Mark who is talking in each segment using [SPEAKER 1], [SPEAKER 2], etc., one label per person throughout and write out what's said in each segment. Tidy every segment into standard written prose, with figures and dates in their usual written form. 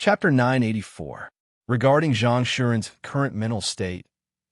[SPEAKER 1] Chapter 984. Regarding Zhang Shuren's current mental state,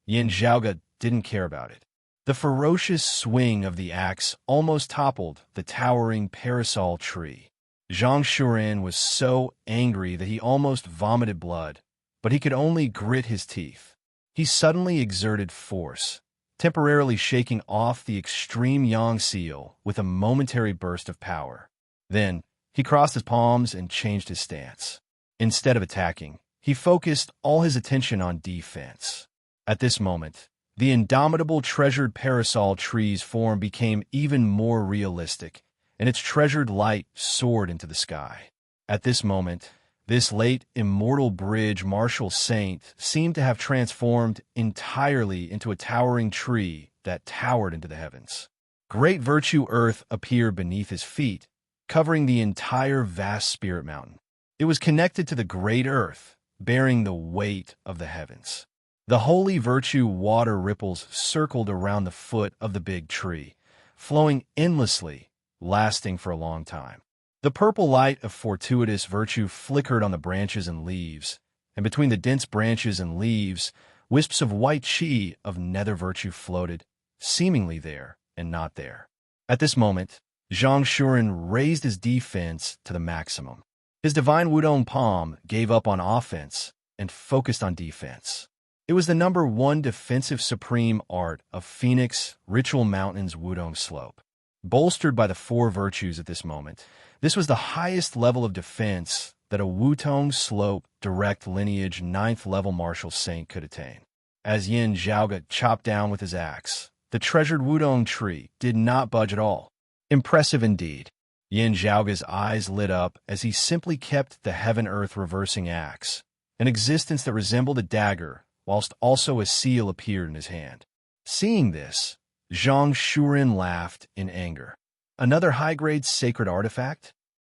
[SPEAKER 1] Yin Zhaoge didn't care about it. The ferocious swing of the axe almost toppled the towering parasol tree. Zhang Shuren was so angry that he almost vomited blood, but he could only grit his teeth. He suddenly exerted force, temporarily shaking off the extreme yang seal with a momentary burst of power. Then, he crossed his palms and changed his stance. Instead of attacking, he focused all his attention on defense. At this moment, the indomitable treasured parasol tree's form became even more realistic, and its treasured light soared into the sky. At this moment, this late immortal bridge martial saint seemed to have transformed entirely into a towering tree that towered into the heavens. Great virtue earth appeared beneath his feet, covering the entire vast spirit mountain. It was connected to the great earth, bearing the weight of the heavens. The holy virtue water ripples circled around the foot of the big tree, flowing endlessly, lasting for a long time. The purple light of fortuitous virtue flickered on the branches and leaves, and between the dense branches and leaves, wisps of white chi of nether virtue floated, seemingly there and not there. At this moment, Zhang Shuren raised his defense to the maximum. His divine Wudong palm gave up on offense and focused on defense. It was the #1 defensive supreme art of Phoenix Ritual Mountain's Wudong slope. Bolstered by the 4 virtues at this moment, this was the highest level of defense that a Wudong slope direct lineage 9th level martial saint could attain. As Yin Zhaoge chopped down with his axe, the treasured Wudong tree did not budge at all. Impressive indeed. Yin Zhaoge's eyes lit up as he simply kept the heaven-earth reversing axe, an existence that resembled a dagger, whilst also a seal appeared in his hand. Seeing this, Zhang Shuren laughed in anger. Another high-grade sacred artifact?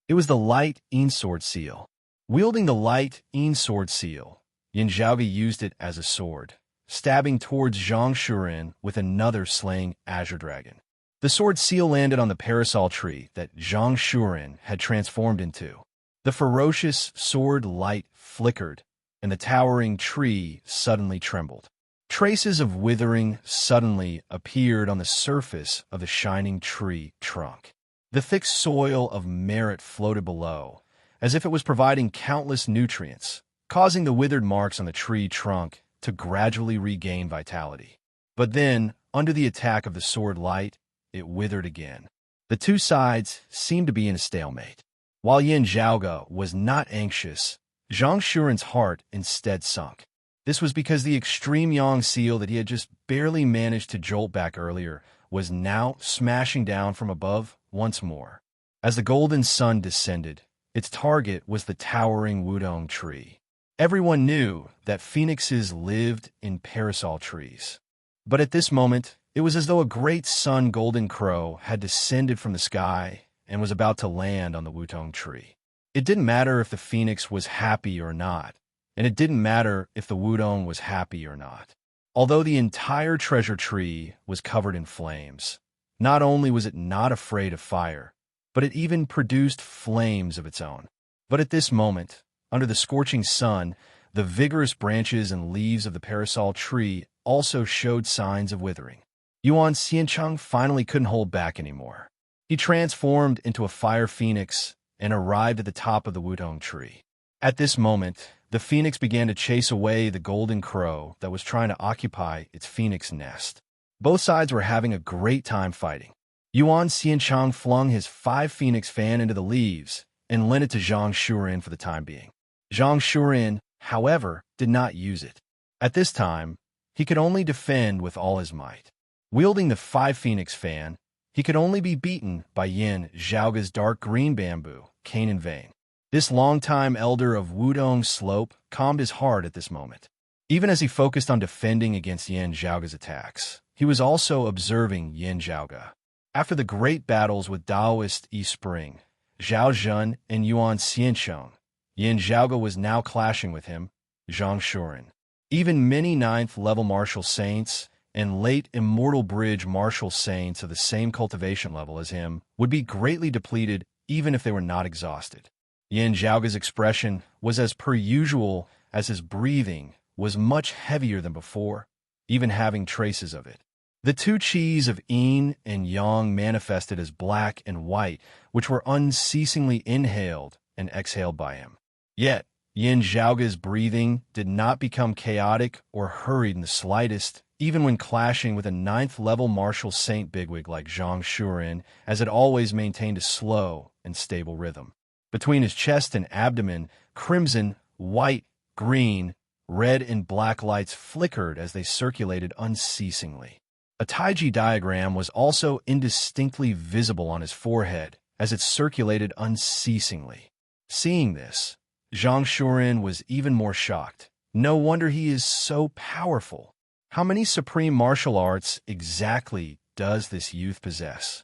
[SPEAKER 1] It was the light sword seal. Wielding the light sword seal, Yin Zhaoge used it as a sword, stabbing towards Zhang Shuren with another slaying azure dragon. The sword seal landed on the parasol tree that Zhang Shuren had transformed into. The ferocious sword light flickered, and the towering tree suddenly trembled. Traces of withering suddenly appeared on the surface of the shining tree trunk. The thick soil of merit floated below, as if it was providing countless nutrients, causing the withered marks on the tree trunk to gradually regain vitality. But then, under the attack of the sword light, it withered again. The two sides seemed to be in a stalemate. While Yin Zhaoge was not anxious, Zhang Shuren's heart instead sunk. This was because the extreme yang seal that he had just barely managed to jolt back earlier was now smashing down from above once more. As the golden sun descended, its target was the towering Wudong tree. Everyone knew that phoenixes lived in parasol trees. But at this moment, it was as though a great sun golden crow had descended from the sky and was about to land on the Wudong tree. It didn't matter if the phoenix was happy or not, and it didn't matter if the Wudong was happy or not. Although the entire treasure tree was covered in flames, not only was it not afraid of fire, but it even produced flames of its own. But at this moment, under the scorching sun, the vigorous branches and leaves of the parasol tree also showed signs of withering. Yuan Xiancheng finally couldn't hold back anymore. He transformed into a fire phoenix and arrived at the top of the Wudong tree. At this moment, the phoenix began to chase away the golden crow that was trying to occupy its phoenix nest. Both sides were having a great time fighting. Yuan Xiancheng flung his 5 phoenix fan into the leaves and lent it to Zhang Shuren for the time being. Zhang Shuren, however, did not use it. At this time, he could only defend with all his might. Wielding the 5 phoenix fan, he could only be beaten by Yin Zhaoge's dark green bamboo, cane in vain. This longtime elder of Wudong slope calmed his heart at this moment. Even as he focused on defending against Yin Zhaoge's attacks, he was also observing Yin Zhaoge. After the great battles with Taoist Yi Spring, Zhao Zhen, and Yuan Xiancheng, Yin Zhaoge was now clashing with him, Zhang Shuren. Even many 9th level martial saints and late immortal bridge martial saints of the same cultivation level as him would be greatly depleted even if they were not exhausted. Yin Zhaoge's expression was as per usual, as his breathing was much heavier than before, even having traces of it. The two chis of yin and yang manifested as black and white, which were unceasingly inhaled and exhaled by him. Yet, Yin Zhaoge's breathing did not become chaotic or hurried in the slightest, even when clashing with a ninth-level martial saint bigwig like Zhang Shuren, as it always maintained a slow and stable rhythm. Between his chest and abdomen, crimson, white, green, red, and black lights flickered as they circulated unceasingly. A Taiji diagram was also indistinctly visible on his forehead as it circulated unceasingly. Seeing this, Zhang Shuren was even more shocked. No wonder he is so powerful. How many supreme martial arts exactly does this youth possess?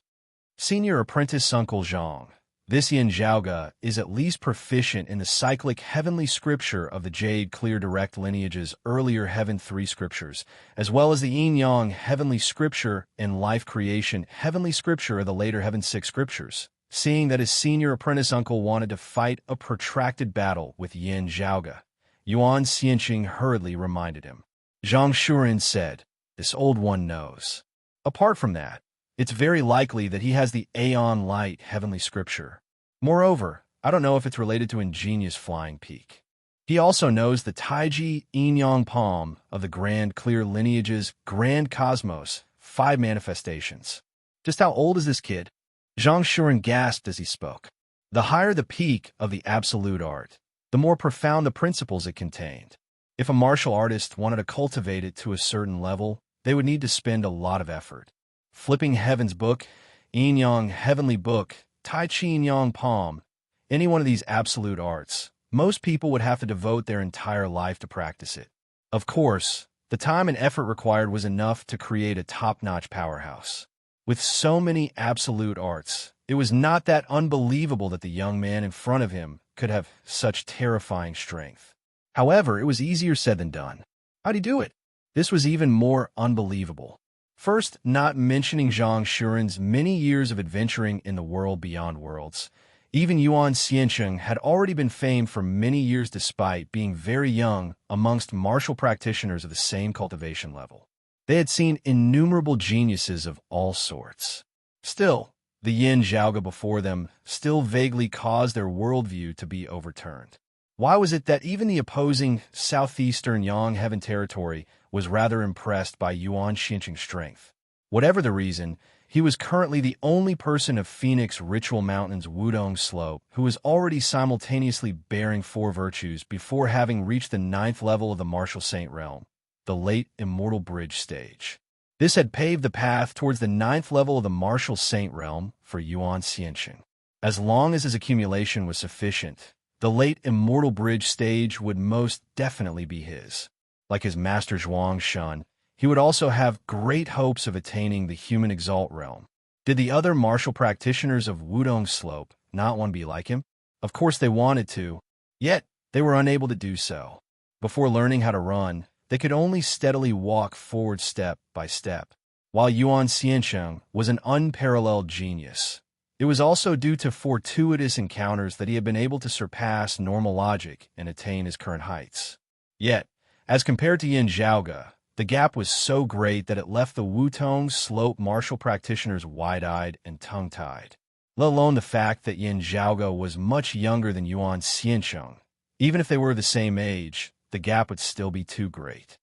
[SPEAKER 1] Senior apprentice Uncle Zhang, this Yin Zhaoge is at least proficient in the cyclic heavenly scripture of the Jade Clear Direct lineage's earlier Heaven 3 scriptures, as well as the Yin Yang heavenly scripture and life creation heavenly scripture of the later Heaven 6 scriptures. Seeing that his senior apprentice uncle wanted to fight a protracted battle with Yin Zhaoge, Yuan Xianqing hurriedly reminded him. Zhang Shuren said, "This old one knows. Apart from that, it's very likely that he has the Aeon Light heavenly scripture. Moreover, I don't know if it's related to ingenious flying peak. He also knows the Taiji Yin Yang Palm of the Grand Clear lineage's Grand Cosmos, 5 manifestations. Just how old is this kid?" Zhang Shuren gasped as he spoke. The higher the peak of the absolute art, the more profound the principles it contained. If a martial artist wanted to cultivate it to a certain level, they would need to spend a lot of effort. Flipping Heaven's Book, Yin Yang Heavenly Book, Tai Chi Yin Yang Palm, any one of these absolute arts, most people would have to devote their entire life to practice it. Of course, the time and effort required was enough to create a top-notch powerhouse. With so many absolute arts, it was not that unbelievable that the young man in front of him could have such terrifying strength. However, it was easier said than done. How'd he do it? This was even more unbelievable. First, not mentioning Zhang Shuren's many years of adventuring in the world beyond worlds, even Yuan Xianqing had already been famed for many years despite being very young amongst martial practitioners of the same cultivation level. They had seen innumerable geniuses of all sorts. Still, the Yin Zhaoge before them still vaguely caused their worldview to be overturned. Why was it that even the opposing southeastern Yang Heaven territory was rather impressed by Yuan Xianqing's strength? Whatever the reason, he was currently the only person of Phoenix Ritual Mountain's Wudong Slope who was already simultaneously bearing 4 virtues before having reached the 9th level of the Martial Saint realm, the late Immortal Bridge stage. This had paved the path towards the 9th level of the Martial Saint realm for Yuan Xianqing. As long as his accumulation was sufficient, the late Immortal Bridge stage would most definitely be his. Like his master Zhuang Shun, he would also have great hopes of attaining the Human Exalt realm. Did the other martial practitioners of Wudong Slope not want to be like him? Of course they wanted to, yet they were unable to do so. Before learning how to run, they could only steadily walk forward step by step. While Yuan Xianqing was an unparalleled genius, it was also due to fortuitous encounters that he had been able to surpass normal logic and attain his current heights. Yet, as compared to Yin Zhaoge, the gap was so great that it left the Wudong Slope martial practitioners wide-eyed and tongue-tied, let alone the fact that Yin Zhaoge was much younger than Yuan Xianqing. Even if they were the same age, the gap would still be too great.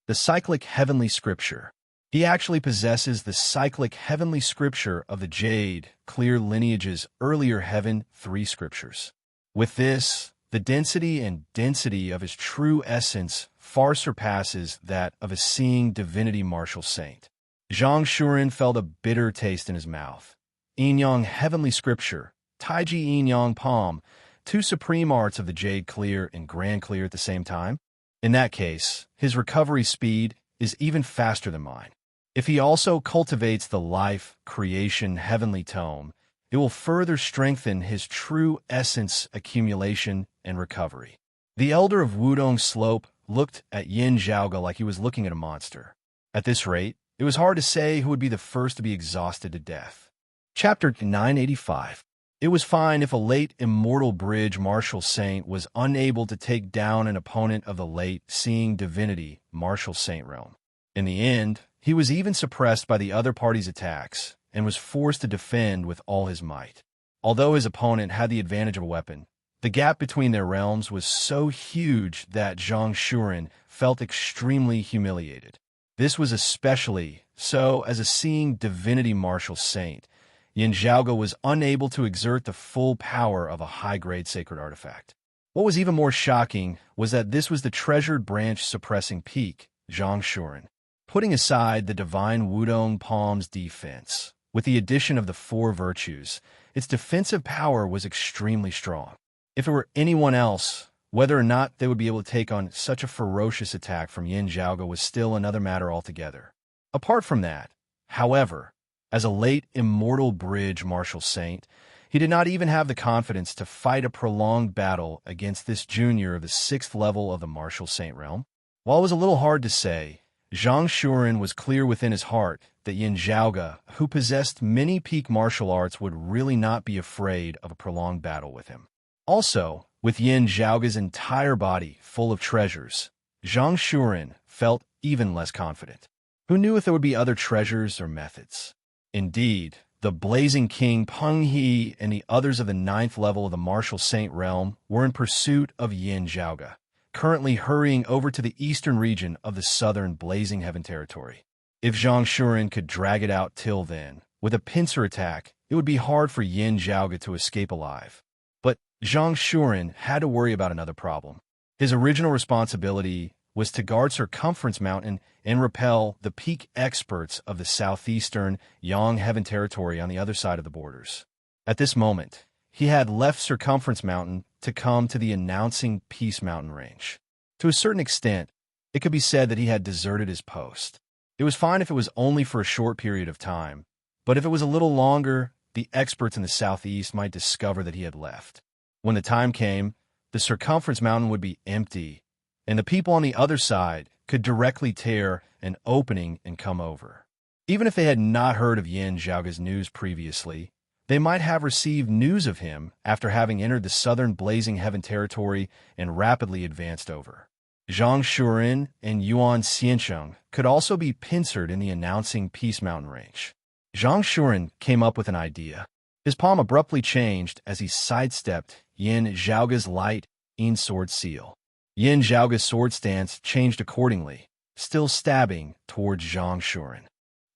[SPEAKER 1] The cyclic heavenly scripture. He actually possesses the cyclic heavenly scripture of the Jade Clear lineage's earlier Heaven 3 scriptures. With this, the density of his true essence far surpasses that of a seeing divinity martial saint. Zhang Shuren felt a bitter taste in his mouth. Yin Yang heavenly scripture, Taiji Yin Yang Palm, 2 supreme arts of the Jade Clear and Grand Clear at the same time? In that case, his recovery speed is even faster than mine. If he also cultivates the life, creation, heavenly tome, it will further strengthen his true essence accumulation and recovery. The elder of Wudong Slope looked at Yin Zhaoge like he was looking at a monster. At this rate, it was hard to say who would be the first to be exhausted to death. Chapter 985. It was fine if a late immortal bridge martial saint was unable to take down an opponent of the late seeing divinity martial saint realm. In the end, he was even suppressed by the other party's attacks and was forced to defend with all his might. Although his opponent had the advantage of a weapon, the gap between their realms was so huge that Zhang Shuren felt extremely humiliated. This was especially so as a seeing divinity martial saint. Yin Zhaoge was unable to exert the full power of a high-grade sacred artifact. What was even more shocking was that this was the treasured branch suppressing peak, Zhang Shuren. Putting aside the divine Wudong Palm's defense, with the addition of the 4 virtues, its defensive power was extremely strong. If it were anyone else, whether or not they would be able to take on such a ferocious attack from Yin Zhaoge was still another matter altogether. Apart from that, however, as a late immortal bridge martial saint, he did not even have the confidence to fight a prolonged battle against this junior of the 6th level of the martial saint realm. While it was a little hard to say, Zhang Shuren was clear within his heart that Yin Zhaoge, who possessed many peak martial arts, would really not be afraid of a prolonged battle with him. Also, with Yin Zhaoge's entire body full of treasures, Zhang Shuren felt even less confident. Who knew if there would be other treasures or methods? Indeed, the Blazing King Peng He and the others of the 9th level of the martial saint realm were in pursuit of Yin Zhaoge, currently hurrying over to the eastern region of the southern Blazing Heaven territory. If Zhang Shuren could drag it out till then, with a pincer attack, it would be hard for Yin Zhaoge to escape alive. But Zhang Shuren had to worry about another problem. His original responsibility was to guard Circumference Mountain and repel the peak experts of the southeastern Yang Heaven territory on the other side of the borders. At this moment, he had left Circumference Mountain to come to the announcing Peace Mountain range. To a certain extent, it could be said that he had deserted his post. It was fine if it was only for a short period of time, but if it was a little longer, the experts in the southeast might discover that he had left. When the time came, the Circumference Mountain would be empty, and the people on the other side could directly tear an opening and come over. Even if they had not heard of Yin Zhaoge's news previously, they might have received news of him after having entered the southern Blazing Heaven territory and rapidly advanced over. Zhang Shuren and Yuan Xiansheng could also be pincered in the announcing Peace Mountain range. Zhang Shuren came up with an idea. His palm abruptly changed as he sidestepped Yin Zhaoge's light sword seal. Yin Zhaoge's sword stance changed accordingly, still stabbing towards Zhang Shuren.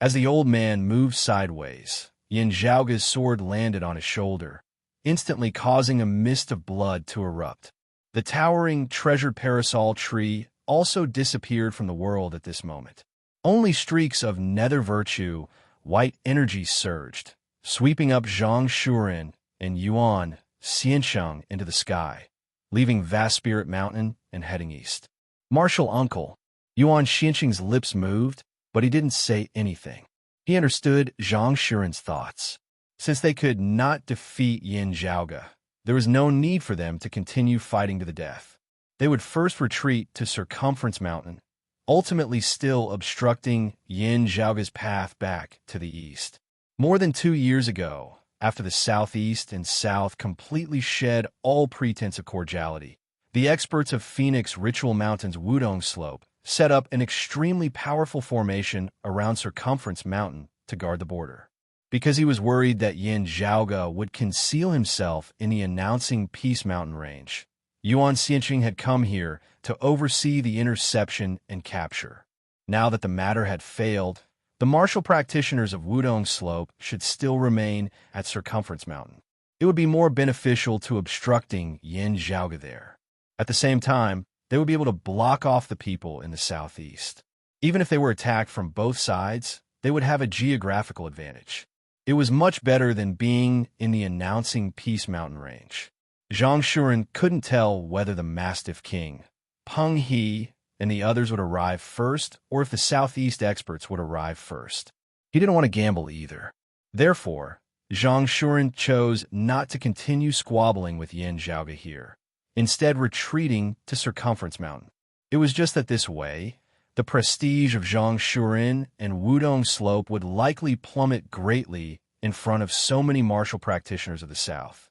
[SPEAKER 1] As the old man moved sideways, Yin Zhaoge's sword landed on his shoulder, instantly causing a mist of blood to erupt. The towering, treasured parasol tree also disappeared from the world at this moment. Only streaks of nether virtue, white energy surged, sweeping up Zhang Shuren and Yuan Xiansheng into the sky, leaving Vast Spirit Mountain and heading east. Martial uncle, Yuan Xiansheng's lips moved, but he didn't say anything. He understood Zhang Shuren's thoughts. Since they could not defeat Yin Zhaoge, there was no need for them to continue fighting to the death. They would first retreat to Circumference Mountain, ultimately still obstructing Yin Zhaoge's path back to the east. More than 2 years ago, after the southeast and south completely shed all pretense of cordiality, the experts of Phoenix Ritual Mountain's Wudong Slope set up an extremely powerful formation around Circumference Mountain to guard the border. Because he was worried that Yin Zhaoge would conceal himself in the announcing Peace Mountain range, Yuan Xiansheng had come here to oversee the interception and capture. Now that the matter had failed, the martial practitioners of Wudong Slope should still remain at Circumference Mountain. It would be more beneficial to obstructing Yin Zhaoge there. At the same time, they would be able to block off the people in the southeast. Even if they were attacked from both sides, they would have a geographical advantage. It was much better than being in the announcing Peace Mountain range. Zhang Shuren couldn't tell whether the Mastiff King, Peng He, and the others would arrive first or if the southeast experts would arrive first. He didn't want to gamble either. Therefore, Zhang Shuren chose not to continue squabbling with Yin Zhaoge here, instead retreating to Circumference Mountain. It was just that this way, the prestige of Zhang Shuren and Wudong Slope would likely plummet greatly in front of so many martial practitioners of the South.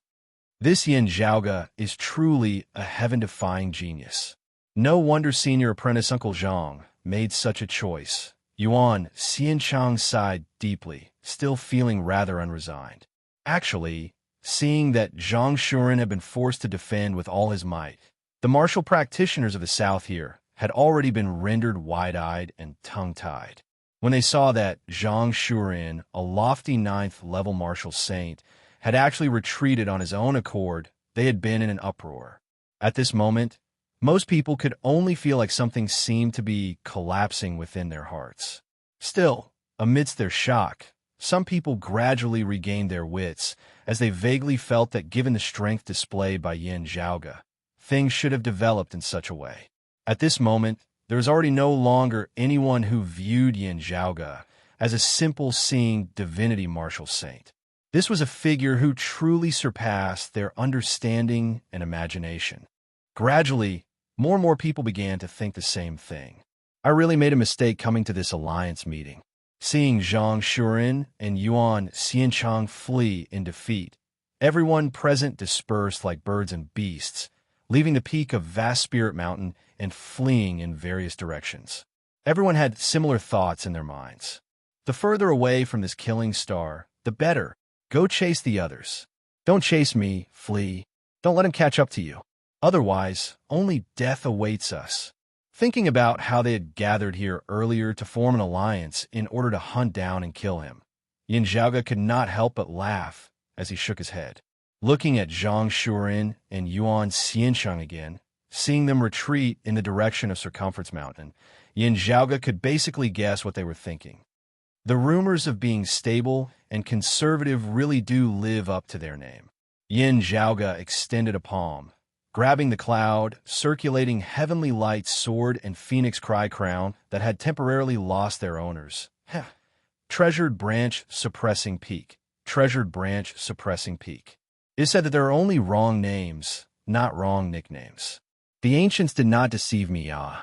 [SPEAKER 1] This Yin Zhaoge is truly a heaven-defying genius. No wonder senior apprentice Uncle Zhang made such a choice. Yuan Xianchang sighed deeply, still feeling rather unresigned. Actually, seeing that Zhang Shuren had been forced to defend with all his might, the martial practitioners of the South here had already been rendered wide-eyed and tongue-tied. When they saw that Zhang Shuren, a lofty 9th-level martial saint, had actually retreated on his own accord, they had been in an uproar. At this moment, most people could only feel like something seemed to be collapsing within their hearts. Still, amidst their shock, some people gradually regained their wits as they vaguely felt that given the strength displayed by Yin Zhaoge, things should have developed in such a way. At this moment, there was already no longer anyone who viewed Yin Zhaoge as a simple seeing divinity martial saint. This was a figure who truly surpassed their understanding and imagination. Gradually, more and more people began to think the same thing. I really made a mistake coming to this alliance meeting. Seeing Zhang Shuren and Yuan Xianchang flee in defeat, everyone present dispersed like birds and beasts, leaving the peak of Vast Spirit Mountain and fleeing in various directions. Everyone had similar thoughts in their minds. The further away from this killing star, the better. Go chase the others. Don't chase me, flee. Don't let him catch up to you. Otherwise, only death awaits us. Thinking about how they had gathered here earlier to form an alliance in order to hunt down and kill him, Yin Zhaoge could not help but laugh as he shook his head. Looking at Zhang Shuren and Yuan Xiancheng again, seeing them retreat in the direction of Circumference Mountain, Yin Zhaoge could basically guess what they were thinking. The rumors of being stable and conservative really do live up to their name. Yin Zhaoge extended a palm, grabbing the cloud, circulating heavenly light sword and phoenix cry crown that had temporarily lost their owners. Treasured branch suppressing peak. Treasured branch suppressing peak. It is said that there are only wrong names, not wrong nicknames. The ancients did not deceive me, ah.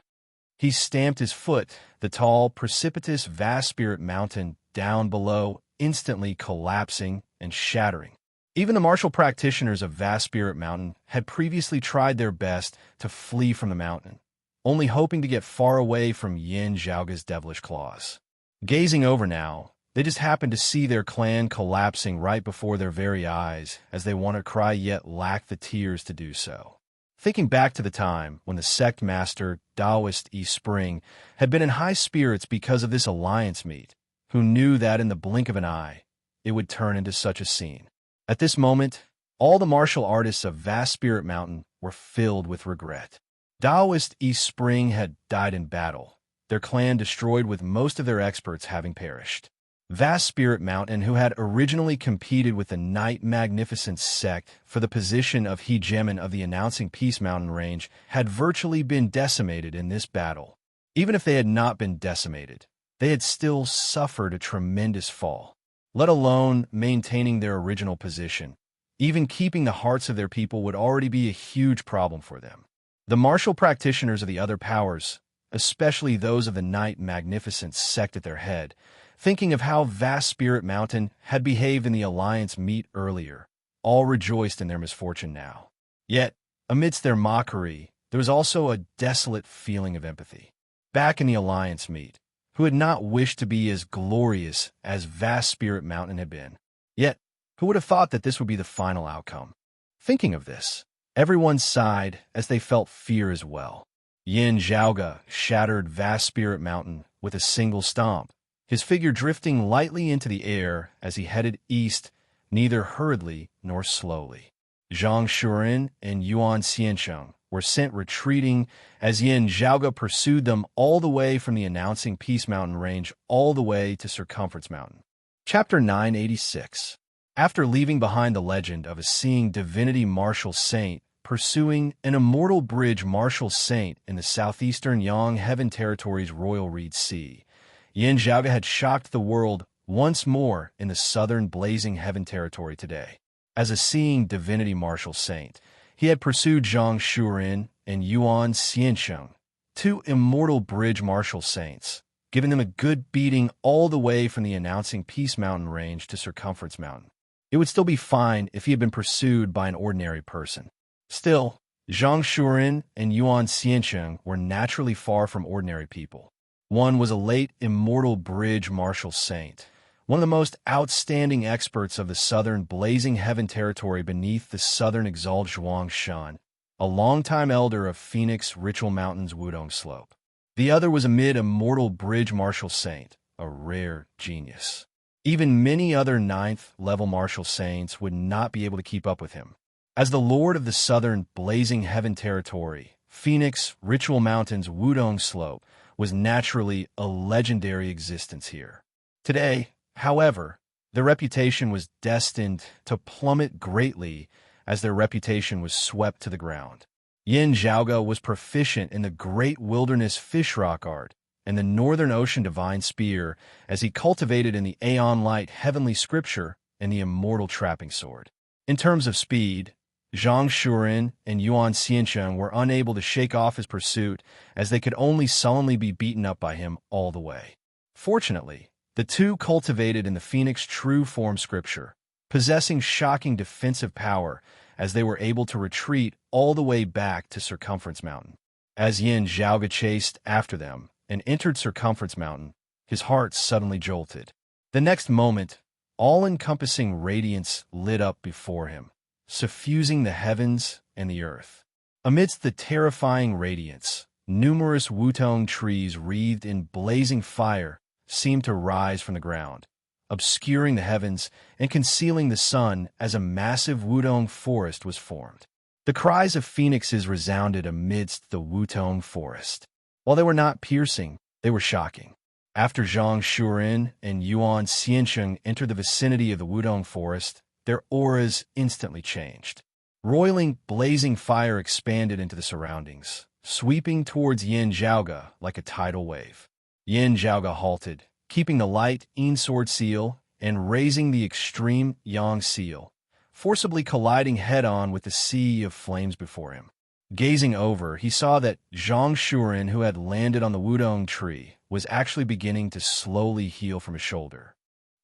[SPEAKER 1] He stamped his foot, the tall, precipitous, vast spirit mountain down below, instantly collapsing and shattering. Even the martial practitioners of Vast Spirit Mountain had previously tried their best to flee from the mountain, only hoping to get far away from Yin Zhaoge's devilish claws. Gazing over now, they just happened to see their clan collapsing right before their very eyes as they wanted to cry yet lacked the tears to do so. Thinking back to the time when the sect master, Taoist Yi Spring, had been in high spirits because of this alliance meet, who knew that in the blink of an eye, it would turn into such a scene. At this moment, all the martial artists of Vast Spirit Mountain were filled with regret. Taoist Yi Spring had died in battle, their clan destroyed with most of their experts having perished. Vast Spirit Mountain, who had originally competed with the Night Magnificence sect for the position of hegemon of the Announcing Peace Mountain range, had virtually been decimated in this battle. Even if they had not been decimated, they had still suffered a tremendous fall, let alone maintaining their original position. Even keeping the hearts of their people would already be a huge problem for them. The martial practitioners of the other powers, especially those of the Night Magnificence sect at their head, thinking of how Vast Spirit Mountain had behaved in the alliance meet earlier, all rejoiced in their misfortune now. Yet, amidst their mockery, there was also a desolate feeling of empathy. Back in the alliance meet, who had not wished to be as glorious as Vast Spirit Mountain had been. Yet, who would have thought that this would be the final outcome? Thinking of this, everyone sighed as they felt fear as well. Yin Zhaoge shattered Vast Spirit Mountain with a single stomp, his figure drifting lightly into the air as he headed east, neither hurriedly nor slowly. Zhang Shuren and Yuan Xiancheng were sent retreating as Yin Zhaoge pursued them all the way from the Announcing Peace Mountain range all the way to Circumference Mountain. Chapter 986. After leaving behind the legend of a seeing divinity martial saint pursuing an immortal bridge martial saint in the southeastern Yang Heaven Territory's Royal Reed Sea, Yin Zhaoge had shocked the world once more in the southern Blazing Heaven Territory today. As a seeing divinity martial saint, he had pursued Zhang Shuren and Yuan Xiancheng, two immortal bridge martial saints, giving them a good beating all the way from the announcing Peace Mountain range to Circumference Mountain. It would still be fine if he had been pursued by an ordinary person. Still, Zhang Shuren and Yuan Xiancheng were naturally far from ordinary people. One was a late immortal bridge martial saint, one of the most outstanding experts of the southern blazing heaven territory beneath the southern exalt Zhuang Shan, a longtime elder of Phoenix Ritual Mountain's Wudong Slope. The other was a mid-immortal bridge martial saint, a rare genius. Even many other ninth-level martial saints would not be able to keep up with him. As the lord of the southern blazing heaven territory, Phoenix Ritual Mountain's Wudong Slope was naturally a legendary existence here. Today, however, their reputation was destined to plummet greatly as their reputation was swept to the ground. Yin Zhaoge was proficient in the great wilderness fishrock art and the northern ocean divine spear as he cultivated in the Aeon Light heavenly scripture and the immortal trapping sword. In terms of speed, Zhang Shuren and Yuan Xiancheng were unable to shake off his pursuit as they could only sullenly be beaten up by him all the way. Fortunately, the two cultivated in the Phoenix true form scripture, possessing shocking defensive power as they were able to retreat all the way back to Circumference Mountain. As Yin Zhaoge chased after them and entered Circumference Mountain, his heart suddenly jolted. The next moment, all-encompassing radiance lit up before him, suffusing the heavens and the earth. Amidst the terrifying radiance, numerous wutong trees wreathed in blazing fire seemed to rise from the ground, obscuring the heavens and concealing the sun as a massive wutong forest was formed. The cries of phoenixes resounded amidst the wutong forest. While they were not piercing, they were shocking. After Zhang Shuren and Yuan Xiancheng entered the vicinity of the wutong forest, their auras instantly changed. Roiling, blazing fire expanded into the surroundings, sweeping towards Yin Zhaoge like a tidal wave. Yin Zhaoge halted, keeping the light Yin sword seal and raising the extreme Yang seal, forcibly colliding head-on with the sea of flames before him. Gazing over, he saw that Zhang Shuren, who had landed on the wudong tree, was actually beginning to slowly heal from his shoulder.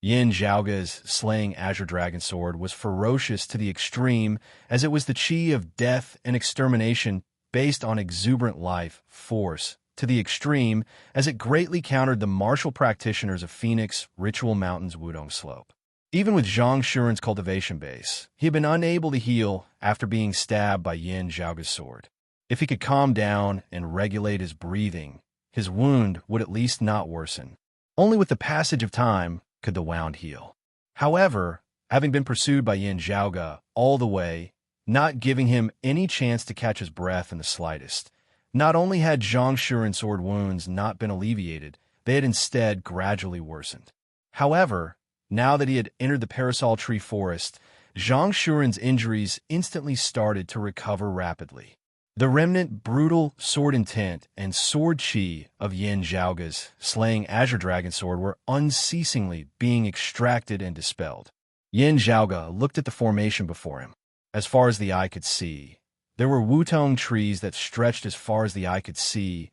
[SPEAKER 1] Yin Zhaoge's slaying azure dragon sword was ferocious to the extreme, as it was the chi of death and extermination based on exuberant life force, to the extreme, as it greatly countered the martial practitioners of Phoenix Ritual Mountain's Wudong Slope. Even with Zhang Shuren's cultivation base, he had been unable to heal after being stabbed by Yin Zhaoge's sword. If he could calm down and regulate his breathing, his wound would at least not worsen. Only with the passage of time could the wound heal. However, having been pursued by Yin Zhaoge all the way, not giving him any chance to catch his breath in the slightest, not only had Zhang Shuren's sword wounds not been alleviated, they had instead gradually worsened. However, now that he had entered the parasol tree forest, Zhang Shuren's injuries instantly started to recover rapidly. The remnant brutal sword intent and sword chi of Yin Zhaoge's slaying azure dragon sword were unceasingly being extracted and dispelled. Yin Zhaoge looked at the formation before him. As far as the eye could see, there were wutong trees that stretched as far as the eye could see,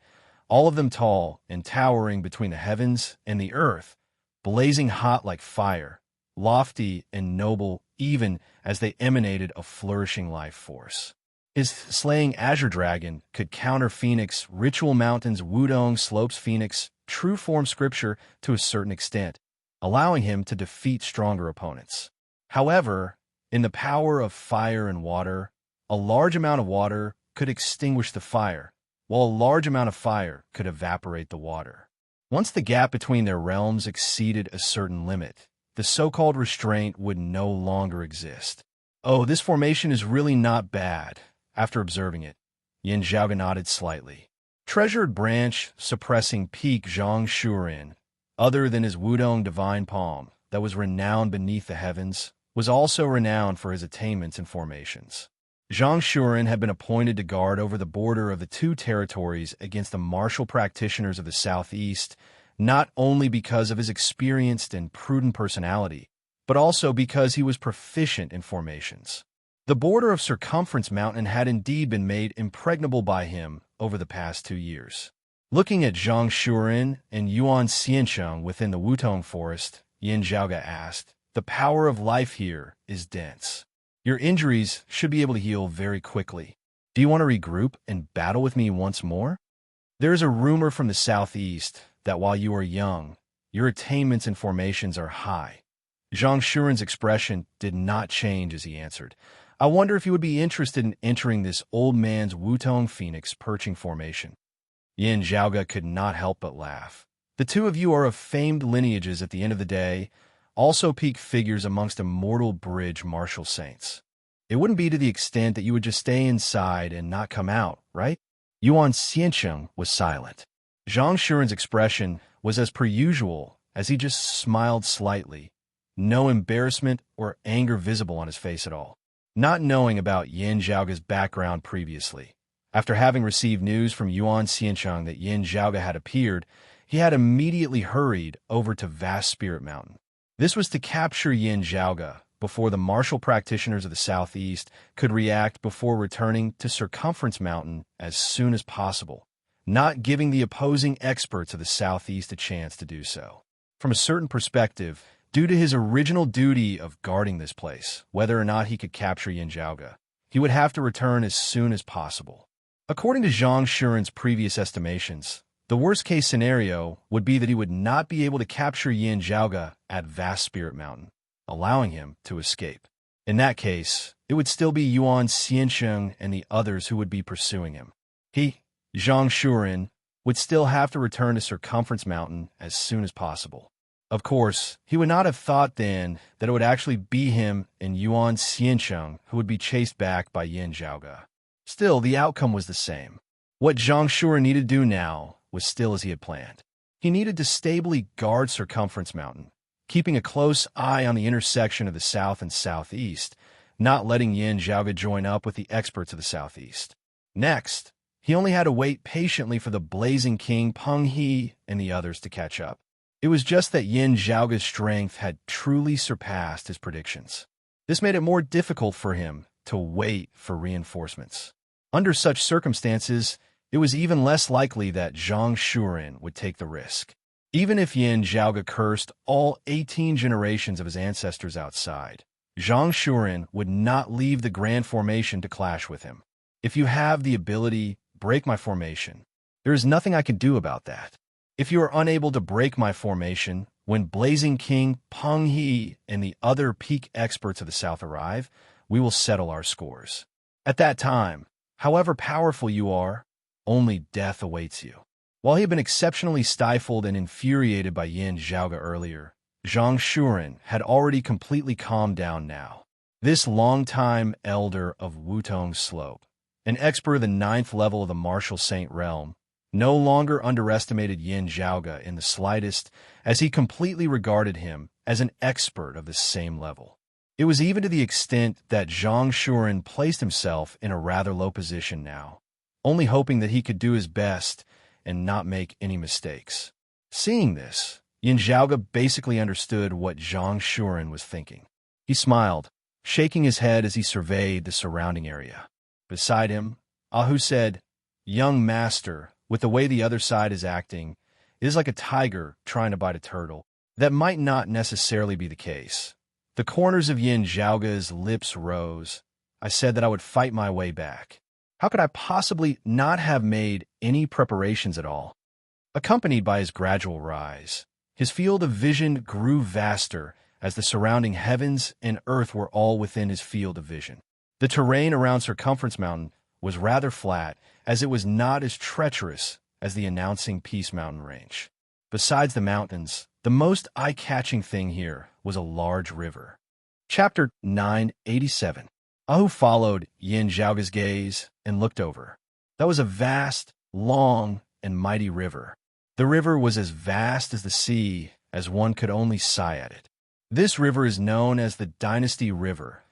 [SPEAKER 1] all of them tall and towering between the heavens and the earth, blazing hot like fire, lofty and noble even as they emanated a flourishing life force. His slaying azure dragon could counter Phoenix Ritual Mountain's Wudong Slopes Phoenix true form scripture to a certain extent, allowing him to defeat stronger opponents. However, in the power of fire and water, a large amount of water could extinguish the fire, while a large amount of fire could evaporate the water. Once the gap between their realms exceeded a certain limit, the so-called restraint would no longer exist. Oh, this formation is really not bad. After observing it, Yin Zhaoge nodded slightly. Treasured branch suppressing peak Zhang Shuren, other than his Wudong divine palm that was renowned beneath the heavens, was also renowned for his attainments and formations. Zhang Shuren had been appointed to guard over the border of the two territories against the martial practitioners of the southeast, not only because of his experienced and prudent personality, but also because he was proficient in formations. The border of Circumference Mountain had indeed been made impregnable by him over the past 2 years. Looking at Zhang Shuren and Yuan Xiancheng within the Wutong forest, Yin Zhaoge asked, "The power of life here is dense. Your injuries should be able to heal very quickly. Do you want to regroup and battle with me once more? There is a rumor from the southeast that while you are young, your attainments and formations are high." Zhang Shuren's expression did not change as he answered, "I wonder if you would be interested in entering this old man's Wutong Phoenix perching formation." Yin Zhaoge could not help but laugh. The two of you are of famed lineages at the end of the day, also peak figures amongst immortal bridge martial saints. It wouldn't be to the extent that you would just stay inside and not come out, right? Yuan Xiancheng was silent. Zhang Shuren's expression was as per usual, as he just smiled slightly, no embarrassment or anger visible on his face at all. Not knowing about Yin Zhaoge's background previously, after having received news from Yuan Xiancheng that Yin Zhaoge had appeared, he had immediately hurried over to Vast Spirit Mountain. This was to capture Yin Zhaoge before the martial practitioners of the southeast could react before returning to Circumference Mountain as soon as possible, not giving the opposing experts of the southeast a chance to do so. From a certain perspective, due to his original duty of guarding this place, whether or not he could capture Yin Zhaoge, he would have to return as soon as possible. According to Zhang Shuren's previous estimations, the worst-case scenario would be that he would not be able to capture Yin Zhaoge at Vast Spirit Mountain, allowing him to escape. In that case, it would still be Yuan Xiancheng and the others who would be pursuing him. He, Zhang Shuren, would still have to return to Circumference Mountain as soon as possible. Of course, he would not have thought then that it would actually be him and Yuan Xiancheng who would be chased back by Yin Zhaoge. Still, the outcome was the same. What Zhang Shuren needed to do now was still as he had planned. He needed to stably guard Circumference Mountain, keeping a close eye on the intersection of the south and southeast, not letting Yin Zhaoge join up with the experts of the southeast. Next, he only had to wait patiently for the Blazing King Peng He and the others to catch up. It was just that Yin Zhaoge's strength had truly surpassed his predictions. This made it more difficult for him to wait for reinforcements. Under such circumstances, it was even less likely that Zhang Shuren would take the risk. Even if Yin Zhaoge cursed all 18 generations of his ancestors outside, Zhang Shuren would not leave the Grand Formation to clash with him. "If you have the ability, break my formation. There is nothing I can do about that. If you are unable to break my formation, when Blazing King Peng He and the other peak experts of the South arrive, we will settle our scores. At that time, however powerful you are, only death awaits you." While he had been exceptionally stifled and infuriated by Yin Zhaoge earlier, Zhang Shuren had already completely calmed down now. This longtime elder of Wutong Slope, an expert of the 9th level of the Martial Saint realm, no longer underestimated Yin Zhaoge in the slightest, as he completely regarded him as an expert of the same level. It was even to the extent that Zhang Shuren placed himself in a rather low position now, only hoping that he could do his best and not make any mistakes. Seeing this, Yin Zhaoge basically understood what Zhang Shuren was thinking. He smiled, shaking his head as he surveyed the surrounding area. Beside him, Ahu said, "Young master, with the way the other side is acting, it is like a tiger trying to bite a turtle. That might not necessarily be the case." The corners of Yin Zhaoge's lips rose. "I said that I would fight my way back. How could I possibly not have made any preparations at all?" Accompanied by his gradual rise, his field of vision grew vaster as the surrounding heavens and earth were all within his field of vision. The terrain around Circumference Mountain was rather flat, as it was not as treacherous as the announcing Peace Mountain range. Besides the mountains, the most eye-catching thing here was a large river. Chapter 987. Ahu followed Yin Zhaoge's gaze and looked over. That was a vast, long, and mighty river. The river was as vast as the sea, as one could only sigh at it. This river is known as the Dynasty River,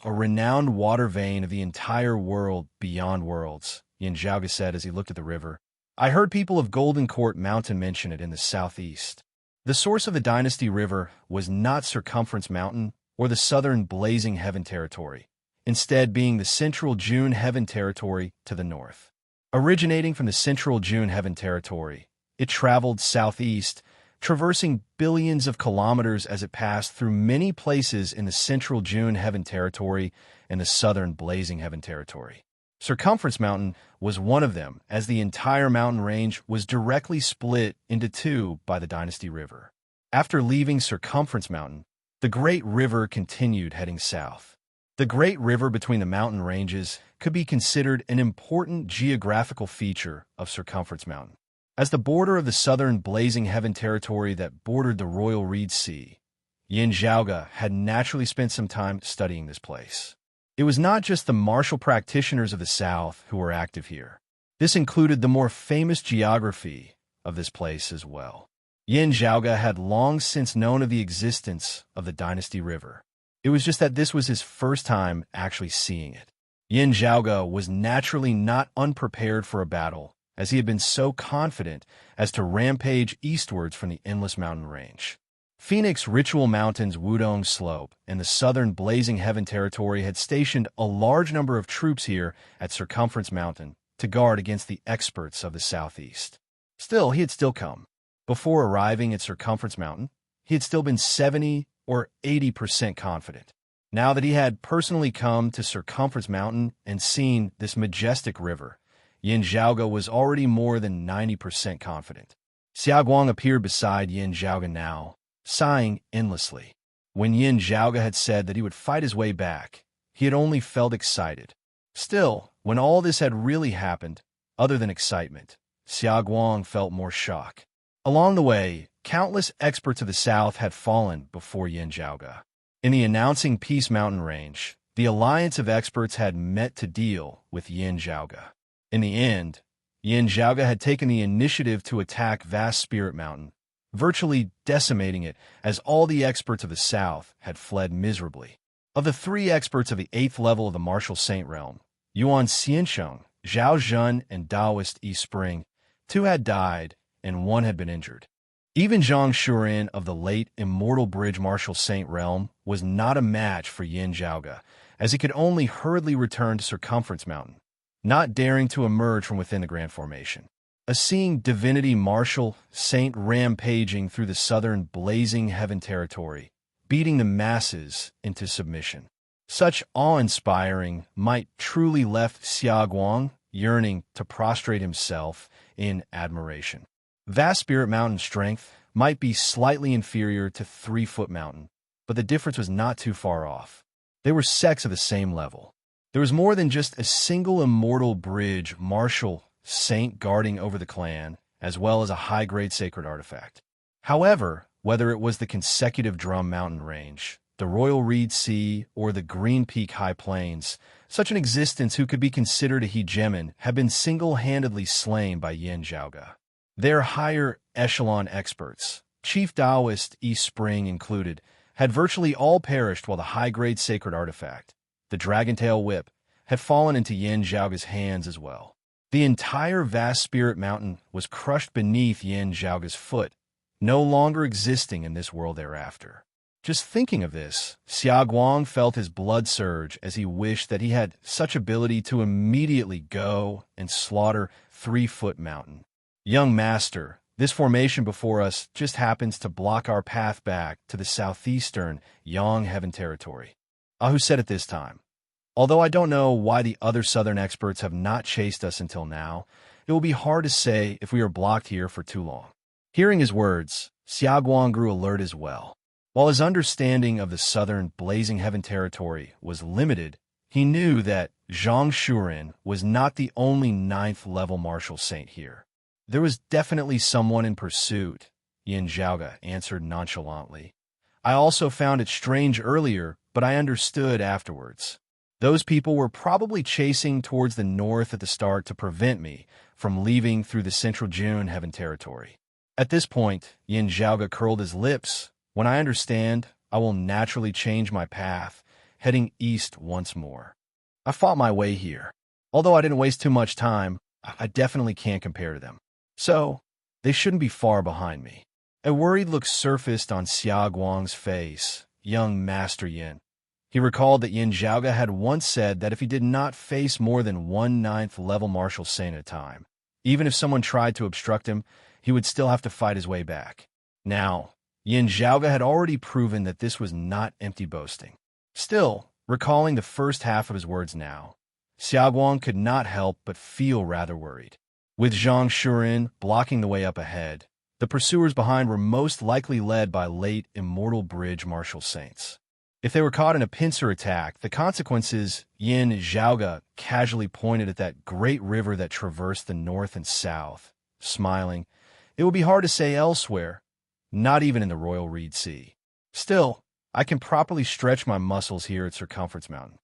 [SPEAKER 1] a renowned water vein of the entire world beyond worlds, Yin Zhaoge said as he looked at the river. "I heard people of Golden Court Mountain mention it in the southeast." The source of the Dynasty River was not Circumference Mountain or the southern Blazing Heaven territory, instead being the central June Heaven territory to the north. Originating from the central June Heaven territory, it traveled southeast, traversing billions of kilometers as it passed through many places in the central June Heaven territory and the southern Blazing Heaven territory. Circumference Mountain was one of them, as the entire mountain range was directly split into two by the Dynasty River. After leaving Circumference Mountain, the Great River continued heading south. The Great River between the mountain ranges could be considered an important geographical feature of Circumference Mountain. As the border of the southern Blazing Heaven territory that bordered the Royal Reed Sea, Yin Zhaoge had naturally spent some time studying this place. It was not just the martial practitioners of the south who were active here. This included the more famous geography of this place as well. Yin Zhaoge had long since known of the existence of the Dynasty River. It was just that this was his first time actually seeing it. Yin Zhaoge was naturally not unprepared for a battle, as he had been so confident as to rampage eastwards from the endless mountain range. Phoenix Ritual Mountain's Wudong Slope and the southern Blazing Heaven territory had stationed a large number of troops here at Circumference Mountain to guard against the experts of the southeast. Still, he had still come. Before arriving at Circumference Mountain, he had still been 70 or 80% confident. Now that he had personally come to Circumference Mountain and seen this majestic river, Yin Zhaoge was already more than 90% confident. Xiaoguang appeared beside Yin Zhaoge now, sighing endlessly. When Yin Zhaoge had said that he would fight his way back, he had only felt excited. Still, when all this had really happened, other than excitement, Xiaoguang felt more shock. Along the way, countless experts of the south had fallen before Yin Zhaoge. In the announcing Peace Mountain Range, the alliance of experts had met to deal with Yin Zhaoge. In the end, Yin Zhaoge had taken the initiative to attack Vast Spirit Mountain, virtually decimating it as all the experts of the south had fled miserably. Of the 3 experts of the 8th level of the Martial Saint Realm, Yuan Xiansheng, Zhao Zhen, and Taoist Yi Spring, 2 had died and 1 had been injured. Even Zhang Shuren of the late Immortal Bridge Martial Saint Realm was not a match for Yin Zhaoge, as he could only hurriedly return to Circumference Mountain, not daring to emerge from within the Grand Formation. A seeing divinity Martial Saint rampaging through the southern Blazing Heaven territory, beating the masses into submission. Such awe-inspiring might truly left Xiaoguang yearning to prostrate himself in admiration. Vast Spirit Mountain's strength might be slightly inferior to 3-Foot Mountain, but the difference was not too far off. They were sects of the same level. There was more than just a single immortal bridge martial saint guarding over the clan, as well as a high-grade sacred artifact. However, whether it was the consecutive Drum Mountain Range, the Royal Reed Sea, or the Green Peak High Plains, such an existence who could be considered a hegemon had been single-handedly slain by Yin Zhaoge. Their higher echelon experts, Chief Taoist Yi Spring included, had virtually all perished while the high-grade sacred artifact, the Dragontail Whip, had fallen into Yin Zhaoge's hands as well. The entire Vast Spirit Mountain was crushed beneath Yin Zhaoge's foot, no longer existing in this world thereafter. Just thinking of this, Xiaoguang felt his blood surge as he wished that he had such ability to immediately go and slaughter 3-Foot Mountain. Young Master, this formation before us just happens to block our path back to the southeastern Yang Heaven territory. Ahu said at this time, although I don't know why the other southern experts have not chased us until now, it will be hard to say if we are blocked here for too long. Hearing his words, Xiaoguang grew alert as well. While his understanding of the southern Blazing Heaven territory was limited, he knew that Zhang Shuren was not the only 9th level martial saint here. There was definitely someone in pursuit, Yin Zhaoge answered nonchalantly. I also found it strange earlier, but I understood afterwards. Those people were probably chasing towards the north at the start to prevent me from leaving through the central June Heaven territory. At this point, Yin Zhaoge curled his lips. When I understand, I will naturally change my path, heading east once more. I fought my way here. Although I didn't waste too much time, I definitely can't compare to them. So, they shouldn't be far behind me. A worried look surfaced on Xiaoguang's face. Young Master Yin, He recalled that Yin Zhaoge had once said that if he did not face more than 1/9 level martial saint at a time, even if someone tried to obstruct him, he would still have to fight his way back. Now, Yin Zhaoge had already proven that this was not empty boasting. Still, recalling the first half of his words now, Xiaoguang could not help but feel rather worried. With Zhang Shuren blocking the way up ahead, the pursuers behind were most likely led by late Immortal Bridge martial saints. If they were caught in a pincer attack, the consequences. Yin Zhaoge casually pointed at that great river that traversed the north and south, smiling. It would be hard to say elsewhere, not even in the Royal Reed Sea. Still, I can properly stretch my muscles here at Circumference Mountain.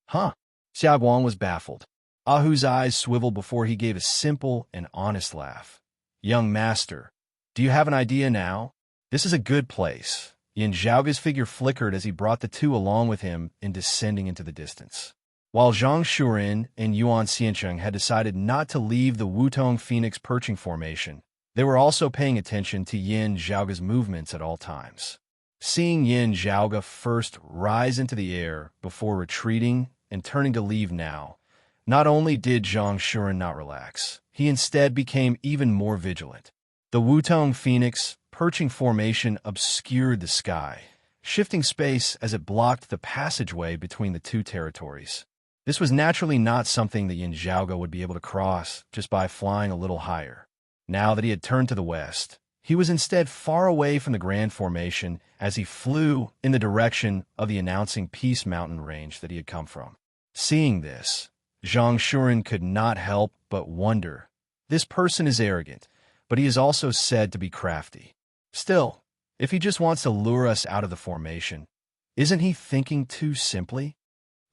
[SPEAKER 1] Huh? Xiaoguang was baffled. Ahu's eyes swiveled before he gave a simple and honest laugh. Young master, do you have an idea now? This is a good place. Yin Zhaoge's figure flickered as he brought the two along with him in descending into the distance. While Zhang Shuren and Yuan Xiancheng had decided not to leave the Wutong Phoenix perching formation, they were also paying attention to Yin Zhaoge's movements at all times. Seeing Yin Zhaoge first rise into the air before retreating and turning to leave now, not only did Zhang Shuren not relax, he instead became even more vigilant. The Wutong Phoenix perching formation obscured the sky, shifting space as it blocked the passageway between the two territories. This was naturally not something that Yin Zhaoge would be able to cross just by flying a little higher. Now that he had turned to the west, he was instead far away from the Grand Formation as he flew in the direction of the announcing Peace Mountain range that he had come from. Seeing this, Zhang Shuren could not help but wonder. This person is arrogant, but he is also said to be crafty. Still, if he just wants to lure us out of the formation, isn't he thinking too simply?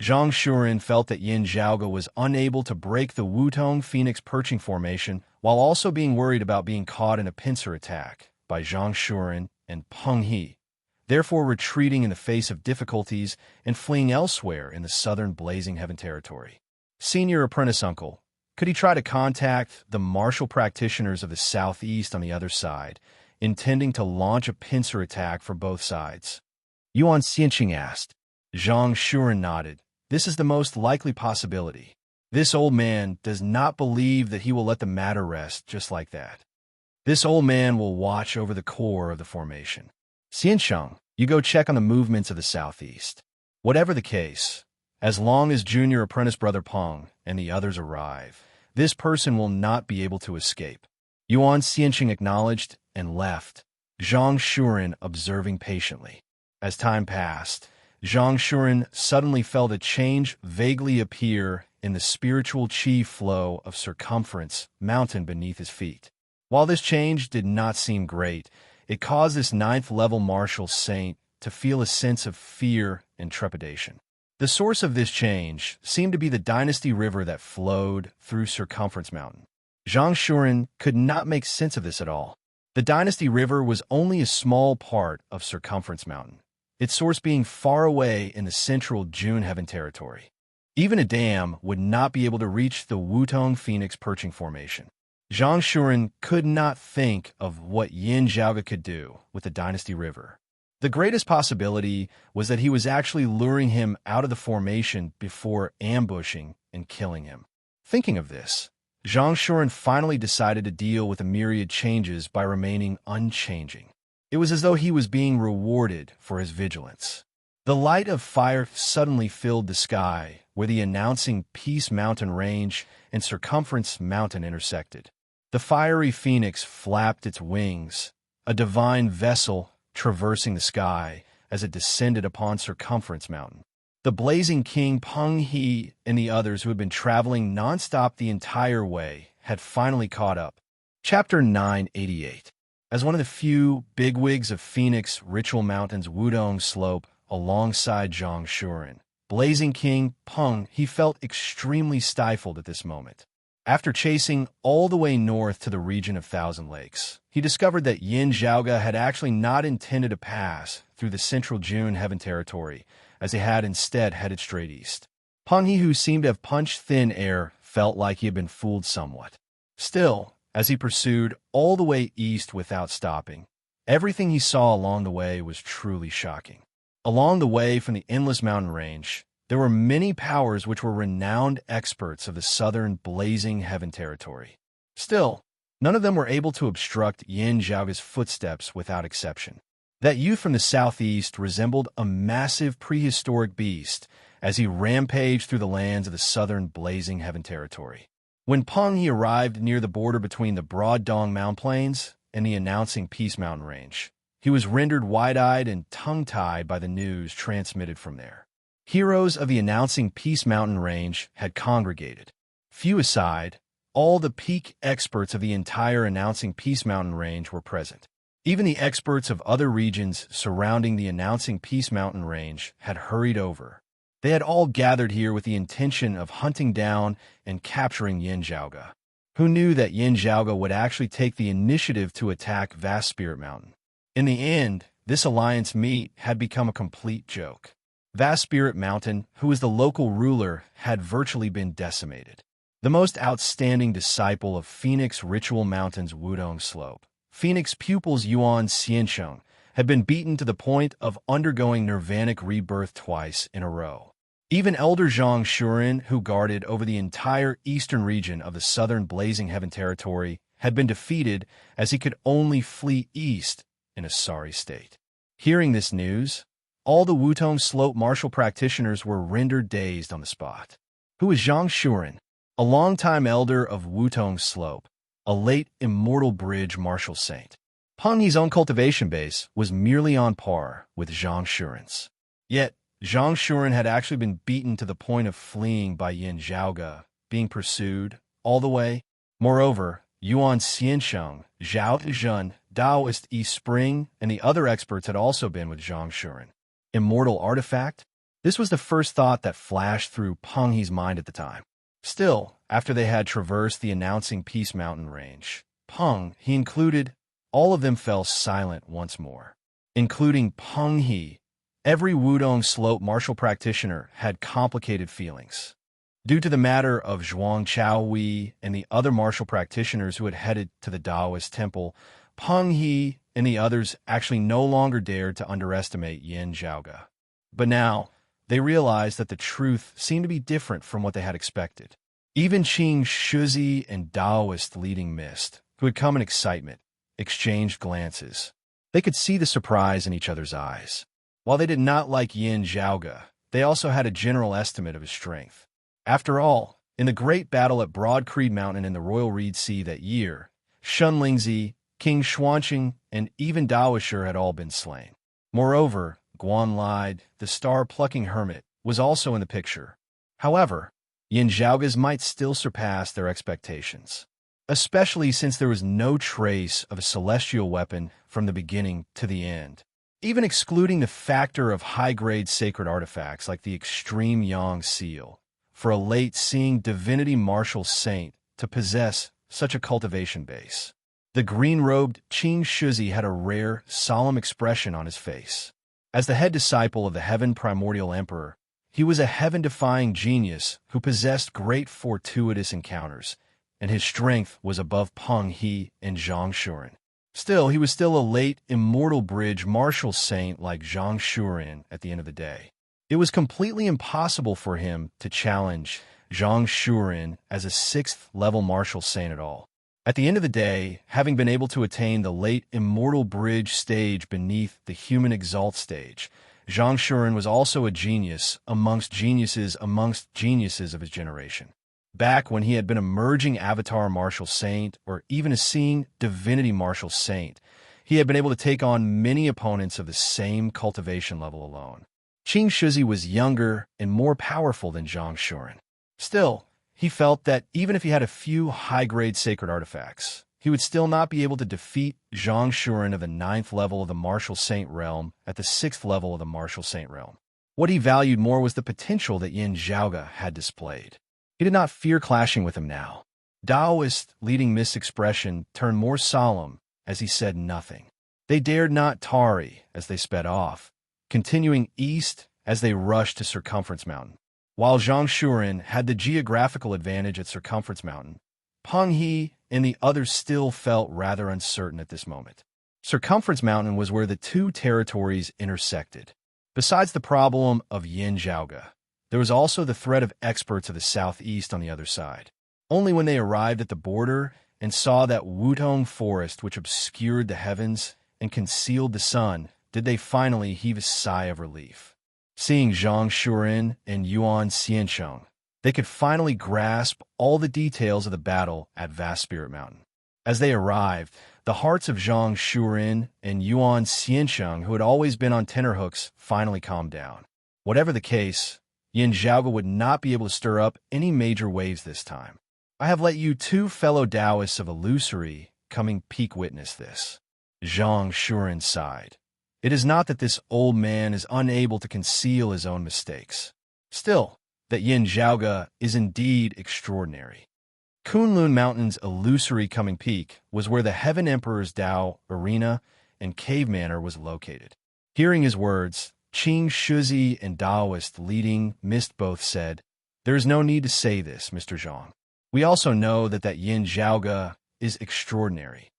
[SPEAKER 1] Zhang Shuren felt that Yin Zhaoge was unable to break the Wutong Phoenix perching formation while also being worried about being caught in a pincer attack by Zhang Shuren and Peng He, therefore retreating in the face of difficulties and fleeing elsewhere in the southern Blazing Heaven territory. Senior apprentice uncle, could he try to contact the martial practitioners of the southeast on the other side, intending to launch a pincer attack for both sides? Yuan Xianqing asked. Zhang Shuren nodded. This is the most likely possibility. This old man does not believe that he will let the matter rest just like that. This old man will watch over the core of the formation. Xiansheng, you go check on the movements of the southeast. Whatever the case, as long as junior apprentice brother Peng and the others arrive, this person will not be able to escape. Yuan Xianqing acknowledged and left, Zhang Shuren observing patiently. As time passed, Zhang Shuren suddenly felt a change vaguely appear in the spiritual chi flow of Circumference Mountain beneath his feet. While this change did not seem great, it caused this 9th level martial saint to feel a sense of fear and trepidation. The source of this change seemed to be the Dynasty River that flowed through Circumference Mountain. Zhang Shuren could not make sense of this at all. The Dynasty River was only a small part of Circumference Mountain, its source being far away in the central June Heaven territory. Even a dam would not be able to reach the Wutong Phoenix perching formation. Zhang Shuren could not think of what Yin Zhaoge could do with the Dynasty River. The greatest possibility was that he was actually luring him out of the formation before ambushing and killing him. Thinking of this, Zhang Shuren finally decided to deal with the myriad changes by remaining unchanging. It was as though he was being rewarded for his vigilance. The light of fire suddenly filled the sky where the announcing Peace Mountain range and Circumference Mountain intersected. The fiery phoenix flapped its wings, a divine vessel traversing the sky as it descended upon Circumference Mountain. The blazing king Peng He and the others who had been traveling nonstop the entire way had finally caught up. Chapter 988. As one of the few bigwigs of Phoenix Ritual Mountain's Wudong slope alongside Zhang Shuren, blazing king Peng He felt extremely stifled at this moment. After chasing all the way north to the region of Thousand Lakes, he discovered that Yin Zhaoge had actually not intended to pass through the central June Heaven territory, as he had instead headed straight east. Peng He, who seemed to have punched thin air, felt like he had been fooled somewhat. Still, as he pursued all the way east without stopping, everything he saw along the way was truly shocking. Along the way from the endless mountain range, there were many powers which were renowned experts of the southern blazing heaven territory. Still, none of them were able to obstruct Yin Zhaoga's footsteps without exception. That youth from the southeast resembled a massive prehistoric beast as he rampaged through the lands of the southern blazing heaven territory. When Peng He arrived near the border between the broad Dong Mountain Plains and the announcing Peace Mountain Range, he was rendered wide-eyed and tongue-tied by the news transmitted from there. Heroes of the announcing Peace Mountain Range had congregated. Few aside, all the peak experts of the entire announcing Peace Mountain Range were present. Even the experts of other regions surrounding the announcing Peace Mountain Range had hurried over. They had all gathered here with the intention of hunting down and capturing Yin Zhaoga. Who knew that Yin Zhaoga would actually take the initiative to attack Vast Spirit Mountain? In the end, this alliance meet had become a complete joke. Vast Spirit Mountain, who was the local ruler, had virtually been decimated. The most outstanding disciple of Phoenix Ritual Mountain's Wudong Slope, Phoenix pupils Yuan Xiansheng, had been beaten to the point of undergoing nirvanic rebirth twice in a row. Even Elder Zhang Shuren, who guarded over the entire eastern region of the southern Blazing Heaven territory, had been defeated as he could only flee east in a sorry state. Hearing this news, all the Wudong Slope martial practitioners were rendered dazed on the spot. Who is Zhang Shuren? A longtime elder of Wudong Slope, a late immortal bridge martial saint. Peng He's own cultivation base was merely on par with Zhang Shuren's. Yet, Zhang Shuren had actually been beaten to the point of fleeing by Yin Zhaoga, being pursued all the way. Moreover, Yuan Xiansheng, Zhao Zhen, Taoist East Spring, and the other experts had also been with Zhang Shuren. Immortal artifact? This was the first thought that flashed through Peng He's mind at the time. Still, after they had traversed the announcing Peace Mountain Range, Peng He included, all of them fell silent once more. Including Peng He, every Wudong Slope martial practitioner had complicated feelings. Due to the matter of Zhuang Chaohui and the other martial practitioners who had headed to the Taoist temple, Peng He and the others actually no longer dared to underestimate Yin Zhaoga. But now, they realized that the truth seemed to be different from what they had expected. Even Qing Shuzi and Taoist leading Mist, who had come in excitement, exchanged glances. They could see the surprise in each other's eyes. While they did not like Yin Zhaoga, they also had a general estimate of his strength. After all, in the great battle at Broad Creed Mountain in the Royal Reed Sea that year, Shun Lingzi, King Xuanqing, and even Daoisher had all been slain. Moreover, Guan Lide, the star-plucking hermit, was also in the picture. However, Yin Zhaoga's might still surpass their expectations, especially since there was no trace of a celestial weapon from the beginning to the end. Even excluding the factor of high-grade sacred artifacts like the Extreme Yang Seal, for a late-seeing divinity martial saint to possess such a cultivation base. The green-robed Qing Shuzi had a rare, solemn expression on his face. As the head disciple of the Heaven Primordial Emperor, he was a heaven-defying genius who possessed great fortuitous encounters, and his strength was above Peng He and Zhang Shuren. Still, he was still a late, immortal bridge martial saint like Zhang Shuren at the end of the day. It was completely impossible for him to challenge Zhang Shuren as a 6th-level martial saint at all. At the end of the day, having been able to attain the late immortal bridge stage beneath the human exalt stage, Zhang Shuren was also a genius amongst geniuses of his generation. Back when he had been a merging avatar martial saint or even a seeing divinity martial saint, he had been able to take on many opponents of the same cultivation level alone. Qing Shuzi was younger and more powerful than Zhang Shuren. Still, he felt that even if he had a few high-grade sacred artifacts, he would still not be able to defeat Zhang Shuren of the 9th level of the martial saint realm at the 6th level of the martial saint realm. What he valued more was the potential that Yin Zhaoga had displayed. He did not fear clashing with him now. Taoist leading Mist's expression turned more solemn as he said nothing. They dared not tarry as they sped off, continuing east as they rushed to Circumference Mountain. While Zhang Shuren had the geographical advantage at Circumference Mountain, Peng He and the others still felt rather uncertain at this moment. Circumference Mountain was where the two territories intersected. Besides the problem of Yin Zhaoge, there was also the threat of experts of the southeast on the other side. Only when they arrived at the border and saw that Wutong forest which obscured the heavens and concealed the sun did they finally heave a sigh of relief. Seeing Zhang Shuren and Yuan Xiansheng, they could finally grasp all the details of the battle at Vast Spirit Mountain. As they arrived, the hearts of Zhang Shuren and Yuan Xiansheng, who had always been on tenterhooks, finally calmed down. Whatever the case, Yin Zhaoge would not be able to stir up any major waves this time. I have let you two fellow Taoists of illusory coming peak witness this. Zhang Shuren sighed. It is not that this old man is unable to conceal his own mistakes. Still, that Yin Zhaoge is indeed extraordinary. Kunlun Mountain's illusory coming peak was where the Heaven Emperor's Tao arena and cave manor was located. Hearing his words, Qing Shuzi and Taoist leading Mist both said, "There is no need to say this, Mr. Zhang. We also know that Yin Zhaoge is extraordinary."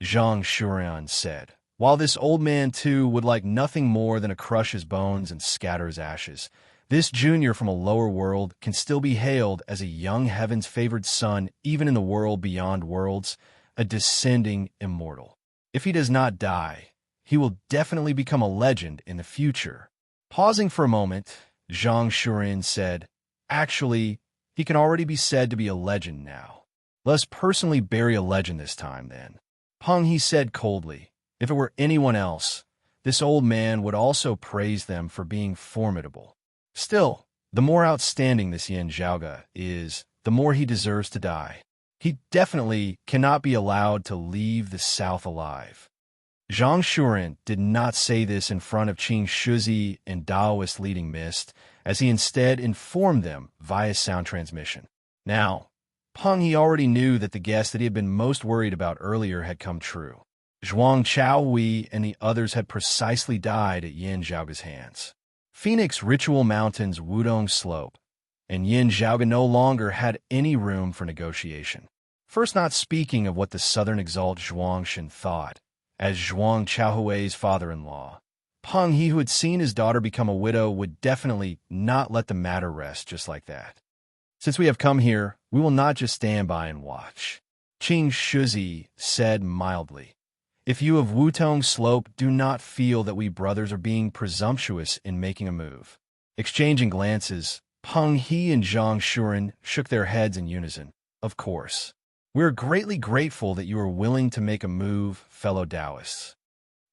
[SPEAKER 1] Zhang Shuren said, "While this old man too would like nothing more than to crush his bones and scatter his ashes, this junior from a lower world can still be hailed as a young heaven's favored son even in the world beyond worlds, a descending immortal. If he does not die, he will definitely become a legend in the future." Pausing for a moment, Zhang Shuren said, "Actually, he can already be said to be a legend now. Let us personally bury a legend this time, then." Peng He said coldly, "If it were anyone else, this old man would also praise them for being formidable. Still, the more outstanding this Yin Zhaoge is, the more he deserves to die. He definitely cannot be allowed to leave the south alive." Zhang Shuren did not say this in front of Qing Shuzi and Taoist leading Mist, as he instead informed them via sound transmission. Now, Peng He already knew that the guess that he had been most worried about earlier had come true. Zhuang Chaohui and the others had precisely died at Yin Zhaoge's hands. Phoenix Ritual Mountain's Wudong Slope, and Yin Zhaoge no longer had any room for negotiation. First, not speaking of what the Southern Exalt Zhuang Shen thought, as Zhuang Chaohui's father-in-law. Peng He, who had seen his daughter become a widow, would definitely not let the matter rest just like that. "Since we have come here, we will not just stand by and watch," Qing Shuzi said mildly. "If you of Wutong Slope do not feel that we brothers are being presumptuous in making a move." Exchanging glances, Peng He and Zhang Shuren shook their heads in unison. "Of course. We are greatly grateful that you are willing to make a move, fellow Taoists."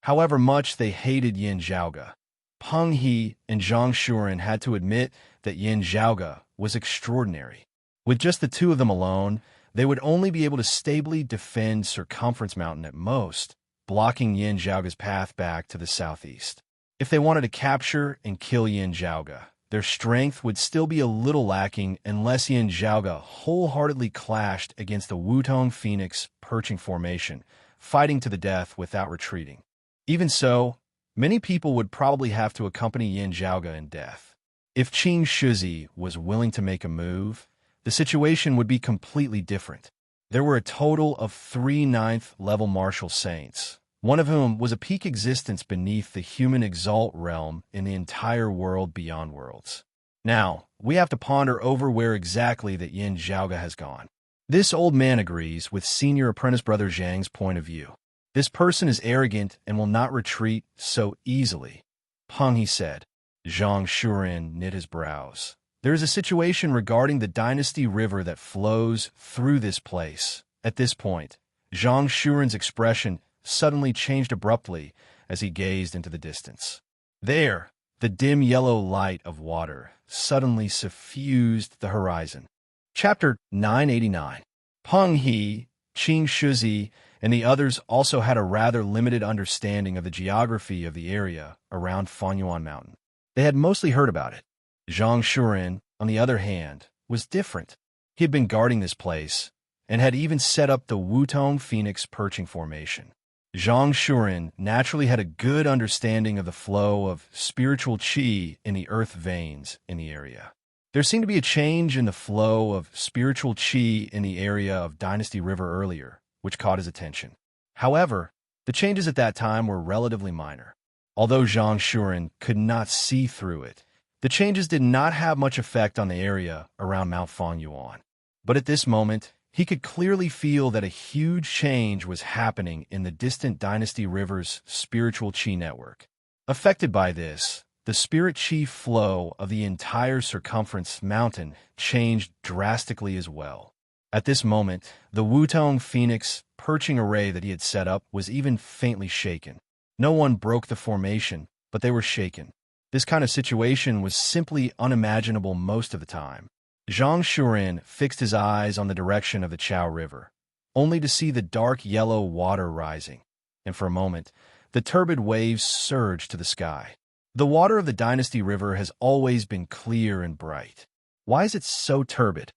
[SPEAKER 1] However much they hated Yin Zhaoge, Peng He and Zhang Shuren had to admit that Yin Zhaoge was extraordinary. With just the two of them alone, they would only be able to stably defend Circumference Mountain at most, blocking Yin Zhaoge's path back to the southeast. If they wanted to capture and kill Yin Zhaoge, their strength would still be a little lacking unless Yin Zhaoge wholeheartedly clashed against the Wutong Phoenix perching formation, fighting to the death without retreating. Even so, many people would probably have to accompany Yin Zhaoge in death. If Qing Shuzi was willing to make a move, the situation would be completely different. There were a total of 3 9th-level martial saints, one of whom was a peak existence beneath the human exalt realm in the entire world beyond worlds. Now, we have to ponder over where exactly that Yin Zhaoge has gone. This old man agrees with senior apprentice brother Zhang's point of view. This person is arrogant and will not retreat so easily, Peng He said. Zhang Shuren knit his brows. There is a situation regarding the Dynasty River that flows through this place. At this point, Zhang Shuren's expression suddenly changed abruptly as he gazed into the distance. There, the dim yellow light of water suddenly suffused the horizon. Chapter 989. Peng He, Qing Shuzi, and the others also had a rather limited understanding of the geography of the area around Fanyuan Mountain. They had mostly heard about it. Zhang Shuren, on the other hand, was different. He had been guarding this place and had even set up the Wutong Phoenix perching formation. Zhang Shuren naturally had a good understanding of the flow of spiritual qi in the earth veins in the area. There seemed to be a change in the flow of spiritual qi in the area of Dynasty River earlier, which caught his attention. However, the changes at that time were relatively minor. Although Zhang Shuren could not see through it, the changes did not have much effect on the area around Mount Fengyuan. But at this moment, he could clearly feel that a huge change was happening in the distant Dynasty River's spiritual qi network. Affected by this, the spirit qi flow of the entire circumference mountain changed drastically as well. At this moment, the Wutong Phoenix perching array that he had set up was even faintly shaken. No one broke the formation, but they were shaken. This kind of situation was simply unimaginable most of the time. Zhang Shuren fixed his eyes on the direction of the Chao River, only to see the dark yellow water rising, and for a moment, the turbid waves surged to the sky. The water of the Dynasty River has always been clear and bright. Why is it so turbid?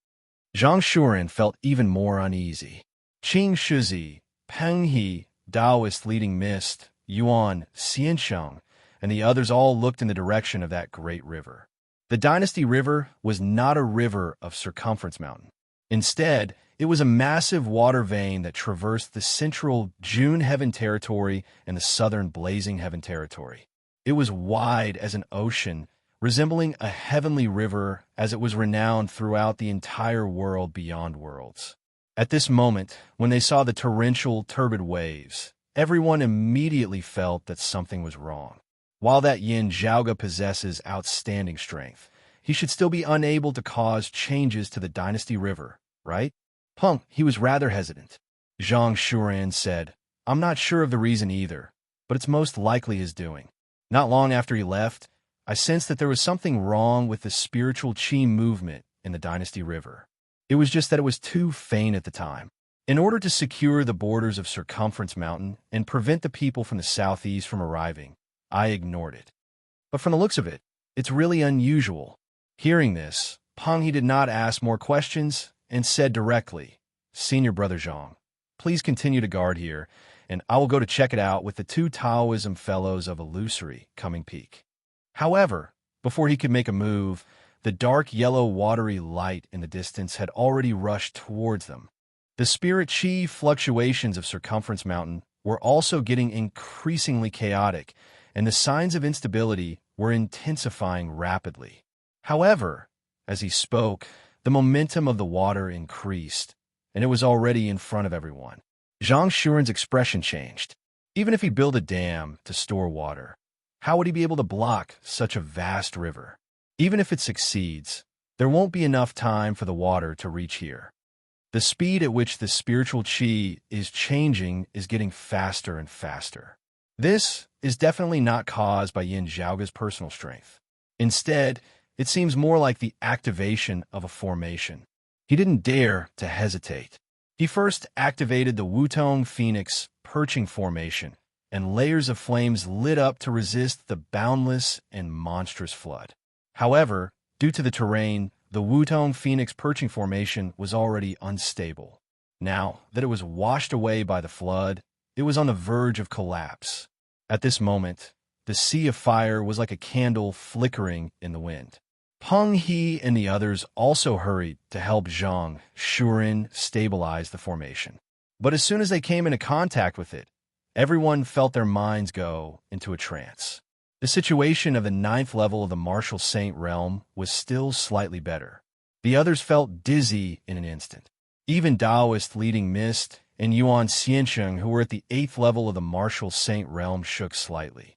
[SPEAKER 1] Zhang Shuren felt even more uneasy. Qing Shizi, Peng He, Taoist leading Mist, Yuan, Xiansheng, and the others all looked in the direction of that great river. The Dynasty River was not a river of circumference mountain. Instead, it was a massive water vein that traversed the central June Heaven territory and the southern Blazing Heaven territory. It was wide as an ocean, resembling a heavenly river as it was renowned throughout the entire world beyond worlds. At this moment, when they saw the torrential, turbid waves, everyone immediately felt that something was wrong. While that Yin Zhaoge possesses outstanding strength, he should still be unable to cause changes to the Dynasty River, right? Peng, he was rather hesitant. Zhang Shuren said, I'm not sure of the reason either, but it's most likely his doing. Not long after he left, I sensed that there was something wrong with the spiritual qi movement in the Dynasty River. It was just that it was too faint at the time. In order to secure the borders of Circumference Mountain and prevent the people from the southeast from arriving, I ignored it. But from the looks of it, it's really unusual. Hearing this, Peng He did not ask more questions and said directly, Senior Brother Zhang, please continue to guard here, and I will go to check it out with the 2 Taoism Fellows of Illusory coming peak. However, before he could make a move, the dark yellow watery light in the distance had already rushed towards them. The spirit qi fluctuations of Circumference Mountain were also getting increasingly chaotic, and the signs of instability were intensifying rapidly. However, as he spoke, the momentum of the water increased, and it was already in front of everyone. Zhang Shuren's expression changed. Even if he built a dam to store water, how would he be able to block such a vast river? Even if it succeeds, there won't be enough time for the water to reach here. The speed at which the spiritual qi is changing is getting faster and faster. This is definitely not caused by Yin Zhaoge's personal strength. Instead, it seems more like the activation of a formation. He didn't dare to hesitate. He first activated the Wutong Phoenix perching formation, and layers of flames lit up to resist the boundless and monstrous flood. However, due to the terrain, the Wutong Phoenix perching formation was already unstable. Now that it was washed away by the flood, it was on the verge of collapse. At this moment, the sea of fire was like a candle flickering in the wind. Peng He and the others also hurried to help Zhang Shuren stabilize the formation. But as soon as they came into contact with it, everyone felt their minds go into a trance. The situation of the 9th level of the Martial Saint realm was still slightly better. The others felt dizzy in an instant. Even Taoist leading Mist and Yuan Xiansheng, who were at the 8th level of the Martial Saint realm, shook slightly.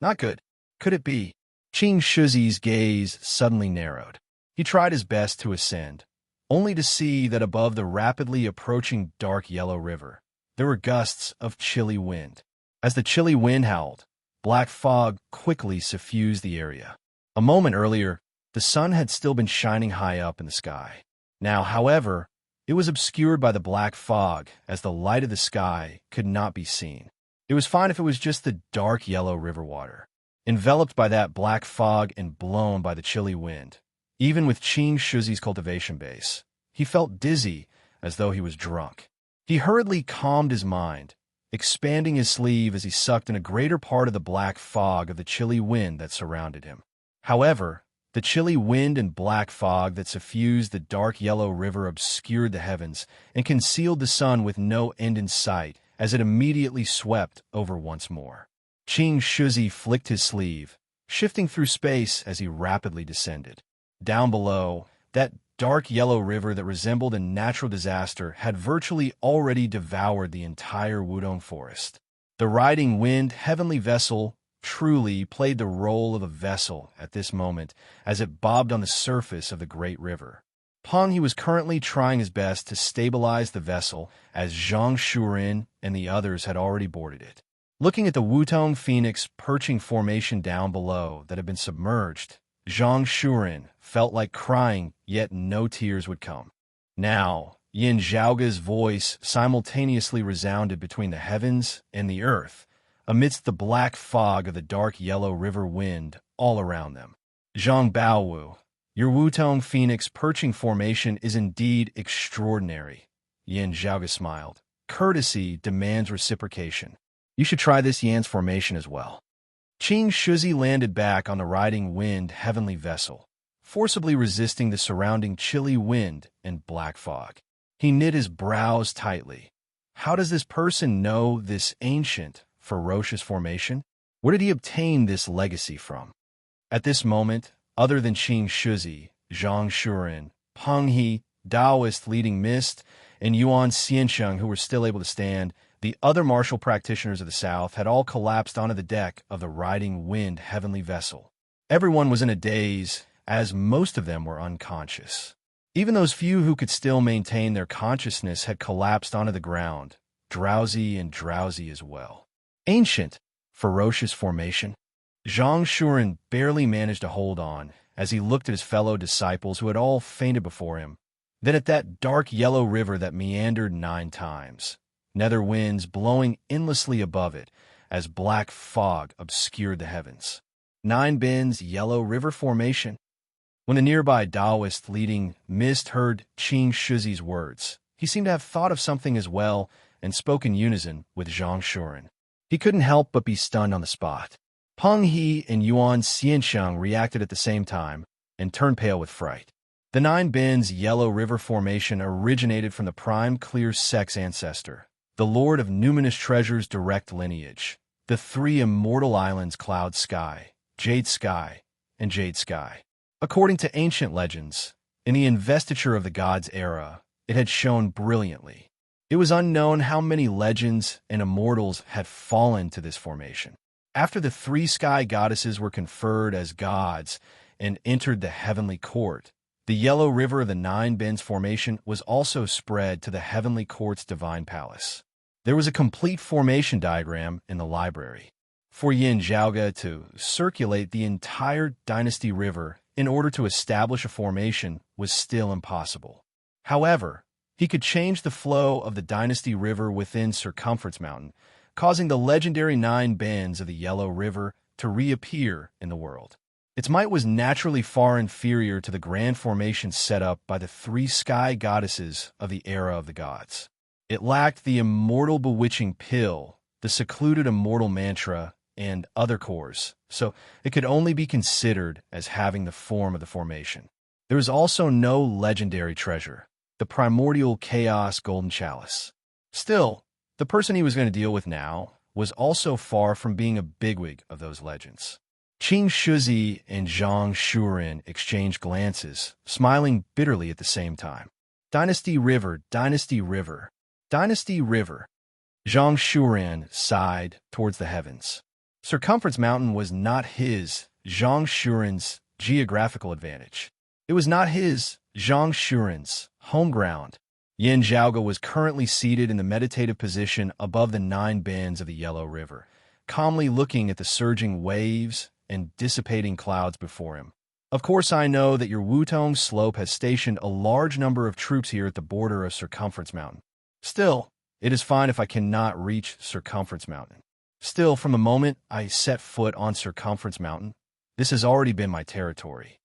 [SPEAKER 1] Not good. Could it be? Qing Shizi's gaze suddenly narrowed. He tried his best to ascend, only to see that above the rapidly approaching dark yellow river, there were gusts of chilly wind. As the chilly wind howled, black fog quickly suffused the area. A moment earlier, the sun had still been shining high up in the sky. Now, however, it was obscured by the black fog as the light of the sky could not be seen. It was fine if it was just the dark yellow river water. Enveloped by that black fog and blown by the chilly wind, even with Qing Shizi's cultivation base, he felt dizzy as though he was drunk. He hurriedly calmed his mind, expanding his sleeve as he sucked in a greater part of the black fog of the chilly wind that surrounded him. However, the chilly wind and black fog that suffused the dark yellow river obscured the heavens and concealed the sun with no end in sight as it immediately swept over once more. Qing Shuzi flicked his sleeve, shifting through space as he rapidly descended. Down below, that dark yellow river that resembled a natural disaster had virtually already devoured the entire Wudong forest. The riding wind heavenly vessel truly played the role of a vessel at this moment as it bobbed on the surface of the great river. Peng He was currently trying his best to stabilize the vessel as Zhang Shuren and the others had already boarded it. Looking at the Wutong Phoenix perching formation down below that had been submerged, Zhang Shuren felt like crying, yet no tears would come. Now, Yin Zhaoga's voice simultaneously resounded between the heavens and the earth, amidst the black fog of the dark yellow river wind all around them. Zhang Baowu, your Wutong Phoenix perching formation is indeed extraordinary. Yin Zhaoga smiled. Courtesy demands reciprocation. You should try this Yan's formation as well. Qing Shuzi landed back on the riding wind heavenly vessel, forcibly resisting the surrounding chilly wind and black fog. He knit his brows tightly. How does this person know this ancient, ferocious formation? Where did he obtain this legacy from? At this moment, other than Qing Shuzi, Zhang Shuren, Peng He, Taoist leading Mist, and Yuan Xiansheng, who were still able to stand, the other martial practitioners of the South had all collapsed onto the deck of the riding wind heavenly vessel. Everyone was in a daze, as most of them were unconscious. Even those few who could still maintain their consciousness had collapsed onto the ground, drowsy as well. Ancient, ferocious formation. Zhang Shuren barely managed to hold on as he looked at his fellow disciples who had all fainted before him. Then at that dark yellow river that meandered 9 times, nether winds blowing endlessly above it as black fog obscured the heavens. 9 Bends yellow river formation. When the nearby Taoist leading Mist heard Qing Shuzi's words, he seemed to have thought of something as well and spoke in unison with Zhang Shuren. He couldn't help but be stunned on the spot. Peng He and Yuan Xiansheng reacted at the same time and turned pale with fright. The 9 Bends yellow river formation originated from the prime clear sex ancestor, the lord of numinous treasures direct lineage, the 3 immortal islands Cloud Sky, Jade Sky, and Jade Sky. According to ancient legends, in the investiture of the gods' era, it had shone brilliantly. It was unknown how many legends and immortals had fallen to this formation. After the 3 sky goddesses were conferred as gods and entered the heavenly court, the yellow river of the 9 Bends formation was also spread to the heavenly court's divine palace. There was a complete formation diagram in the library. For Yin Zhaoga to circulate the entire dynasty river in order to establish a formation was still impossible. However, he could change the flow of the dynasty river within Circumference Mountain, causing the legendary 9 Bends of the Yellow River to reappear in the world. Its might was naturally far inferior to the grand formation set up by the 3 sky goddesses of the era of the gods. It lacked the immortal bewitching pill, the secluded immortal mantra, and other cores, so it could only be considered as having the form of the formation. There was also no legendary treasure, the primordial chaos golden chalice. Still, the person he was going to deal with now was also far from being a bigwig of those legends. Qing Shuzi and Zhang Shuren exchanged glances, smiling bitterly at the same time. Dynasty River, Dynasty River, Dynasty River. Zhang Shuren sighed towards the heavens. Circumference Mountain was not his, Zhang Shuren's, geographical advantage. It was not his, Zhang Shuren's, home ground. Yin Zhaoga was currently seated in the meditative position above the 9 Bends of the Yellow River, calmly looking at the surging waves and dissipating clouds before him. Of course, I know that your Wutong Slope has stationed a large number of troops here at the border of Circumference Mountain. Still, it is fine if I cannot reach Circumference Mountain. Still, from the moment I set foot on Circumference Mountain, this has already been my territory.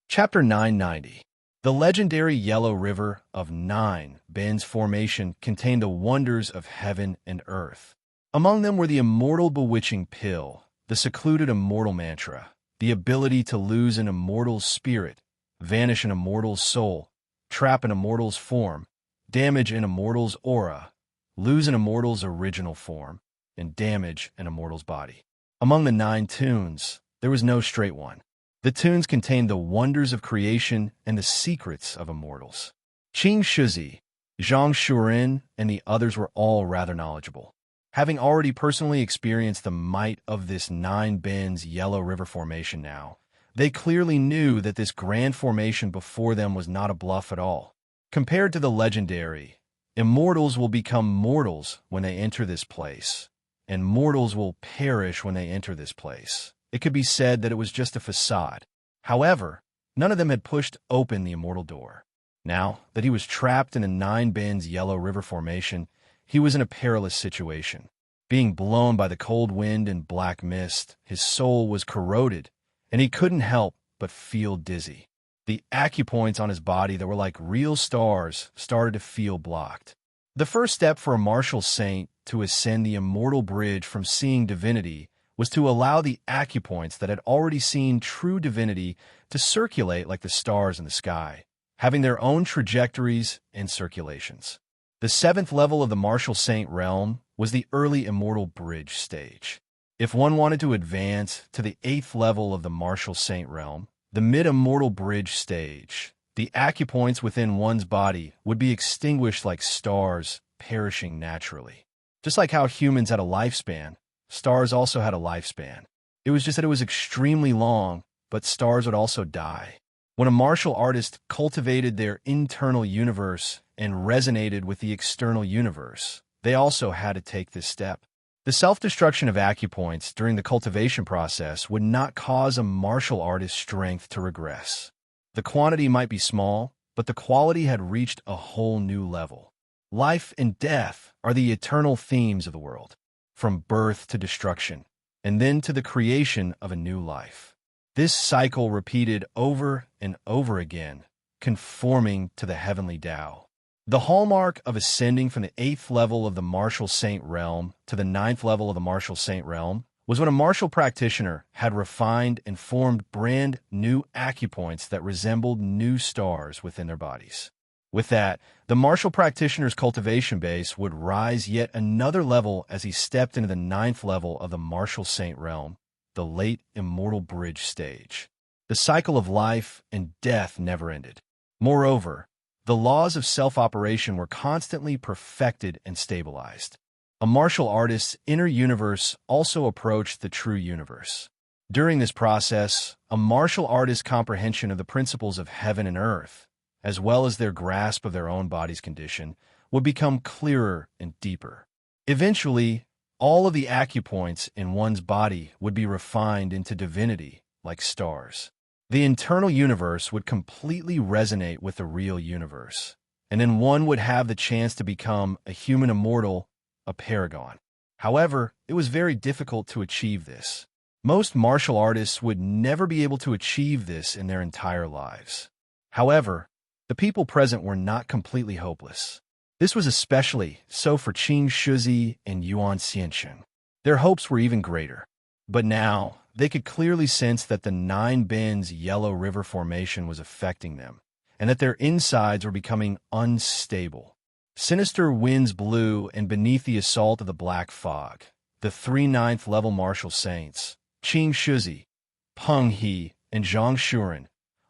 [SPEAKER 1] Chapter 990. The legendary Yellow River of 9 Bends formation contained the wonders of heaven and earth. Among them were the immortal bewitching pill, the secluded immortal mantra, the ability to lose an immortal's spirit, vanish an immortal's soul, trap an immortal's form, damage an immortal's aura, lose an immortal's original form, and damage an immortal's body. Among the 9 tunes, there was no straight one. The tunes contained the wonders of creation and the secrets of immortals. Qing Shizi, Zhang Shuren, and the others were all rather knowledgeable. Having already personally experienced the might of this 9 bends yellow river formation now, they clearly knew that this grand formation before them was not a bluff at all. Compared to the legendary, immortals will become mortals when they enter this place, and mortals will perish when they enter this place. It could be said that it was just a facade. However, none of them had pushed open the immortal door. Now that he was trapped in a 9 bends yellow river formation, he was in a perilous situation. Being blown by the cold wind and black mist, his soul was corroded, and he couldn't help but feel dizzy. The acupoints on his body that were like real stars started to feel blocked. The first step for a martial saint to ascend the immortal bridge from seeing divinity was to allow the acupoints that had already seen true divinity to circulate like the stars in the sky, having their own trajectories and circulations. The 7th level of the martial saint realm was the early immortal bridge stage. If one wanted to advance to the 8th level of the martial saint realm, the mid-immortal bridge stage, the acupoints within one's body would be extinguished like stars, perishing naturally. Just like how humans had a lifespan, stars also had a lifespan. It was just that it was extremely long, but stars would also die. When a martial artist cultivated their internal universe and resonated with the external universe, they also had to take this step. The self-destruction of acupoints during the cultivation process would not cause a martial artist's strength to regress. The quantity might be small, but the quality had reached a whole new level. Life and death are the eternal themes of the world, from birth to destruction, and then to the creation of a new life. This cycle repeated over and over again, conforming to the heavenly Tao. The hallmark of ascending from the 8th level of the martial saint realm to the 9th level of the martial saint realm was when a martial practitioner had refined and formed brand new acupoints that resembled new stars within their bodies. With that, the martial practitioner's cultivation base would rise yet another level as he stepped into the 9th level of the martial saint realm, the late immortal bridge stage. The cycle of life and death never ended. Moreover, the laws of self-operation were constantly perfected and stabilized. A martial artist's inner universe also approached the true universe. During this process, a martial artist's comprehension of the principles of heaven and earth, as well as their grasp of their own body's condition, would become clearer and deeper. Eventually, all of the acupoints in one's body would be refined into divinity, like stars. The internal universe would completely resonate with the real universe, and then one would have the chance to become a human immortal, a paragon. However, it was very difficult to achieve this. Most martial artists would never be able to achieve this in their entire lives. However, the people present were not completely hopeless. This was especially so for Qing Shizi and Yuan Xiansheng. Their hopes were even greater. But now, they could clearly sense that the 9 bends yellow river formation was affecting them, and that their insides were becoming unstable. Sinister winds blew, and beneath the assault of the black fog, the 3 9th level martial saints, Qing Shizi, Peng He, and Zhang Shuren,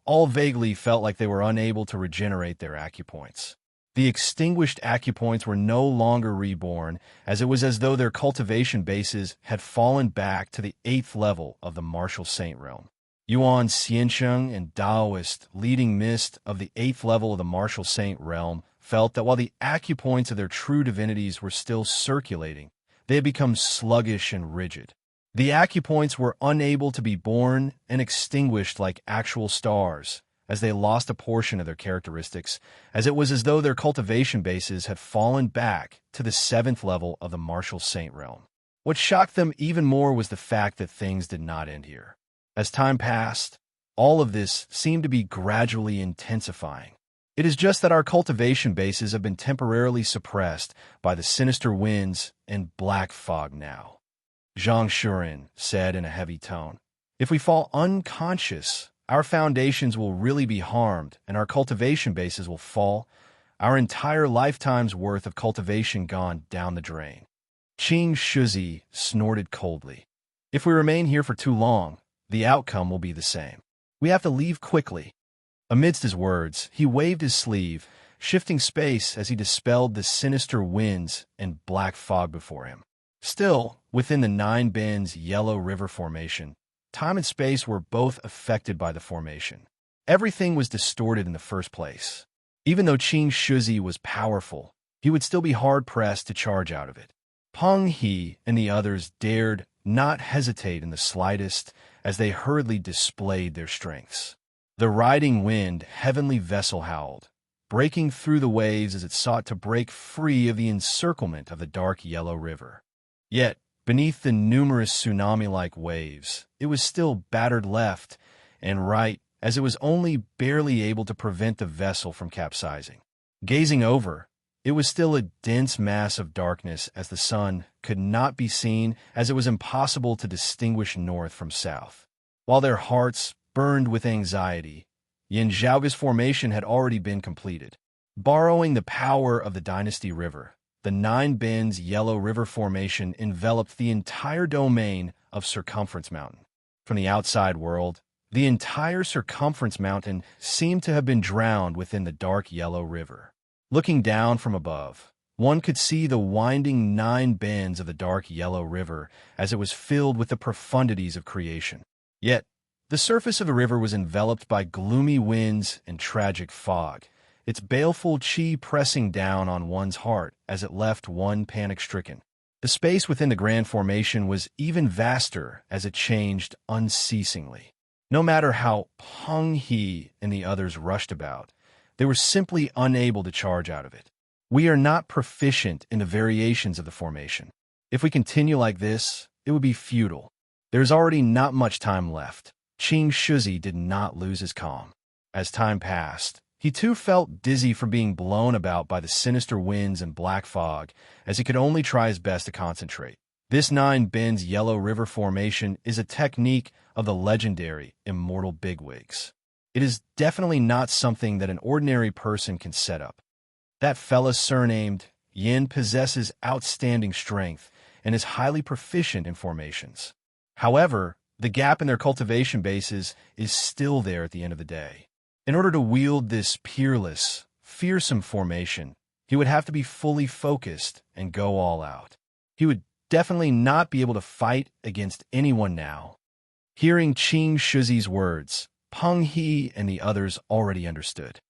[SPEAKER 1] all vaguely felt like they were unable to regenerate their acupoints. The extinguished acupoints were no longer reborn, as it was as though their cultivation bases had fallen back to the 8th level of the martial saint realm. Yuan Xiansheng and Taoist leading mist of the 8th level of the martial saint realm felt that while the acupoints of their true divinities were still circulating, they had become sluggish and rigid. The acupoints were unable to be born and extinguished like actual stars, as they lost a portion of their characteristics, as it was as though their cultivation bases had fallen back to the 7th level of the martial saint realm. What shocked them even more was the fact that things did not end here. As time passed, all of this seemed to be gradually intensifying. It is just that our cultivation bases have been temporarily suppressed by the sinister winds and black fog now. Zhang Shuren said in a heavy tone, "If we fall unconscious, our foundations will really be harmed and our cultivation bases will fall, our entire lifetime's worth of cultivation gone down the drain." Qing Shizi snorted coldly. If we remain here for too long, the outcome will be the same. We have to leave quickly." Amidst his words, he waved his sleeve, shifting space as he dispelled the sinister winds and black fog before him. Still, within the Nine Bends Yellow River Formation, time and space were both affected by the formation. Everything was distorted in the first place. Even though Qing Shuzi was powerful, he would still be hard-pressed to charge out of it. Peng He and the others dared not hesitate in the slightest as they hurriedly displayed their strengths. The riding wind heavenly vessel howled, breaking through the waves as it sought to break free of the encirclement of the dark yellow river. Yet, beneath the numerous tsunami-like waves, it was still battered left and right as it was only barely able to prevent the vessel from capsizing. Gazing over, it was still a dense mass of darkness as the sun could not be seen as it was impossible to distinguish north from south. While their hearts burned with anxiety, Yin Zhaoga's formation had already been completed. Borrowing the power of the Dynasty River, the Nine Bends Yellow River Formation enveloped the entire domain of Circumference Mountain. From the outside world, the entire Circumference Mountain seemed to have been drowned within the dark yellow river. Looking down from above, one could see the winding nine bends of the dark yellow river as it was filled with the profundities of creation. Yet, the surface of the river was enveloped by gloomy winds and tragic fog, its baleful chi pressing down on one's heart as it left one panic-stricken. The space within the Grand Formation was even vaster as it changed unceasingly. No matter how Peng He and the others rushed about, they were simply unable to charge out of it. We are not proficient in the variations of the formation. If we continue like this, it would be futile. There is already not much time left. Qing Shuzi did not lose his calm. As time passed, he too felt dizzy from being blown about by the sinister winds and black fog, as he could only try his best to concentrate. This Nine Bends Yellow River Formation is a technique of the legendary immortal bigwigs. It is definitely not something that an ordinary person can set up. That fella surnamed Yin possesses outstanding strength and is highly proficient in formations. However, the gap in their cultivation bases is still there at the end of the day. In order to wield this peerless, fearsome formation, he would have to be fully focused and go all out. He would definitely not be able to fight against anyone now. Hearing Qing Shuzi's words, Peng He and the others already understood.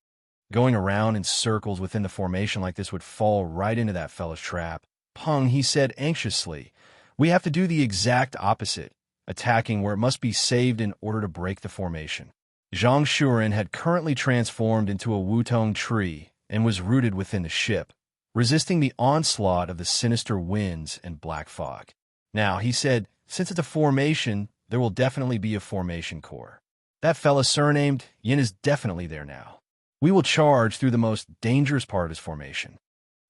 [SPEAKER 1] Going around in circles within the formation like this would fall right into that fella's trap. Peng He said anxiously, "We have to do the exact opposite, attacking where it must be saved in order to break the formation." Zhang Shuren had currently transformed into a Wutong tree and was rooted within the ship, resisting the onslaught of the sinister winds and black fog. Now, he said, since it's a formation, there will definitely be a formation core. That fella surnamed Yin is definitely there now. We will charge through the most dangerous part of his formation.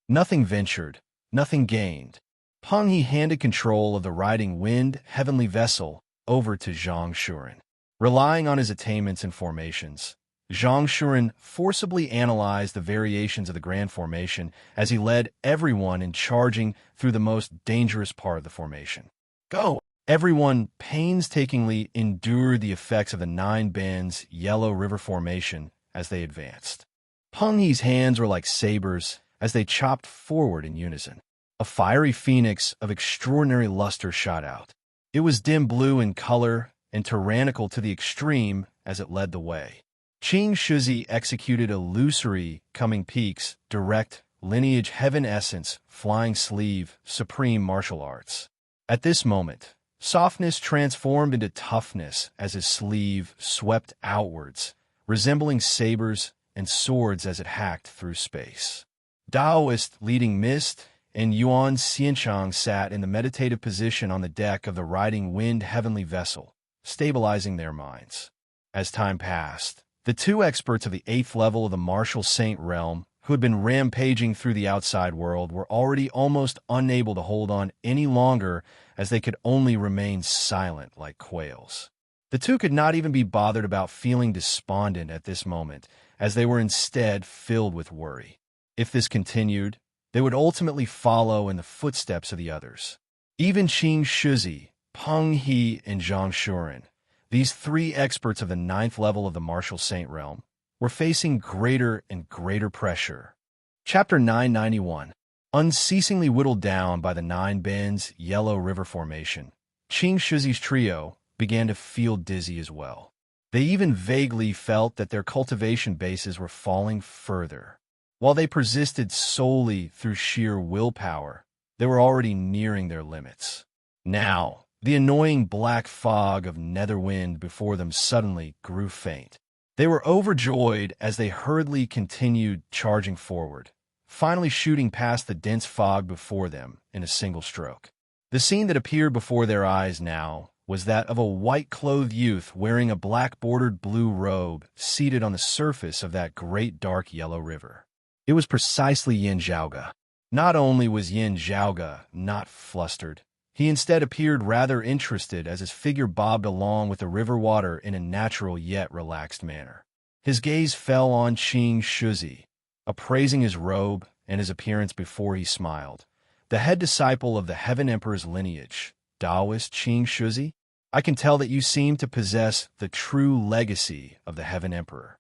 [SPEAKER 1] Nothing ventured, nothing gained. Peng He handed control of the riding wind heavenly vessel over to Zhang Shuren. Relying on his attainments and formations, Zhang Shuren forcibly analyzed the variations of the Grand Formation as he led everyone in charging through the most dangerous part of the formation. Go! Everyone painstakingly endured the effects of the Nine Bends Yellow River Formation as they advanced. Peng He's hands were like sabers as they chopped forward in unison. A fiery phoenix of extraordinary luster shot out. It was dim blue in color and tyrannical to the extreme as it led the way. Qing Shuzi executed illusory coming peaks, direct, lineage heaven essence, flying sleeve, supreme martial arts. At this moment, softness transformed into toughness as his sleeve swept outwards, resembling sabers and swords as it hacked through space. Taoist leading Mist and Yuan Xianchang sat in the meditative position on the deck of the riding wind heavenly vessel, stabilizing their minds. As time passed, the two experts of the 8th level of the Martial Saint realm, who had been rampaging through the outside world, were already almost unable to hold on any longer as they could only remain silent like quails. The two could not even be bothered about feeling despondent at this moment, as they were instead filled with worry. If this continued, they would ultimately follow in the footsteps of the others. Even Qing Shuzi, Peng He, and Zhang Shuren, these three experts of the ninth level of the martial saint realm, were facing greater and greater pressure. Chapter 991. Unceasingly whittled down by the Nine Bends Yellow River Formation, Qing Shizi's trio began to feel dizzy as well. They even vaguely felt that their cultivation bases were falling further. While they persisted solely through sheer willpower, they were already nearing their limits. Now, the annoying black fog of nether wind before them suddenly grew faint. They were overjoyed as they hurriedly continued charging forward, finally shooting past the dense fog before them in a single stroke. The scene that appeared before their eyes now was that of a white-clothed youth wearing a black-bordered blue robe seated on the surface of that great dark yellow river. It was precisely Yin Zhaoge. Not only was Yin Zhaoge not flustered, he instead appeared rather interested as his figure bobbed along with the river water in a natural yet relaxed manner. His gaze fell on Qing Shizi, appraising his robe and his appearance before he smiled. The head disciple of the Heaven Emperor's lineage, Taoist Qing Shizi, I can tell that you seem to possess the true legacy of the Heaven Emperor.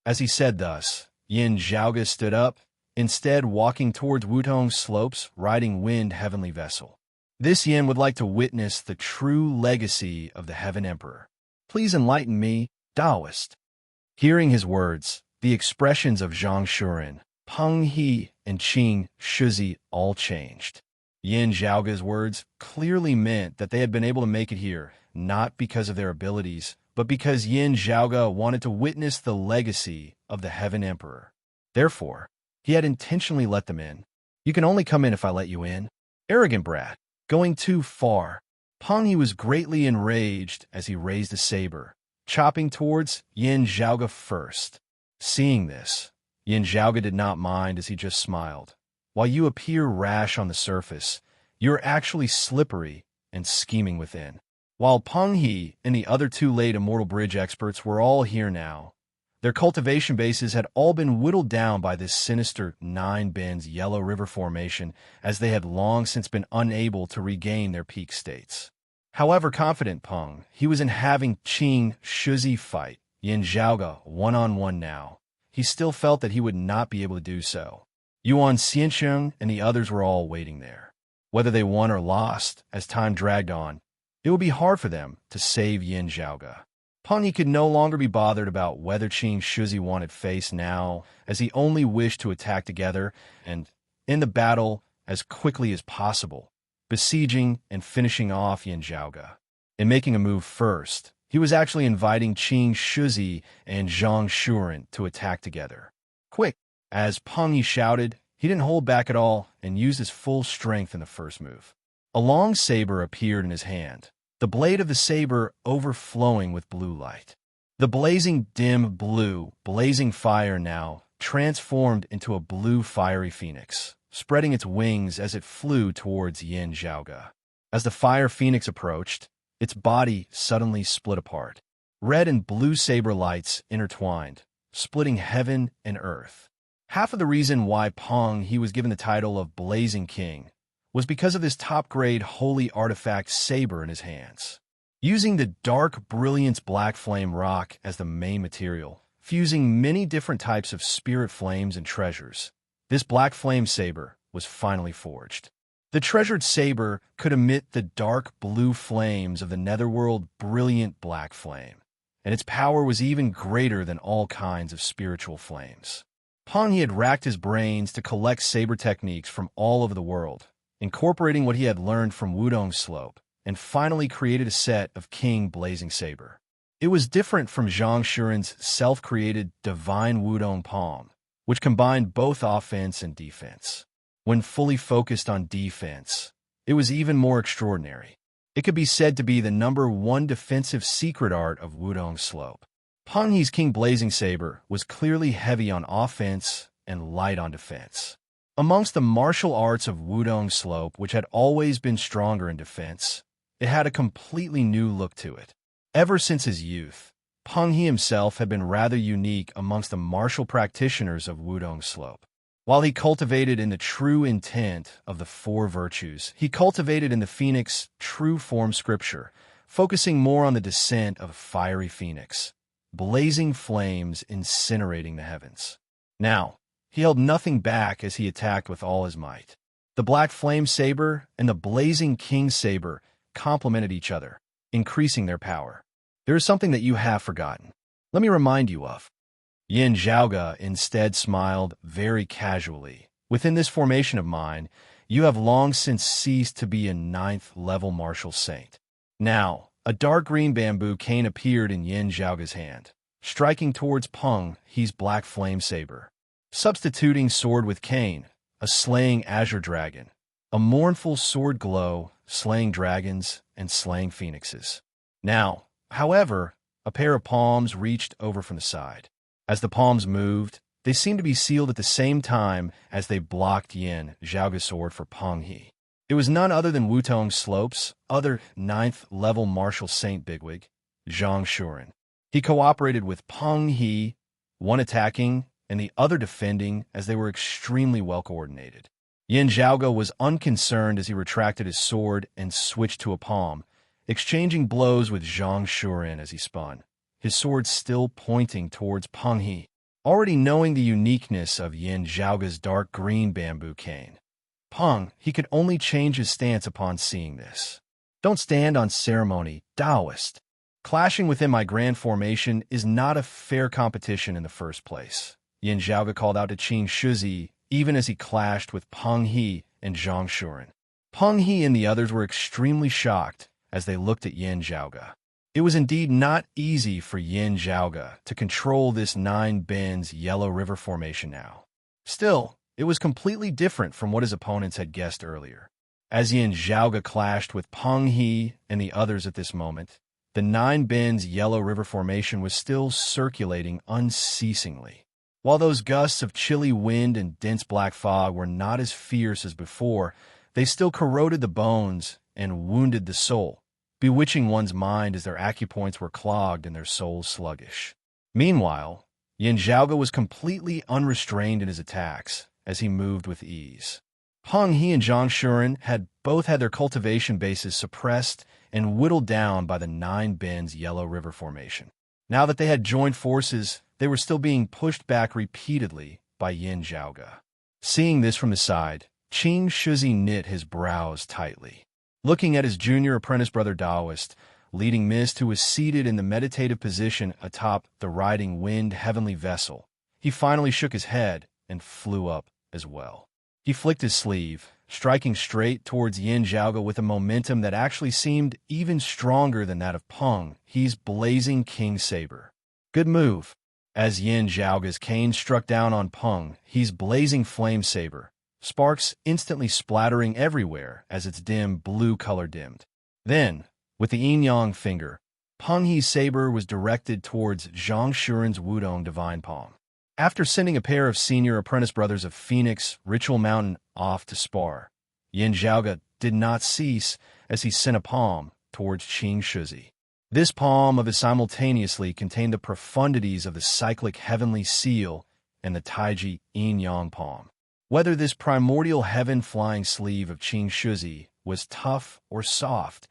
[SPEAKER 1] As he said thus, Yin Zhaoge stood up, instead walking towards Wutong's slopes riding Wind Heavenly Vessel. This Yin would like to witness the true legacy of the Heaven Emperor. Please enlighten me, Taoist. Hearing his words, the expressions of Zhang Shuren, Peng He, and Qing Shizi all changed. Yin Zhaoge's words clearly meant that they had been able to make it here, not because of their abilities, but because Yin Zhaoge wanted to witness the legacy of the Heaven Emperor. Therefore, he had intentionally let them in. You can only come in if I let you in. Arrogant brat, going too far. Peng He was greatly enraged as he raised a saber, chopping towards Yin Zhaoge first. Seeing this, Yin Zhaoge did not mind as he just smiled. While you appear rash on the surface, you're actually slippery and scheming within. While Peng He and the other two late Immortal Bridge experts were all here now, their cultivation bases had all been whittled down by this sinister Nine Bends Yellow River Formation, as they had long since been unable to regain their peak states. However confident Peng He was in having Qing Shizi fight Yin Zhaoge one-on-one now, he still felt that he would not be able to do so. Yuan Xiansheng and the others were all waiting there. Whether they won or lost, as time dragged on, it would be hard for them to save Yin Zhaoge. Peng He could no longer be bothered about whether Qing Shizi wanted face now, as he only wished to attack together and, in the battle, as quickly as possible, besieging and finishing off Yin Zhaoge. In making a move first, he was actually inviting Qing Shizi and Zhang Shuren to attack together. Quick! As Peng He shouted, he didn't hold back at all and used his full strength in the first move. A long saber appeared in his hand, the blade of the saber overflowing with blue light. The blazing dim blue, blazing fire now transformed into a blue fiery phoenix, spreading its wings as it flew towards Yin Zhaoge. As the fire phoenix approached, its body suddenly split apart. Red and blue saber lights intertwined, splitting heaven and earth. Half of the reason why Peng He was given the title of Blazing King was because of this top-grade holy artifact saber in his hands. Using the dark brilliance black flame rock as the main material, fusing many different types of spirit flames and treasures, this black flame saber was finally forged. The treasured saber could emit the dark blue flames of the netherworld brilliant black flame, and its power was even greater than all kinds of spiritual flames. Peng He had racked his brains to collect saber techniques from all over the world, incorporating what he had learned from Wudong's slope, and finally created a set of King Blazing Saber. It was different from Zhang Shuren's self-created Divine Wudong Palm, which combined both offense and defense. When fully focused on defense, it was even more extraordinary. It could be said to be the #1 defensive secret art of Wudong's slope. Peng He's King Blazing Saber was clearly heavy on offense and light on defense. Amongst the martial arts of Wudong's slope, which had always been stronger in defense, it had a completely new look to it. Ever since his youth, Peng He himself had been rather unique amongst the martial practitioners of Wudong's slope. While he cultivated in the true intent of the four virtues, he cultivated in the phoenix true form scripture, focusing more on the descent of a fiery phoenix, blazing flames incinerating the heavens. Now, he held nothing back as he attacked with all his might. The black flame saber and the blazing king saber complemented each other, increasing their power. There is something that you have forgotten. Let me remind you of. Yin Zhaoge instead smiled very casually. Within this formation of mine, you have long since ceased to be a ninth-level martial saint. Now, a dark green bamboo cane appeared in Yin Zhaoge's hand, striking towards Peng He's black flame saber. Substituting sword with cane, a slaying azure dragon, a mournful sword glow, slaying dragons and slaying phoenixes. Now, however, a pair of palms reached over from the side. As the palms moved, they seemed to be sealed at the same time as they blocked Yin Zhaoge's sword for Peng He. It was none other than Wutong Slope's other ninth-level martial saint bigwig, Zhang Shuren. He cooperated with Peng He, one attacking and the other defending, as they were extremely well-coordinated. Yin Zhaoge was unconcerned as he retracted his sword and switched to a palm, exchanging blows with Zhang Shuren as he spun, his sword still pointing towards Peng He. Already knowing the uniqueness of Yin Zhaoge's dark green bamboo cane, Peng He could only change his stance upon seeing this. Don't stand on ceremony, Taoist. Clashing within my grand formation is not a fair competition in the first place. Yin Zhaoge called out to Qing Shizi, even as he clashed with Peng He and Zhang Shuren. Peng He and the others were extremely shocked as they looked at Yin Zhaoge. It was indeed not easy for Yin Zhaoge to control this 9 bends Yellow River formation now. Still, it was completely different from what his opponents had guessed earlier. As Yin Zhaoge clashed with Peng He and the others at this moment, the 9 bends Yellow River formation was still circulating unceasingly. While those gusts of chilly wind and dense black fog were not as fierce as before, they still corroded the bones and wounded the soul, bewitching one's mind as their acupoints were clogged and their souls sluggish. Meanwhile, Yin Zhaoge was completely unrestrained in his attacks as he moved with ease. Peng He and Zhang Shuren had both had their cultivation bases suppressed and whittled down by the 9 bends Yellow River formation. Now that they had joined forces, they were still being pushed back repeatedly by Yin Zhaoge. Seeing this from the side, Qing Shizi knit his brows tightly. Looking at his junior apprentice brother Taoist, leading Mist, who was seated in the meditative position atop the riding wind heavenly vessel, he finally shook his head and flew up as well. He flicked his sleeve, striking straight towards Yin Zhaoge with a momentum that actually seemed even stronger than that of Peng He's blazing king saber. Good move. As Yin Zhaoge's cane struck down on Peng He's blazing flame saber, sparks instantly splattering everywhere as its dim blue color dimmed. Then, with the yin-yang finger, Peng He's saber was directed towards Zhang Shuren's Wudong divine palm. After sending a pair of senior apprentice brothers of Phoenix Ritual Mountain off to spar, Yin Zhaoge did not cease as he sent a palm towards Qing Shizi. This palm of his simultaneously contained the profundities of the cyclic heavenly seal and the Taiji yin-yang palm. Whether this primordial heaven-flying sleeve of Qing Shizi was tough or soft,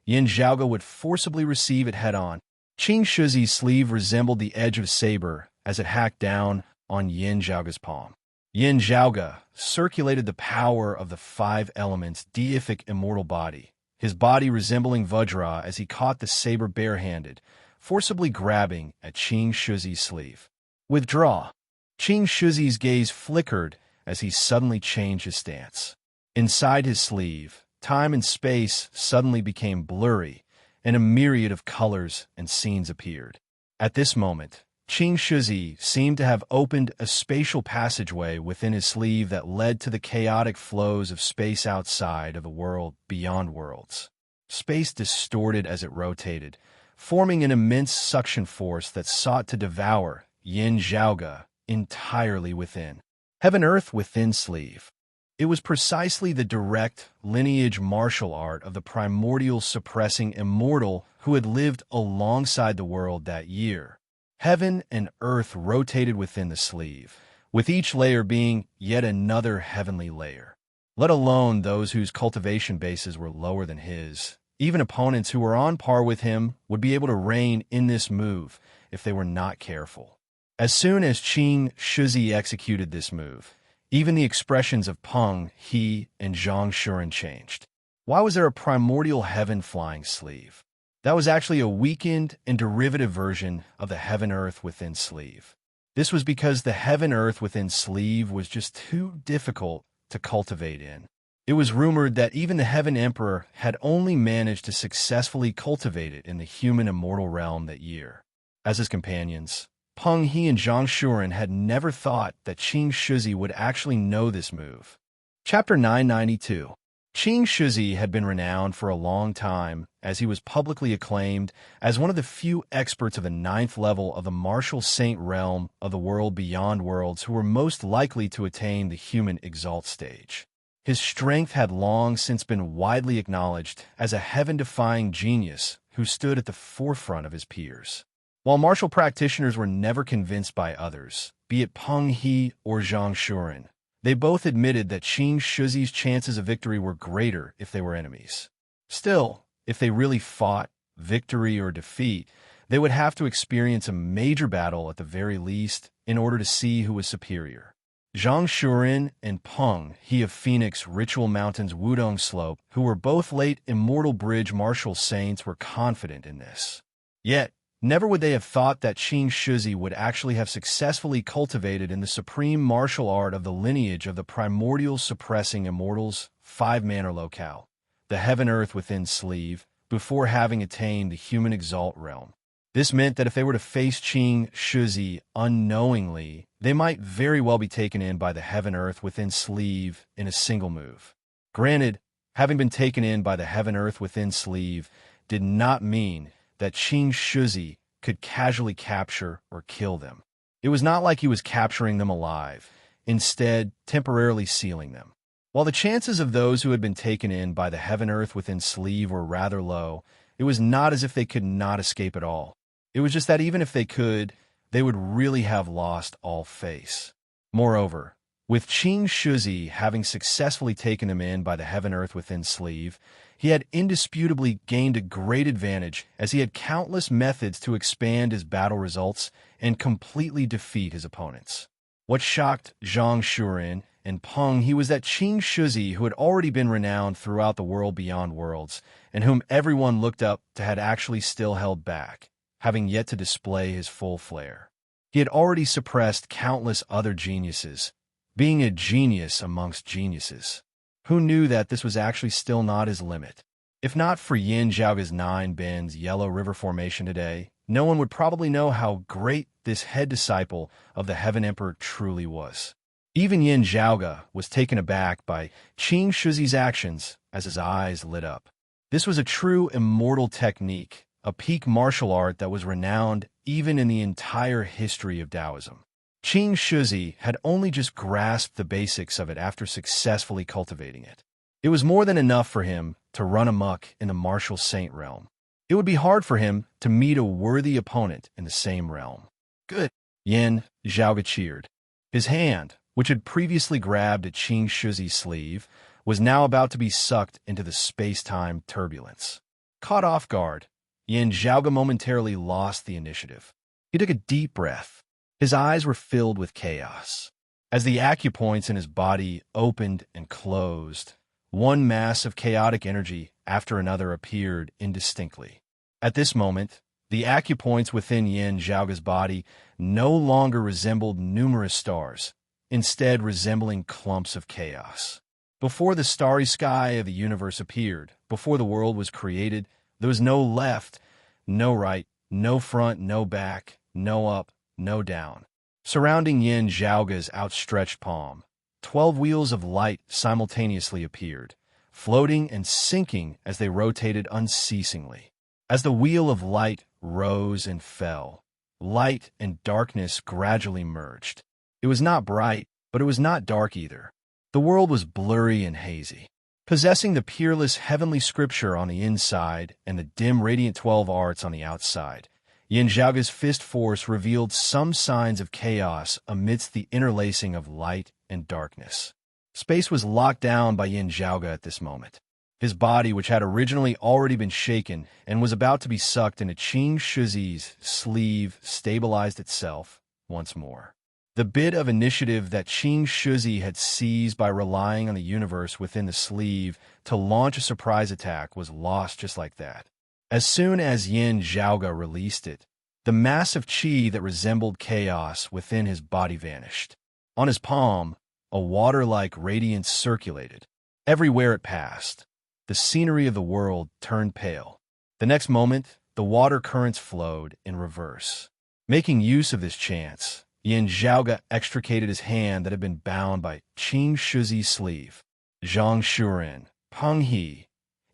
[SPEAKER 1] Yin Zhaoge would forcibly receive it head-on. Qing Shizi's sleeve resembled the edge of a saber as it hacked down on Yin Zhaoge's palm. Yin Zhaoge circulated the power of the 5 elements' deific immortal body, his body resembling Vajra as he caught the saber barehanded, forcibly grabbing at Qing Shizi's sleeve. Withdraw. Qing Shizi's gaze flickered as he suddenly changed his stance. Inside his sleeve, time and space suddenly became blurry, and a myriad of colors and scenes appeared. At this moment, Qing Shizi seemed to have opened a spatial passageway within his sleeve that led to the chaotic flows of space outside of a world beyond worlds. Space distorted as it rotated, forming an immense suction force that sought to devour Yin Zhaoge entirely within. Heaven-earth within sleeve. It was precisely the direct lineage martial art of the primordial suppressing immortal who had lived alongside the world that year. Heaven and earth rotated within the sleeve, with each layer being yet another heavenly layer. Let alone those whose cultivation bases were lower than his. Even opponents who were on par with him would be able to reign in this move if they were not careful. As soon as Qing Shizi executed this move, even the expressions of Peng, He, and Zhang Shuren changed. Why was there a primordial heaven flying sleeve? That was actually a weakened and derivative version of the heaven-earth within sleeve. This was because the heaven-earth within sleeve was just too difficult to cultivate in. It was rumored that even the Heaven Emperor had only managed to successfully cultivate it in the human immortal realm that year. As his companions, Peng He and Zhang Shuren had never thought that Qing Shizi would actually know this move. Chapter 992. Qing Shizi had been renowned for a long time as he was publicly acclaimed as one of the few experts of the 9th level of the martial saint realm of the world beyond worlds who were most likely to attain the human exalt stage. His strength had long since been widely acknowledged as a heaven-defying genius who stood at the forefront of his peers. While martial practitioners were never convinced by others, be it Peng He or Zhang Shuren, they both admitted that Qing Shizi's chances of victory were greater if they were enemies. Still, if they really fought, victory or defeat, they would have to experience a major battle at the very least in order to see who was superior. Zhang Shuren and Peng He of Phoenix Ritual Mountain's Wudong Slope, who were both late Immortal Bridge martial saints, were confident in this. Yet, never would they have thought that Qing Shizi would actually have successfully cultivated in the supreme martial art of the lineage of the primordial suppressing immortals, 5-manner locale, the heaven-earth within sleeve, before having attained the human exalt realm. This meant that if they were to face Qing Shizi unknowingly, they might very well be taken in by the heaven-earth within sleeve in a single move. Granted, having been taken in by the heaven-earth within sleeve did not mean that Qing Shizi could casually capture or kill them. It was not like he was capturing them alive, instead temporarily sealing them. While the chances of those who had been taken in by the heaven-earth within sleeve were rather low, it was not as if they could not escape at all. It was just that even if they could, they would really have lost all face. Moreover, with Qing Shizi having successfully taken them in by the heaven-earth within sleeve, he had indisputably gained a great advantage as he had countless methods to expand his battle results and completely defeat his opponents. What shocked Zhang Shuren and Peng He was that Qing Shizi, who had already been renowned throughout the world beyond worlds, and whom everyone looked up to, had actually still held back, having yet to display his full flair. He had already suppressed countless other geniuses, being a genius amongst geniuses. Who knew that this was actually still not his limit? If not for Yin Zhaoga's 9 bends Yellow River Formation today, no one would probably know how great this head disciple of the Heaven Emperor truly was. Even Yin Zhaoga was taken aback by Qing Shizi's actions as his eyes lit up. This was a true immortal technique, a peak martial art that was renowned even in the entire history of Taoism. Qing Shizi had only just grasped the basics of it after successfully cultivating it. It was more than enough for him to run amok in the martial saint realm. It would be hard for him to meet a worthy opponent in the same realm. Good, Yin Zhaoga cheered. His hand, which had previously grabbed at Qing Shizi's sleeve, was now about to be sucked into the space-time turbulence. Caught off guard, Yin Zhaoga momentarily lost the initiative. He took a deep breath. His eyes were filled with chaos. As the acupoints in his body opened and closed, one mass of chaotic energy after another appeared indistinctly. At this moment, the acupoints within Yin Zhaoga's body no longer resembled numerous stars, instead resembling clumps of chaos. Before the starry sky of the universe appeared, before the world was created, there was no left, no right, no front, no back, no up, no down. Surrounding Yin Zhaoga's outstretched palm, 12 wheels of light simultaneously appeared, floating and sinking as they rotated unceasingly. As the wheel of light rose and fell, light and darkness gradually merged. It was not bright, but it was not dark either. The world was blurry and hazy. Possessing the peerless heavenly scripture on the inside and the dim radiant 12 arts on the outside, Yin Zhaoga's fist force revealed some signs of chaos amidst the interlacing of light and darkness. Space was locked down by Yin Zhaoga at this moment. His body, which had originally already been shaken and was about to be sucked into Qing Shizi's sleeve, stabilized itself once more. The bit of initiative that Qing Shizi had seized by relying on the universe within the sleeve to launch a surprise attack was lost just like that. As soon as Yin Zhaoga released it, the massive qi that resembled chaos within his body vanished. On his palm, a water-like radiance circulated. Everywhere it passed, the scenery of the world turned pale. The next moment, the water currents flowed in reverse. Making use of this chance, Yin Zhaoga extricated his hand that had been bound by Qing Shizi's sleeve. Zhang Shuren, Peng He,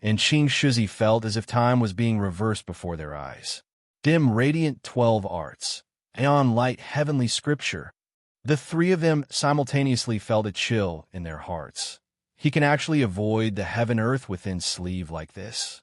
[SPEAKER 1] and Qing Shizi felt as if time was being reversed before their eyes. Dim radiant 12 arts, aeon light heavenly scripture. The three of them simultaneously felt a chill in their hearts. He can actually avoid the heaven-earth within sleeve like this.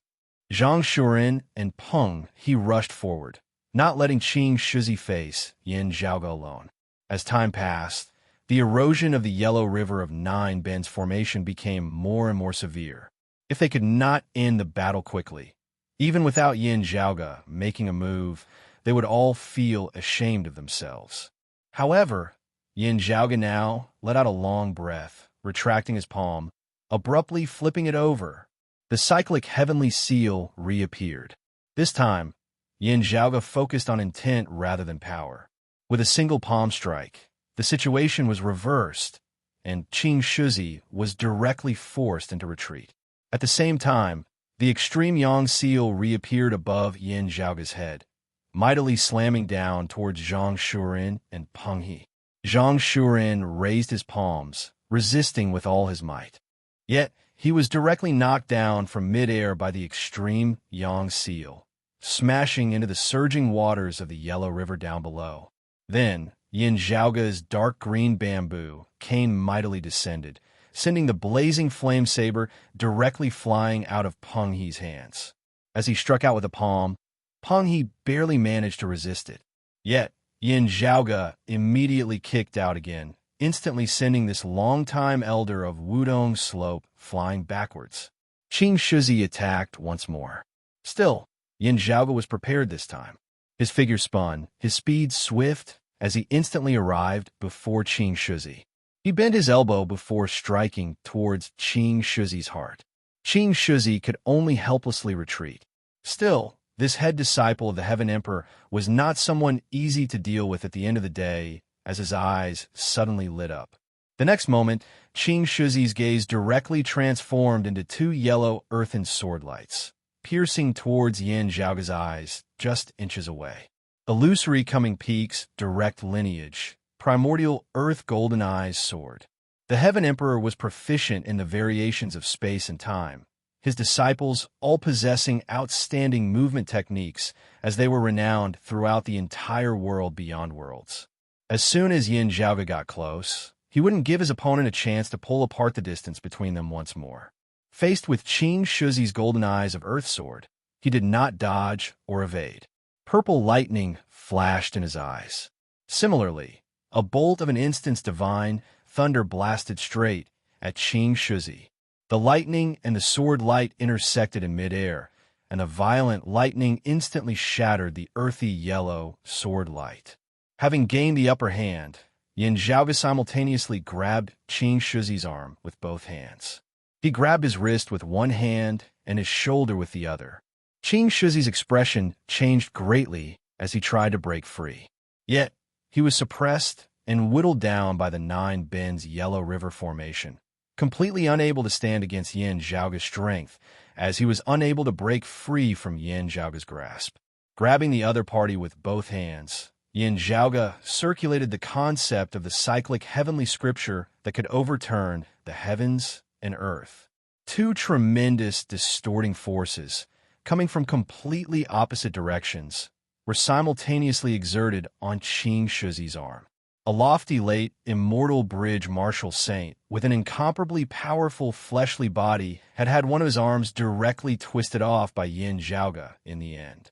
[SPEAKER 1] Zhang Shuren and Peng He rushed forward, not letting Qing Shizi face Yin Zhaoga alone. As time passed, the erosion of the Yellow River of Nine Bends formation became more and more severe. If they could not end the battle quickly, even without Yin Zhaoga making a move, they would all feel ashamed of themselves. However, Yin Zhaoga now let out a long breath, retracting his palm, abruptly flipping it over. The cyclic heavenly seal reappeared. This time, Yin Zhaoga focused on intent rather than power. With a single palm strike, the situation was reversed, and Qing Shizi was directly forced into retreat. At the same time, the extreme yang seal reappeared above Yin Zhaoga's head, mightily slamming down towards Zhang Shuren and Peng He. Zhang Shuren raised his palms, resisting with all his might. Yet, he was directly knocked down from midair by the extreme yang seal, smashing into the surging waters of the Yellow River down below. Then, Yin Zhaoga's dark green bamboo cane mightily descended, sending the blazing flame saber directly flying out of Peng He's hands. As he struck out with a palm, Peng He barely managed to resist it. Yet, Yin Zhaoga immediately kicked out again, instantly sending this longtime elder of Wudong slope flying backwards. Qing Shizi attacked once more. Still, Yin Zhaoga was prepared this time. His figure spun, his speed swift, as he instantly arrived before Qing Shizi. He bent his elbow before striking towards Qing Shizi's heart. Qing Shizi could only helplessly retreat. Still, this head disciple of the Heaven Emperor was not someone easy to deal with at the end of the day, as his eyes suddenly lit up. The next moment, Qing Shizi's gaze directly transformed into two yellow earthen sword lights, piercing towards Yin Zhaoga's eyes, just inches away. Illusory coming peaks, direct lineage, primordial earth golden eyes sword. The Heaven Emperor was proficient in the variations of space and time, his disciples all possessing outstanding movement techniques as they were renowned throughout the entire world beyond worlds. As soon as Yin Zhaoga got close, he wouldn't give his opponent a chance to pull apart the distance between them once more. Faced with Qing Shizi's golden eyes of Earth Sword, he did not dodge or evade. Purple lightning flashed in his eyes. Similarly, a bolt of an instant's divine thunder blasted straight at Qing Shizi. The lightning and the sword light intersected in midair, and a violent lightning instantly shattered the earthy yellow sword light. Having gained the upper hand, Yin Zhaoga simultaneously grabbed Qing Shizi's arm with both hands. He grabbed his wrist with one hand and his shoulder with the other. Qing Shizi's expression changed greatly as he tried to break free. Yet, he was suppressed and whittled down by the Nine Bends Yellow River formation, completely unable to stand against Yin Zhaoga's strength, as he was unable to break free from Yin Zhaoga's grasp. Grabbing the other party with both hands, Yin Zhaoga circulated the concept of the cyclic heavenly scripture that could overturn the heavens and earth. Two tremendous distorting forces, coming from completely opposite directions, were simultaneously exerted on Qing Shizi's arm. A lofty late immortal bridge martial saint with an incomparably powerful fleshly body had had one of his arms directly twisted off by Yin Zhaoga in the end.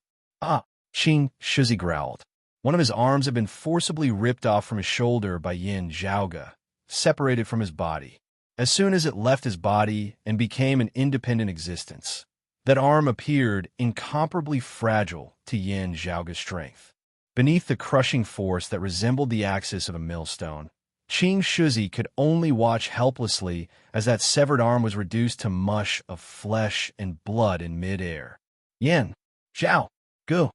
[SPEAKER 1] Qing Shizi growled. One of his arms had been forcibly ripped off from his shoulder by Yin Zhaoge, separated from his body. As soon as it left his body and became an independent existence, that arm appeared incomparably fragile to Yin Zhaoge's strength. Beneath the crushing force that resembled the axis of a millstone, Qing Shizi could only watch helplessly as that severed arm was reduced to mush of flesh and blood in midair. Yin, Zhao, go!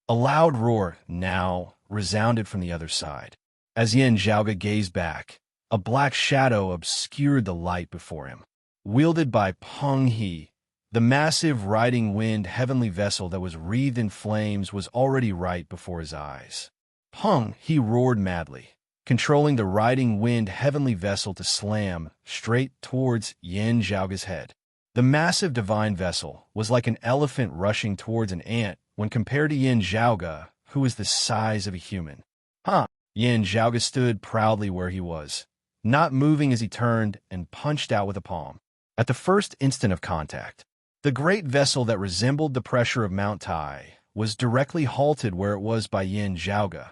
[SPEAKER 1] A loud roar now resounded from the other side. As Yin Zhaoge gazed back, a black shadow obscured the light before him. Wielded by Peng He, the massive riding wind heavenly vessel that was wreathed in flames was already right before his eyes. Peng He roared madly, controlling the riding wind heavenly vessel to slam straight towards Yin Zhaoge's head. The massive divine vessel was like an elephant rushing towards an ant when compared to Yin Zhaoge, who was the size of a human. Yin Zhaoge stood proudly where he was, not moving as he turned and punched out with a palm. At the first instant of contact, the great vessel that resembled the pressure of Mount Tai was directly halted where it was by Yin Zhaoge,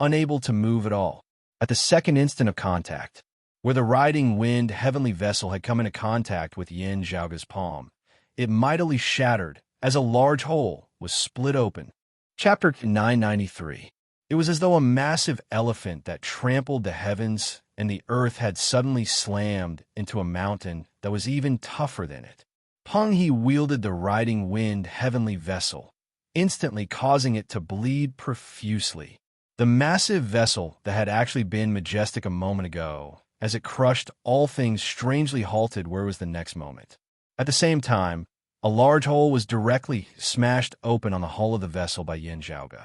[SPEAKER 1] unable to move at all. At the second instant of contact, where the riding wind heavenly vessel had come into contact with Yin Zhaoge's palm, it mightily shattered as a large hole was split open. Chapter 993. It was as though a massive elephant that trampled the heavens and the earth had suddenly slammed into a mountain that was even tougher than it. Peng He wielded the riding wind heavenly vessel, instantly causing it to bleed profusely. The massive vessel that had actually been majestic a moment ago, as it crushed all things, strangely halted where was the next moment. At the same time, a large hole was directly smashed open on the hull of the vessel by Yin Zhaoge.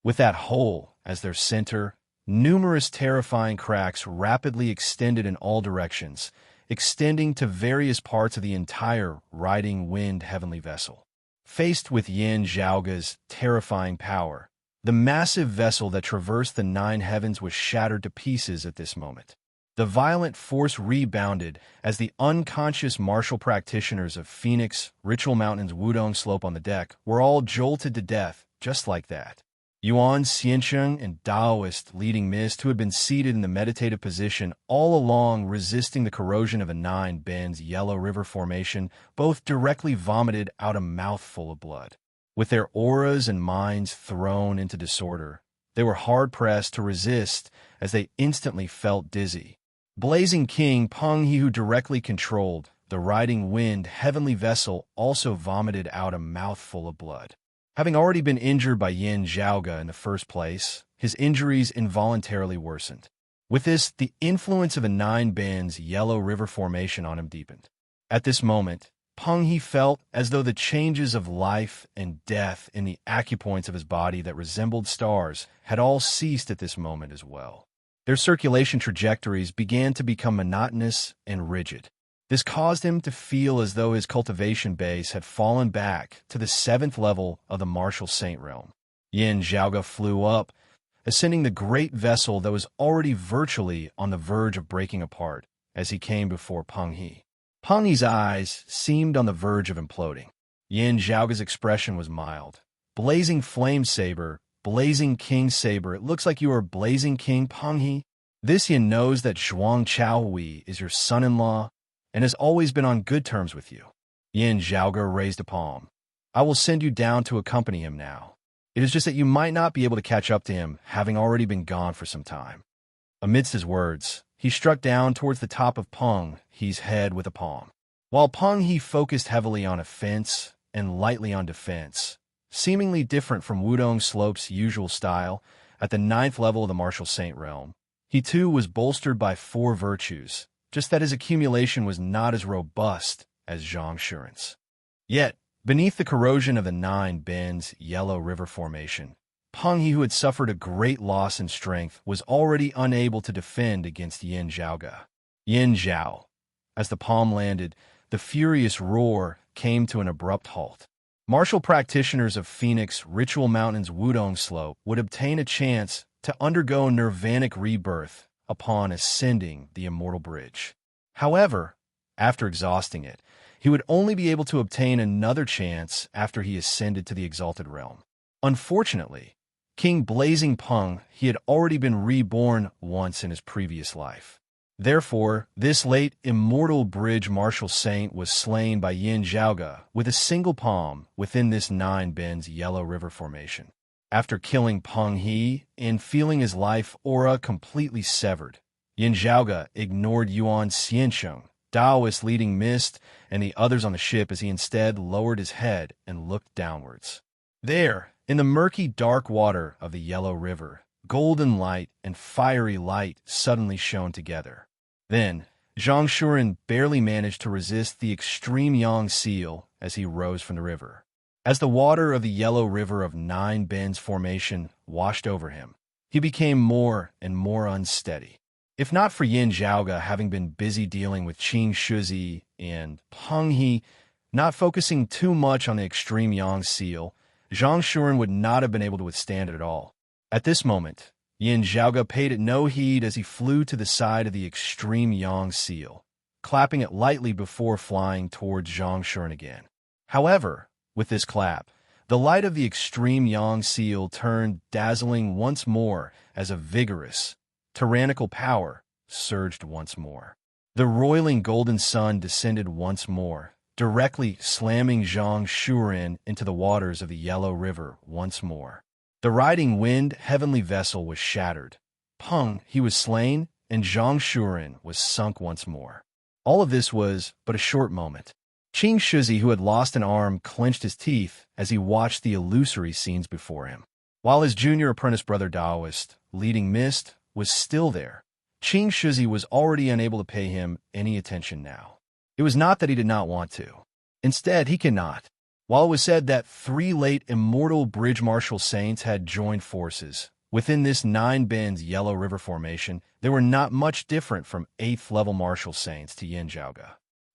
[SPEAKER 1] With that hole as their center, numerous terrifying cracks rapidly extended in all directions, extending to various parts of the entire riding wind heavenly vessel. Faced with Yin Zhaoge's terrifying power, the massive vessel that traversed the 9 heavens was shattered to pieces at this moment. The violent force rebounded as the unconscious martial practitioners of Phoenix, Ritual Mountain's Wudong Slope on the deck were all jolted to death just like that. Yuan Xiansheng and Taoist leading mist, who had been seated in the meditative position all along resisting the corrosion of a 9 bends yellow river formation, both directly vomited out a mouthful of blood. With their auras and minds thrown into disorder, they were hard-pressed to resist as they instantly felt dizzy. Blazing King Peng He, who directly controlled the riding wind heavenly vessel, also vomited out a mouthful of blood. Having already been injured by Yin Zhaoge in the first place, his injuries involuntarily worsened. With this, the influence of a 9 bends yellow river formation on him deepened. At this moment, Peng He felt as though the changes of life and death in the acupoints of his body that resembled stars had all ceased at this moment as well. Their circulation trajectories began to become monotonous and rigid. This caused him to feel as though his cultivation base had fallen back to the 7th level of the martial saint realm. Yin Zhaoge flew up, ascending the great vessel that was already virtually on the verge of breaking apart as he came before Peng He. Peng He's eyes seemed on the verge of imploding. Yin Zhaoge's expression was mild. Blazing flame saber, blazing king saber, it looks like you are blazing king Peng He. This Yin knows that Zhuang Chaohui is your son-in-law and has always been on good terms with you. Yin Zhaoge raised a palm. I will send you down to accompany him now. It is just that you might not be able to catch up to him, having already been gone for some time. Amidst his words, he struck down towards the top of Peng He's head with a palm. While Peng He focused heavily on offense and lightly on defense, seemingly different from Wudong Slope's usual style, at the 9th level of the martial saint realm, he too was bolstered by 4 virtues, just that his accumulation was not as robust as Zhang Shuren's. Yet, beneath the corrosion of the 9 bends yellow river formation, Peng He, who had suffered a great loss in strength, was already unable to defend against Yin Zhaoge. Yin Zhao. As the palm landed, the furious roar came to an abrupt halt. Martial practitioners of Phoenix, Ritual Mountain's Wudong Slope would obtain a chance to undergo nirvanic rebirth upon ascending the immortal bridge. However, after exhausting it, he would only be able to obtain another chance after he ascended to the exalted realm. Unfortunately, King Blazing Peng, he had already been reborn once in his previous life. Therefore, this late immortal bridge martial saint was slain by Yin Zhaoge with a single palm within this 9 bends Yellow River formation. After killing Peng He and feeling his life aura completely severed, Yin Zhaoge ignored Yuan Xiansheng, Taoist leading Mist, and the others on the ship as he instead lowered his head and looked downwards. There, in the murky dark water of the Yellow River, golden light and fiery light suddenly shone together. Then, Zhang Shuren barely managed to resist the extreme yang seal as he rose from the river. As the water of the Yellow River of 9 Bends formation washed over him, he became more and more unsteady. If not for Yin Zhaoge having been busy dealing with Qing Shuzi and Peng He, not focusing too much on the extreme yang seal, Zhang Shuren would not have been able to withstand it at all. At this moment, Yin Zhaoge paid it no heed as he flew to the side of the extreme yang seal, clapping it lightly before flying towards Zhang Shuren again. However, with this clap, the light of the extreme yang seal turned dazzling once more as a vigorous, tyrannical power surged once more. The roiling golden sun descended once more, directly slamming Zhang Shuren into the waters of the Yellow River once more. The riding wind heavenly vessel was shattered. Peng He was slain, and Zhang Shuren was sunk once more. All of this was but a short moment. Qing Shuzi, who had lost an arm, clenched his teeth as he watched the illusory scenes before him. While his junior apprentice brother Taoist, leading Mist, was still there, Qing Shuzi was already unable to pay him any attention now. It was not that he did not want to. Instead, he cannot. While it was said that 3 late immortal bridge martial saints had joined forces within this 9 Bends Yellow River formation, they were not much different from 8th level martial saints to Yin Zhaoge.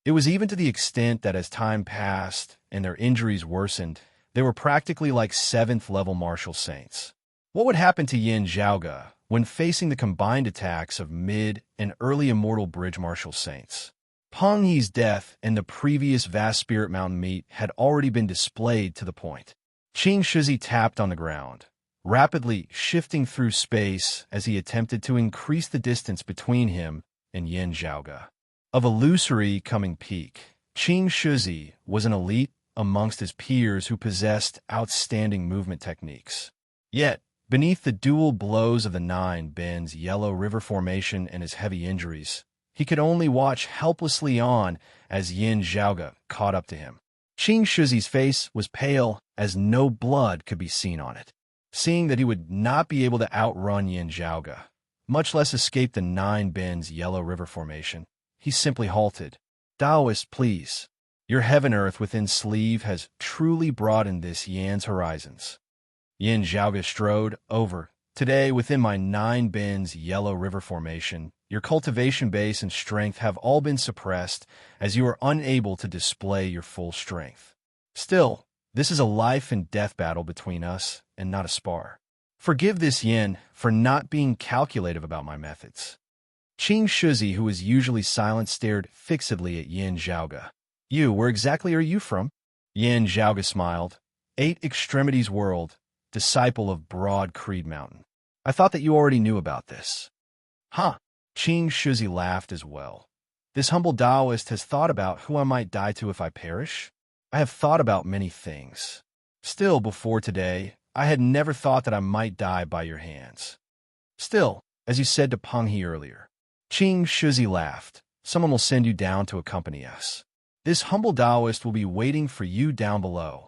[SPEAKER 1] It was even to the extent that as time passed and their injuries worsened, they were practically like 7th level martial saints. What would happen to Yin Zhaoge when facing the combined attacks of mid and early immortal bridge martial saints? Peng He's death and the previous vast Spirit Mountain meet had already been displayed to the point. Qing Shuzi tapped on the ground, rapidly shifting through space as he attempted to increase the distance between him and Yin Zhaoge. Of illusory coming peak, Qing Shuzi was an elite amongst his peers who possessed outstanding movement techniques. Yet, beneath the dual blows of the 9 Bends Yellow River formation and his heavy injuries, he could only watch helplessly on as Yin Zhaoge caught up to him. Qing Shuzi's face was pale as no blood could be seen on it. Seeing that he would not be able to outrun Yin Zhaoge, much less escape the 9 Bends Yellow River formation, he simply halted. Taoist, please. Your heaven earth within sleeve has truly broadened this Yan's horizons. Yin Zhaoge strode over. Today, within my 9 Bends Yellow River formation, your cultivation base and strength have all been suppressed as you are unable to display your full strength. Still, this is a life and death battle between us and not a spar. Forgive this Yin for not being calculative about my methods. Qing Shuzi, who was usually silent, stared fixedly at Yin Zhaoge. You, where exactly are you from? Yin Zhaoge smiled. 8 Extremities World, disciple of Broad Creed Mountain. I thought that you already knew about this. Huh. Qing Shuzi laughed as well. This humble Taoist has thought about who I might die to if I perish. I have thought about many things. Still, before today, I had never thought that I might die by your hands. Still, as you said to Peng He earlier. Qing Shuzi laughed. Someone will send you down to accompany us. This humble Taoist will be waiting for you down below.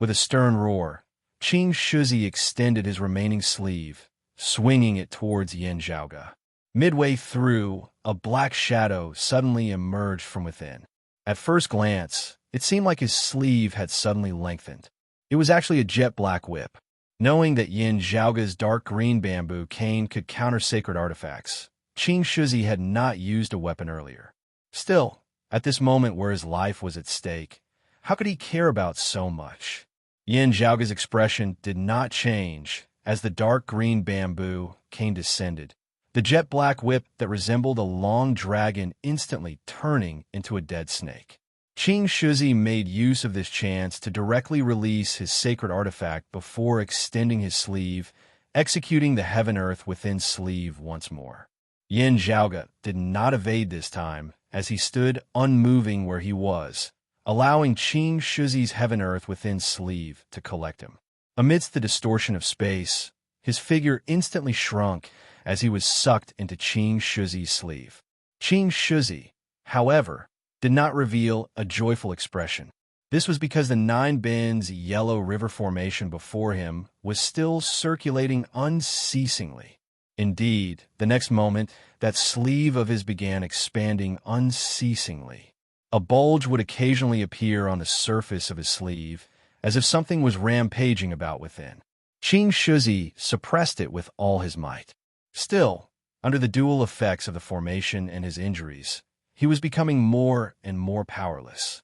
[SPEAKER 1] With a stern roar, Qing Shuzi extended his remaining sleeve, swinging it towards Yin Zhaoge. Midway through, a black shadow suddenly emerged from within. At first glance, it seemed like his sleeve had suddenly lengthened. It was actually a jet black whip. Knowing that Yin Zhaoge's dark green bamboo cane could counter sacred artifacts, Qing Shuzi had not used a weapon earlier. Still, at this moment where his life was at stake, how could he care about so much? Yin Zhaoge's expression did not change as the dark green bamboo cane descended, the jet black whip that resembled a long dragon instantly turning into a dead snake. Qing Shizi made use of this chance to directly release his sacred artifact before extending his sleeve, executing the heaven-earth within sleeve once more. Yin Zhaoge did not evade this time, as he stood unmoving where he was, allowing Qing Shizi's heaven-earth within sleeve to collect him. Amidst the distortion of space, his figure instantly shrunk as he was sucked into Qing Shizi's sleeve. Qing Shizi, however, did not reveal a joyful expression. This was because the Nine Bends yellow river formation before him was still circulating unceasingly. Indeed, the next moment, that sleeve of his began expanding unceasingly. A bulge would occasionally appear on the surface of his sleeve, as if something was rampaging about within. Qing Shizi suppressed it with all his might. Still, under the dual effects of the formation and his injuries, he was becoming more and more powerless.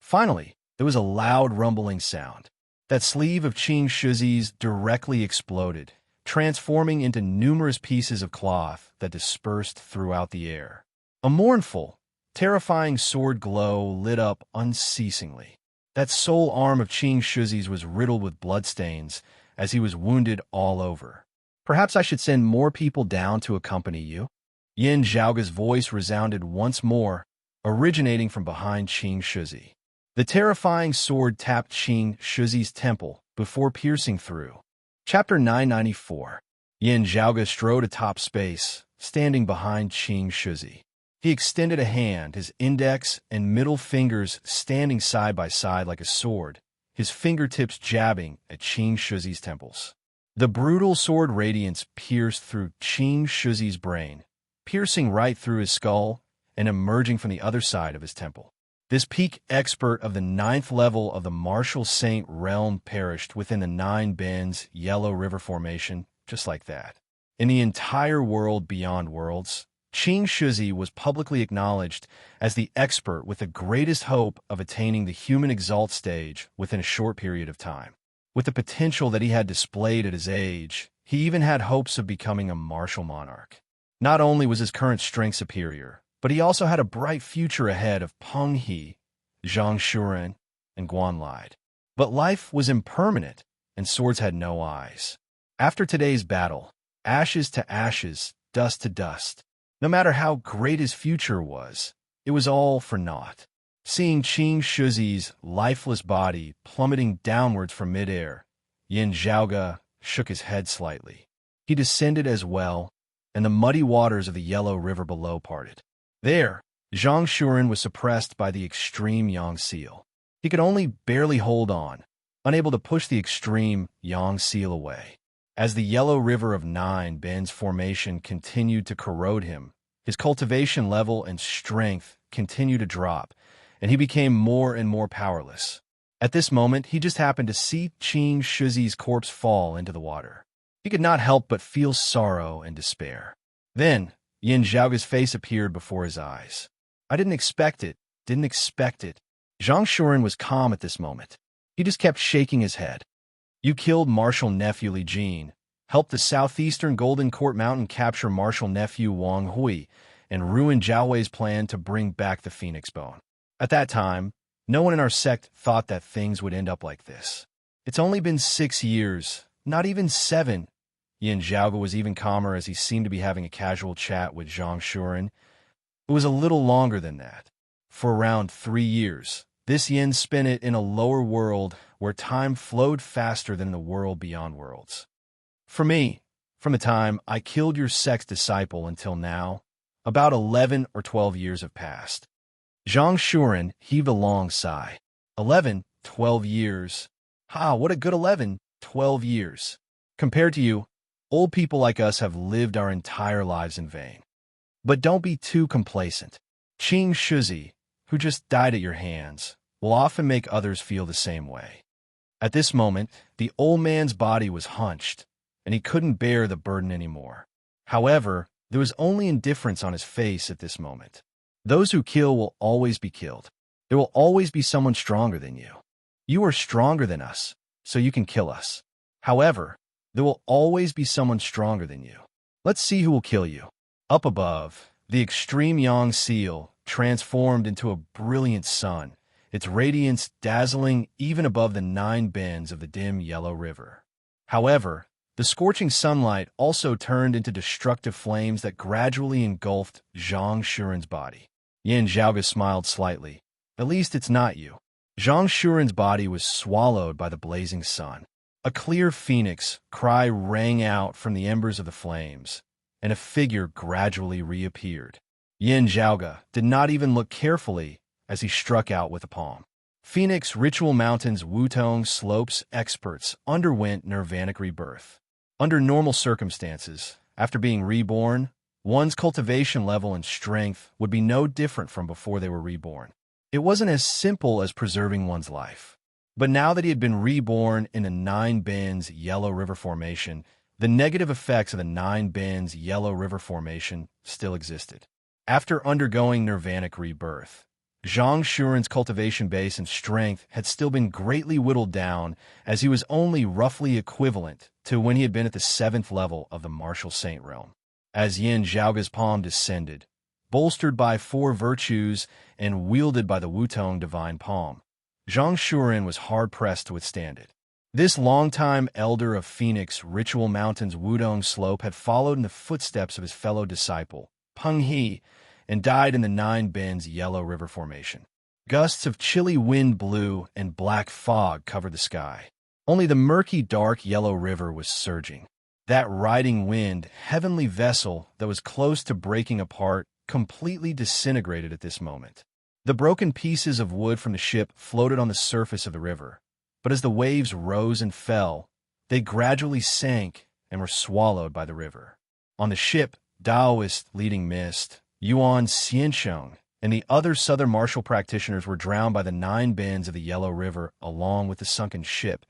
[SPEAKER 1] Finally, there was a loud rumbling sound. That sleeve of Qing Shizi's directly exploded, transforming into numerous pieces of cloth that dispersed throughout the air. A mournful, terrifying sword glow lit up unceasingly. That sole arm of Qing Shizi's was riddled with bloodstains as he was wounded all over. "Perhaps I should send more people down to accompany you?" Yin Zhaoge's voice resounded once more, originating from behind Qing Shizi. The terrifying sword tapped Qing Shizi's temple before piercing through. Chapter 994. Yin Zhaoge strode atop space, standing behind Qing Shizi. He extended a hand, his index and middle fingers standing side by side like a sword, his fingertips jabbing at Qing Shizi's temples. The brutal sword radiance pierced through Qing Shizi's brain, piercing right through his skull and emerging from the other side of his temple. This peak expert of the 9th level of the Martial Saint realm perished within the Nine Bends Yellow River Formation, just like that. In the entire world beyond worlds, Qing Shizi was publicly acknowledged as the expert with the greatest hope of attaining the human exalt stage within a short period of time. With the potential that he had displayed at his age, he even had hopes of becoming a martial monarch. Not only was his current strength superior, but he also had a bright future ahead of Peng He, Zhang Shuren, and Guan Lide. But life was impermanent, and swords had no eyes. After today's battle, ashes to ashes, dust to dust. No matter how great his future was, it was all for naught. Seeing Qing Shizi's lifeless body plummeting downwards from midair, Yin Zhaoge shook his head slightly. He descended as well, and the muddy waters of the yellow river below parted. There, Zhang Shuren was suppressed by the extreme Yang seal. He could only barely hold on, unable to push the extreme Yang seal away. As the yellow river of Nine Bends formation continued to corrode him, his cultivation level and strength continued to drop, and he became more and more powerless. At this moment, he just happened to see Qing Shizi's corpse fall into the water. He could not help but feel sorrow and despair. Then, Yin Zhaoge's face appeared before his eyes. "I didn't expect it. Zhang Shuren was calm at this moment. He just kept shaking his head. "You killed Marshal Nephew Li Jin, helped the southeastern Golden Court Mountain capture Marshal Nephew Wang Hui, and ruined Zhao Wei's plan to bring back the Phoenix Bone. At that time, no one in our sect thought that things would end up like this. It's only been 6 years, not even 7. Yin Zhaoge was even calmer as he seemed to be having a casual chat with Zhang Shuren. It was a little longer than that. For around 3 years, this Yin spent it in a lower world where time flowed faster than the world beyond worlds. For me, from the time I killed your sect's disciple until now, about 11 or 12 years have passed." Zhang Shuren heaved a long sigh. 11, 12 years. What a good 11, 12 years. Compared to you, old people like us have lived our entire lives in vain. But don't be too complacent. Qing Shizi, who just died at your hands, will often make others feel the same way. At this moment, the old man's body was hunched, and he couldn't bear the burden anymore. However, there was only indifference on his face at this moment. Those who kill will always be killed. There will always be someone stronger than you. You are stronger than us, so you can kill us. However, there will always be someone stronger than you. Let's see who will kill you. Up above, the extreme Yang seal transformed into a brilliant sun, its radiance dazzling even above the 9 bends of the dim yellow river. However, the scorching sunlight also turned into destructive flames that gradually engulfed Zhang Shuren's body. Yin Zhaoge smiled slightly. At least it's not you. Zhang Shuren's body was swallowed by the blazing sun. A clear phoenix cry rang out from the embers of the flames, and a figure gradually reappeared. Yin Zhaoge did not even look carefully as he struck out with a palm. Phoenix Ritual Mountain's Wutong Slopes experts underwent nirvanic rebirth. Under normal circumstances, after being reborn, one's cultivation level and strength would be no different from before they were reborn. It wasn't as simple as preserving one's life. But now that he had been reborn in a 9 Bends Yellow River Formation, the negative effects of the 9 Bends Yellow River Formation still existed. After undergoing nirvanic rebirth, Zhang Shuren's cultivation base and strength had still been greatly whittled down, as he was only roughly equivalent to when he had been at the 7th level of the Martial Saint realm. As Yin Zhaoge's palm descended, bolstered by 4 virtues and wielded by the Wutong Divine Palm, Zhang Shuren was hard-pressed to withstand it. This longtime elder of Phoenix Ritual Mountain's Wudong Slope had followed in the footsteps of his fellow disciple, Peng He, and died in the 9 Bends Yellow River Formation. Gusts of chilly wind blew and black fog covered the sky. Only the murky, dark yellow river was surging. That riding wind, heavenly vessel that was close to breaking apart, completely disintegrated at this moment. The broken pieces of wood from the ship floated on the surface of the river, but as the waves rose and fell, they gradually sank and were swallowed by the river. On the ship, Taoist leading Mist, Yuan Xiansheng, and the other southern martial practitioners were drowned by the 9 bends of the Yellow River along with the sunken ship,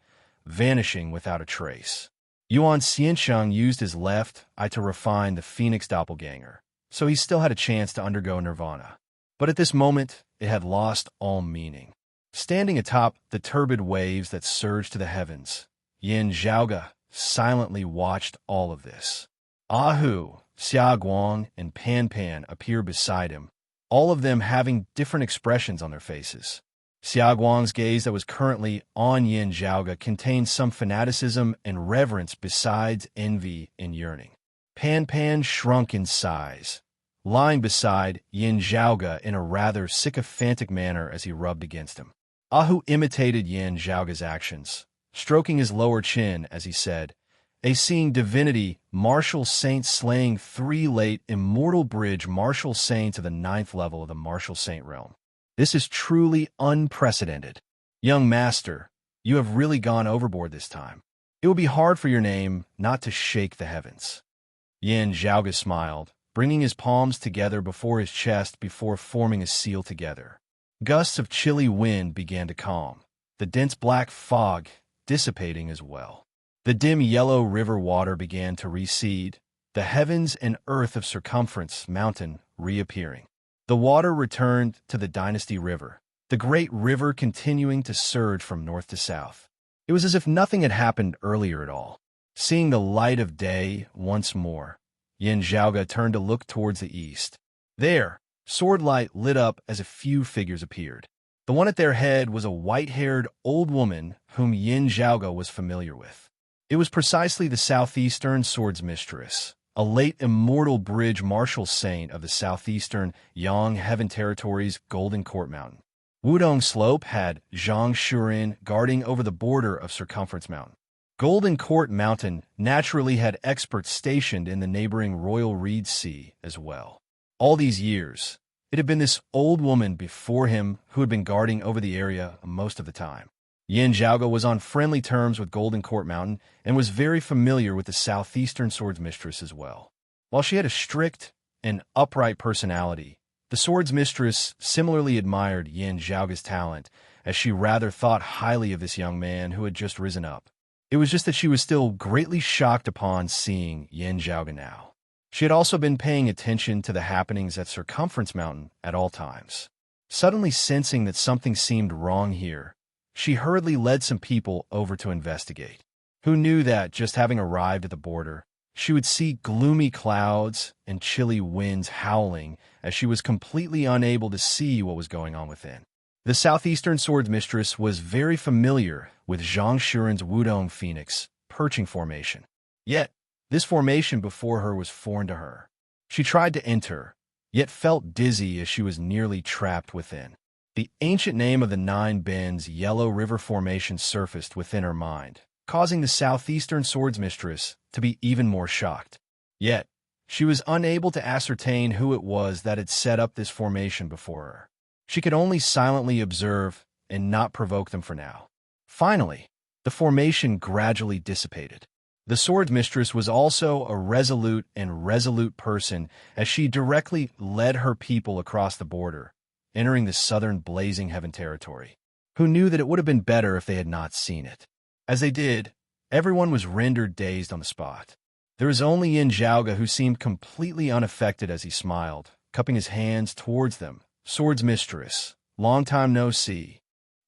[SPEAKER 1] vanishing without a trace. Yuan Xiansheng used his left eye to refine the Phoenix doppelganger, so he still had a chance to undergo nirvana. But at this moment, it had lost all meaning. Standing atop the turbid waves that surged to the heavens, Yin Zhaoge silently watched all of this. Ahu, Xia Guang, and Pan Pan appeared beside him, all of them having different expressions on their faces. Xia Guang's gaze that was currently on Yin Zhaoge contained some fanaticism and reverence besides envy and yearning. Pan Pan shrunk in size, lying beside Yin Zhaoge in a rather sycophantic manner as he rubbed against him. Ahu imitated Yin Zhaoge's actions, stroking his lower chin as he said, "A seeing divinity, martial saint slaying 3 late immortal bridge martial saints of the 9th level of the martial saint realm. This is truly unprecedented. Young master, you have really gone overboard this time. It will be hard for your name not to shake the heavens." Yin Zhaoge smiled, bringing his palms together before his chest before forming a seal together. Gusts of chilly wind began to calm, the dense black fog dissipating as well. The dim yellow river water began to recede, the heavens and earth of Circumference Mountain reappearing. The water returned to the Dynasty River, the great river continuing to surge from north to south. It was as if nothing had happened earlier at all. Seeing the light of day once more, Yin Zhaoge turned to look towards the east. There, sword light lit up as a few figures appeared. The one at their head was a white-haired old woman whom Yin Zhaoge was familiar with. It was precisely the Southeastern Swords Mistress, a late immortal bridge martial saint of the Southeastern Yang Heaven Territory's Golden Court Mountain. Wudong Slope had Zhang Shuren guarding over the border of Circumference Mountain. Golden Court Mountain naturally had experts stationed in the neighboring Royal Reed Sea as well. All these years, it had been this old woman before him who had been guarding over the area most of the time. Yin Zhaoge was on friendly terms with Golden Court Mountain and was very familiar with the Southeastern Swords Mistress as well. While she had a strict and upright personality, the Swords Mistress similarly admired Yin Zhaoge's talent, as she rather thought highly of this young man who had just risen up. It was just that she was still greatly shocked upon seeing Yin Zhaoge now. She had also been paying attention to the happenings at Circumference Mountain at all times. Suddenly sensing that something seemed wrong here, she hurriedly led some people over to investigate. Who knew that, just having arrived at the border, she would see gloomy clouds and chilly winds howling as she was completely unable to see what was going on within. The southeastern swords mistress was very familiar with Zhang Shuren's Wudong Phoenix perching formation. Yet, this formation before her was foreign to her. She tried to enter, yet felt dizzy as she was nearly trapped within. The ancient name of the Nine Bends Yellow River Formation surfaced within her mind, causing the southeastern swords mistress to be even more shocked. Yet, she was unable to ascertain who it was that had set up this formation before her. She could only silently observe and not provoke them for now. Finally, the formation gradually dissipated. The swords mistress was also a resolute person as she directly led her people across the border, entering the southern blazing heaven territory. Who knew that it would have been better if they had not seen it? As they did, everyone was rendered dazed on the spot. There was only Yin Zhaoga who seemed completely unaffected as he smiled, cupping his hands towards them. Swords mistress, long time no see.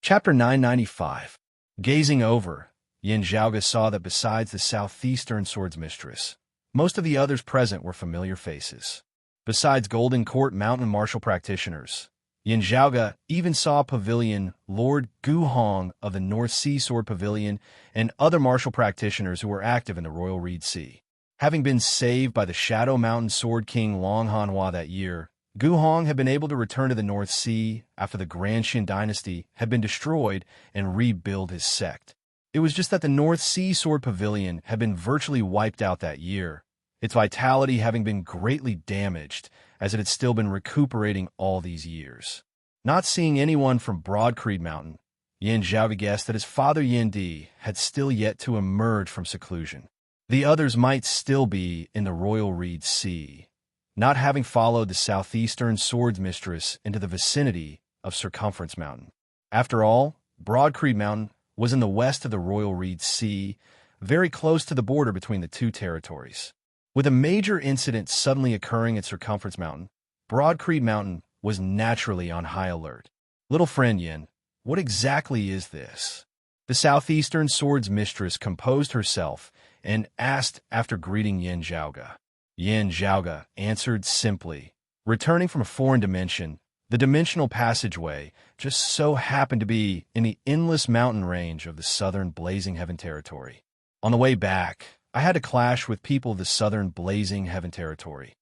[SPEAKER 1] Chapter 995. Gazing over, Yin Zhaoga saw that besides the southeastern swords mistress, most of the others present were familiar faces. Besides Golden Court mountain martial practitioners, Yin Zhaoga even saw Pavilion Lord Gu Hong of the North Sea Sword Pavilion and other martial practitioners who were active in the Royal Reed Sea. Having been saved by the Shadow Mountain Sword King Long Hanhua that year, Gu Hong had been able to return to the North Sea after the Grand Xin dynasty had been destroyed and rebuild his sect. It was just that the North Sea Sword Pavilion had been virtually wiped out that year, its vitality having been greatly damaged as it had still been recuperating all these years. Not seeing anyone from Broad Creed Mountain, Yin Zhaoga guessed that his father Yin Di had still yet to emerge from seclusion. The others might still be in the Royal Reed Sea, not having followed the southeastern swords mistress into the vicinity of Circumference Mountain. After all, Broad Creed Mountain was in the west of the Royal Reed Sea, very close to the border between the two territories. With a major incident suddenly occurring at Circumference Mountain, Broad Creed Mountain was naturally on high alert. Little friend Yin, what exactly is this? The southeastern swords mistress composed herself and asked after greeting Yin Zhaoga. Yin Zhaoga answered simply. Returning from a foreign dimension, the dimensional passageway just so happened to be in the endless mountain range of the southern blazing heaven territory. On the way back, I had a clash with people of the southern blazing heaven territory.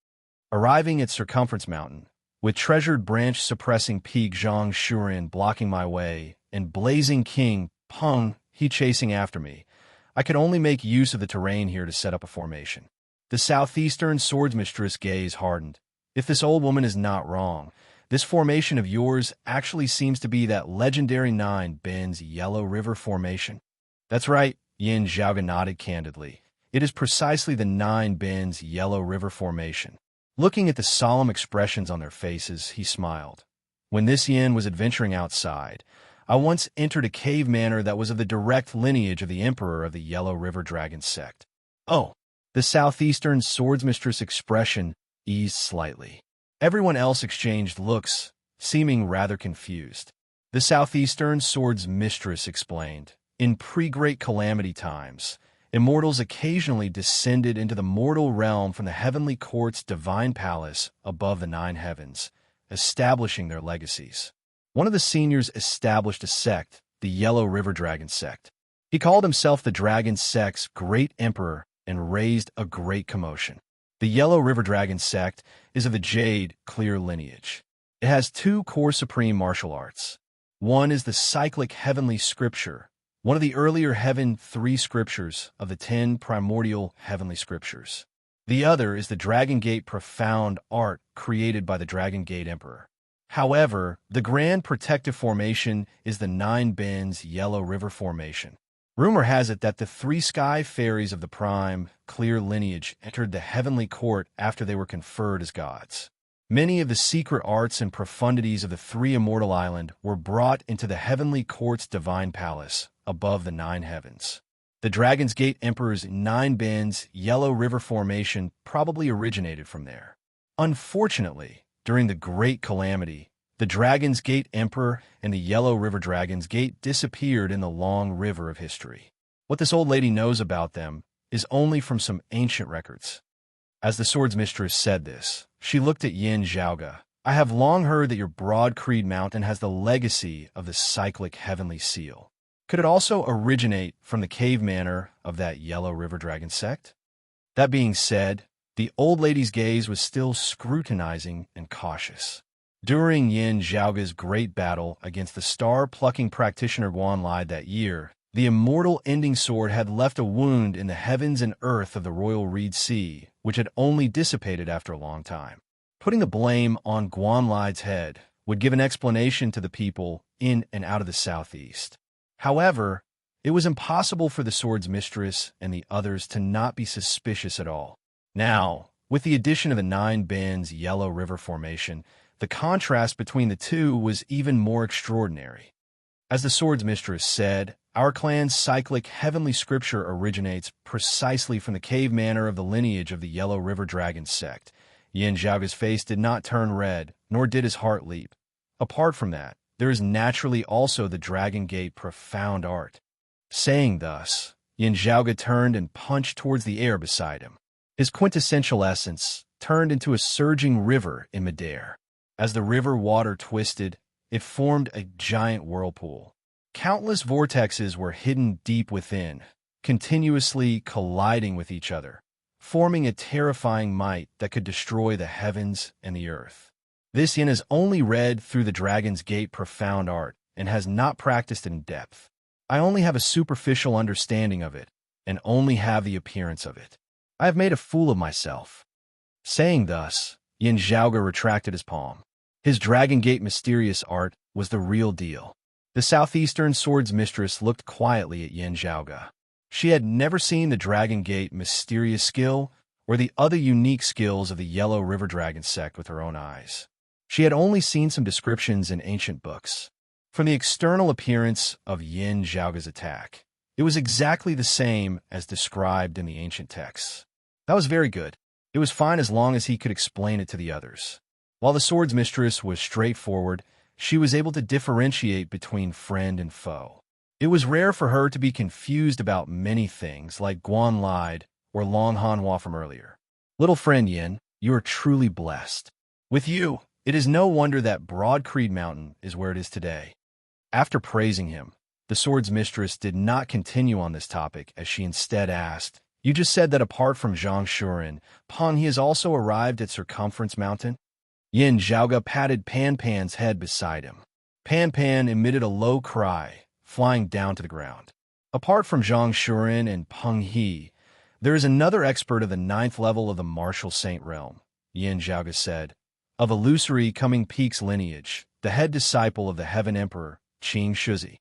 [SPEAKER 1] Arriving at Circumference Mountain, with treasured branch suppressing peak Zhang Shuren blocking my way and blazing king Peng He chasing after me, I could only make use of the terrain here to set up a formation. The southeastern swords mistress gaze hardened. If this old woman is not wrong, this formation of yours actually seems to be that legendary Nine Bends Yellow River formation. That's right, Yin Zhaoga nodded candidly. It is precisely the Nine Bends Yellow River formation. Looking at the solemn expressions on their faces, he smiled. When this Yin was adventuring outside, I once entered a cave manor that was of the direct lineage of the emperor of the Yellow River Dragon sect. Oh, the southeastern swords mistress expression eased slightly. Everyone else exchanged looks, seeming rather confused. The southeastern swords mistress explained, in pre-Great Calamity times, immortals occasionally descended into the mortal realm from the heavenly court's divine palace above the nine heavens, establishing their legacies. One of the seniors established a sect, the Yellow River Dragon sect. He called himself the Dragon sect's great emperor and raised a great commotion. The Yellow River Dragon sect is of the Jade Clear lineage. It has two core supreme martial arts. One is the cyclic heavenly scripture, one of the earlier Heaven 3 scriptures of the 10 primordial heavenly scriptures. The other is the Dragon Gate profound art created by the Dragon Gate Emperor. However, the grand protective formation is the Nine Bends Yellow River formation. Rumor has it that the three sky fairies of the prime, clear lineage entered the heavenly court after they were conferred as gods. Many of the secret arts and profundities of the three immortal island were brought into the heavenly court's divine palace above the nine heavens. The Dragon's Gate Emperor's Nine Bends Yellow River formation probably originated from there. Unfortunately, during the Great Calamity, the Dragon's Gate Emperor and the Yellow River Dragon's Gate disappeared in the long river of history. What this old lady knows about them is only from some ancient records. As the swords mistress said this, she looked at Yin Zhaoga, I have long heard that your broad Creed mountain has the legacy of the cyclic heavenly seal. Could it also originate from the cave manor of that yellow river dragon sect? That being said, the old lady's gaze was still scrutinizing and cautious. During Yin Zhaoga's great battle against the star-plucking practitioner Guanlai that year, the immortal ending sword had left a wound in the heavens and earth of the royal Reed Sea, which had only dissipated after a long time. Putting the blame on Guanlai's head would give an explanation to the people in and out of the southeast. However, it was impossible for the sword's mistress and the others to not be suspicious at all. Now, with the addition of the Nine Bends Yellow River Formation, the contrast between the two was even more extraordinary. As the sword's mistress said, our clan's cyclic heavenly scripture originates precisely from the cave manor of the lineage of the Yellow River Dragon sect. Yin Zhaoga's face did not turn red, nor did his heart leap. Apart from that, there is naturally also the Dragon Gate profound art. Saying thus, Yin Zhaoga turned and punched towards the air beside him. His quintessential essence turned into a surging river in midair. As the river water twisted, it formed a giant whirlpool. Countless vortexes were hidden deep within, continuously colliding with each other, forming a terrifying might that could destroy the heavens and the earth. This Yin has only read through the Dragon's Gate profound art and has not practiced it in depth. I only have a superficial understanding of it, and only have the appearance of it. I have made a fool of myself. Saying thus, Yin Zhaoga retracted his palm. His Dragon Gate mysterious art was the real deal. The southeastern sword's mistress looked quietly at Yin Zhaoga. She had never seen the Dragon Gate mysterious skill or the other unique skills of the Yellow River Dragon sect with her own eyes. She had only seen some descriptions in ancient books. From the external appearance of Yin Zhaoga's attack, it was exactly the same as described in the ancient texts. That was very good. It was fine as long as he could explain it to the others. While the sword's mistress was straightforward, she was able to differentiate between friend and foe. It was rare for her to be confused about many things like Guanlai or Long Hanhua from earlier. Little friend Yin, you are truly blessed. With you, it is no wonder that Broad Creed Mountain is where it is today. After praising him, the sword's mistress did not continue on this topic as she instead asked, "You just said that apart from Zhang Shuren, Peng He has also arrived at Circumference Mountain?" Yin Zhaoga patted Pan Pan's head beside him. Pan Pan emitted a low cry, flying down to the ground. Apart from Zhang Shuren and Peng He, there is another expert of the 9th level of the Martial Saint realm, Yin Zhaoga said, of illusory Coming Peaks lineage, the head disciple of the Heaven Emperor, Qing Shuzi.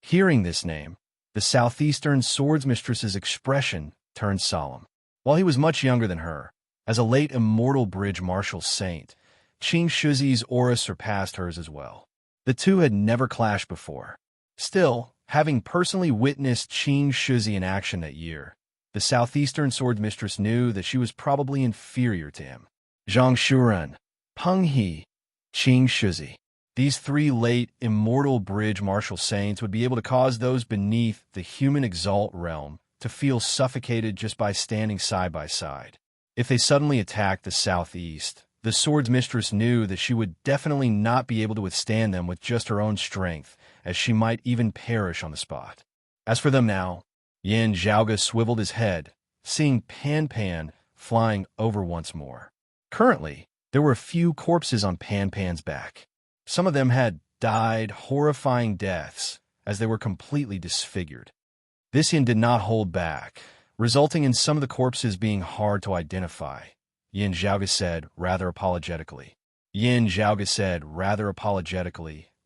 [SPEAKER 1] Hearing this name, the southeastern swords mistress's expression turned solemn. While he was much younger than her, as a late immortal bridge martial saint, Qing Shuzi's aura surpassed hers as well. The two had never clashed before. Still, having personally witnessed Qing Shuzi in action that year, the southeastern swords mistress knew that she was probably inferior to him. Zhang Shuren, Peng He, Qing Shuzi. These three late, immortal bridge martial saints would be able to cause those beneath the human exalt realm to feel suffocated just by standing side by side. If they suddenly attacked the southeast, the sword's mistress knew that she would definitely not be able to withstand them with just her own strength, as she might even perish on the spot. As for them now, Yin Zhaoga swiveled his head, seeing Pan Pan flying over once more. Currently, there were a few corpses on Pan Pan's back. Some of them had died horrifying deaths, as they were completely disfigured. This Yin did not hold back, resulting in some of the corpses being hard to identify. Yin Zhaoga said rather apologetically.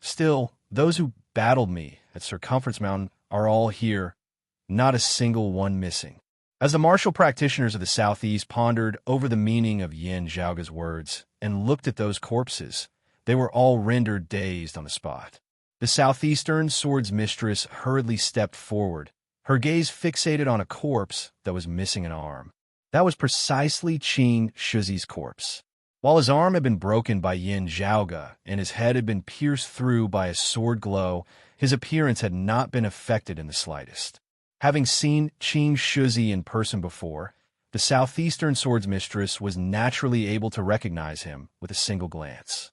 [SPEAKER 1] Still, those who battled me at Circumference Mountain are all here, not a single one missing. As the martial practitioners of the southeast pondered over the meaning of Yin Zhaoga's words and looked at those corpses, they were all rendered dazed on the spot. The southeastern sword's mistress hurriedly stepped forward, her gaze fixated on a corpse that was missing an arm. That was precisely Qing Shuzi's corpse. While his arm had been broken by Yin Zhaoga and his head had been pierced through by a sword glow, his appearance had not been affected in the slightest. Having seen Qing Shuzi in person before, the southeastern sword's mistress was naturally able to recognize him with a single glance.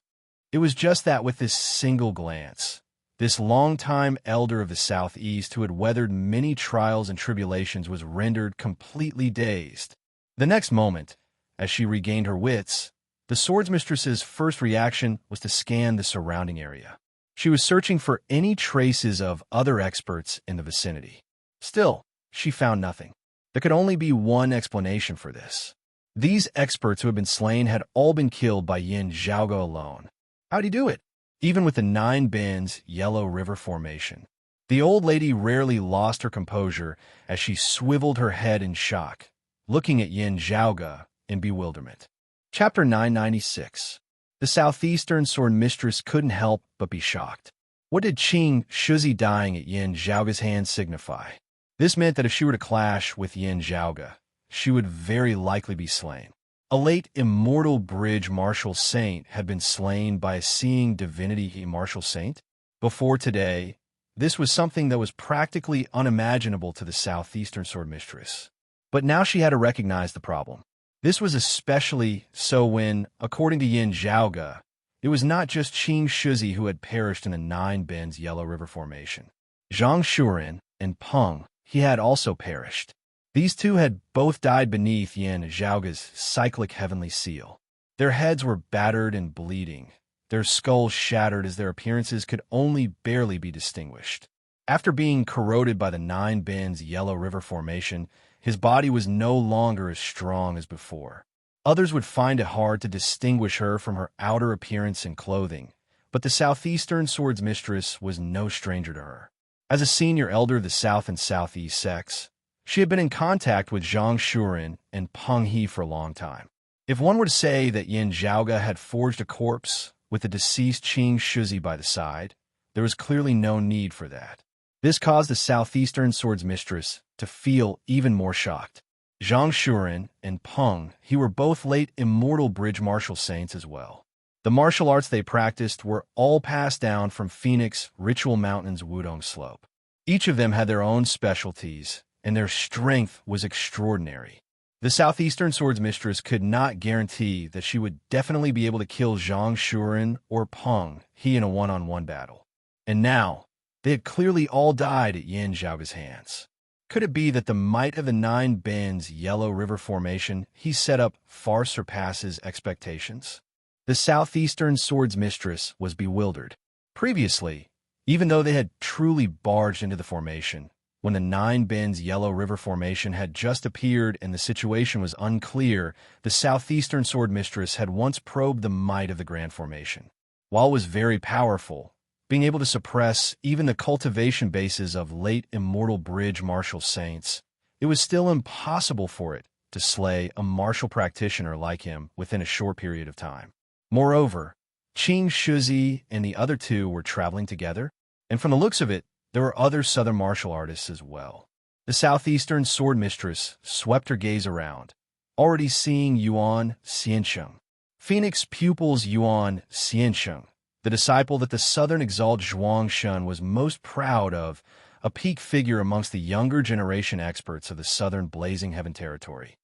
[SPEAKER 1] It was just that with this single glance, this longtime elder of the southeast who had weathered many trials and tribulations was rendered completely dazed. The next moment, as she regained her wits, the swords mistress's first reaction was to scan the surrounding area. She was searching for any traces of other experts in the vicinity. Still, she found nothing. There could only be one explanation for this. These experts who had been slain had all been killed by Yin Zhaoge alone. How'd he do it? Even with the 9 bends Yellow River Formation. The old lady rarely lost her composure as she swiveled her head in shock, looking at Yin Zhaoge in bewilderment. Chapter 996. The Southeastern Sword Mistress couldn't help but be shocked. What did Qing Shuzi dying at Yin Zhaoge's hands signify? This meant that if she were to clash with Yin Zhaoge, she would very likely be slain. A late immortal bridge martial saint had been slain by a seeing divinity martial saint. Before today, this was something that was practically unimaginable to the Southeastern Sword Mistress. But now she had to recognize the problem. This was especially so when, according to Yin Zhaoge, it was not just Qing Shuzi who had perished in the 9 bends Yellow River Formation. Zhang Shuren and Peng, he had also perished. These two had both died beneath Yin Zhaoge's cyclic heavenly seal. Their heads were battered and bleeding, their skulls shattered as their appearances could only barely be distinguished. After being corroded by the 9 bends Yellow River Formation, his body was no longer as strong as before. Others would find it hard to distinguish her from her outer appearance and clothing, but the Southeastern Swords Mistress was no stranger to her. As a senior elder of the South and Southeast sects, she had been in contact with Zhang Shuren and Peng He for a long time. If one were to say that Yin Zhaoge had forged a corpse with the deceased Qing Shuzi by the side, there was clearly no need for that. This caused the Southeastern Swords Mistress to feel even more shocked. Zhang Shuren and Peng He were both late immortal bridge martial saints as well. The martial arts they practiced were all passed down from Phoenix Ritual Mountain's Wudong Slope. Each of them had their own specialties, and their strength was extraordinary. The Southeastern Swords Mistress could not guarantee that she would definitely be able to kill Zhang Shuren or Peng He in a one-on-one battle. And now, they had clearly all died at Yin Zhaoge's hands. Could it be that the might of the 9 bends Yellow River Formation he set up far surpasses expectations? The Southeastern Swords Mistress was bewildered. Previously, even though they had truly barged into the formation, when the 9 bends Yellow River Formation had just appeared and the situation was unclear, the Southeastern Sword Mistress had once probed the might of the Grand Formation. While it was very powerful, being able to suppress even the cultivation bases of late immortal bridge martial saints, it was still impossible for it to slay a martial practitioner like him within a short period of time. Moreover, Qing Shuzi and the other two were traveling together, and from the looks of it, there were other southern martial artists as well. The Southeastern Sword Mistress swept her gaze around, already seeing Yuan Xiansheng. Phoenix pupils Yuan Xiansheng, the disciple that the Southern Exalt Zhuangshun was most proud of, a peak figure amongst the younger generation experts of the Southern Blazing Heaven territory.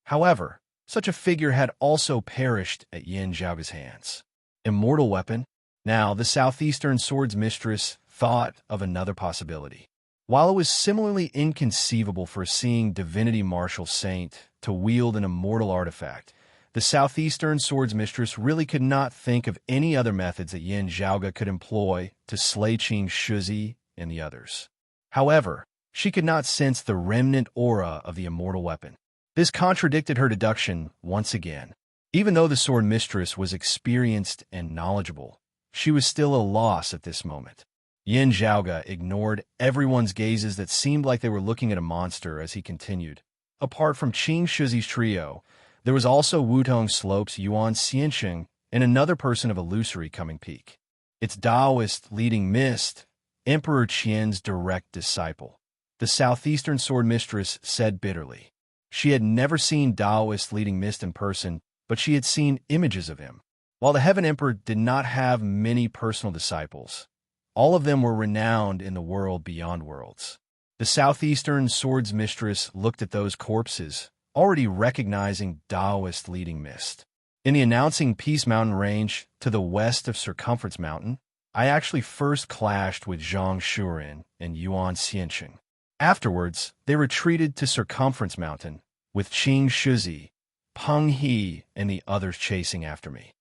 [SPEAKER 1] However, such a figure had also perished at Yin Zhaoge's hands. Immortal weapon? Now, the Southeastern Swords Mistress thought of another possibility. While it was similarly inconceivable for a seeing divinity martial saint to wield an immortal artifact, the Southeastern Swords Mistress really could not think of any other methods that Yin Zhaoge could employ to slay Qing Shuzi and the others. However, she could not sense the remnant aura of the immortal weapon. This contradicted her deduction once again. Even though the Sword Mistress was experienced and knowledgeable, she was still a loss at this moment. Yin Zhaoge ignored everyone's gazes that seemed like they were looking at a monster as he continued. Apart from Qing Shuzi's trio, there was also Wudong Slope's Yuan Xiansheng and another person of illusory coming peak. Its Taoist leading mist, Emperor Qian's direct disciple. The Southeastern Sword Mistress said bitterly. She had never seen Taoist leading mist in person, but she had seen images of him. While the Heaven Emperor did not have many personal disciples, all of them were renowned in the world beyond worlds. The Southeastern Swords Mistress looked at those corpses, already recognizing Taoist leading mist. In the announcing Peace Mountain range to the west of Circumference Mountain, I actually first clashed with Zhang Shuren and Yuan Xiancheng. Afterwards, they retreated to Circumference Mountain, with Qing Shizi, Peng He, and the others chasing after me.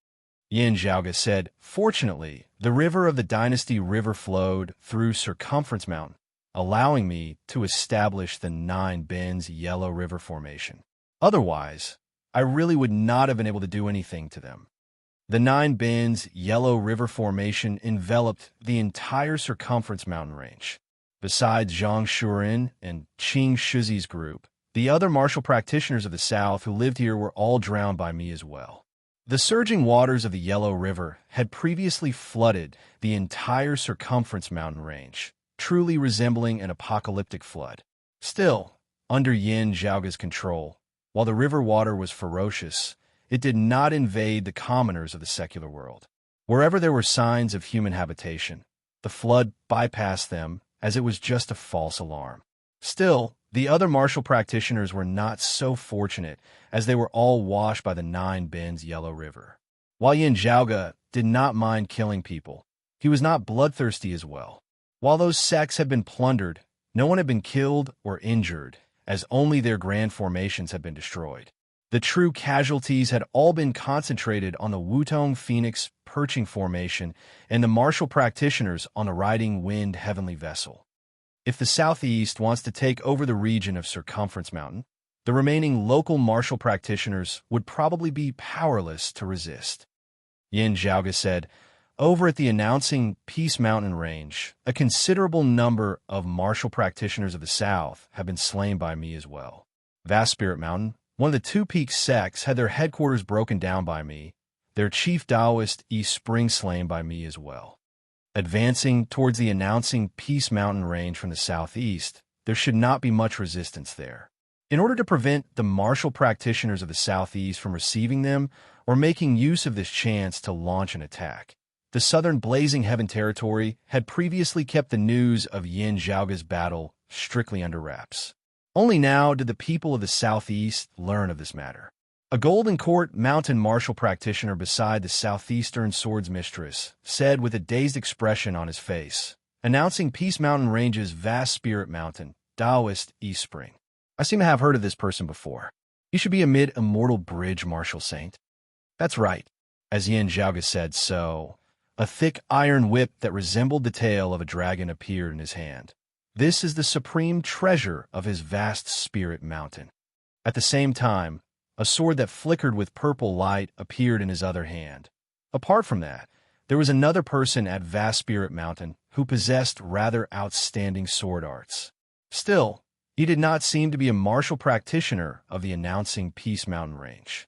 [SPEAKER 1] Yin Zhaoge said, "Fortunately, the river of the Dynasty River flowed through Circumference Mountain, allowing me to establish the Nine Bends Yellow River Formation. Otherwise, I really would not have been able to do anything to them." The Nine Bends Yellow River Formation enveloped the entire Circumference Mountain range. Besides Zhang Shuren and Qing Shizi's group, the other martial practitioners of the south who lived here were all drowned by me as well. The surging waters of the Yellow River had previously flooded the entire Circumference Mountain range, truly resembling an apocalyptic flood. Still, under Yin Zhaoge's control, while the river water was ferocious, it did not invade the commoners of the secular world. Wherever there were signs of human habitation, the flood bypassed them as it was just a false alarm. Still, the other martial practitioners were not so fortunate, as they were all washed by the Nine Bends Yellow River. While Yin Zhaoge did not mind killing people, he was not bloodthirsty as well. While those sects had been plundered, no one had been killed or injured, as only their grand formations had been destroyed. The true casualties had all been concentrated on the Wutong Phoenix Perching Formation and the martial practitioners on the Riding Wind Heavenly Vessel. If the Southeast wants to take over the region of Circumference Mountain, the remaining local martial practitioners would probably be powerless to resist. Yin Zhaoge said, "Over at the announcing Peace Mountain range, a considerable number of martial practitioners of the south have been slain by me as well. Vast Spirit Mountain, one of the Two Peaks sects, had their headquarters broken down by me, their chief Taoist East Spring slain by me as well. Advancing towards the announcing Peace Mountain range from the southeast, there should not be much resistance there. In order to prevent the martial practitioners of the southeast from receiving them or making use of this chance to launch an attack, the southern Blazing Heaven territory had previously kept the news of Yin Zhaoge's battle strictly under wraps. Only now did the people of the southeast learn of this matter. A Golden Court mountain martial practitioner beside the southeastern swords mistress said with a dazed expression on his face, announcing Peace Mountain Range's Vast Spirit Mountain, Taoist East Spring. "I seem to have heard of this person before. You should be a mid-immortal bridge martial saint." "That's right." As Yin Zhaoge said so, a thick iron whip that resembled the tail of a dragon appeared in his hand. This is the supreme treasure of his Vast Spirit Mountain. At the same time, a sword that flickered with purple light appeared in his other hand. Apart from that, there was another person at Vast Spirit Mountain who possessed rather outstanding sword arts. Still, he did not seem to be a martial practitioner of the announcing Peace Mountain range.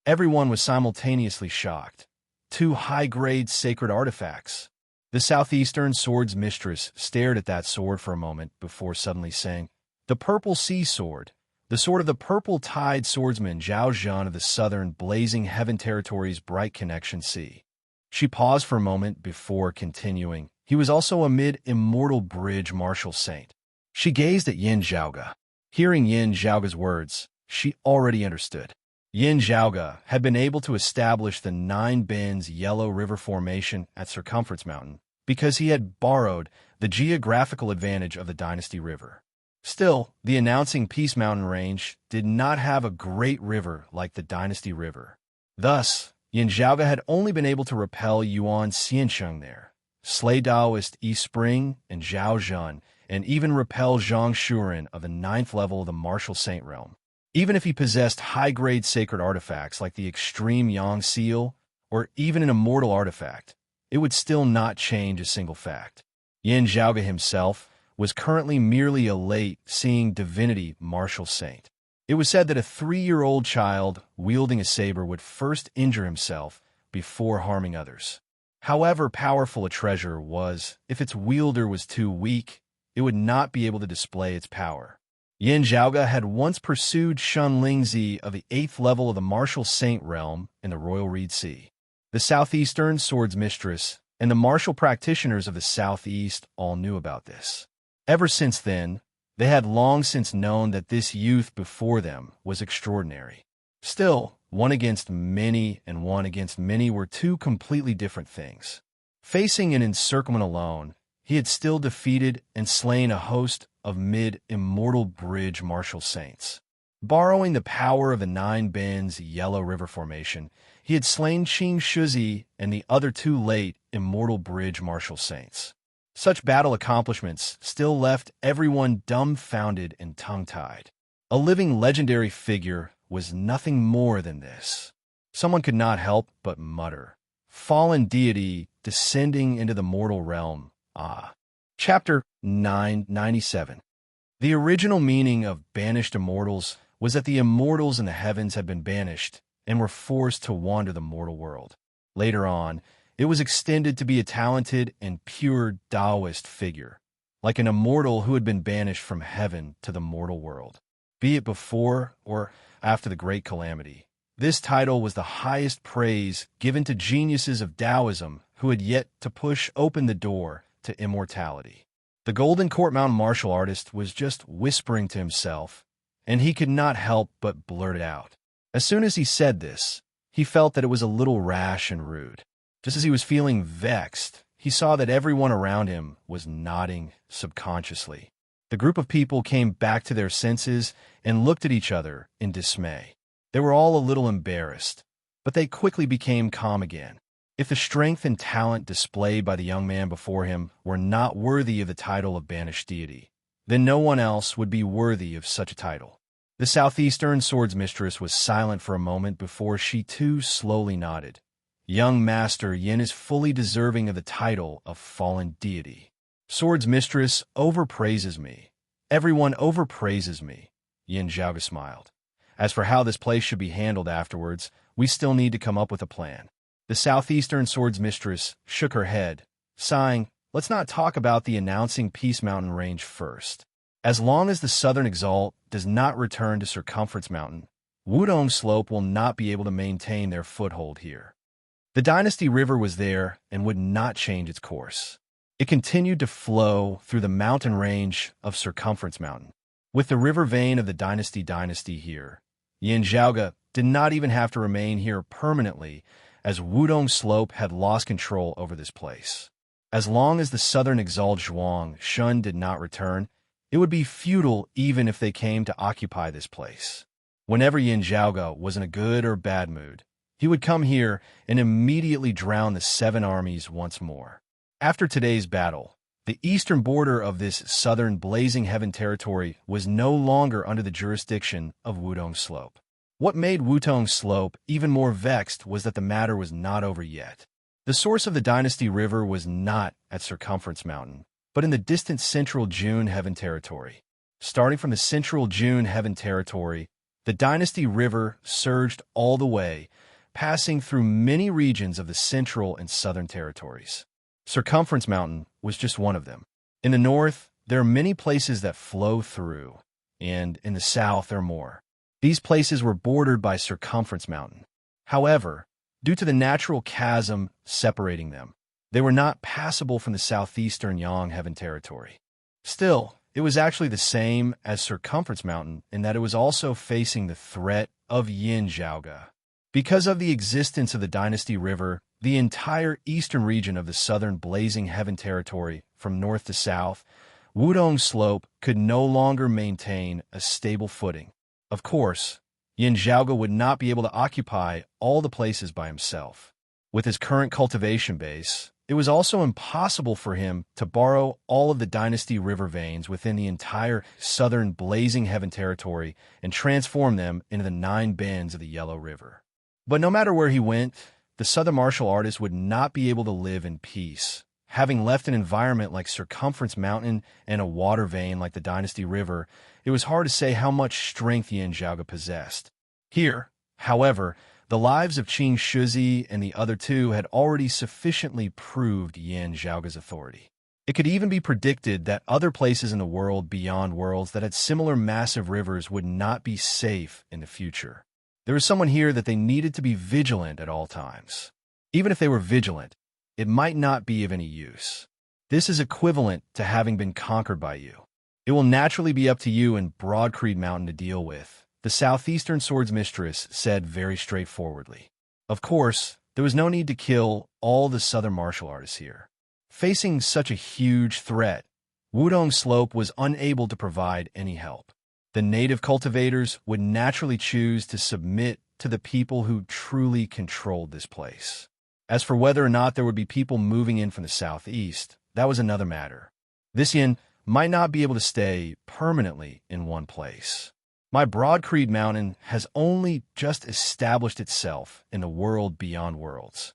[SPEAKER 1] Everyone was simultaneously shocked. Two high-grade sacred artifacts. The southeastern swords mistress stared at that sword for a moment before suddenly saying, "The Purple Sea Sword, the sword of the purple-tide swordsman Zhao Zhan of the southern Blazing Heaven Territory's Bright Connection Sea." She paused for a moment before continuing, "He was also a mid-immortal bridge martial saint." She gazed at Yin Zhaoge. Hearing Yin Zhaoge's words, she already understood. Yin Zhaoge had been able to establish the Nine Bends Yellow River Formation at Circumference Mountain because he had borrowed the geographical advantage of the Dynasty River. Still, the announcing Peace Mountain range did not have a great river like the Dynasty River. Thus, Yin Zhaoge had only been able to repel Yuan Xiancheng there, slay Taoist East Spring and Zhao Zhan, and even repel Zhang Shuren of the 9th level of the Martial Saint realm. Even if he possessed high-grade sacred artifacts like the Extreme Yang Seal or even an immortal artifact, it would still not change a single fact. Yin Zhaoge himself was currently merely a late-seeing divinity martial saint. It was said that a 3-year-old child wielding a saber would first injure himself before harming others. However powerful a treasure was, if its wielder was too weak, it would not be able to display its power. Yin Zhaoge had once pursued Shun Lingzi of the 8th level of the Martial Saint realm in the Royal Reed Sea. The southeastern swords mistress and the martial practitioners of the southeast all knew about this. Ever since then, they had long since known that this youth before them was extraordinary. Still, one against many and one against many were two completely different things. Facing an encirclement alone, he had still defeated and slain a host of mid-immortal bridge martial saints. Borrowing the power of the Nine Bends Yellow River Formation, he had slain Qing Shuzi and the other two late immortal bridge martial saints. Such battle accomplishments still left everyone dumbfounded and tongue-tied. A living legendary figure was nothing more than this. Someone could not help but mutter, "Fallen deity descending into the mortal realm, ah." Chapter 997. The original meaning of banished immortals was that the immortals in the heavens had been banished and were forced to wander the mortal world. Later on, it was extended to be a talented and pure Taoist figure, like an immortal who had been banished from heaven to the mortal world. Be it before or after the Great Calamity, this title was the highest praise given to geniuses of Taoism who had yet to push open the door to immortality. The Golden Court Mountain martial artist was just whispering to himself, and he could not help but blurt it out. As soon as he said this, he felt that it was a little rash and rude. Just as he was feeling vexed, he saw that everyone around him was nodding subconsciously. The group of people came back to their senses and looked at each other in dismay. They were all a little embarrassed, but they quickly became calm again. If the strength and talent displayed by the young man before him were not worthy of the title of banished deity, then no one else would be worthy of such a title. The southeastern swords mistress was silent for a moment before she too slowly nodded. Young Master Yin is fully deserving of the title of fallen deity. Swords mistress overpraises me. Everyone overpraises me, Yin Zhaoge smiled. As for how this place should be handled afterwards, we still need to come up with a plan. The southeastern swords mistress shook her head, sighing, "Let's not talk about the announcing Peace Mountain range first. As long as the southern exalt does not return to Circumference Mountain, Wudong Slope will not be able to maintain their foothold here." The Dynasty River was there and would not change its course. It continued to flow through the mountain range of Circumference Mountain. With the river vein of the Dynasty here, Yin Zhaoge did not even have to remain here permanently, as Wudong Slope had lost control over this place. As long as the southern exalt Zhuang Shun did not return, it would be futile even if they came to occupy this place. Whenever Yin Zhaoge was in a good or bad mood, he would come here and immediately drown the 7 armies once more. After today's battle, the eastern border of this southern Blazing Heaven territory was no longer under the jurisdiction of Wudong Slope. What made Wudong Slope even more vexed was that the matter was not over yet. The source of the Dynasty River was not at Circumference Mountain, but in the distant central June Heaven territory. Starting from the central June Heaven territory, the Dynasty River surged all the way, passing through many regions of the central and southern territories. Circumference Mountain was just one of them. In the north, there are many places that flow through, and in the south there are more. These places were bordered by Circumference Mountain. However, due to the natural chasm separating them, they were not passable from the southeastern Yang Heaven territory. Still, it was actually the same as Circumference Mountain in that it was also facing the threat of Yin Zhaoge. Because of the existence of the Dynasty River, the entire eastern region of the southern Blazing Heaven territory, from north to south, Wudong Slope could no longer maintain a stable footing. Of course, Yin Zhaoge would not be able to occupy all the places by himself. With his current cultivation base, it was also impossible for him to borrow all of the Dynasty River veins within the entire southern Blazing Heaven territory and transform them into the 9 bends of the Yellow River. But no matter where he went, the southern martial artist would not be able to live in peace. Having left an environment like Circumference Mountain and a water vein like the Dynasty River, it was hard to say how much strength Yin Zhaoge possessed. Here, however, the lives of Qing Shuzi and the other two had already sufficiently proved Yin Zhaoge's authority. It could even be predicted that other places in the world beyond worlds that had similar massive rivers would not be safe in the future. There was someone here that they needed to be vigilant at all times. Even if they were vigilant, it might not be of any use. This is equivalent to having been conquered by you. It will naturally be up to you and Broad Creed Mountain to deal with, the southeastern swords mistress said very straightforwardly. Of course, there was no need to kill all the southern martial artists here. Facing such a huge threat, Wudong Slope was unable to provide any help. The native cultivators would naturally choose to submit to the people who truly controlled this place. As for whether or not there would be people moving in from the southeast, that was another matter. This yin might not be able to stay permanently in one place. My Broadcreed Mountain has only just established itself in the world beyond worlds.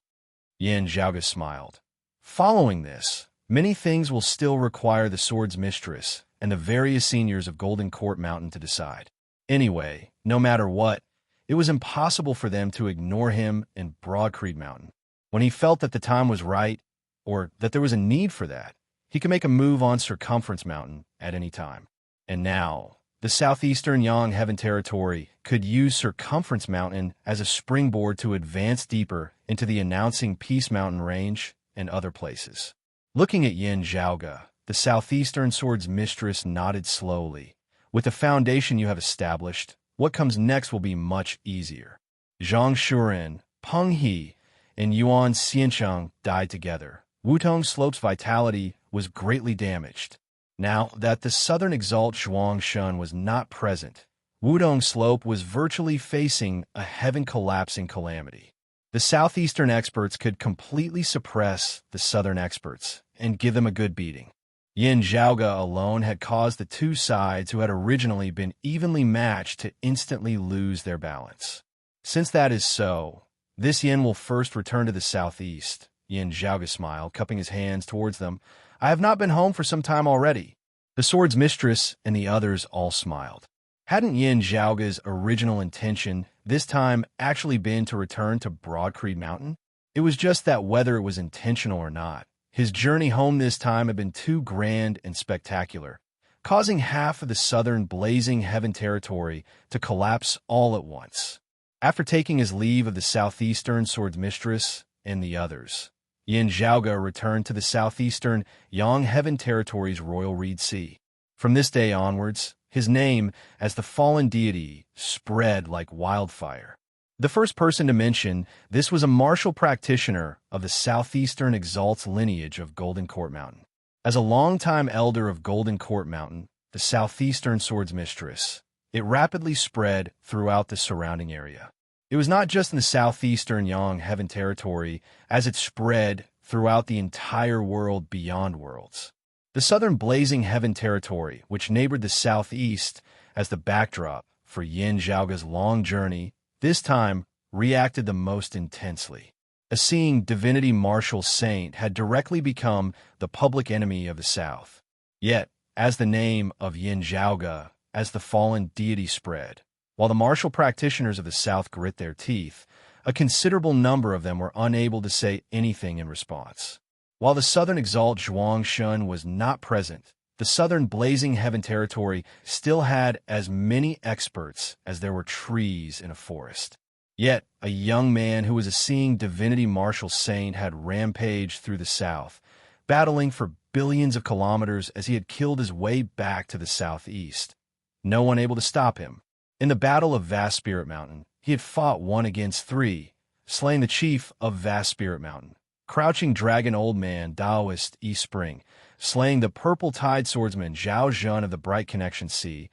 [SPEAKER 1] Yin Zhaoge smiled. Following this, many things will still require the Sword's Mistress and the various seniors of Golden Court Mountain to decide. Anyway, no matter what, it was impossible for them to ignore him in Broadcreed Mountain. When he felt that the time was right, or that there was a need for that, he could make a move on Circumference Mountain at any time. And now, the southeastern Yang Heaven Territory could use Circumference Mountain as a springboard to advance deeper into the announcing Peace Mountain range and other places. Looking at Yin Zhaoge, the southeastern sword's mistress nodded slowly. With the foundation you have established, what comes next will be much easier. Zhang Shuren, Peng He, and Yuan Xiancheng died together. Wutong Slope's vitality was greatly damaged. Now that the southern exalt Zhuang Shun was not present, Wudong Slope was virtually facing a heaven-collapsing calamity. The southeastern experts could completely suppress the southern experts and give them a good beating. Yin Zhaoge alone had caused the two sides who had originally been evenly matched to instantly lose their balance. Since that is so, this Yin will first return to the southeast. Yin Zhaoge smiled, cupping his hands towards them. I have not been home for some time already. The sword's mistress and the others all smiled. Hadn't Yin Zhaoge's original intention this time actually been to return to Broadcreed Mountain? It was just that whether it was intentional or not, his journey home this time had been too grand and spectacular, causing half of the southern blazing heaven territory to collapse all at once. After taking his leave of the southeastern sword's mistress and the others, Yin Zhaoge returned to the southeastern Yang Heaven Territory's Royal Reed Sea. From this day onwards, his name as the fallen deity spread like wildfire. The first person to mention this was a martial practitioner of the southeastern Exalt's lineage of Golden Court Mountain. As a longtime elder of Golden Court Mountain, the southeastern sword's mistress, it rapidly spread throughout the surrounding area. It was not just in the southeastern Yang Heaven Territory as it spread throughout the entire world beyond worlds. The southern blazing heaven territory, which neighbored the southeast as the backdrop for Yin Zhaoge's long journey, this time reacted the most intensely. A seeing divinity martial saint had directly become the public enemy of the south. Yet, as the name of Yin Zhaoge as the fallen deity spread, while the martial practitioners of the south grit their teeth, a considerable number of them were unable to say anything in response. While the southern exalt Zhuang Shun was not present, the southern blazing heaven territory still had as many experts as there were trees in a forest. Yet, a young man who was a seeing divinity martial saint had rampaged through the south, battling for billions of kilometers as he had killed his way back to the southeast. No one able to stop him. In the Battle of Vast Spirit Mountain, he had fought 1 against 3, slaying the chief of Vast Spirit Mountain, Crouching Dragon Old Man Daoist East Spring, slaying the Purple Tide Swordsman Zhao Zhun of the Bright Connection Sea,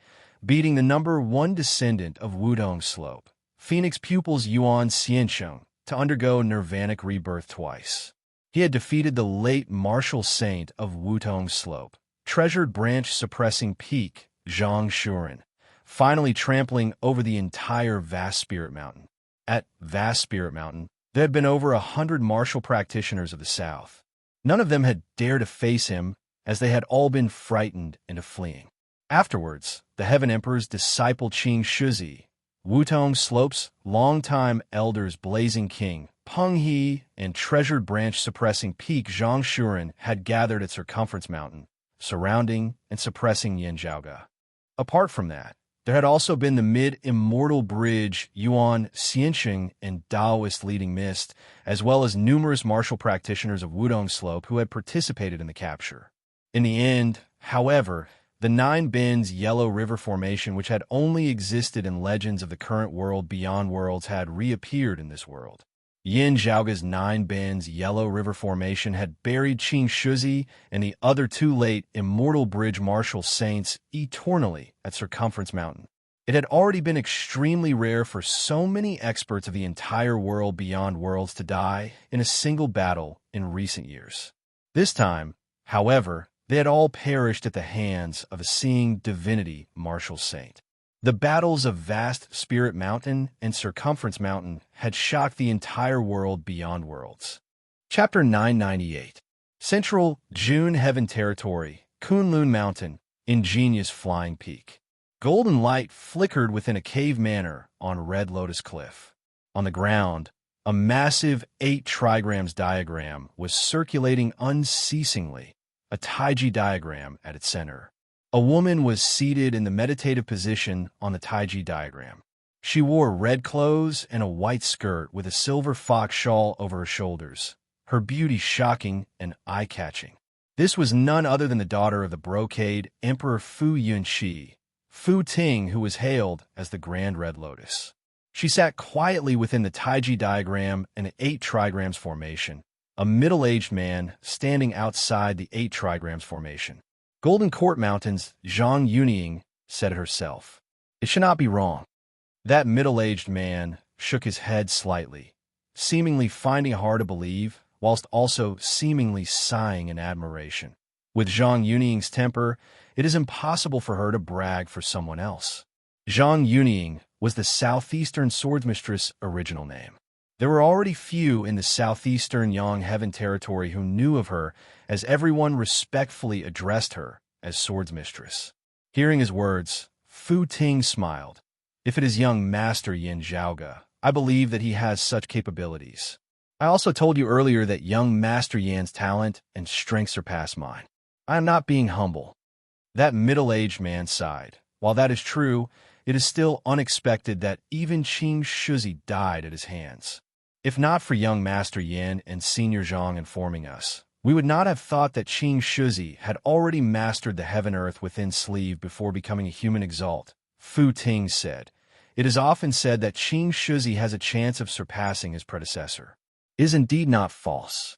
[SPEAKER 1] beating the number 1 descendant of Wudong Slope, Phoenix Pupils Yuan Xiancheng, to undergo Nirvanic rebirth twice. He had defeated the late martial saint of Wudong Slope, Treasured Branch Suppressing Peak Zhang Shuren, finally trampling over the entire Vast Spirit Mountain. At Vast Spirit Mountain, there had been over 100 martial practitioners of the south. None of them had dared to face him, as they had all been frightened into fleeing. Afterwards, the Heaven Emperor's disciple Qing Shuzi, Wutong Slope's longtime elders Blazing King, Peng He, and Treasured Branch Suppressing Peak Zhang Shuren had gathered at Circumference Mountain, surrounding and suppressing Yin Zhaoge. Apart from that, there had also been the mid-immortal bridge Yuan Xiancheng and Daoist Leading Mist, as well as numerous martial practitioners of Wudong Slope who had participated in the capture. In the end, however, The Nine Bends Yellow River Formation, which had only existed in legends of the current world beyond worlds, had reappeared in this world. Yin Zhaoga's Nine Bends Yellow River Formation had buried Qing Shuzi and the other two late Immortal Bridge Martial Saints eternally at Circumference Mountain. It had already been extremely rare for so many experts of the entire world beyond worlds to die in a single battle in recent years. This time, however, they had all perished at the hands of a seeing divinity martial saint. The battles of Vast Spirit Mountain and Circumference Mountain had shocked the entire world beyond worlds. Chapter 998. Central June Heaven Territory, Kunlun Mountain, Ingenious Flying Peak. Golden light flickered within a cave manor on Red Lotus Cliff. On the ground, a massive 8 trigrams diagram was circulating unceasingly, a Taiji diagram at its center. A woman was seated in the meditative position on the Taiji diagram. She wore red clothes and a white skirt with a silver fox shawl over her shoulders, her beauty shocking and eye-catching. This was none other than the daughter of the brocade Emperor Fu Yunxi, Fu Ting, who was hailed as the Grand Red Lotus. She sat quietly within the Taiji diagram and the 8 trigrams formation, a middle-aged man standing outside the 8 trigrams formation. Golden Court Mountains, Zhang Yunying said herself. It should not be wrong. That middle-aged man shook his head slightly, seemingly finding it hard to believe, whilst also seemingly sighing in admiration. With Zhang Yunying's temper, it is impossible for her to brag for someone else. Zhang Yunying was the Southeastern Swordsmistress' original name. There were already few in the southeastern Yang Heaven territory who knew of her, as everyone respectfully addressed her as Swordsmistress. Hearing his words, Fu Ting smiled. If it is young Master Yin Zhaoga, I believe that he has such capabilities. I also told you earlier that young Master Yan's talent and strength surpass mine. I am not being humble. That middle-aged man sighed. While that is true, it is still unexpected that even Qing Shuzi died at his hands. If not for young Master Yin and Senior Zhang informing us, we would not have thought that Qing Shuzi had already mastered the heaven-earth within sleeve before becoming a human exalt, Fu Ting said. It is often said that Qing Shuzi has a chance of surpassing his predecessor. It is indeed not false.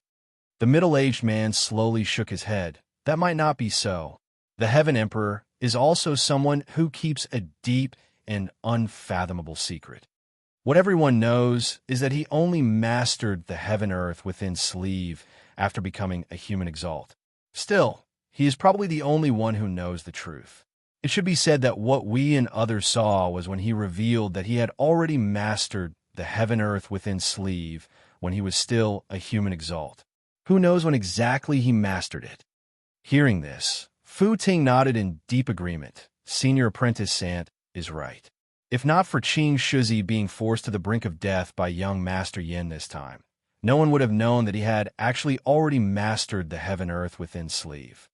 [SPEAKER 1] The middle-aged man slowly shook his head. That might not be so. The Heaven Emperor is also someone who keeps a deep and unfathomable secret. What everyone knows is that he only mastered the heaven-earth within sleeve after becoming a human exalt. Still, he is probably the only one who knows the truth. It should be said that what we and others saw was when he revealed that he had already mastered the heaven-earth within sleeve when he was still a human exalt. Who knows when exactly he mastered it? Hearing this, Fu Ting nodded in deep agreement. Senior Apprentice Sant is right. If not for Qing Shuzi being forced to the brink of death by young Master Yin this time, no one would have known that he had actually already mastered the heaven-earth within sleeve.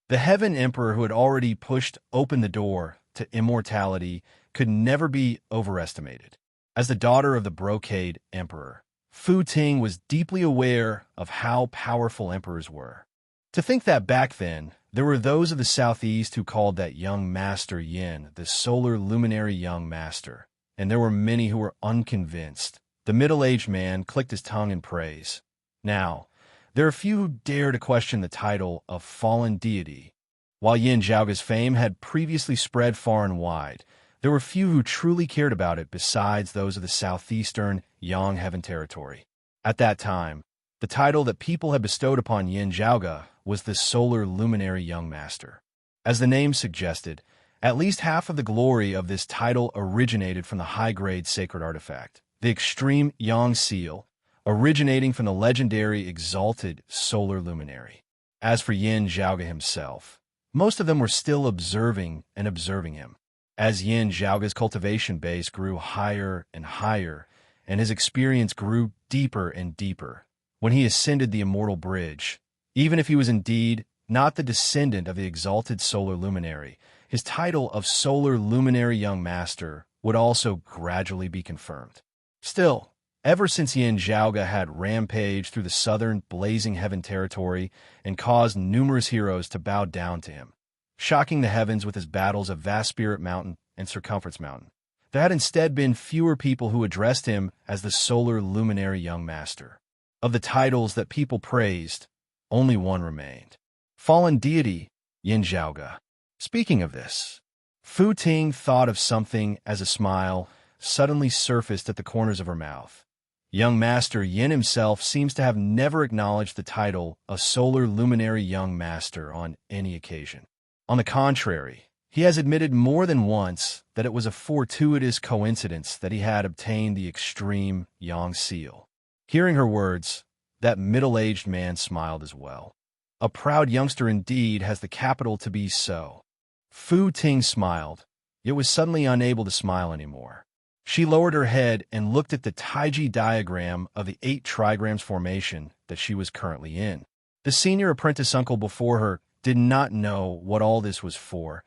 [SPEAKER 1] The Heaven Emperor, who had already pushed open the door to immortality, could never be overestimated. As the daughter of the brocade Emperor, Fu Ting was deeply aware of how powerful emperors were. To think that back then, there were those of the southeast who called that young Master Yin the solar luminary young master, and there were many who were unconvinced. The middle-aged man clicked his tongue in praise. Now, there are few who dare to question the title of fallen deity. While Yin Zhaoga's fame had previously spread far and wide, there were few who truly cared about it besides those of the southeastern Yang Heaven territory. At that time, the title that people had bestowed upon Yin Zhaoga was the Solar Luminary Young Master. As the name suggested, at least half of the glory of this title originated from the high-grade sacred artifact, the Extreme Yang Seal, originating from the legendary Exalted Solar Luminary. As for Yin Zhaoga himself, most of them were still observing him. As Yin Zhaoga's cultivation base grew higher and higher, and his experience grew deeper and deeper, when he ascended the Immortal Bridge, even if he was indeed not the descendant of the Exalted Solar Luminary, his title of Solar Luminary Young Master would also gradually be confirmed. Still, ever since Yin Zhaoga had rampaged through the southern Blazing Heaven territory and caused numerous heroes to bow down to him, shocking the heavens with his battles of Vast Spirit Mountain and Circumference Mountain. There had instead been fewer people who addressed him as the solar luminary young master. Of the titles that people praised, only one remained. Fallen deity, Yin Zhaoge. Speaking of this, Fu Ting thought of something as a smile suddenly surfaced at the corners of her mouth. Young Master Yin himself seems to have never acknowledged the title a solar luminary young master on any occasion. On the contrary, he has admitted more than once that it was a fortuitous coincidence that he had obtained the extreme Yang seal. Hearing her words, that middle-aged man smiled as well. A proud youngster indeed has the capital to be so. Fu Ting smiled, yet was suddenly unable to smile anymore. She lowered her head and looked at the Taiji diagram of the 8 trigrams formation that she was currently in. The senior apprentice uncle before her did not know what all this was for,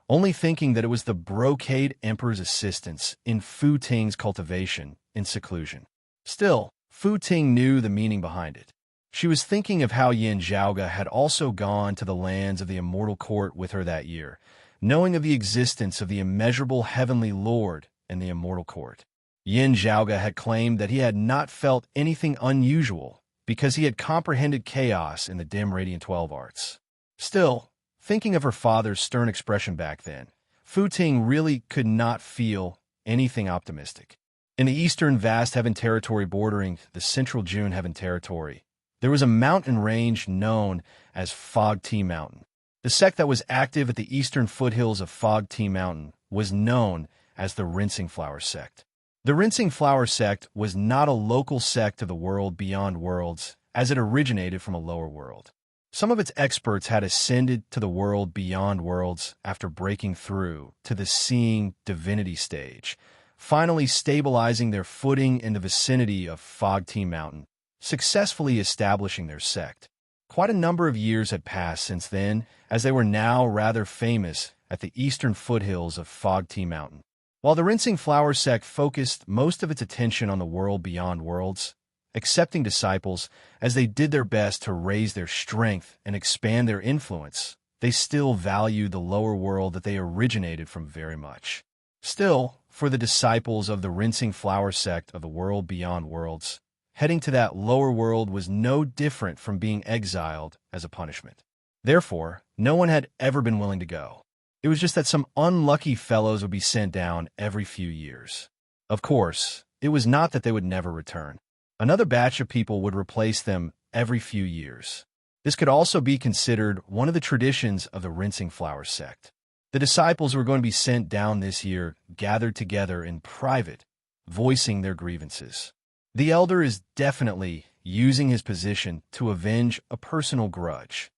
[SPEAKER 1] only thinking that it was the brocade emperor's assistance in Fu Ting's cultivation in seclusion. Still, Fu Ting knew the meaning behind it. She was thinking of how Yin Zhaoge had also gone to the lands of the immortal court with her that year, knowing of the existence of the immeasurable heavenly lord in the immortal court. Yin Zhaoge had claimed that he had not felt anything unusual because he had comprehended chaos in the dim radiant 12 arts. Still, thinking of her father's stern expression back then, Fu Ting really could not feel anything optimistic. In the eastern vast heaven territory bordering the central June heaven territory, there was a mountain range known as Fog Tea Mountain. The sect that was active at the eastern foothills of Fog Tea Mountain was known as the Rinsing Flower Sect. The Rinsing Flower Sect was not a local sect of the world beyond worlds, as it originated from a lower world. Some of its experts had ascended to the world beyond worlds after breaking through to the seeing divinity stage, finally stabilizing their footing in the vicinity of Fog Tea Mountain, successfully establishing their sect. Quite a number of years had passed since then, as they were now rather famous at the eastern foothills of Fog Tea Mountain. While the Rinsing Flower Sect focused most of its attention on the world beyond worlds, accepting disciples as they did their best to raise their strength and expand their influence, they still valued the lower world that they originated from very much. Still, for the disciples of the Rinsing Flower Sect of the world beyond worlds, heading to that lower world was no different from being exiled as a punishment. Therefore, no one had ever been willing to go. It was just that some unlucky fellows would be sent down every few years. Of course, it was not that they would never return. Another batch of people would replace them every few years. This could also be considered one of the traditions of the Rinsing Flower Sect. The disciples who were going to be sent down this year gathered together in private, voicing their grievances. The elder is definitely using his position to avenge a personal grudge.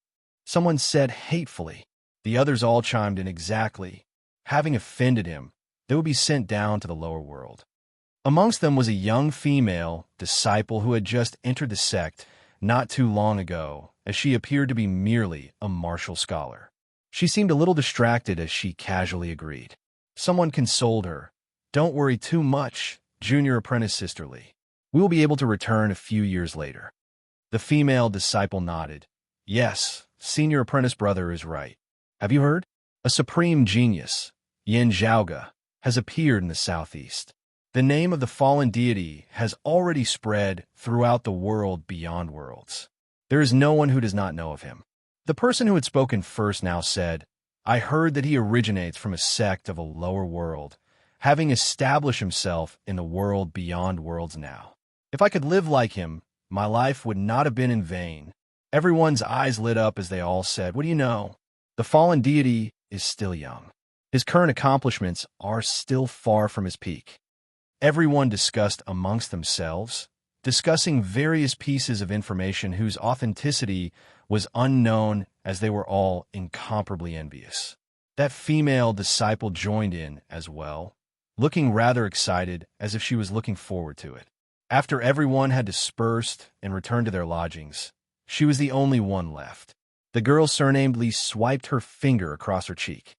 [SPEAKER 1] Someone said hatefully. The others all chimed in exactly. Having offended him, they would be sent down to the lower world. Amongst them was a young female disciple who had just entered the sect not too long ago, as she appeared to be merely a martial scholar. She seemed a little distracted as she casually agreed. Someone consoled her. "Don't worry too much, junior apprentice sisterly. We will be able to return a few years later." The female disciple nodded. "Yes, senior apprentice brother is right. Have you heard? A supreme genius, Yin Zhaoge, has appeared in the southeast. The name of the fallen deity has already spread throughout the world beyond worlds. There is no one who does not know of him." The person who had spoken first now said, "I heard that he originates from a sect of a lower world, having established himself in the world beyond worlds now. If I could live like him, my life would not have been in vain." Everyone's eyes lit up as they all said, "What do you know? The fallen deity is still young. His current accomplishments are still far from his peak." Everyone discussed amongst themselves, discussing various pieces of information whose authenticity was unknown, as they were all incomparably envious. That female disciple joined in as well, looking rather excited, as if she was looking forward to it. After everyone had dispersed and returned to their lodgings, she was the only one left. The girl surnamed Lee swiped her finger across her cheek.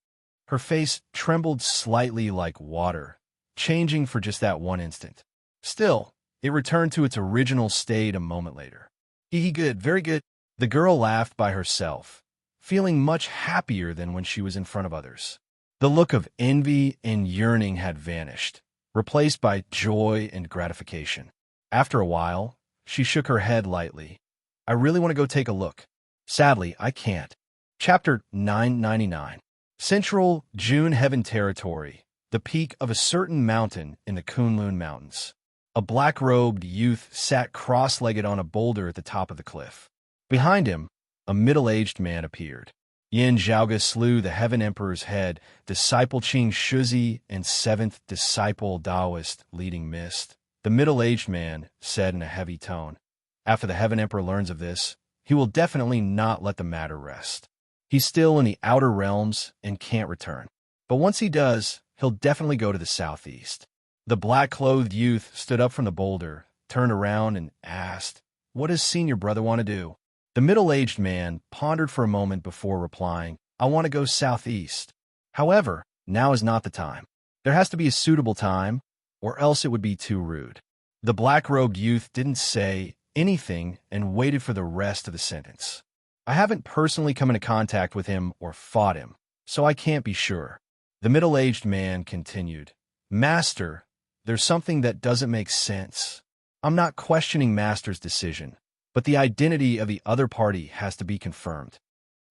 [SPEAKER 1] Her face trembled slightly like water, changing for just that one instant. Still, it returned to its original state a moment later. "Good, very good." The girl laughed by herself, feeling much happier than when she was in front of others. The look of envy and yearning had vanished, replaced by joy and gratification. After a while, she shook her head lightly. I really want to go take a look. Sadly, I can't. Chapter 999. Central June Heaven Territory, the peak of a certain mountain in the Kunlun Mountains. A black-robed youth sat cross-legged on a boulder at the top of the cliff. Behind him, a middle-aged man appeared. Yin Zhaoga slew the Heaven Emperor's head, disciple Qing Shuzi and seventh disciple Taoist leading Mist. The middle-aged man said in a heavy tone, after the Heaven Emperor learns of this, he will definitely not let the matter rest. He's still in the outer realms and can't return. But once he does, he'll definitely go to the southeast. The black-clothed youth stood up from the boulder, turned around, and asked, "What does senior brother want to do?" The middle-aged man pondered for a moment before replying, "I want to go southeast. However, now is not the time. There has to be a suitable time, or else it would be too rude." The black-robed youth didn't say anything and waited for the rest of the sentence. "I haven't personally come into contact with him or fought him, so I can't be sure." The middle-aged man continued, "Master, there's something that doesn't make sense. I'm not questioning Master's decision, but the identity of the other party has to be confirmed."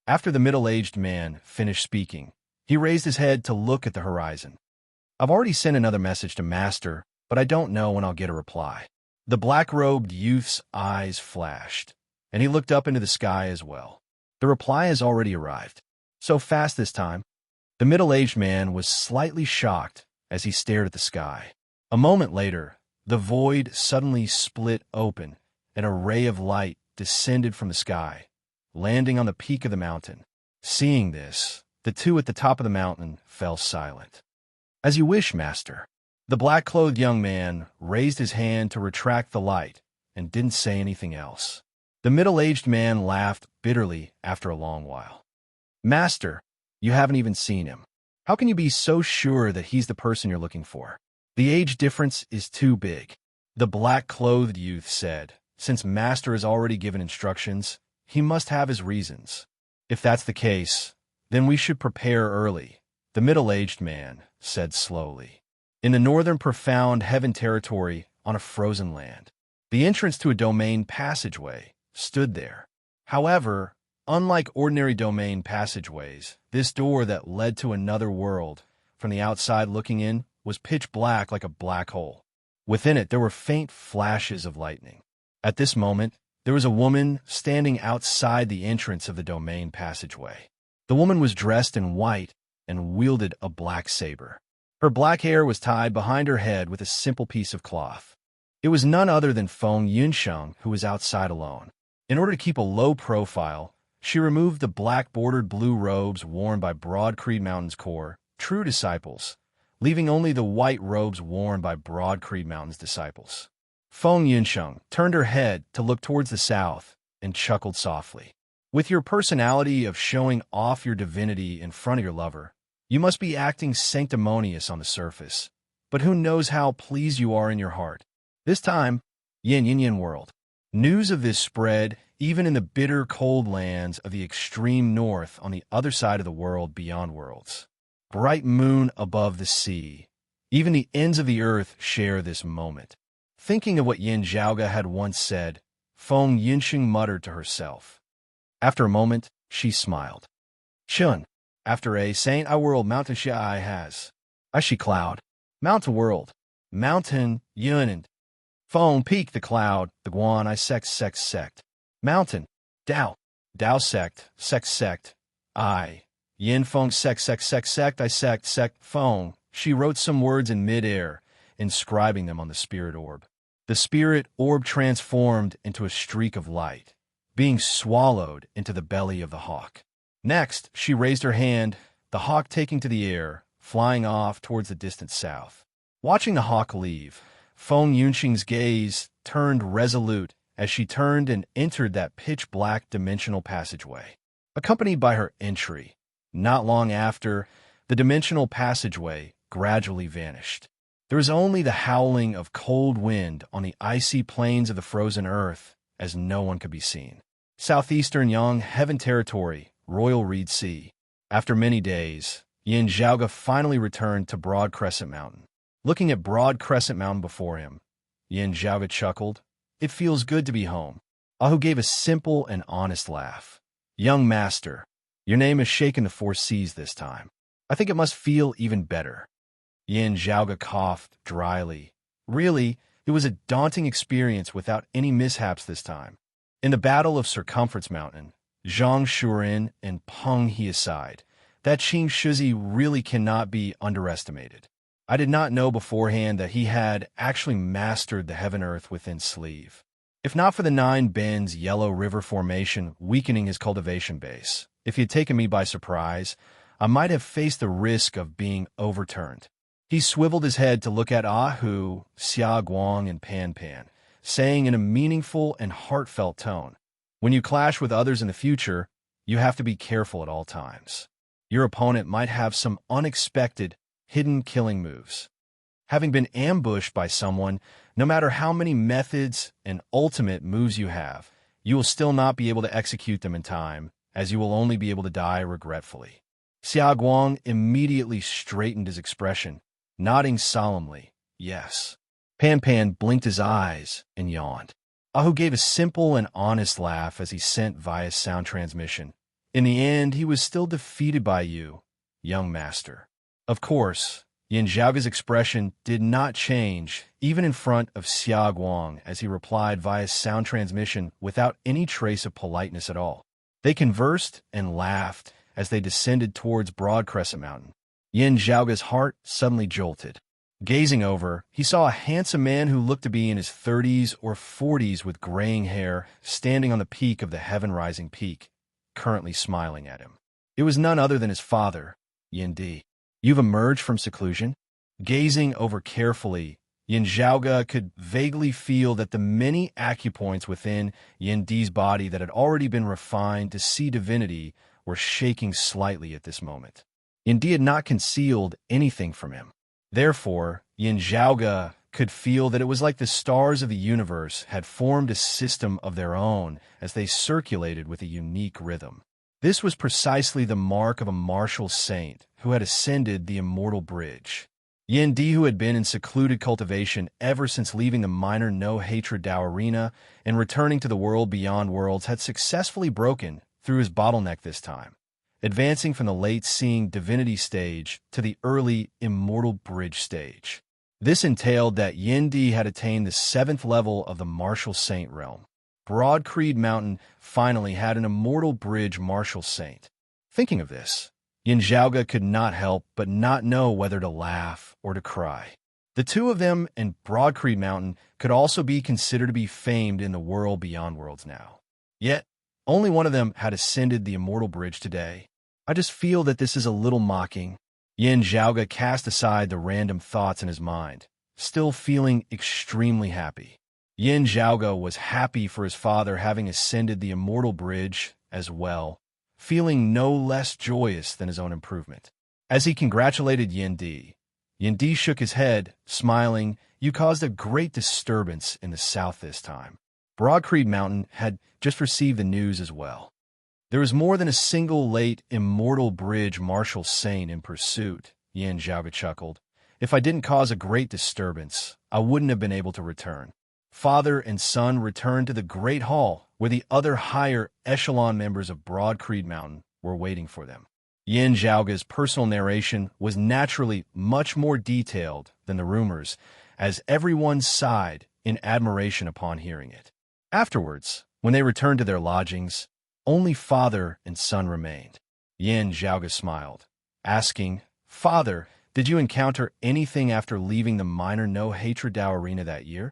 [SPEAKER 1] After the middle-aged man finished speaking, he raised his head to look at the horizon. "I've already sent another message to Master, but I don't know when I'll get a reply." The black-robed youth's eyes flashed, and he looked up into the sky as well. "The reply has already arrived. So fast this time." The middle-aged man was slightly shocked as he stared at the sky. A moment later, the void suddenly split open, and a ray of light descended from the sky, landing on the peak of the mountain. Seeing this, the two at the top of the mountain fell silent. "As you wish, Master." The black-clothed young man raised his hand to retract the light and didn't say anything else. The middle-aged man laughed bitterly after a long while. "Master, you haven't even seen him. How can you be so sure that he's the person you're looking for? The age difference is too big." The black-clothed youth said, "Since Master has already given instructions, he must have his reasons. If that's the case, then we should prepare early," the middle-aged man said slowly. In the northern profound Heaven Territory on a frozen land, the entrance to a domain passageway stood there. However, unlike ordinary domain passageways, this door that led to another world, from the outside looking in, was pitch black like a black hole. Within it, there were faint flashes of lightning. At this moment, there was a woman standing outside the entrance of the domain passageway. The woman was dressed in white and wielded a black saber. Her black hair was tied behind her head with a simple piece of cloth. It was none other than Feng Yunsheng, who was outside alone. In order to keep a low profile, she removed the black-bordered blue robes worn by Broad Creed Mountain's core, true disciples, leaving only the white robes worn by Broad Creed Mountain's disciples. Feng Yunsheng turned her head to look towards the south and chuckled softly. "With your personality of showing off your divinity in front of your lover, you must be acting sanctimonious on the surface, but who knows how pleased you are in your heart. This time, Yin world." News of this spread even in the bitter cold lands of the extreme north on the other side of the world beyond worlds. Bright moon above the sea. Even the ends of the earth share this moment. Thinking of what Yin Zhaoga had once said, Feng Yunxing muttered to herself. After a moment, she smiled. "Chun, after a Saint I world mountain she I has. I she cloud. Mountain world. Mountain Yunand. Feng peak the cloud, the Guan I sect. Mountain. Dao. Dao sect. I. Yin Feng sect, I sect, Feng." She wrote some words in mid-air, inscribing them on the spirit orb. The spirit orb transformed into a streak of light, being swallowed into the belly of the hawk. Next, she raised her hand, the hawk taking to the air, flying off towards the distant south. Watching the hawk leave, Feng Yunxing's gaze turned resolute as she turned and entered that pitch-black dimensional passageway. Accompanied by her entry, not long after, the dimensional passageway gradually vanished. There was only the howling of cold wind on the icy plains of the frozen earth, as no one could be seen. Southeastern Yang Heaven Territory Royal Reed Sea. After many days, Yin Zhaoge finally returned to Broad Crescent Mountain. Looking at Broad Crescent Mountain before him, Yin Zhaoge chuckled. It feels good to be home. Ahu gave a simple and honest laugh. Young master, your name has shaken the four seas this time. I think it must feel even better. Yin Zhaoge coughed dryly. Really, it was a daunting experience without any mishaps this time. In the Battle of Circumference Mountain, Zhang Shuren and Peng He aside, that Qing Shizi really cannot be underestimated. I did not know beforehand that he had actually mastered the heaven-earth within sleeve. If not for the Nine Bends Yellow River Formation weakening his cultivation base, if he had taken me by surprise, I might have faced the risk of being overturned. He swiveled his head to look at Ahu, Xia Guang, and Pan Pan, saying in a meaningful and heartfelt tone, when you clash with others in the future, you have to be careful at all times. Your opponent might have some unexpected, hidden killing moves. Having been ambushed by someone, no matter how many methods and ultimate moves you have, you will still not be able to execute them in time, as you will only be able to die regretfully. Xia Guang immediately straightened his expression, nodding solemnly, yes. Pan Pan blinked his eyes and yawned. Ahu gave a simple and honest laugh as he sent via sound transmission. In the end, he was still defeated by you, young master. Of course, Yin Zhaoge's expression did not change, even in front of Xia Guang, as he replied via sound transmission without any trace of politeness at all. They conversed and laughed as they descended towards Broad Crescent Mountain. Yin Zhaoge's heart suddenly jolted. Gazing over, he saw a handsome man who looked to be in his 30s or 40s with graying hair, standing on the peak of the heaven-rising peak, currently smiling at him. It was none other than his father, Yin Di. You've emerged from seclusion? Gazing over carefully, Yin Zhaoge could vaguely feel that the many acupoints within Yin Di's body that had already been refined to see divinity were shaking slightly at this moment. Yin Di had not concealed anything from him. Therefore, Yin Zhaoge could feel that it was like the stars of the universe had formed a system of their own as they circulated with a unique rhythm. This was precisely the mark of a martial saint who had ascended the immortal bridge. Yin Di, who had been in secluded cultivation ever since leaving the minor no-hatred Dao arena and returning to the world beyond worlds, had successfully broken through his bottleneck this time, advancing from the late seeing divinity stage to the early immortal bridge stage. This entailed that Yin Di had attained the 7th level of the martial saint realm. Broad Creed Mountain finally had an immortal bridge martial saint. Thinking of this, Yin Zhaoge could not help but not know whether to laugh or to cry. The two of them and Broad Creed Mountain could also be considered to be famed in the world beyond worlds now. Yet, only one of them had ascended the immortal bridge today. I just feel that this is a little mocking. Yin Zhaoge cast aside the random thoughts in his mind, still feeling extremely happy. Yin Zhaoge was happy for his father having ascended the immortal bridge as well, feeling no less joyous than his own improvement. As he congratulated Yin Di shook his head, smiling. You caused a great disturbance in the south this time. Broad Creed Mountain had just received the news as well. There was more than a single late immortal bridge martial saint in pursuit, Yin Zhaoge chuckled. If I didn't cause a great disturbance, I wouldn't have been able to return. Father and son returned to the Great Hall, where the other higher echelon members of Broad Creed Mountain were waiting for them. Yin Zhaoge's personal narration was naturally much more detailed than the rumors, as everyone sighed in admiration upon hearing it. Afterwards, when they returned to their lodgings, only father and son remained. Yin Zhaoge smiled, asking, Father, did you encounter anything after leaving the minor no-hatred Dao arena that year?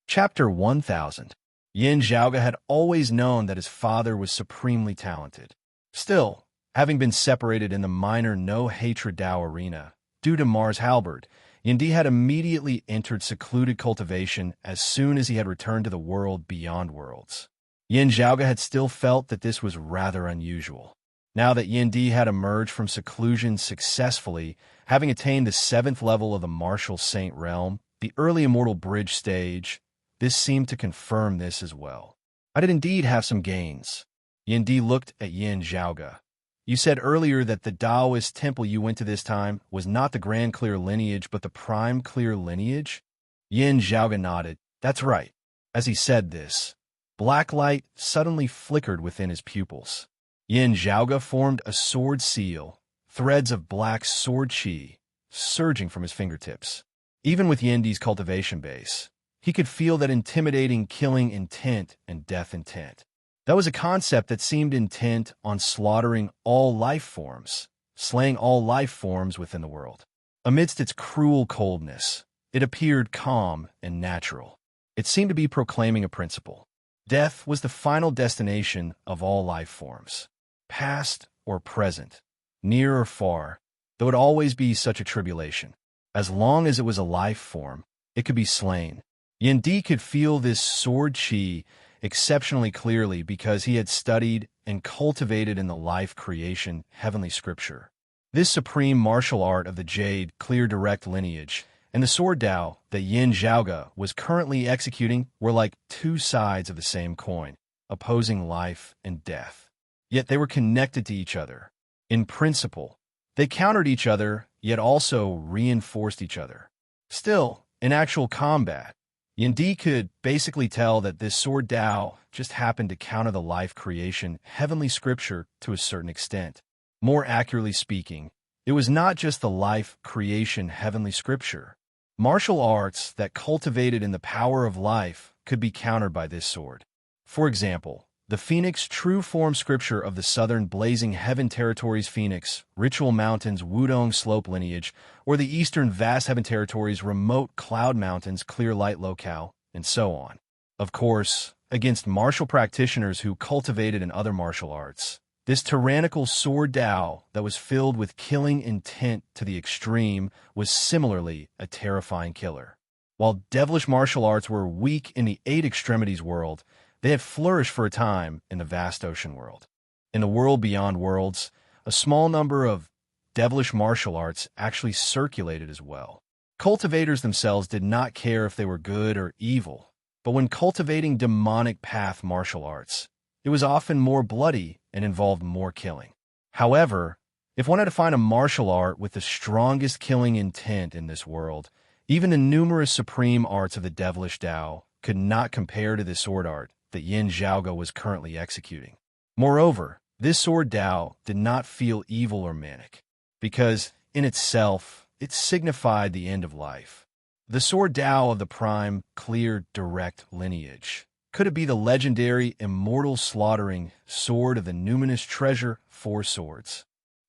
[SPEAKER 1] Chapter 1000. Yin Zhaoge had always known that his father was supremely talented. Still, having been separated in the minor no-hatred Dao arena, due to Mars Halberd, Yin Di had immediately entered secluded cultivation as soon as he had returned to the world beyond worlds. Yin Zhaoge had still felt that this was rather unusual. Now that Yin Di had emerged from seclusion successfully, having attained the 7th level of the martial saint realm, the early immortal bridge stage, this seemed to confirm this as well. I did indeed have some gains. Yin Di looked at Yin Zhaoge, You said earlier that the Taoist temple you went to this time was not the Grand Clear lineage, but the Prime Clear lineage? Yin Zhaoga nodded. That's right. As he said this, black light suddenly flickered within his pupils. Yin Zhaoga formed a sword seal, threads of black sword qi surging from his fingertips. Even with Yendi's cultivation base, he could feel that intimidating killing intent and death intent. That was a concept that seemed intent on slaughtering all life forms, slaying all life forms within the world. Amidst its cruel coldness, it appeared calm and natural. It seemed to be proclaiming a principle. Death was the final destination of all life forms, past or present, near or far. There would always be such a tribulation. As long as it was a life form, it could be slain. Yendi could feel this sword qi exceptionally clearly because he had studied and cultivated in the life creation heavenly scripture. This supreme martial art of the Jade Clear Direct lineage and the sword Tao that Yin Zhaoga was currently executing were like two sides of the same coin, opposing life and death. Yet they were connected to each other. In principle, they countered each other, yet also reinforced each other. Still, in actual combat, Yendi could basically tell that this sword Tao just happened to counter the life creation heavenly scripture to a certain extent. More accurately speaking, it was not just the life creation heavenly scripture. Martial arts that cultivated in the power of life could be countered by this sword. For example, the Phoenix True Form Scripture of the Southern Blazing Heaven Territories Phoenix, Ritual Mountains Wudong Slope lineage, or the Eastern Vast Heaven Territories Remote Cloud Mountains Clear Light Locale, and so on. Of course, against martial practitioners who cultivated in other martial arts, this tyrannical sword Tao that was filled with killing intent to the extreme was similarly a terrifying killer. While devilish martial arts were weak in the Eight Extremities world, they had flourished for a time in the vast ocean world. In the world beyond worlds, a small number of devilish martial arts actually circulated as well. Cultivators themselves did not care if they were good or evil, but when cultivating demonic path martial arts, it was often more bloody and involved more killing. However, if one had to find a martial art with the strongest killing intent in this world, even the numerous supreme arts of the devilish Tao could not compare to the sword art that Yin Zhaoga was currently executing. Moreover, this sword Tao did not feel evil or manic, because, in itself, it signified the end of life. The sword Tao of the Prime Clear Direct lineage. Could it be the legendary immortal slaughtering sword of the numinous treasure Four Swords?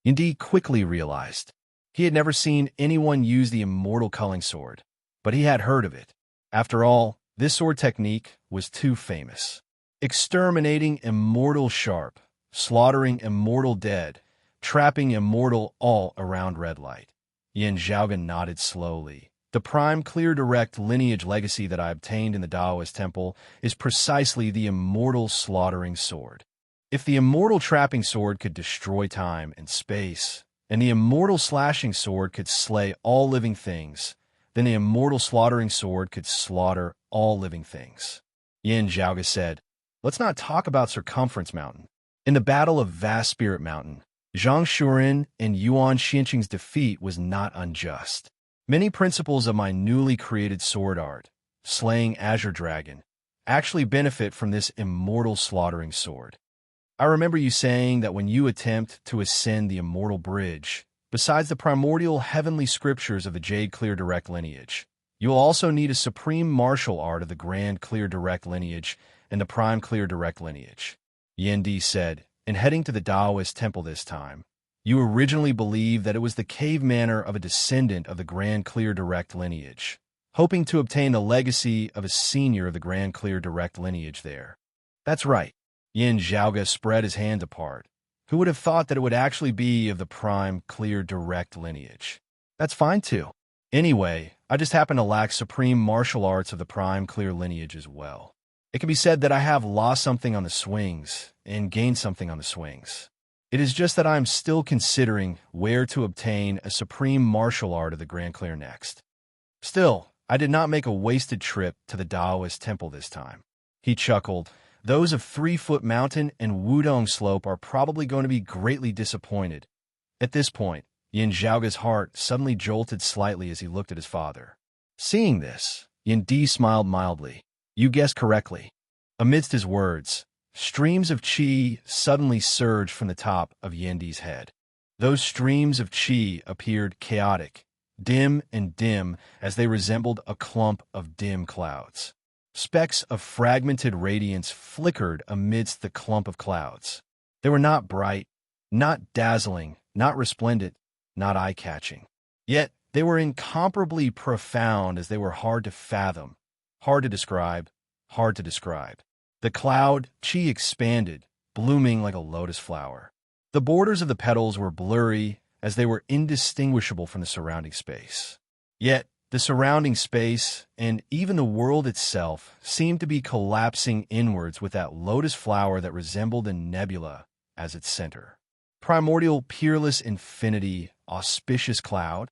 [SPEAKER 1] Yendi quickly realized. He had never seen anyone use the immortal culling sword, but he had heard of it. After all, this sword technique was too famous. Exterminating immortal sharp, slaughtering immortal dead, trapping immortal all around red light. Yin Zhaoga nodded slowly. The Prime Clear Direct lineage legacy that I obtained in the Taoist temple is precisely the immortal slaughtering sword. If the immortal trapping sword could destroy time and space, and the immortal slashing sword could slay all living things, then the immortal slaughtering sword could slaughter all living things. Yin Zhaoga said, "Let's not talk about Circumference Mountain. In the Battle of Vast Spirit Mountain, Zhang Shuren and Yuan Xianqing's defeat was not unjust. Many principles of my newly created sword art, slaying Azure Dragon, actually benefit from this immortal slaughtering sword. I remember you saying that when you attempt to ascend the immortal bridge, besides the primordial heavenly scriptures of the Jade Clear Direct lineage, you will also need a supreme martial art of the Grand Clear Direct lineage and the Prime Clear Direct lineage." Yendi said, "In heading to the Taoist temple this time, you originally believed that it was the cave manor of a descendant of the Grand Clear Direct lineage, hoping to obtain the legacy of a senior of the Grand Clear Direct lineage there." "That's right." Yin Zhaoga spread his hands apart. Who would have thought that it would actually be of the Prime Clear Direct lineage? "That's fine too. Anyway, I just happen to lack supreme martial arts of the Prime Clear lineage as well. It can be said that I have lost something on the swings and gained something on the swings. It is just that I am still considering where to obtain a supreme martial art of the Grand Clear next. Still, I did not make a wasted trip to the Taoist temple this time." He chuckled. Those of 3-Foot Mountain and Wudong Slope are probably going to be greatly disappointed. At this point, Yin Zhaoge's heart suddenly jolted slightly as he looked at his father. Seeing this, Yin Di smiled mildly. You guessed correctly. Amidst his words, streams of qi suddenly surged from the top of Yin Di's head. Those streams of qi appeared chaotic, dim as they resembled a clump of dim clouds. Specks of fragmented radiance flickered amidst the clump of clouds. They were not bright, not dazzling, not resplendent, not eye-catching. Yet they were incomparably profound as they were hard to fathom, hard to describe. The cloud qi expanded, blooming like a lotus flower. The borders of the petals were blurry as they were indistinguishable from the surrounding space. Yet the surrounding space, and even the world itself, seemed to be collapsing inwards with that lotus flower that resembled a nebula as its center. Primordial, peerless infinity, auspicious cloud?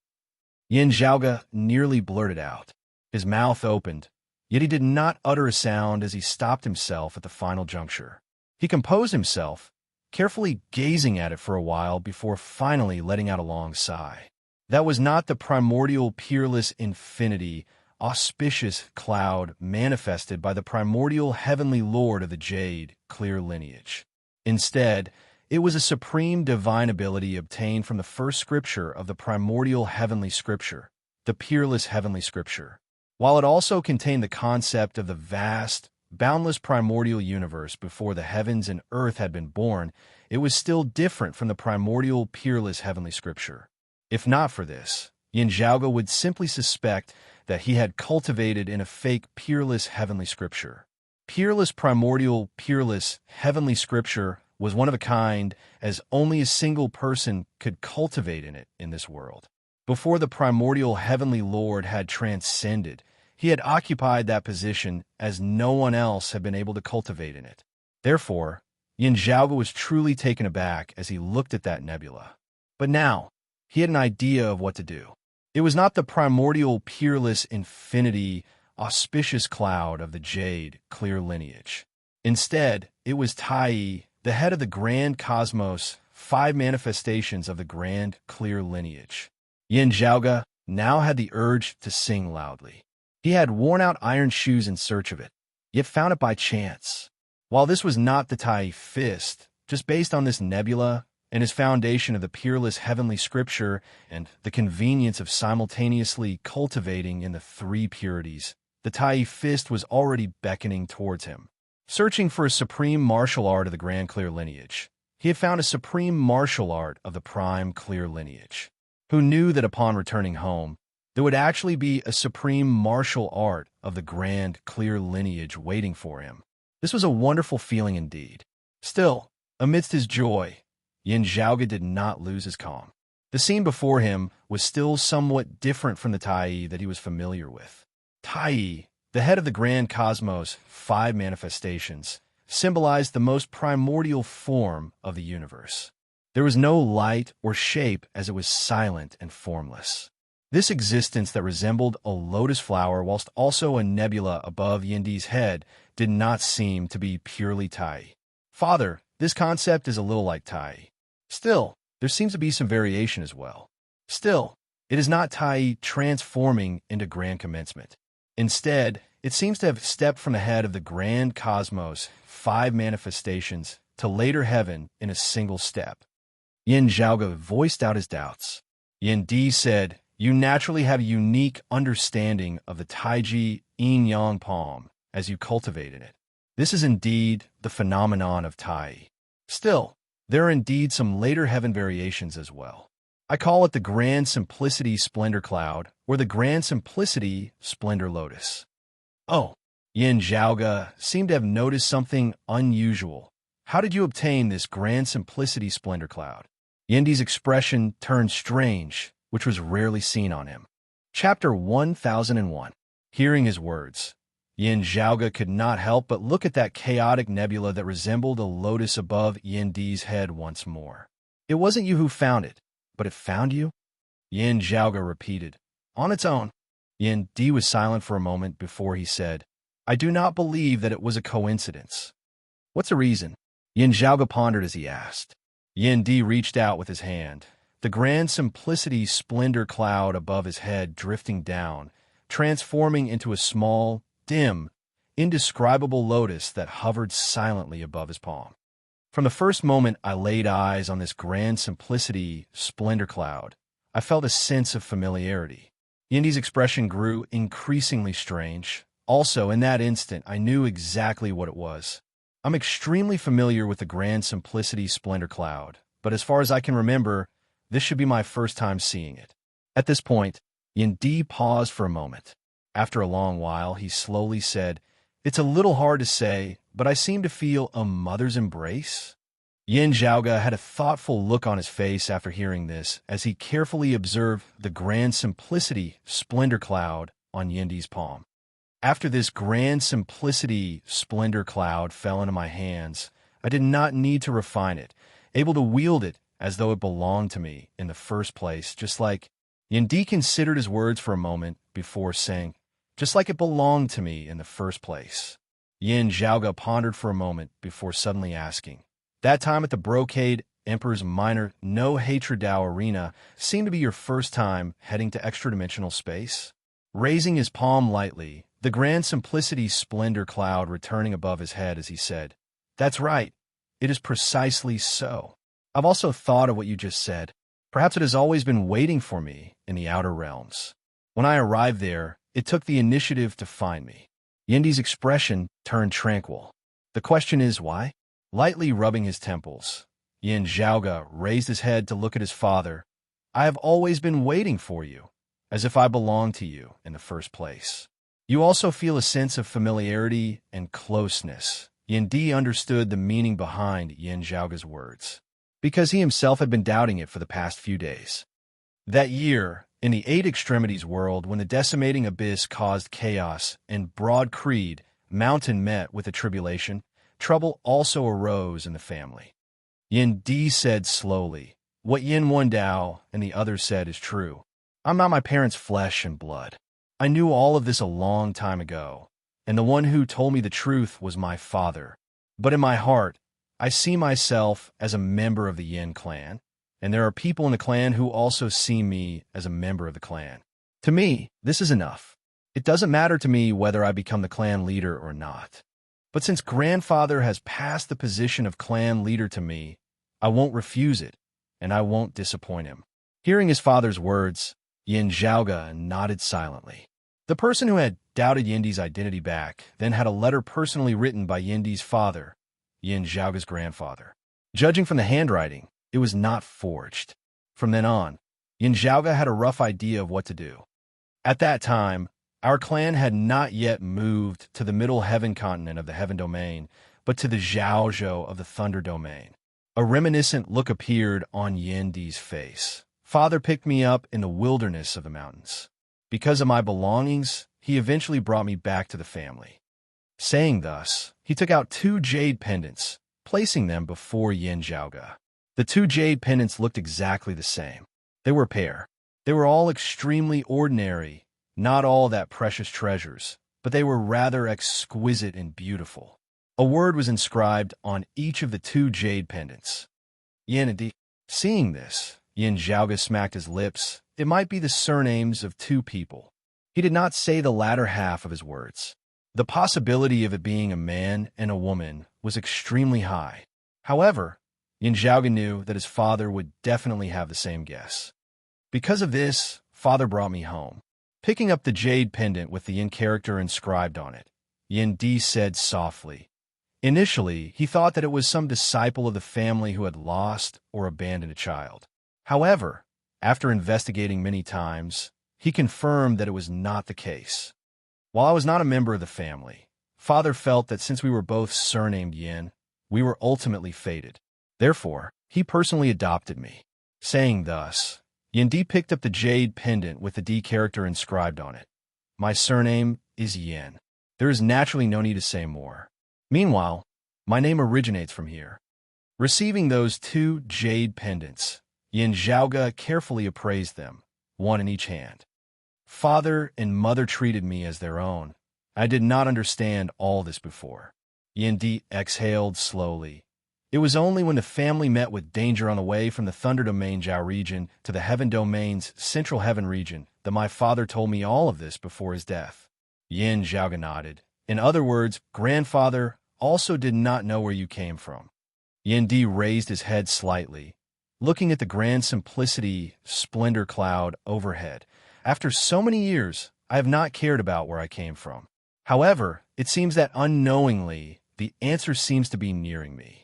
[SPEAKER 1] Yin Zhaoge nearly blurted out. His mouth opened, yet he did not utter a sound as he stopped himself at the final juncture. He composed himself, carefully gazing at it for a while before finally letting out a long sigh. That was not the primordial, peerless infinity, auspicious cloud manifested by the primordial heavenly lord of the jade, clear lineage. Instead, it was a supreme divine ability obtained from the first scripture of the primordial heavenly scripture, the peerless heavenly scripture. While it also contained the concept of the vast, boundless primordial universe before the heavens and earth had been born, it was still different from the primordial, peerless heavenly scripture. If not for this, Yin Zhaoge would simply suspect that he had cultivated in a fake peerless heavenly scripture. Peerless primordial, peerless heavenly scripture was one of a kind, as only a single person could cultivate in it in this world. Before the primordial heavenly lord had transcended, he had occupied that position as no one else had been able to cultivate in it. Therefore, Yin Zhaoge was truly taken aback as he looked at that nebula. But now, he had an idea of what to do. It was not the primordial, peerless infinity, auspicious cloud of the jade, clear lineage. Instead, it was Tai, the head of the grand cosmos, 5 manifestations of the grand, clear lineage. Yin Zhaoge now had the urge to sing loudly. He had worn out iron shoes in search of it, yet found it by chance. While this was not the Tai fist, just based on this nebula and his foundation of the peerless heavenly scripture and the convenience of simultaneously cultivating in the 3 purities, the Tai fist was already beckoning towards him. Searching for a supreme martial art of the grand clear lineage, he had found a supreme martial art of the prime clear lineage. Who knew that upon returning home, there would actually be a supreme martial art of the grand clear lineage waiting for him? This was a wonderful feeling indeed. Still, amidst his joy, Yin Zhaoge did not lose his calm. The scene before him was still somewhat different from the Tai that he was familiar with. Tai, the head of the grand cosmos, 5 manifestations, symbolized the most primordial form of the universe. There was no light or shape as it was silent and formless. This existence that resembled a lotus flower whilst also a nebula above Yin Di's head did not seem to be purely Tai. Father, this concept is a little like Tai. Still, there seems to be some variation as well. Still, it is not Tai transforming into grand commencement. Instead, it seems to have stepped from the head of the grand cosmos, 5 manifestations, to later heaven in a single step. Yin Zhaoge voiced out his doubts. Yin Di said, "You naturally have a unique understanding of the Taiji yin-yang palm as you cultivate in it. This is indeed the phenomenon of Tai. Still, there are indeed some later heaven variations as well. I call it the Grand Simplicity Splendor Cloud or the Grand Simplicity Splendor Lotus." Oh, Yin Zhaoge seemed to have noticed something unusual. How did you obtain this Grand Simplicity Splendor Cloud? Yin Di's expression turned strange, which was rarely seen on him. Chapter 1001. Hearing his words, Yin Zhaoge could not help but look at that chaotic nebula that resembled a lotus above Yin Di's head once more. It wasn't you who found it, but it found you? Yin Zhaoge repeated. On its own. Yin Di was silent for a moment before he said, I do not believe that it was a coincidence. What's the reason? Yin Zhaoga pondered as he asked. Yin Di reached out with his hand, the grand simplicity splendor cloud above his head drifting down, transforming into a small, dim, indescribable lotus that hovered silently above his palm. From the first moment I laid eyes on this grand simplicity splendor cloud, I felt a sense of familiarity. Yindi's expression grew increasingly strange. Also, in that instant, I knew exactly what it was. I'm extremely familiar with the grand simplicity splendor cloud, but as far as I can remember, this should be my first time seeing it. At this point, Yindi paused for a moment. After a long while, he slowly said, "It's a little hard to say, but I seem to feel a mother's embrace." Yin Zhaoga had a thoughtful look on his face after hearing this, as he carefully observed the grand simplicity splendor cloud on Yindi's palm. After this grand simplicity splendor cloud fell into my hands, I did not need to refine it, able to wield it as though it belonged to me in the first place, just like Yindi considered his words for a moment before saying, "Just like it belonged to me in the first place." Yin Zhaoga pondered for a moment before suddenly asking, "That time at the Brocade Emperor's Minor No Hatred Dao Arena seemed to be your first time heading to extra-dimensional space?" Raising his palm lightly, the grand simplicity splendor cloud returning above his head as he said, "That's right. It is precisely so. I've also thought of what you just said. Perhaps it has always been waiting for me in the outer realms. When I arrived there, it took the initiative to find me." Yindi's expression turned tranquil. "The question is why?" Lightly rubbing his temples, Yin Zhaoga raised his head to look at his father. "I have always been waiting for you, as if I belonged to you in the first place." You also feel a sense of familiarity and closeness. Yindi understood the meaning behind Yin Zhaoga's words, because he himself had been doubting it for the past few days. That year, in the Eight Extremities world, when the decimating abyss caused chaos and Broad Creed Mountain met with a tribulation, trouble also arose in the family. Yin Di said slowly, "What Yin Wen Dao and the others said is true. I'm not my parents' flesh and blood. I knew all of this a long time ago, and the one who told me the truth was my father. But in my heart, I see myself as a member of the Yin clan, and there are people in the clan who also see me as a member of the clan. To me, this is enough. It doesn't matter to me whether I become the clan leader or not. But since grandfather has passed the position of clan leader to me, I won't refuse it, and I won't disappoint him." Hearing his father's words, Yin Zhaoga nodded silently. The person who had doubted Yindi's identity back then had a letter personally written by Yindi's father, Yin Zhaoga's grandfather. Judging from the handwriting, it was not forged. From then on, Yin Zhaoga had a rough idea of what to do. At that time, our clan had not yet moved to the Middle Heaven continent of the Heaven Domain, but to the Zhaozhou of the Thunder Domain. A reminiscent look appeared on Yindi's face. Father picked me up in the wilderness of the mountains. Because of my belongings, he eventually brought me back to the family. Saying thus, he took out 2 jade pendants, placing them before Yin Zhaoga. The 2 jade pendants looked exactly the same. They were a pair. They were all extremely ordinary, not all that precious treasures, but they were rather exquisite and beautiful. A word was inscribed on each of the 2 jade pendants. Yin. Seeing this, Yin Zhaoga smacked his lips. It might be the surnames of 2 people. He did not say the latter half of his words. The possibility of it being a man and a woman was extremely high. However, Yin Zhaoga knew that his father would definitely have the same guess. Because of this, father brought me home. Picking up the jade pendant with the Yin character inscribed on it, Yin Di said softly. Initially, he thought that it was some disciple of the family who had lost or abandoned a child. However, after investigating many times, he confirmed that it was not the case. While I was not a member of the family, father felt that since we were both surnamed Yin, we were ultimately fated. Therefore, he personally adopted me. Saying thus, Yin Di picked up the jade pendant with the D character inscribed on it. My surname is Yin. There is naturally no need to say more. Meanwhile, my name originates from here. Receiving those 2 jade pendants, Yin Zhaoga carefully appraised them, one in each hand. Father and mother treated me as their own. I did not understand all this before. Yendi exhaled slowly. It was only when the family met with danger on the way from the Thunder Domain Zhao region to the Heaven Domain's Central Heaven region that my father told me all of this before his death. Yin Zhaoga nodded. In other words, grandfather also did not know where you came from. Yendi raised his head slightly, looking at the grand simplicity, splendor cloud overhead. After so many years, I have not cared about where I came from. However, it seems that unknowingly, the answer seems to be nearing me.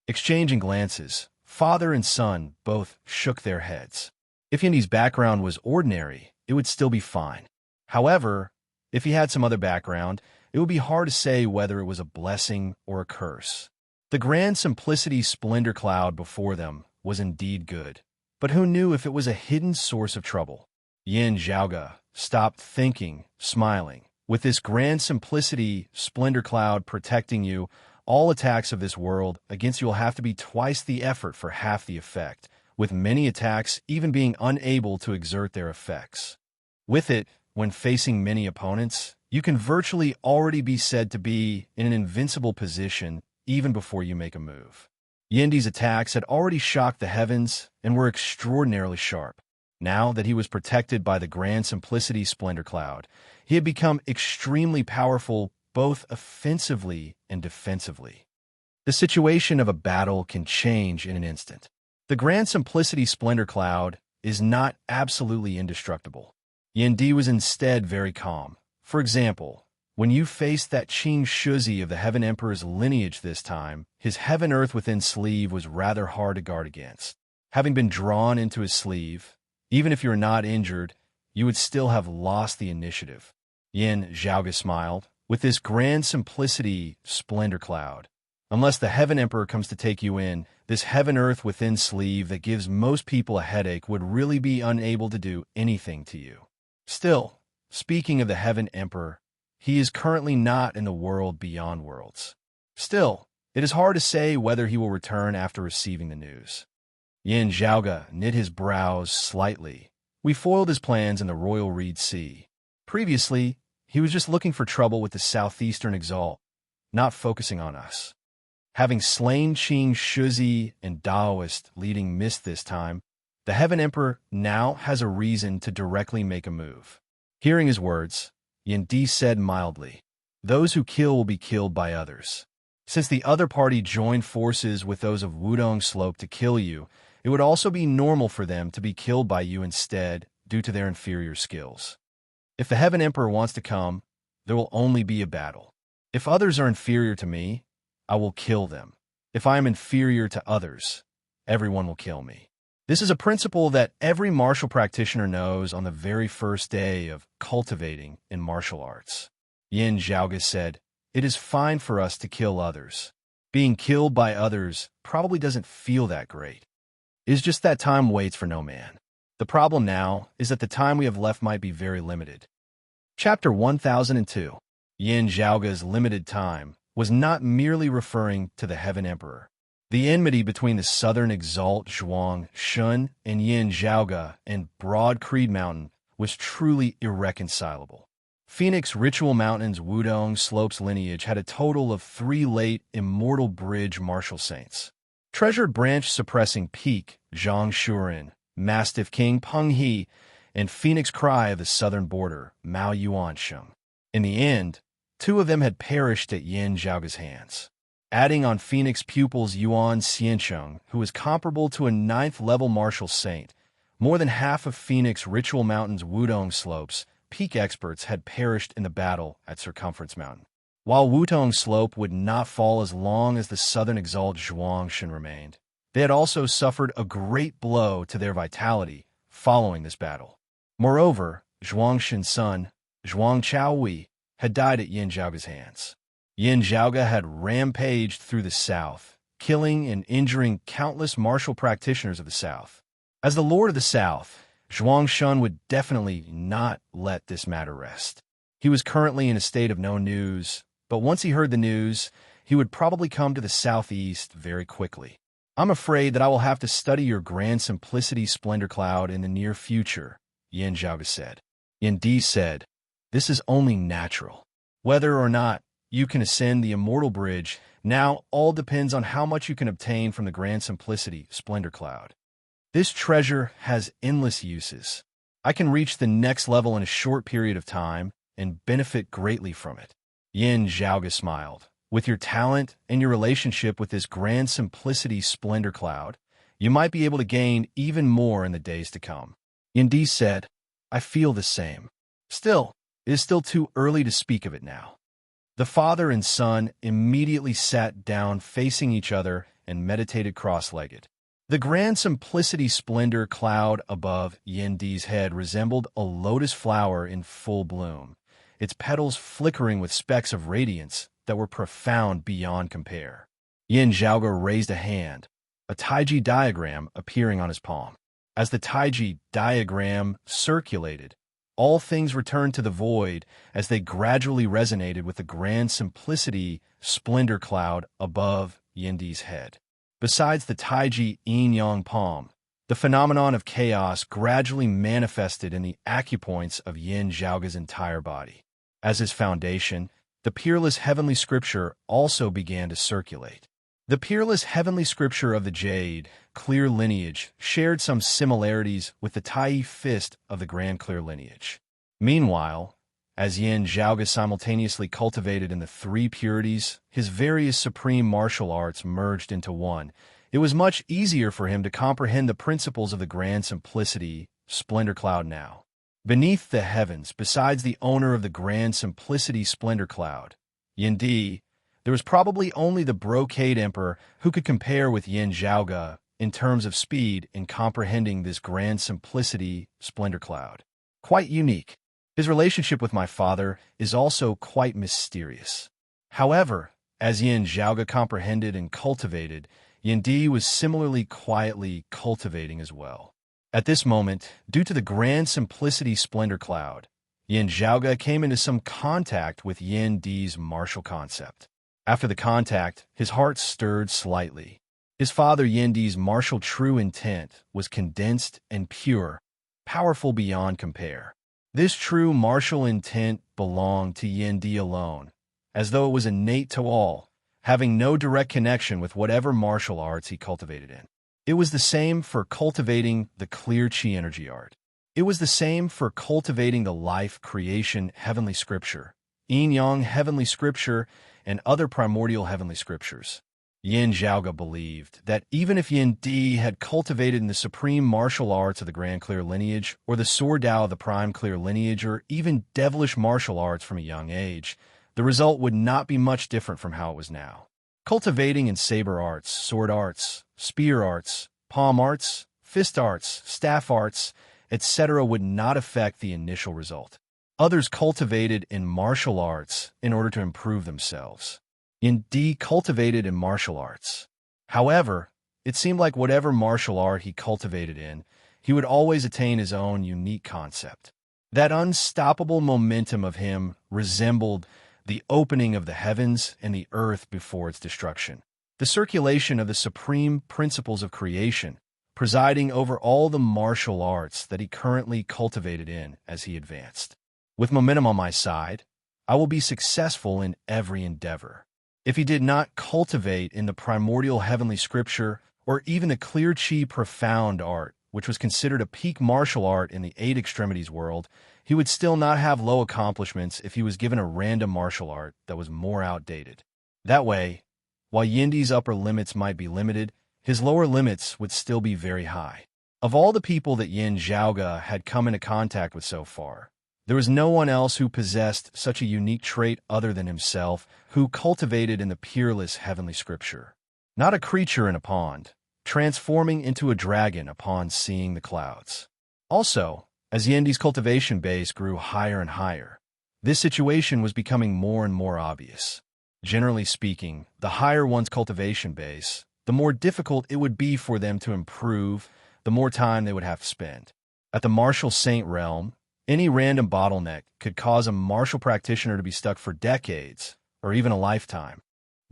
[SPEAKER 1] Exchanging glances, father and son both shook their heads. If Yendi's background was ordinary, it would still be fine. However, if he had some other background, it would be hard to say whether it was a blessing or a curse. The grand simplicity splendor cloud before them was indeed good, but who knew if it was a hidden source of trouble? Yin Zhaoga stopped thinking, smiling. With this grand simplicity splendor cloud protecting you, all attacks of this world against you will have to be twice the effort for half the effect, with many attacks even being unable to exert their effects. With it, when facing many opponents, you can virtually already be said to be in an invincible position even before you make a move. Yendi's attacks had already shocked the heavens and were extraordinarily sharp. Now that he was protected by the grand simplicity splendor cloud, he had become extremely powerful both offensively and defensively. The situation of a battle can change in an instant. The grand simplicity splendor cloud is not absolutely indestructible. Yendi was instead very calm. For example, when you faced that Qing Shuzi of the Heaven Emperor's lineage this time, his Heaven Earth within sleeve was rather hard to guard against. Having been drawn into his sleeve, even if you were not injured, you would still have lost the initiative. Yin Zhaoga smiled. With this grand simplicity splendor cloud, unless the Heaven Emperor comes to take you in, this Heaven Earth within sleeve that gives most people a headache would really be unable to do anything to you. Still, speaking of the Heaven Emperor, he is currently not in the world beyond worlds. Still, it is hard to say whether he will return after receiving the news. Yin Zhaoga knit his brows slightly. We foiled his plans in the Royal Reed Sea. Previously, he was just looking for trouble with the Southeastern Exalt, not focusing on us. Having slain Qing Shuzi and Daoist leading Mist this time, the Heaven Emperor now has a reason to directly make a move. Hearing his words, Yendi said mildly, "Those who kill will be killed by others. Since the other party joined forces with those of Wudong Slope to kill you, it would also be normal for them to be killed by you instead due to their inferior skills. If the Heaven Emperor wants to come, there will only be a battle. If others are inferior to me, I will kill them. If I am inferior to others, everyone will kill me. This is a principle that every martial practitioner knows on the very first day of cultivating in martial arts." Yin Zhaoga said, "It is fine for us to kill others. Being killed by others probably doesn't feel that great. It is just that time waits for no man. The problem now is that the time we have left might be very limited." Chapter 1002. Yin Zhaoga's limited time was not merely referring to the Heaven Emperor. The enmity between the Southern Exalt Zhuang Shun and Yin Zhaoga and Broad Creed Mountain was truly irreconcilable. Phoenix Ritual Mountain's Wudong Slopes lineage had a total of 3 late Immortal Bridge martial saints. Treasured Branch Suppressing Peak Zhang Shuren, Mastiff King Peng He, and Phoenix Cry of the southern border, Mao Yuansheng. In the end, 2 of them had perished at Yin Zhaoga's hands. Adding on Phoenix pupils Yuan Xiansheng, who was comparable to a 9th-level martial saint, more than half of Phoenix Ritual Mountain's Wudong Slopes peak experts had perished in the battle at Circumference Mountain. While Wudong Slope would not fall as long as the Southern Exalt Zhuangshan remained, they had also suffered a great blow to their vitality following this battle. Moreover, Zhuangshan's son, Zhuang Chaohui, had died at Yin Zhaoga's hands. Yin Zhaoga had rampaged through the south, killing and injuring countless martial practitioners of the south. As the Lord of the South, Zhuangshan would definitely not let this matter rest. He was currently in a state of no news, but once he heard the news, he would probably come to the southeast very quickly. "I'm afraid that I will have to study your grand simplicity splendor cloud in the near future," Yin Zhaoga said. Yendi said, "This is only natural. Whether or not you can ascend the immortal bridge. Now all depends on how much you can obtain from the grand simplicity, splendor cloud. This treasure has endless uses. I can reach the next level in a short period of time and benefit greatly from it. Yin Zhaoge smiled. With your talent and your relationship with this grand simplicity splendor cloud, you might be able to gain even more in the days to come. Yin Di said, I feel the same. Still, it is still too early to speak of it now. The father and son immediately sat down facing each other and meditated cross-legged. The grand simplicity splendor cloud above Yin Di's head resembled a lotus flower in full bloom, its petals flickering with specks of radiance that were profound beyond compare. Yin Zhaoge raised a hand, a Taiji diagram appearing on his palm. As the Taiji diagram circulated, all things returned to the void as they gradually resonated with the grand simplicity splendor cloud above Yin Di's head. Besides the Taiji yin-yang palm, the phenomenon of chaos gradually manifested in the acupoints of Yin Zhaoge's entire body. As his foundation, the peerless heavenly scripture also began to circulate. The peerless heavenly scripture of the jade, clear lineage, shared some similarities with the Tai fist of the grand clear lineage. Meanwhile, as Yin Zhaoge simultaneously cultivated in the three purities, his various supreme martial arts merged into one. It was much easier for him to comprehend the principles of the grand simplicity, splendor cloud now. Beneath the heavens, besides the owner of the grand simplicity splendor cloud, Yin Di, there was probably only the brocade emperor who could compare with Yin Zhaoge in terms of speed in comprehending this grand simplicity splendor cloud. Quite unique. His relationship with my father is also quite mysterious. However, as Yin Zhaoge comprehended and cultivated, Yin Di was similarly quietly cultivating as well. At this moment, due to the grand simplicity splendor cloud, Yin Zhaoge came into some contact with Yin Di's martial concept. After the contact, his heart stirred slightly. His father Yin Di's martial true intent was condensed and pure, powerful beyond compare. This true martial intent belonged to Yin Di alone, as though it was innate to all, having no direct connection with whatever martial arts he cultivated in. It was the same for cultivating the clear chi energy art. It was the same for cultivating the life creation heavenly scripture, yin-yang heavenly scripture, and other primordial heavenly scriptures. Yin Zhaoge believed that even if Yin Di had cultivated in the supreme martial arts of the Grand Clear lineage, or the Sword Dao of the Prime Clear lineage, or even devilish martial arts from a young age, the result would not be much different from how it was now. Cultivating in saber arts, sword arts, spear arts, palm arts, fist arts, staff arts, etc. would not affect the initial result. Others cultivated in martial arts in order to improve themselves. Yin Di cultivated in martial arts. However, it seemed like whatever martial art he cultivated in, he would always attain his own unique concept. That unstoppable momentum of him resembled the opening of the heavens and the earth before its destruction. The circulation of the supreme principles of creation, presiding over all the martial arts that he currently cultivated in as he advanced. With momentum on my side, I will be successful in every endeavor. If he did not cultivate in the primordial heavenly scripture or even the clear chi profound art, which was considered a peak martial art in the eight extremities world, he would still not have low accomplishments if he was given a random martial art that was more outdated. That way, while Yin Di's upper limits might be limited, his lower limits would still be very high. Of all the people that Yin Zhaoge had come into contact with so far, there was no one else who possessed such a unique trait other than himself, who cultivated in the peerless heavenly scripture. Not a creature in a pond, transforming into a dragon upon seeing the clouds. Also, as Yin Di's cultivation base grew higher and higher, this situation was becoming more and more obvious. Generally speaking, the higher one's cultivation base, the more difficult it would be for them to improve, the more time they would have to spend. At the martial saint realm, any random bottleneck could cause a martial practitioner to be stuck for decades, or even a lifetime.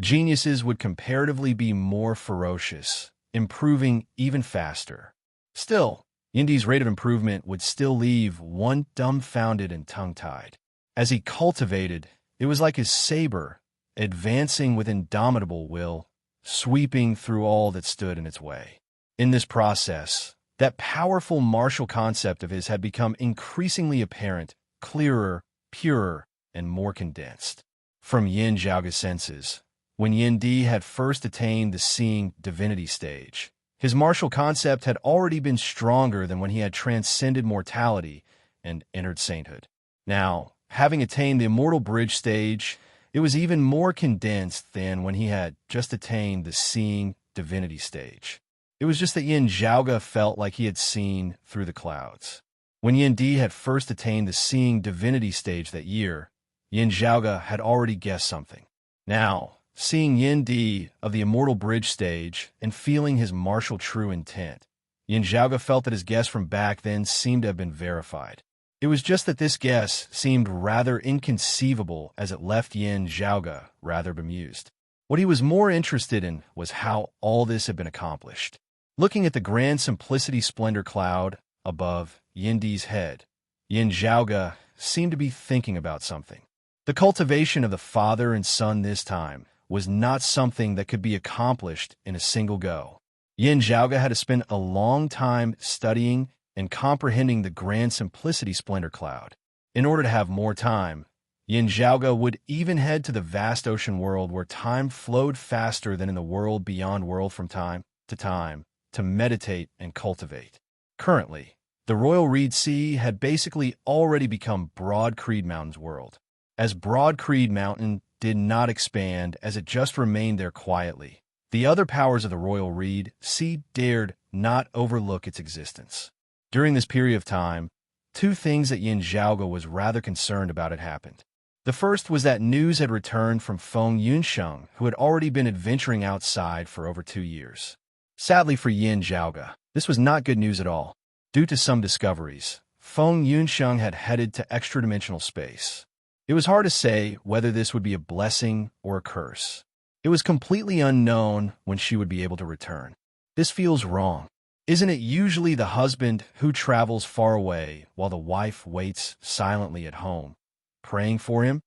[SPEAKER 1] Geniuses would comparatively be more ferocious, improving even faster. Still, Yin Di's rate of improvement would still leave one dumbfounded and tongue-tied. As he cultivated, it was like his saber, advancing with indomitable will, sweeping through all that stood in its way. In this process, that powerful martial concept of his had become increasingly apparent, clearer, purer, and more condensed. From Yin Zhaoga's senses, when Yin Di had first attained the seeing divinity stage, his martial concept had already been stronger than when he had transcended mortality and entered sainthood. Now, having attained the immortal bridge stage, it was even more condensed than when he had just attained the seeing divinity stage. It was just that Yin Zhaoga felt like he had seen through the clouds. When Yin Di had first attained the seeing divinity stage that year, Yin Zhaoga had already guessed something. Now, seeing Yin Di of the immortal bridge stage and feeling his martial true intent, Yin Zhaoga felt that his guess from back then seemed to have been verified. It was just that this guess seemed rather inconceivable as it left Yin Zhaoga rather bemused. What he was more interested in was how all this had been accomplished. Looking at the grand simplicity splendor cloud above Yin Di's head, Yin Zhaoga seemed to be thinking about something. The cultivation of the father and son this time was not something that could be accomplished in a single go. Yin Zhaoga had to spend a long time studying and comprehending the grand simplicity splendor cloud. In order to have more time, Yin Zhaoga would even head to the vast ocean world where time flowed faster than in the world beyond world from time to meditate and cultivate. Currently, the Royal Reed Sea had basically already become Broad Creed Mountain's world, as Broad Creed Mountain did not expand as it just remained there quietly. The other powers of the Royal Reed Sea dared not overlook its existence. During this period of time, two things that Yin Zhaoga was rather concerned about had happened. The first was that news had returned from Feng Yunsheng, who had already been adventuring outside for over 2 years. Sadly for Yin Zhaoga, this was not good news at all. Due to some discoveries, Feng Yunsheng had headed to extra-dimensional space. It was hard to say whether this would be a blessing or a curse. It was completely unknown when she would be able to return. This feels wrong. Isn't it usually the husband who travels far away while the wife waits silently at home, praying for him?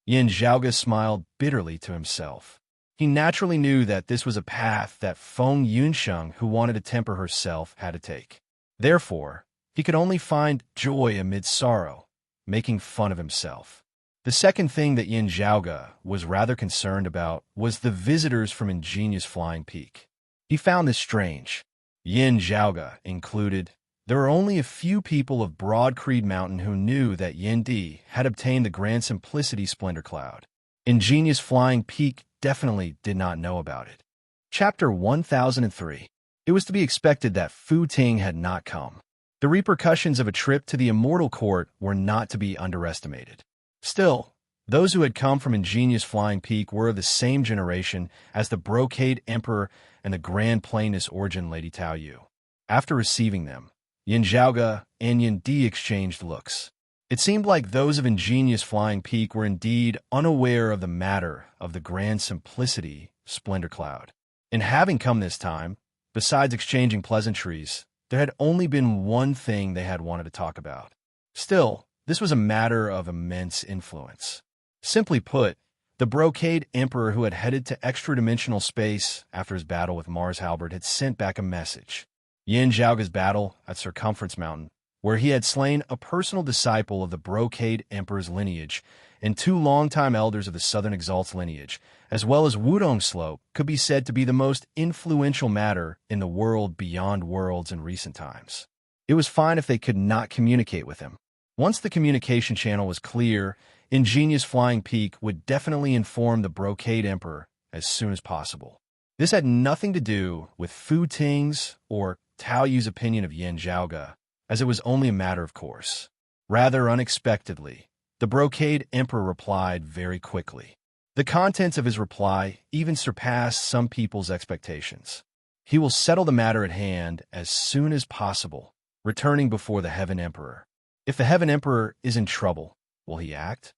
[SPEAKER 1] Yin Zhaoga smiled bitterly to himself. He naturally knew that this was a path that Feng Yunsheng, who wanted to temper herself, had to take. Therefore, he could only find joy amid sorrow, making fun of himself. The second thing that Yin Zhaoga was rather concerned about was the visitors from Ingenious Flying Peak. He found this strange. Yin Zhaoga included, there were only a few people of Broad Creed Mountain who knew that Yin Di had obtained the Grand Simplicity Splendor Cloud. Ingenious Flying Peak definitely did not know about it. Chapter 1003. It was to be expected that Fu Ting had not come. The repercussions of a trip to the Immortal Court were not to be underestimated. Still, those who had come from Ingenious Flying Peak were of the same generation as the Brocade Emperor and the Grand Plainness Origin Lady Tao Yu. After receiving them, Yin Zhaoga and Yin Di exchanged looks. It seemed like those of Ingenious Flying Peak were indeed unaware of the matter of the Grand Simplicity Splendor Cloud. In having come this time, besides exchanging pleasantries, there had only been one thing they had wanted to talk about. Still, this was a matter of immense influence. Simply put, the Brocade Emperor, who had headed to extra-dimensional space after his battle with Mars Halberd, had sent back a message. Yin Zhaoga's battle at Circumference Mountain, where he had slain a personal disciple of the Brocade Emperor's lineage and 2 longtime elders of the Southern Exalt's lineage, as well as Wudong Slope, could be said to be the most influential matter in the world beyond worlds in recent times. It was fine if they could not communicate with him. Once the communication channel was clear, Ingenious Flying Peak would definitely inform the Brocade Emperor as soon as possible. This had nothing to do with Fu Ting's or Tao Yu's opinion of Yin Zhaoga, as it was only a matter of course. Rather unexpectedly, the Brocade Emperor replied very quickly. The contents of his reply even surpassed some people's expectations. He will settle the matter at hand as soon as possible, returning before the Heaven Emperor. If the Heaven Emperor is in trouble, will he act?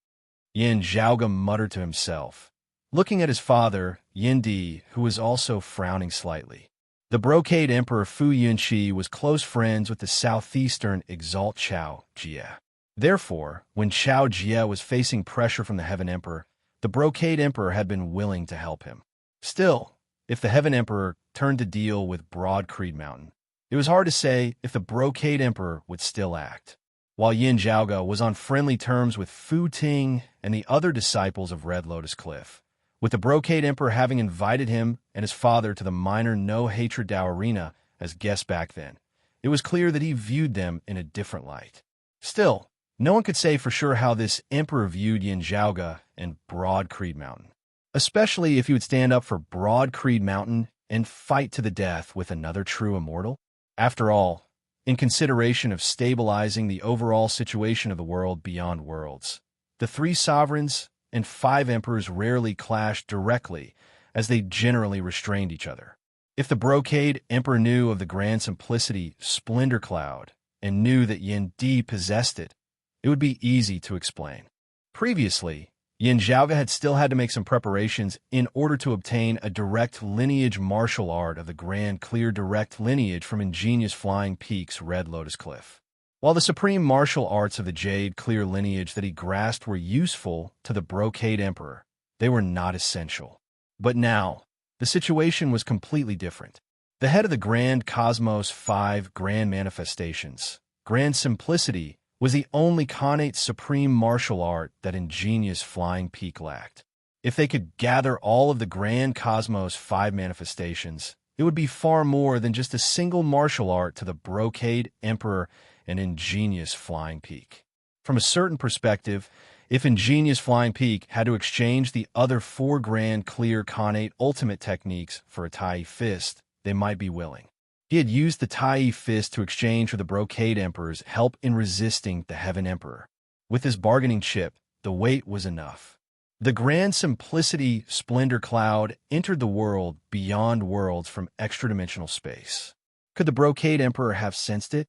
[SPEAKER 1] Yin Zhaoga muttered to himself, looking at his father, Yin Di, who was also frowning slightly. The Brocade Emperor Fu Yunqi was close friends with the southeastern Exalt Chao Jie. Therefore, when Chao Jie was facing pressure from the Heaven Emperor, the Brocade Emperor had been willing to help him. Still, if the Heaven Emperor turned to deal with Broad Creed Mountain, it was hard to say if the Brocade Emperor would still act. While Yin Zhaoge was on friendly terms with Fu Ting and the other disciples of Red Lotus Cliff, with the Brocade Emperor having invited him and his father to the minor no-hatred Dao arena as guests back then, it was clear that he viewed them in a different light. Still, no one could say for sure how this emperor viewed Yin Zhaoge and Broad Creed Mountain, especially if he would stand up for Broad Creed Mountain and fight to the death with another true immortal. After all, in consideration of stabilizing the overall situation of the world beyond worlds, the 3 sovereigns and 5 emperors rarely clashed directly, as they generally restrained each other. If the Brocade Emperor knew of the grand simplicity Splendor Cloud and knew that Yin Di possessed it, it would be easy to explain. Previously, Yin Zhaoge had still had to make some preparations in order to obtain a direct lineage martial art of the Grand Clear direct lineage from ingenious Flying Peak's Red Lotus Cliff. While the supreme martial arts of the Jade Clear lineage that he grasped were useful to the Brocade Emperor, they were not essential. But now, the situation was completely different. The head of the Grand Cosmos 5 Grand Manifestations, Grand Simplicity, was the only connate supreme martial art that ingenious Flying Peak lacked. If they could gather all of the Grand Cosmos 5 manifestations, it would be far more than just a single martial art to the Brocade Emperor and ingenious Flying Peak. From a certain perspective, if ingenious Flying Peak had to exchange the other 4 Grand Clear connate ultimate techniques for a Tai Fist, they might be willing. He had used the Tai Fist to exchange for the Brocade Emperor's help in resisting the Heaven Emperor. With this bargaining chip, the weight was enough. The Grand Simplicity Splendor Cloud entered the world beyond worlds from extra-dimensional space. Could the Brocade Emperor have sensed it?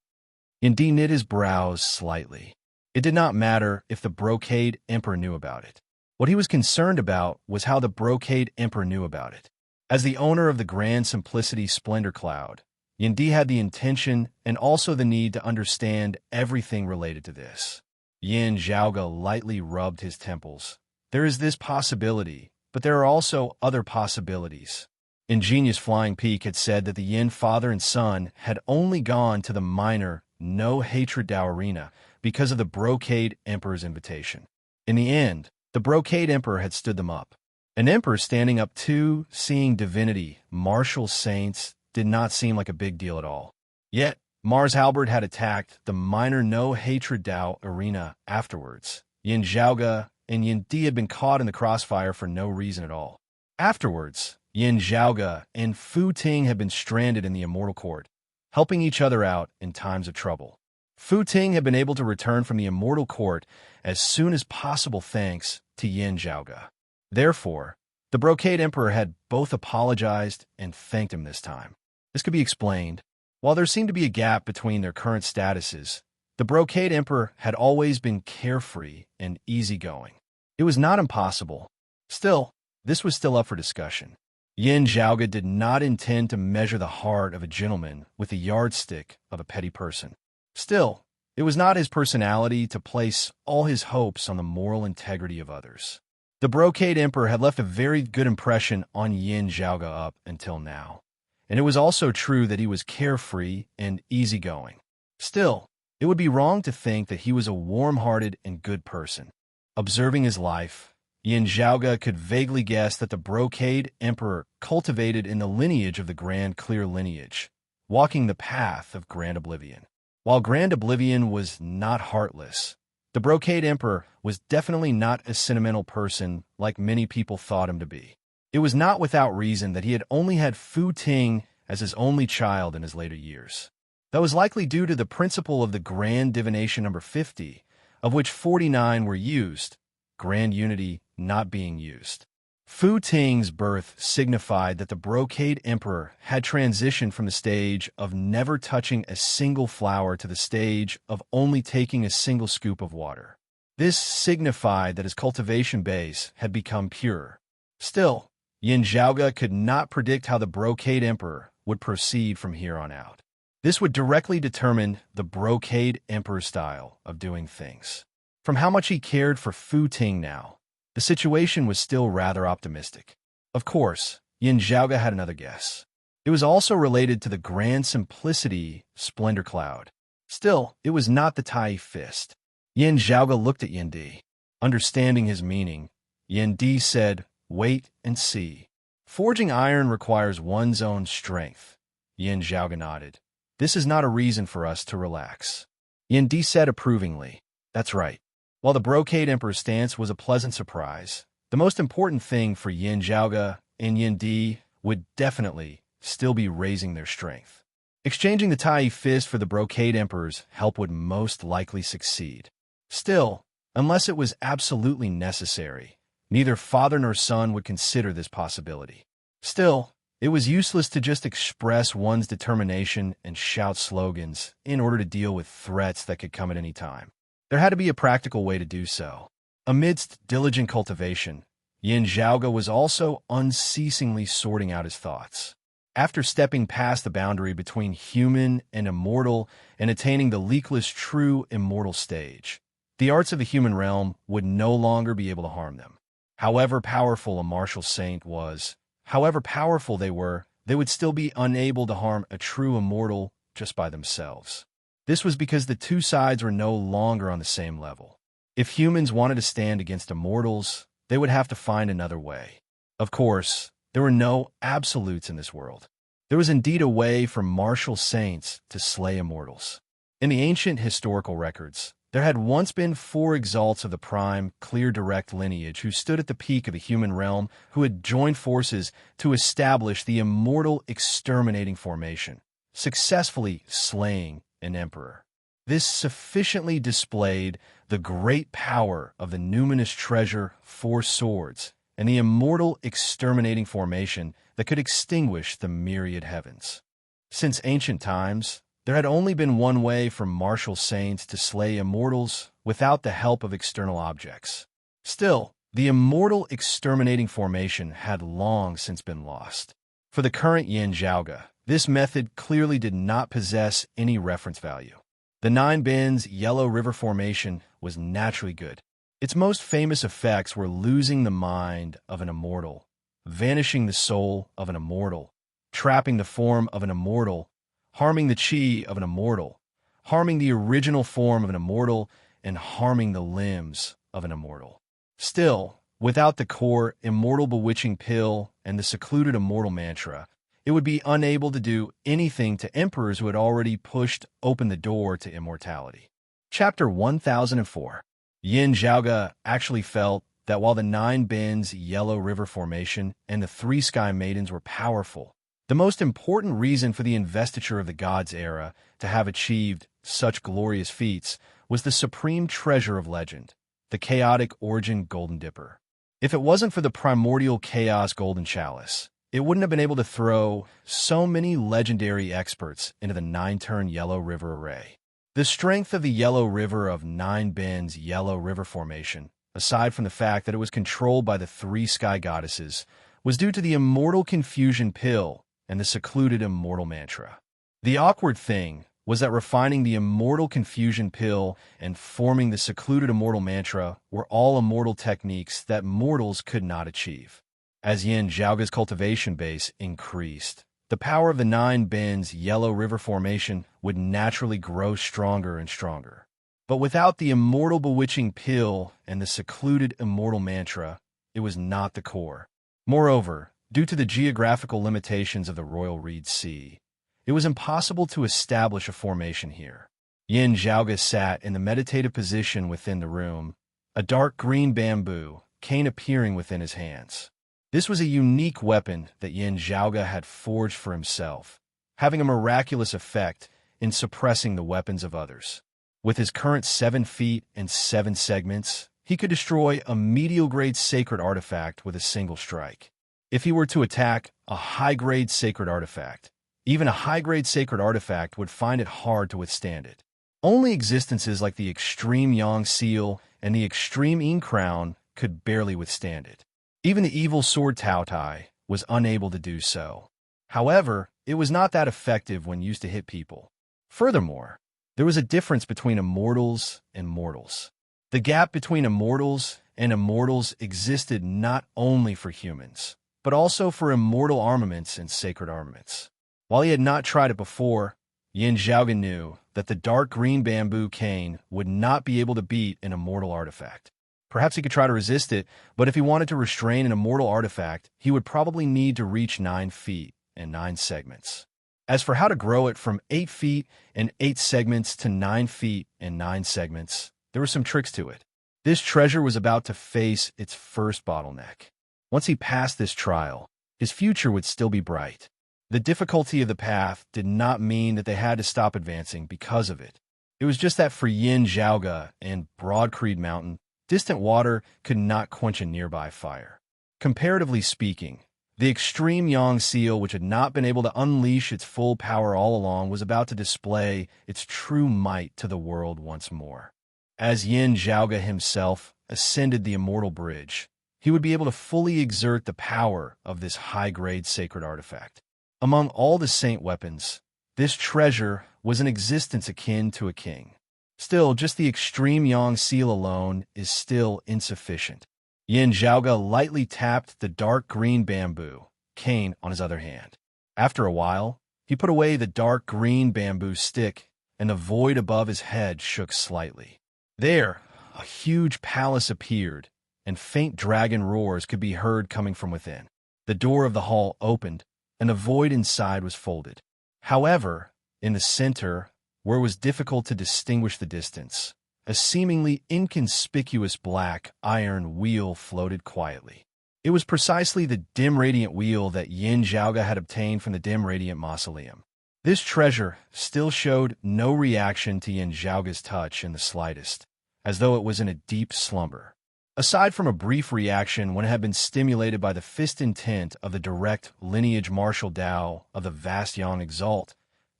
[SPEAKER 1] Yin-Di knit his brows slightly. It did not matter if the Brocade Emperor knew about it. What he was concerned about was how the Brocade Emperor knew about it. As the owner of the Grand Simplicity Splendor Cloud, Yin-Di had the intention and also the need to understand everything related to this. Yin Zhaoge lightly rubbed his temples. There is this possibility, but there are also other possibilities. Ingenious Flying Peak had said that the Yin father and son had only gone to the minor no-hatred Dao arena because of the Brocade Emperor's invitation. In the end, the Brocade Emperor had stood them up. An emperor standing up to, seeing divinity, martial saints, did not seem like a big deal at all. Yet, Mars Halberd had attacked the minor no-hatred Dao arena afterwards. Yin Zhaoge and Yin-Di had been caught in the crossfire for no reason at all. Afterwards, Yin Zhaoge and Fu Ting had been stranded in the Immortal Court, helping each other out in times of trouble. Fu Ting had been able to return from the Immortal Court as soon as possible thanks to Yin Zhaoge. Therefore, the Brocade Emperor had both apologized and thanked him this time. This could be explained. While there seemed to be a gap between their current statuses, the Brocade Emperor had always been carefree and easygoing. It was not impossible. Still, this was still up for discussion. Yin Zhaoge did not intend to measure the heart of a gentleman with the yardstick of a petty person. Still, it was not his personality to place all his hopes on the moral integrity of others. The Brocade Emperor had left a very good impression on Yin Zhaoge up until now, and it was also true that he was carefree and easygoing. Still, it would be wrong to think that he was a warm-hearted and good person. Observing his life, Yin Zhaoge could vaguely guess that the Brocade Emperor cultivated in the lineage of the Grand Clear lineage, walking the path of Grand Oblivion. While Grand Oblivion was not heartless, the Brocade Emperor was definitely not a sentimental person like many people thought him to be. It was not without reason that he had only had Fu Ting as his only child in his later years. That was likely due to the principle of the Grand Divination number 50, of which 49 were used, Grand Unity not being used. Fu Ting's birth signified that the Brocade Emperor had transitioned from the stage of never touching a single flower to the stage of only taking a single scoop of water. This signified that his cultivation base had become pure. Still, Yin Zhaoge could not predict how the Brocade Emperor would proceed from here on out. This would directly determine the Brocade Emperor's style of doing things. From how much he cared for Fu Ting now, The situation was still rather optimistic. Of course, Yin Zhaoga had another guess. It was also related to the grand simplicity splendor cloud. Still, it was not the Tai fist. Yin Zhaoga looked at Yin Di. Understanding his meaning, Yin Di said, "Wait and see. Forging iron requires one's own strength." Yin Zhaoga nodded. "This is not a reason for us to relax." Yin Di said approvingly, "That's right." While the Brocade Emperor's stance was a pleasant surprise, the most important thing for Yin Zhaoga and Yin Di would definitely still be raising their strength. Exchanging the Tai fist for the Brocade Emperor's help would most likely succeed. Still, unless it was absolutely necessary, neither father nor son would consider this possibility. Still, it was useless to just express one's determination and shout slogans in order to deal with threats that could come at any time. There had to be a practical way to do so. Amidst diligent cultivation, Yin Zhaoga was also unceasingly sorting out his thoughts. After stepping past the boundary between human and immortal and attaining the leakless true immortal stage, the arts of the human realm would no longer be able to harm them. However powerful a martial saint was, however powerful they were, they would still be unable to harm a true immortal just by themselves. This was because the two sides were no longer on the same level. If humans wanted to stand against immortals, they would have to find another way. Of course, there were no absolutes in this world. There was indeed a way for martial saints to slay immortals. In the ancient historical records, there had once been 4 exalts of the prime, clear direct lineage who stood at the peak of the human realm, who had joined forces to establish the immortal exterminating formation, successfully slaying an emperor. This sufficiently displayed the great power of the numinous treasure 4 swords and the immortal exterminating formation that could extinguish the myriad heavens. Since ancient times, there had only been one way for martial saints to slay immortals without the help of external objects. Still, the immortal exterminating formation had long since been lost. For the current Yin Zhaoga, this method clearly did not possess any reference value. The 9 Bins Yellow River Formation was naturally good. Its most famous effects were losing the mind of an immortal, vanishing the soul of an immortal, trapping the form of an immortal, harming the chi of an immortal, harming the original form of an immortal, and harming the limbs of an immortal. Still, without the core immortal bewitching pill and the secluded immortal mantra, it would be unable to do anything to emperors who had already pushed open the door to immortality. Chapter 1004. Yin Zhaoga actually felt that while the 9 Bins Yellow River Formation and the 3 Sky Maidens were powerful, the most important reason for the investiture of the gods era to have achieved such glorious feats was the supreme treasure of legend, the chaotic origin Golden Dipper. If it wasn't for the primordial chaos Golden Chalice, it wouldn't have been able to throw so many legendary experts into the 9-turn Yellow River array. The strength of the Yellow River of 9 Bins Yellow River Formation, aside from the fact that it was controlled by the 3 sky goddesses, was due to the immortal confusion pill and the secluded immortal mantra. The awkward thing was that refining the immortal confusion pill and forming the secluded immortal mantra were all immortal techniques that mortals could not achieve. As Yin Zhaoga's cultivation base increased, the power of the 9 Bins Yellow River Formation would naturally grow stronger and stronger. But without the immortal bewitching pill and the secluded immortal mantra, it was not the core. Moreover, due to the geographical limitations of the Royal Reed Sea, it was impossible to establish a formation here. Yin Zhaoga sat in the meditative position within the room, a dark green bamboo cane appearing within his hands. This was a unique weapon that Yin Zhaoga had forged for himself, having a miraculous effect in suppressing the weapons of others. With his current 7 feet and 7 segments, he could destroy a medial-grade sacred artifact with a single strike. If he were to attack a high-grade sacred artifact, even a high-grade sacred artifact would find it hard to withstand it. Only existences like the extreme Yang Seal and the extreme Yin Crown could barely withstand it. Even the evil sword Tao Tai was unable to do so. However, it was not that effective when used to hit people. Furthermore, there was a difference between immortals and mortals. The gap between immortals and immortals existed not only for humans, but also for immortal armaments and sacred armaments. While he had not tried it before, Yin Zhaoga knew that the dark green bamboo cane would not be able to beat an immortal artifact. Perhaps he could try to resist it, but if he wanted to restrain an immortal artifact, he would probably need to reach 9 feet and 9 segments. As for how to grow it from 8 feet and 8 segments to 9 feet and 9 segments, there were some tricks to it. This treasure was about to face its first bottleneck. Once he passed this trial, his future would still be bright. The difficulty of the path did not mean that they had to stop advancing because of it. It was just that for Yin Zhaoga and Broadcreed Mountain, distant water could not quench a nearby fire. Comparatively speaking, the extreme Yang seal, which had not been able to unleash its full power all along, was about to display its true might to the world once more. As Yin Zhaoga himself ascended the immortal bridge, he would be able to fully exert the power of this high-grade sacred artifact. Among all the saint weapons, this treasure was an existence akin to a king. Still, just the extreme Yang seal alone is still insufficient. Yin Zhaoga lightly tapped the dark green bamboo cane on his other hand. After a while, he put away the dark green bamboo stick, and the void above his head shook slightly. There, a huge palace appeared, and faint dragon roars could be heard coming from within. The door of the hall opened, and the void inside was folded. However, in the center, where it was difficult to distinguish the distance, a seemingly inconspicuous black iron wheel floated quietly. It was precisely the dim radiant wheel that Yin Zhaoga had obtained from the dim radiant mausoleum. This treasure still showed no reaction to Yin Zhaoga's touch in the slightest, as though it was in a deep slumber. Aside from a brief reaction when it had been stimulated by the fist intent of the direct lineage martial Dao of the vast Yang Exalt,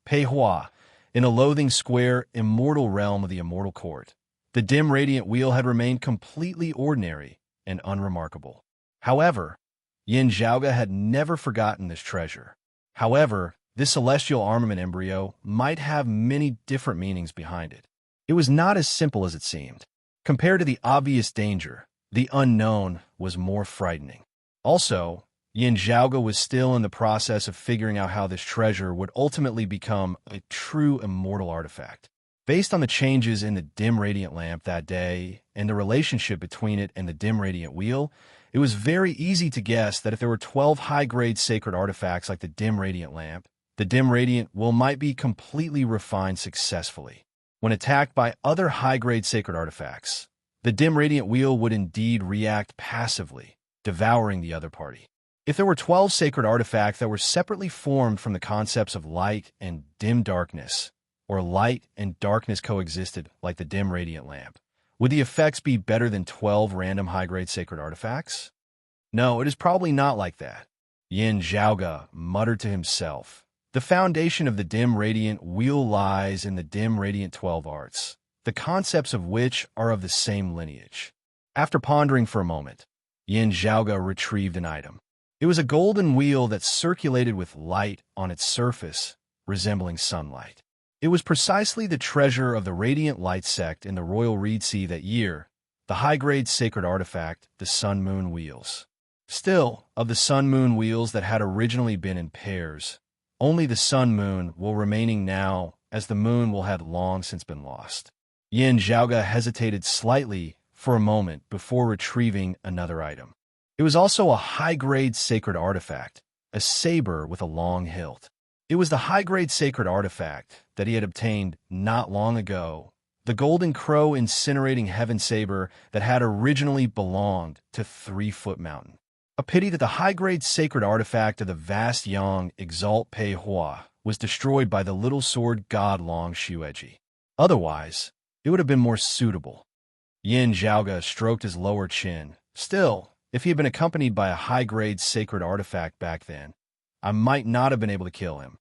[SPEAKER 1] Pei Hua, in a loathing square immortal realm of the immortal court, the dim radiant wheel had remained completely ordinary and unremarkable. However, Yin Zhaoga had never forgotten this treasure. However, this celestial armament embryo might have many different meanings behind it. It was not as simple as it seemed. Compared to the obvious danger, the unknown was more frightening. Also, Yin Zhaoga was still in the process of figuring out how this treasure would ultimately become a true immortal artifact. Based on the changes in the dim radiant lamp that day and the relationship between it and the dim radiant wheel, it was very easy to guess that if there were 12 high-grade sacred artifacts like the dim radiant lamp, the dim radiant wheel might be completely refined successfully. When attacked by other high-grade sacred artifacts, the dim radiant wheel would indeed react passively, devouring the other party. If there were 12 sacred artifacts that were separately formed from the concepts of light and dim darkness, or light and darkness coexisted like the dim radiant lamp, would the effects be better than 12 random high-grade sacred artifacts? No, it is probably not like that. Yin Zhaoga muttered to himself. The foundation of the dim radiant wheel lies in the dim radiant 12 arts, the concepts of which are of the same lineage. After pondering for a moment, Yin Zhaoga retrieved an item. It was a golden wheel that circulated with light on its surface, resembling sunlight. It was precisely the treasure of the Radiant Light sect in the Royal Reed Sea that year, the high-grade sacred artifact, the Sun-Moon Wheels. Still, of the Sun-Moon Wheels that had originally been in pairs, only the Sun-Moon will remaining now, as the moon will have long since been lost. Yin Zhaoga hesitated slightly for a moment before retrieving another item. It was also a high-grade sacred artifact, a saber with a long hilt. It was the high-grade sacred artifact that he had obtained not long ago, the Golden Crow incinerating heaven saber that had originally belonged to 3-Foot Mountain. A pity that the high-grade sacred artifact of the vast Yang Exalt Pei Hua was destroyed by the little sword god Long Xueji. Otherwise, it would have been more suitable. Yin Zhaoga stroked his lower chin. Still, if he had been accompanied by a high-grade sacred artifact back then, I might not have been able to kill him.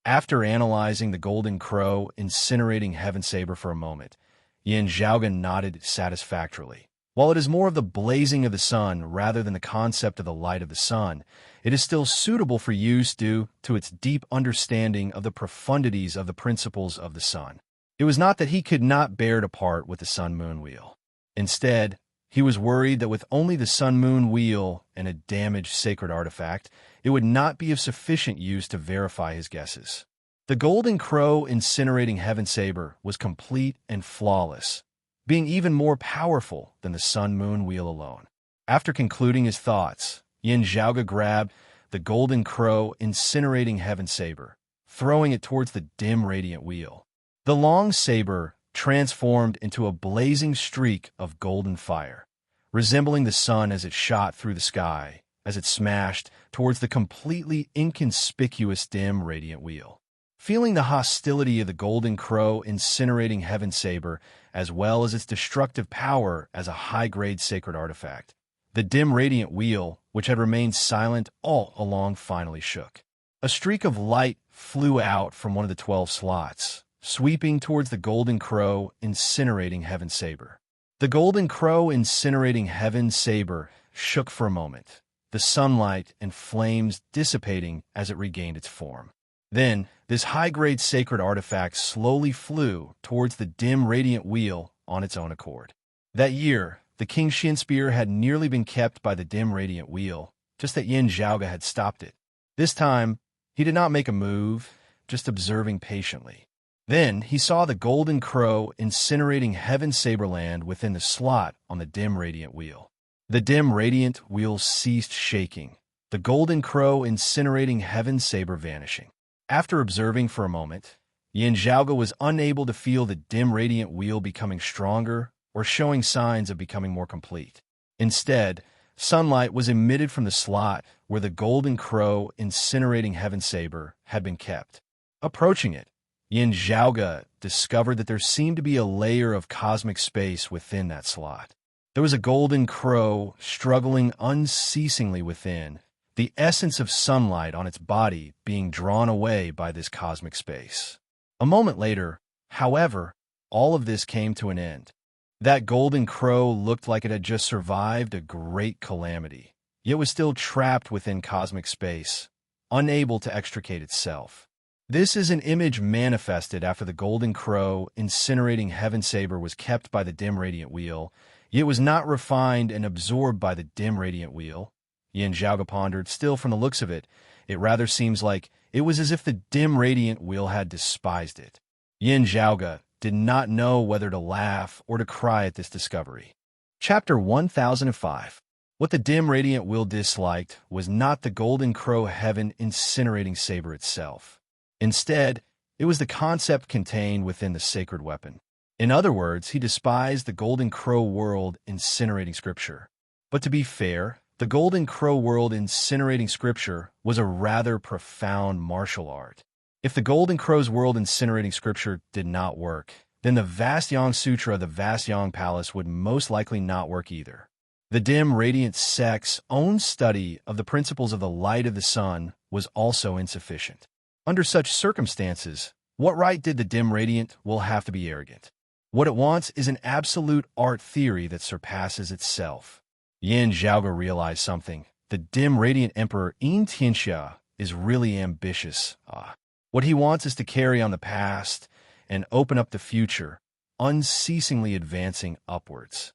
[SPEAKER 1] After analyzing the Golden Crow incinerating heaven saber for a moment, Yin Zhaoga nodded satisfactorily. While it is more of the blazing of the sun rather than the concept of the light of the sun, it is still suitable for use due to its deep understanding of the profundities of the principles of the sun. It was not that he could not bear to part with the Sun-Moon Wheel. Instead, He was worried that with only the sun-moon wheel and a damaged sacred artifact, it would not be of sufficient use to verify his guesses. The golden crow incinerating heaven saber was complete and flawless, being even more powerful than the sun-moon wheel alone. After concluding his thoughts, Yin Zhaoge grabbed the golden crow incinerating heaven saber, throwing it towards the dim radiant wheel. The long saber transformed into a blazing streak of golden fire, resembling the sun as it shot through the sky, as it smashed towards the completely inconspicuous dim radiant wheel. Feeling the hostility of the golden crow incinerating heaven saber, as well as its destructive power as a high-grade sacred artifact, the dim radiant wheel, which had remained silent all along, finally shook. A streak of light flew out from one of the 12 slots, sweeping towards the golden crow incinerating heaven saber. The golden crow incinerating heaven saber shook for a moment, the sunlight and flames dissipating as it regained its form. Then, this high-grade sacred artifact slowly flew towards the dim radiant wheel on its own accord. That year, the King Xin spear had nearly been kept by the dim radiant wheel, just that Yin Zhaoge had stopped it. This time, he did not make a move, just observing patiently. Then he saw the golden crow incinerating heaven saber land within the slot on the dim radiant wheel. The dim radiant wheel ceased shaking, the golden crow incinerating heaven saber vanishing. After observing for a moment, Yin Zhaoge was unable to feel the dim radiant wheel becoming stronger or showing signs of becoming more complete. Instead, sunlight was emitted from the slot where the golden crow incinerating heaven saber had been kept. Approaching it, Yin Zhaoge discovered that there seemed to be a layer of cosmic space within that slot. There was a golden crow struggling unceasingly within, the essence of sunlight on its body being drawn away by this cosmic space. A moment later, however, all of this came to an end. That golden crow looked like it had just survived a great calamity, yet was still trapped within cosmic space, unable to extricate itself. This is an image manifested after the golden crow incinerating heaven saber was kept by the dim radiant wheel, yet was not refined and absorbed by the dim radiant wheel. Yin Zhaoge pondered. Still, from the looks of it, it rather seems like it was as if the dim radiant wheel had despised it. Yin Zhaoge did not know whether to laugh or to cry at this discovery. Chapter 1005. What the dim radiant wheel disliked was not the golden crow heaven incinerating saber itself. Instead, it was the concept contained within the sacred weapon. In other words, he despised the golden crow world incinerating scripture. But to be fair, the golden crow world incinerating scripture was a rather profound martial art. If the golden crow's world incinerating scripture did not work, then the Vast Yang Sutra of the Vast Yang Palace would most likely not work either. The dim radiant sect's own study of the principles of the light of the sun was also insufficient. Under such circumstances, what right did the dim radiant will have to be arrogant? What it wants is an absolute art theory that surpasses itself. Yin Zhaoge realized something. The dim radiant emperor Yin Tianxia is really ambitious. What he wants is to carry on the past and open up the future, unceasingly advancing upwards.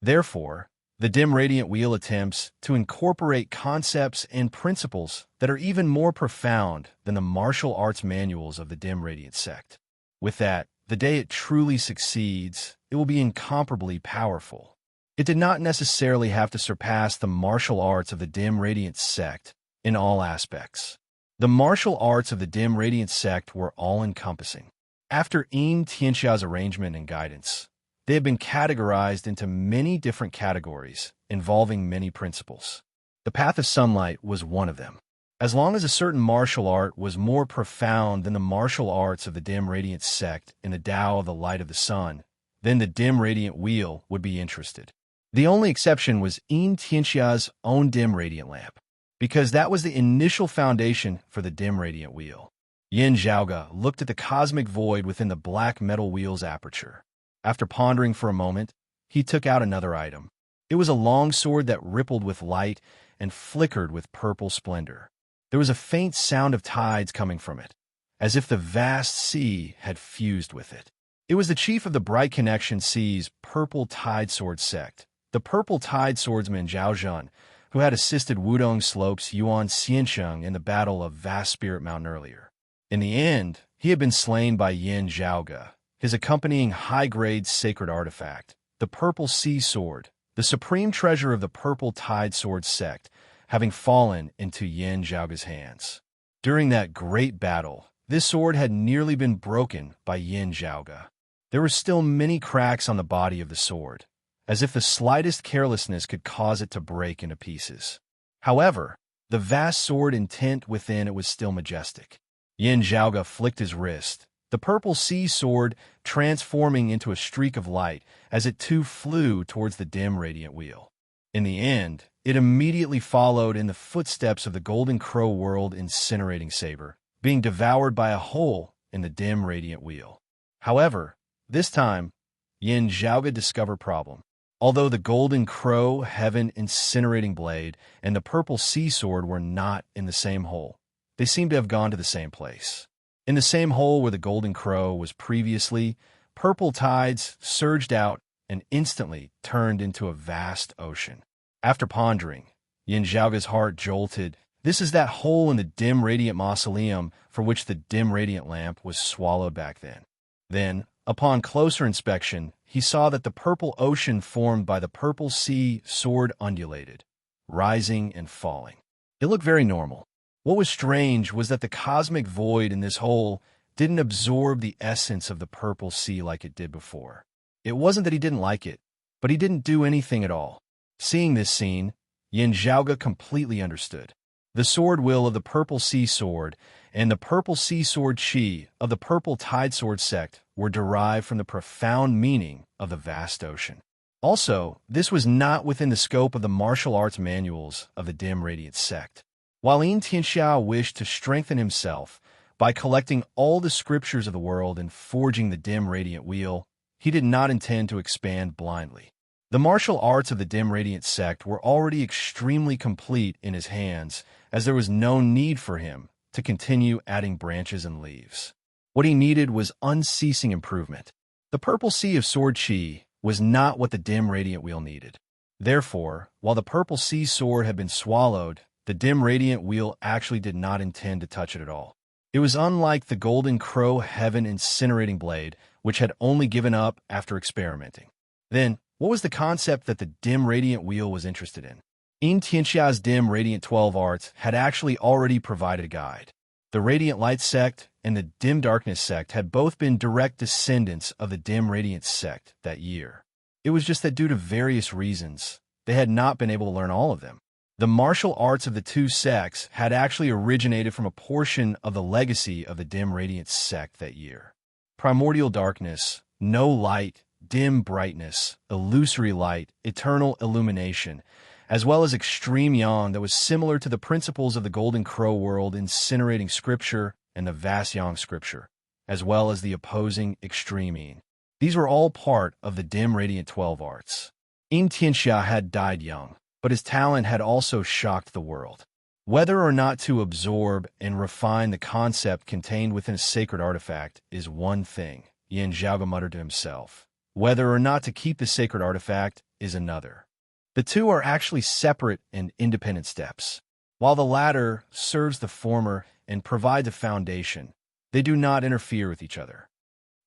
[SPEAKER 1] Therefore, the dim radiant wheel attempts to incorporate concepts and principles that are even more profound than the martial arts manuals of the dim radiant sect. With that, the day it truly succeeds, it will be incomparably powerful. It did not necessarily have to surpass the martial arts of the dim radiant sect in all aspects. The martial arts of the dim radiant sect were all-encompassing. After Yin Tianxia's arrangement and guidance, they have been categorized into many different categories involving many principles. The path of sunlight was one of them. As long as a certain martial art was more profound than the martial arts of the dim radiant sect in the Tao of the light of the sun, then the dim radiant wheel would be interested. The only exception was Yin Tianxia's own dim radiant lamp, because that was the initial foundation for the dim radiant wheel. Yin Zhaoge looked at the cosmic void within the black metal wheel's aperture. After pondering for a moment, he took out another item. It was a long sword that rippled with light and flickered with purple splendor. There was a faint sound of tides coming from it, as if the vast sea had fused with it. It was the chief of the Bright Connection Sea's purple tide sword sect, the the purple tide swordsman Zhao Zhun, who had assisted Wudong Slope's Yuan Xiansheng in the Battle of Vast Spirit Mountain earlier. In the end, he had been slain by Yin Zhaoge, his accompanying high-grade sacred artifact, the Purple Sea Sword, the supreme treasure of the Purple Tide Sword sect, having fallen into Yin Zhaoge's hands. During that great battle, this sword had nearly been broken by Yin Zhaoge. There were still many cracks on the body of the sword, as if the slightest carelessness could cause it to break into pieces. However, the vast sword intent within it was still majestic. Yin Zhaoge flicked his wrist, the purple sea sword transforming into a streak of light as it too flew towards the dim radiant wheel. In the end, it immediately followed in the footsteps of the golden crow world incinerating saber, being devoured by a hole in the dim radiant wheel. However, this time, Yin Zhaoge discovered problem. Although the golden crow heaven incinerating blade and the purple sea sword were not in the same hole, they seemed to have gone to the same place. In the same hole where the golden crow was previously, purple tides surged out and instantly turned into a vast ocean. After pondering, Yin Zhaoge's heart jolted. This is that hole in the dim radiant mausoleum for which the dim radiant lamp was swallowed back then. Then, upon closer inspection, he saw that the purple ocean formed by the purple sea sword undulated, rising and falling. It looked very normal. What was strange was that the cosmic void in this hole didn't absorb the essence of the purple sea like it did before. It wasn't that he didn't like it, but he didn't do anything at all. Seeing this scene, Yin Zhaoge completely understood. The sword will of the purple sea sword and the purple sea sword chi of the purple tide sword sect were derived from the profound meaning of the vast ocean. Also, this was not within the scope of the martial arts manuals of the dim radiant sect. While Yin Tianxia wished to strengthen himself by collecting all the scriptures of the world and forging the dim radiant wheel, he did not intend to expand blindly. The martial arts of the dim radiant sect were already extremely complete in his hands, as there was no need for him to continue adding branches and leaves. What he needed was unceasing improvement. The purple sea of sword chi was not what the dim radiant wheel needed. Therefore, while the purple sea sword had been swallowed, the dim radiant wheel actually did not intend to touch it at all. It was unlike the golden crow heaven incinerating blade, which had only given up after experimenting. Then, what was the concept that the dim radiant wheel was interested in? Yin Tianxia's dim radiant 12 arts had actually already provided a guide. The radiant light sect and the dim darkness sect had both been direct descendants of the dim radiant sect that year. It was just that due to various reasons, they had not been able to learn all of them. The martial arts of the two sects had actually originated from a portion of the legacy of the dim radiant sect that year. Primordial darkness, no light, dim brightness, illusory light, eternal illumination, as well as extreme yang that was similar to the principles of the golden crow world incinerating scripture and the vast yang scripture, as well as the opposing extreme yin. These were all part of the dim radiant 12 arts. Yin Tianxia had died young, but his talent had also shocked the world. Whether or not to absorb and refine the concept contained within a sacred artifact is one thing, Yin Zhaoge muttered to himself. Whether or not to keep the sacred artifact is another. The two are actually separate and independent steps. While the latter serves the former and provides a foundation, they do not interfere with each other.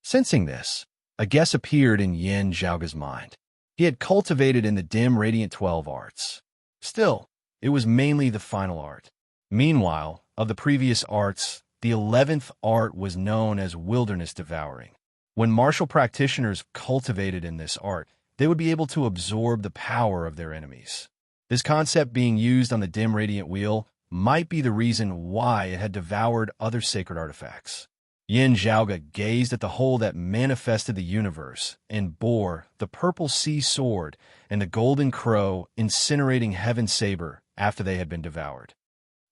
[SPEAKER 1] Sensing this, a guess appeared in Yin Zhaoge's mind. He had cultivated in the dim radiant 12 arts. Still, it was mainly the final art. Meanwhile, of the previous arts, the 11th art was known as wilderness devouring. When martial practitioners cultivated in this art, they would be able to absorb the power of their enemies. This concept being used on the dim radiant wheel might be the reason why it had devoured other sacred artifacts. Yin Zhaoge gazed at the hole that manifested the universe and bore the purple sea sword and the golden crow incinerating heaven saber after they had been devoured.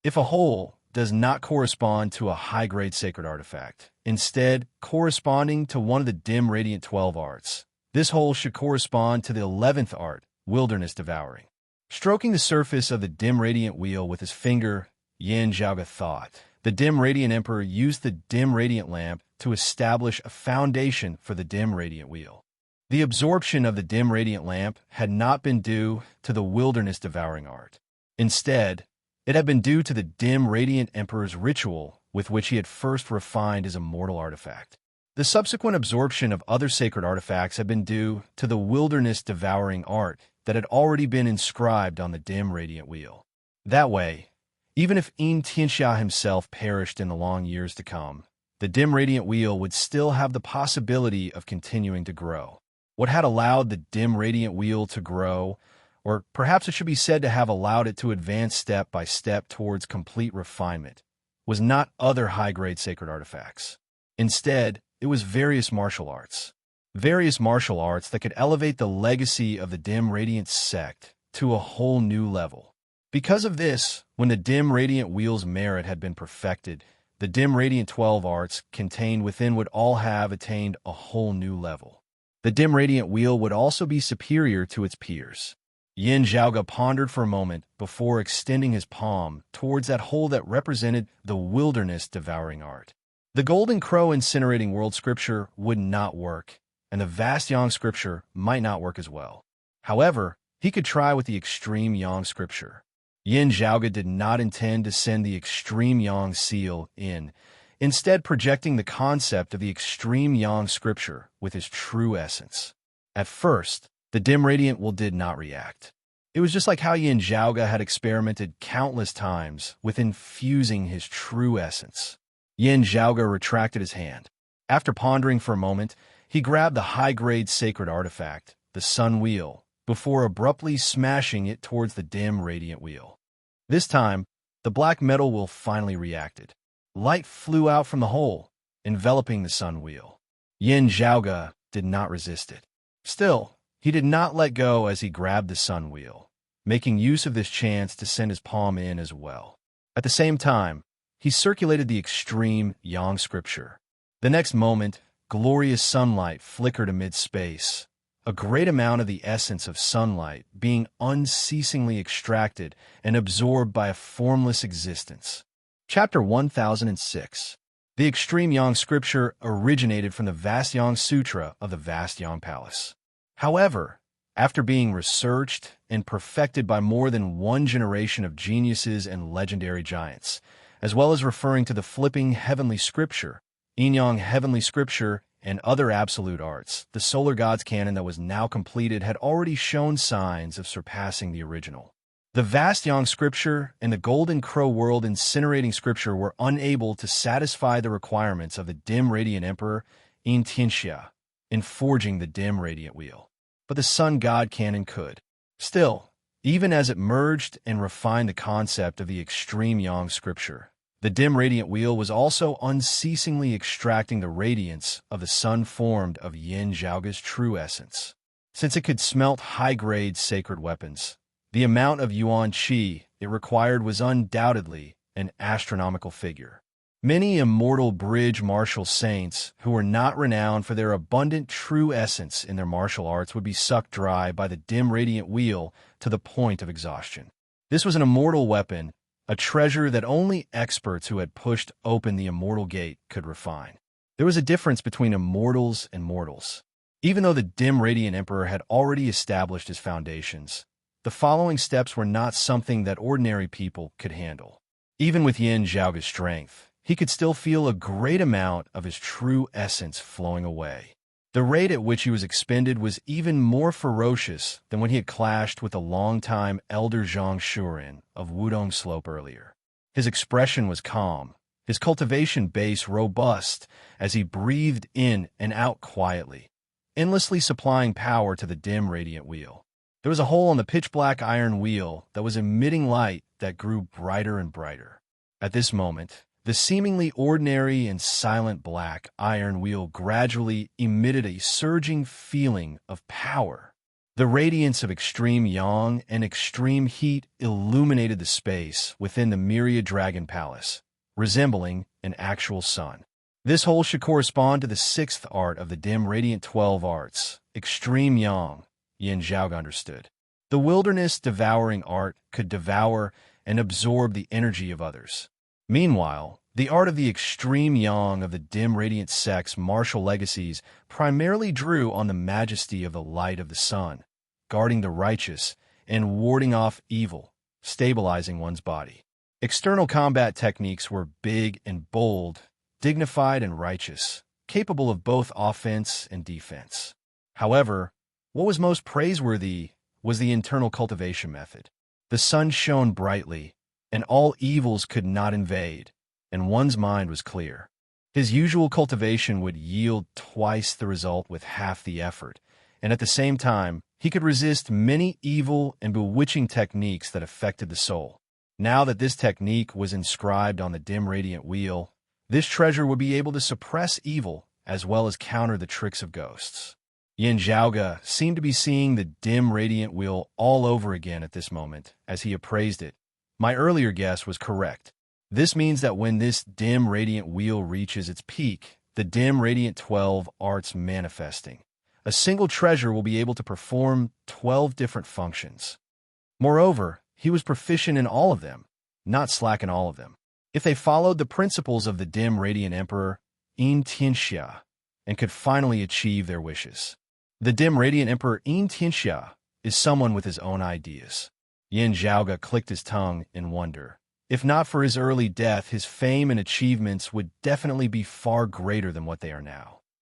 [SPEAKER 1] If a hole does not correspond to a high-grade sacred artifact, instead corresponding to one of the dim radiant 12 arts, this hole should correspond to the 11th art, wilderness devouring. Stroking the surface of the dim radiant wheel with his finger, Yin Zhaoge thought. The dim radiant emperor used the dim radiant lamp to establish a foundation for the dim radiant wheel. The absorption of the dim radiant lamp had not been due to the wilderness-devouring art. Instead, it had been due to the dim radiant emperor's ritual with which he had first refined his immortal artifact. The subsequent absorption of other sacred artifacts had been due to the wilderness-devouring art that had already been inscribed on the dim radiant wheel. That way, even if Tianxia himself perished in the long years to come, the dim radiant wheel would still have the possibility of continuing to grow. What had allowed the dim radiant wheel to grow, or perhaps it should be said to have allowed it to advance step by step towards complete refinement, was not other high-grade sacred artifacts. Instead, it was various martial arts. Various martial arts that could elevate the legacy of the dim radiant sect to a whole new level. Because of this, when the dim radiant wheel's merit had been perfected, the dim radiant 12 arts contained within would all have attained a whole new level. The dim radiant wheel would also be superior to its peers. Yin Zhaoge pondered for a moment before extending his palm towards that hole that represented the wilderness-devouring art. The Golden Crow incinerating world scripture would not work, and the vast yang scripture might not work as well. However, he could try with the extreme yang scripture. Yin Zhaoge did not intend to send the extreme yang seal in, instead projecting the concept of the extreme yang scripture with his true essence. At first, the dim radiant will did not react. It was just like how Yin Zhaoge had experimented countless times with infusing his true essence. Yin Zhaoge retracted his hand. After pondering for a moment, he grabbed the high-grade sacred artifact, the sun wheel, before abruptly smashing it towards the dim radiant wheel. This time, the black metal wheel finally reacted. Light flew out from the hole, enveloping the sun wheel. Yin Zhaoge did not resist it. Still, he did not let go as he grabbed the sun wheel, making use of this chance to send his palm in as well. At the same time, he circulated the extreme yang scripture. The next moment, glorious sunlight flickered amid space, a great amount of the essence of sunlight being unceasingly extracted and absorbed by a formless existence. Chapter 1006. The extreme yang scripture originated from the vast yang sutra of the vast yang palace. However, after being researched and perfected by more than one generation of geniuses and legendary giants, as well as referring to the flipping heavenly scripture, yin-yang heavenly scripture, and other absolute arts, the solar gods canon that was now completed had already shown signs of surpassing the original. The vast yang scripture and the golden crow world incinerating scripture were unable to satisfy the requirements of the dim radiant emperor, Tianxia, in forging the dim radiant wheel. But the sun god canon could. Still, even as it merged and refined the concept of the extreme yang scripture, the dim radiant wheel was also unceasingly extracting the radiance of the sun formed of Yin Zhaoge's true essence. Since it could smelt high-grade sacred weapons, the amount of yuan qi it required was undoubtedly an astronomical figure. Many immortal bridge martial saints who were not renowned for their abundant true essence in their martial arts would be sucked dry by the dim radiant wheel to the point of exhaustion. This was an immortal weapon, a treasure that only experts who had pushed open the immortal gate could refine. There was a difference between immortals and mortals. Even though the dim radiant emperor had already established his foundations, the following steps were not something that ordinary people could handle. Even with Yin Zhaoge's strength, he could still feel a great amount of his true essence flowing away. The rate at which he was expended was even more ferocious than when he had clashed with the longtime elder Zhang Shuren of Wudong Slope earlier. His expression was calm, his cultivation base robust as he breathed in and out quietly, endlessly supplying power to the dim radiant wheel. There was a hole on the pitch-black iron wheel that was emitting light that grew brighter and brighter. At this moment, the seemingly ordinary and silent black iron wheel gradually emitted a surging feeling of power. The radiance of extreme yang and extreme heat illuminated the space within the myriad dragon palace, resembling an actual sun. This hole should correspond to the sixth art of the dim radiant 12 arts, extreme yang, Yin Zhaoge understood. The wilderness-devouring art could devour and absorb the energy of others. Meanwhile, The art of the extreme yang of the dim radiant sect's martial legacies primarily drew on the majesty of the light of the sun, guarding the righteous and warding off evil, stabilizing one's body. External combat techniques were big and bold, dignified and righteous, capable of both offense and defense. However, what was most praiseworthy was the internal cultivation method. The sun shone brightly, and all evils could not invade, and one's mind was clear. His usual cultivation would yield twice the result with half the effort, and at the same time, he could resist many evil and bewitching techniques that affected the soul. Now that this technique was inscribed on the dim radiant wheel, this treasure would be able to suppress evil as well as counter the tricks of ghosts. Yin Zhaoge seemed to be seeing the dim radiant wheel all over again at this moment as he appraised it. My earlier guess was correct. This means that when this dim radiant wheel reaches its peak, the dim radiant 12 arts manifesting, a single treasure will be able to perform 12 different functions. Moreover, he was proficient in all of them, not slack in all of them. If they followed the principles of the dim radiant emperor, Yin Tianxia, and could finally achieve their wishes. The dim radiant emperor Yin Tianxia is someone with his own ideas. Yin Zhaoge clicked his tongue in wonder. If not for his early death, his fame and achievements would definitely be far greater than what they are now.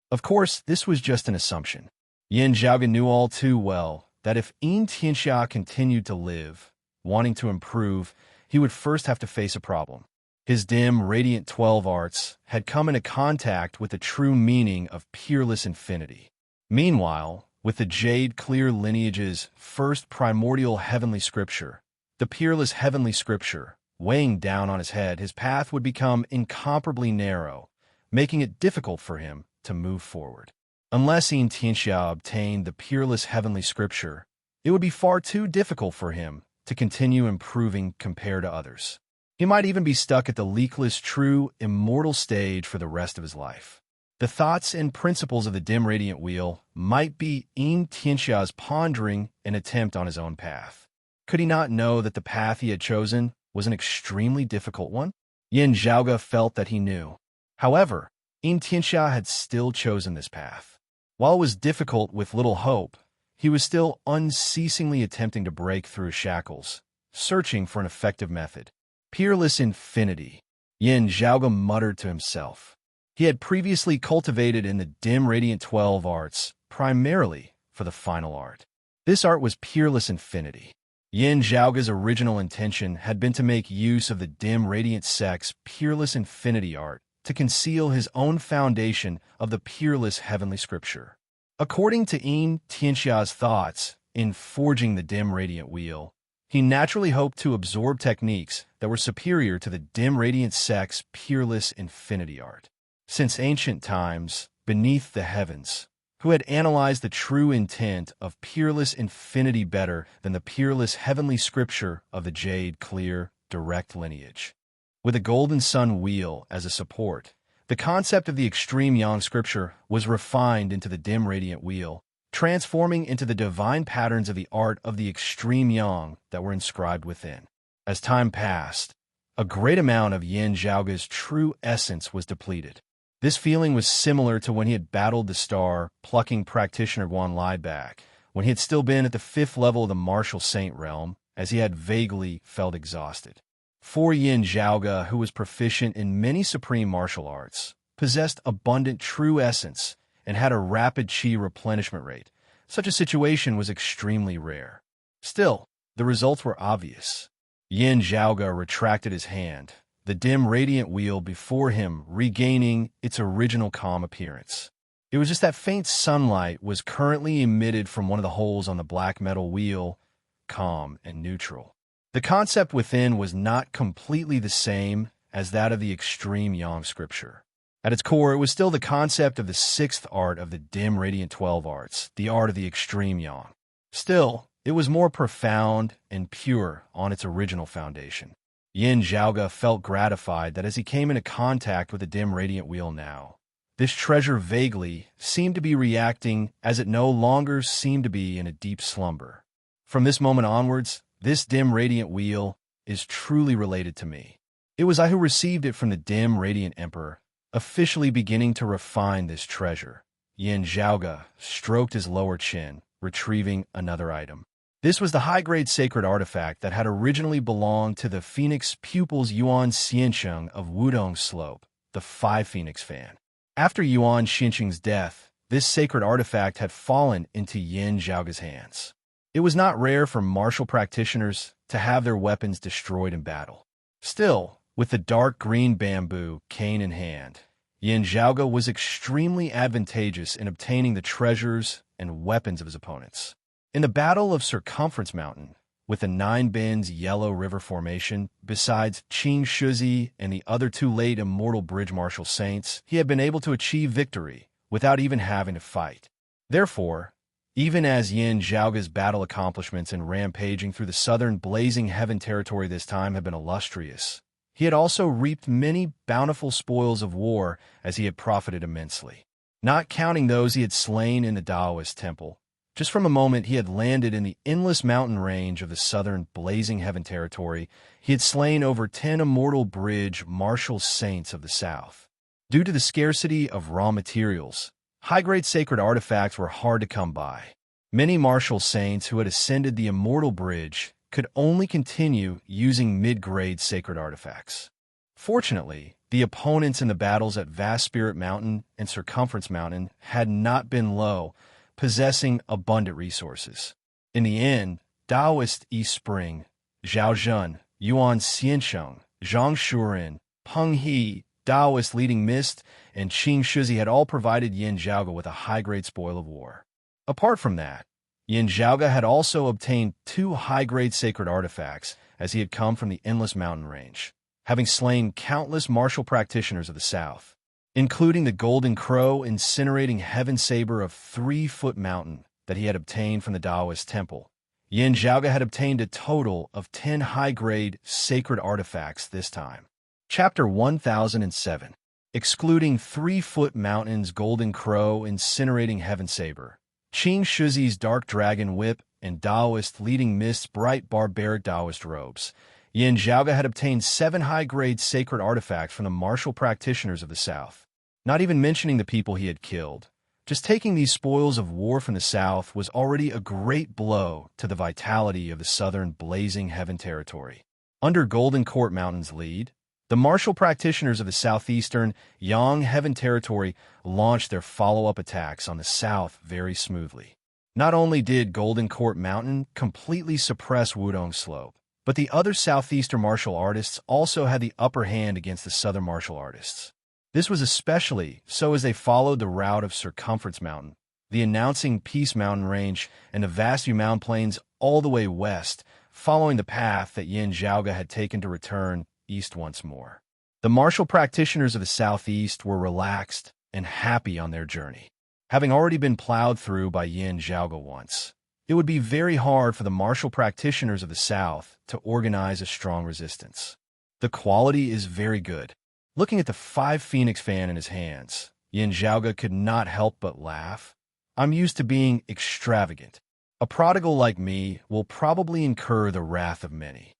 [SPEAKER 1] Of course, this was just an assumption. Yin Zhaoge knew all too well that if Yin Tianxia continued to live, wanting to improve, he would first have to face a problem. His dim, radiant 12 arts had come into contact with the true meaning of peerless infinity. Meanwhile, with the Jade Clear lineage's first primordial heavenly scripture, the peerless heavenly scripture, weighing down on his head, his path would become incomparably narrow, making it difficult for him to move forward. Unless Yin Tianxia obtained the peerless heavenly scripture, it would be far too difficult for him to continue improving compared to others. He might even be stuck at the leakless, true, immortal stage for the rest of his life. The thoughts and principles of the dim radiant wheel might be Yin Tianxia's pondering an attempt on his own path. Could he not know that the path he had chosen was an extremely difficult one? Yin Zhaoge felt that he knew. However, Yin Tianxia had still chosen this path. While it was difficult with little hope, he was still unceasingly attempting to break through his shackles, searching for an effective method. Peerless infinity, Yin Zhaoge muttered to himself. He had previously cultivated in the dim radiant 12 arts, primarily for the final art. This art was peerless infinity. Yin Zhaoge's original intention had been to make use of the dim radiant sect's peerless infinity art to conceal his own foundation of the peerless heavenly scripture. According to Yin Tianxia's thoughts, in forging the dim radiant wheel, he naturally hoped to absorb techniques that were superior to the dim radiant sect's peerless infinity art. Since ancient times, beneath the heavens, who had analyzed the true intent of peerless infinity better than the peerless heavenly scripture of the Jade Clear direct lineage? With a golden sun wheel as a support, the concept of the extreme yang scripture was refined into the dim radiant wheel, transforming into the divine patterns of the art of the extreme yang that were inscribed within. As time passed, a great amount of Yin Zhaoge's true essence was depleted. This feeling was similar to when he had battled the star-plucking practitioner Guan Lai back, when he had still been at the 5th level of the martial saint realm, as he had vaguely felt exhausted. For Yin Zhaoge, who was proficient in many supreme martial arts, possessed abundant true essence, and had a rapid chi replenishment rate, such a situation was extremely rare. Still, the results were obvious. Yin Zhaoge retracted his hand, the dim radiant wheel before him regaining its original calm appearance. It was just that faint sunlight was currently emitted from one of the holes on the black metal wheel, calm and neutral. The concept within was not completely the same as that of the extreme yang scripture. At its core, it was still the concept of the 6th art of the dim radiant 12 arts, the art of the extreme yang. Still, it was more profound and pure on its original foundation. Yin Zhaoge felt gratified that as he came into contact with the dim radiant wheel now, this treasure vaguely seemed to be reacting as it no longer seemed to be in a deep slumber. From this moment onwards, this dim radiant wheel is truly related to me. It was I who received it from the dim, radiant emperor, officially beginning to refine this treasure. Yin Zhaoge stroked his lower chin, retrieving another item. This was the high-grade sacred artifact that had originally belonged to the Phoenix pupils Yuan Xiancheng of Wudong Slope, the Five Phoenix Fan. After Yuan Xiancheng's death, this sacred artifact had fallen into Yin Zhaoge's hands. It was not rare for martial practitioners to have their weapons destroyed in battle. Still, with the dark green bamboo cane in hand, Yin Zhaoge was extremely advantageous in obtaining the treasures and weapons of his opponents. In the Battle of Circumference Mountain, with the Nine Bends Yellow River Formation, besides Qing Shuzi and the other two late immortal bridge martial saints, he had been able to achieve victory without even having to fight. Therefore, even as Yin Zhaoge's battle accomplishments in rampaging through the southern blazing heaven territory this time have been illustrious, he had also reaped many bountiful spoils of war as he had profited immensely. Not counting those he had slain in the Taoist temple, just from the moment he had landed in the endless mountain range of the southern blazing heaven territory, he had slain over 10 immortal bridge martial saints of the south. Due to the scarcity of raw materials, high-grade sacred artifacts were hard to come by. Many martial saints who had ascended the immortal bridge could only continue using mid-grade sacred artifacts. Fortunately, the opponents in the battles at Vast Spirit Mountain and Circumference Mountain had not been low, possessing abundant resources. In the end, Taoist East Spring, Zhao Zhen, Yuan Xiancheng, Zhang Shuren, Peng He, Taoist Leading Mist, and Qing Shuzi had all provided Yin Zhaoge with a high-grade spoil of war. Apart from that, Yin Zhaoge had also obtained 2 high-grade sacred artifacts as he had come from the Endless Mountain Range, having slain countless martial practitioners of the south, including the Golden Crow incinerating heaven saber of 3-foot mountain that he had obtained from the Taoist temple. Yin Zhaoge had obtained a total of 10 high-grade sacred artifacts this time. Chapter 1007. Excluding 3-foot mountain's Golden Crow incinerating heaven saber, Qing Shuzi's Dark Dragon Whip, and Taoist Leading Mist's bright barbaric Taoist robes, Yin Zhaoge had obtained 7 high-grade sacred artifacts from the martial practitioners of the south. Not even mentioning the people he had killed, just taking these spoils of war from the south was already a great blow to the vitality of the southern blazing heaven territory. Under Golden Court Mountain's lead, the martial practitioners of the southeastern Yang Heaven Territory launched their follow-up attacks on the south very smoothly. Not only did Golden Court Mountain completely suppress Wudong Slope, but the other southeastern martial artists also had the upper hand against the southern martial artists. This was especially so as they followed the route of Circumference Mountain, the announcing Peace Mountain Range, and the vast Mountain Plains all the way west, following the path that Yin Zhaoge had taken to return east once more. The martial practitioners of the southeast were relaxed and happy on their journey. Having already been plowed through by Yin Zhaoge once, it would be very hard for the martial practitioners of the south to organize a strong resistance. The quality is very good. Looking at the 5 Phoenix Fan in his hands, Yin Zhaoge could not help but laugh. I'm used to being extravagant. A prodigal like me will probably incur the wrath of many.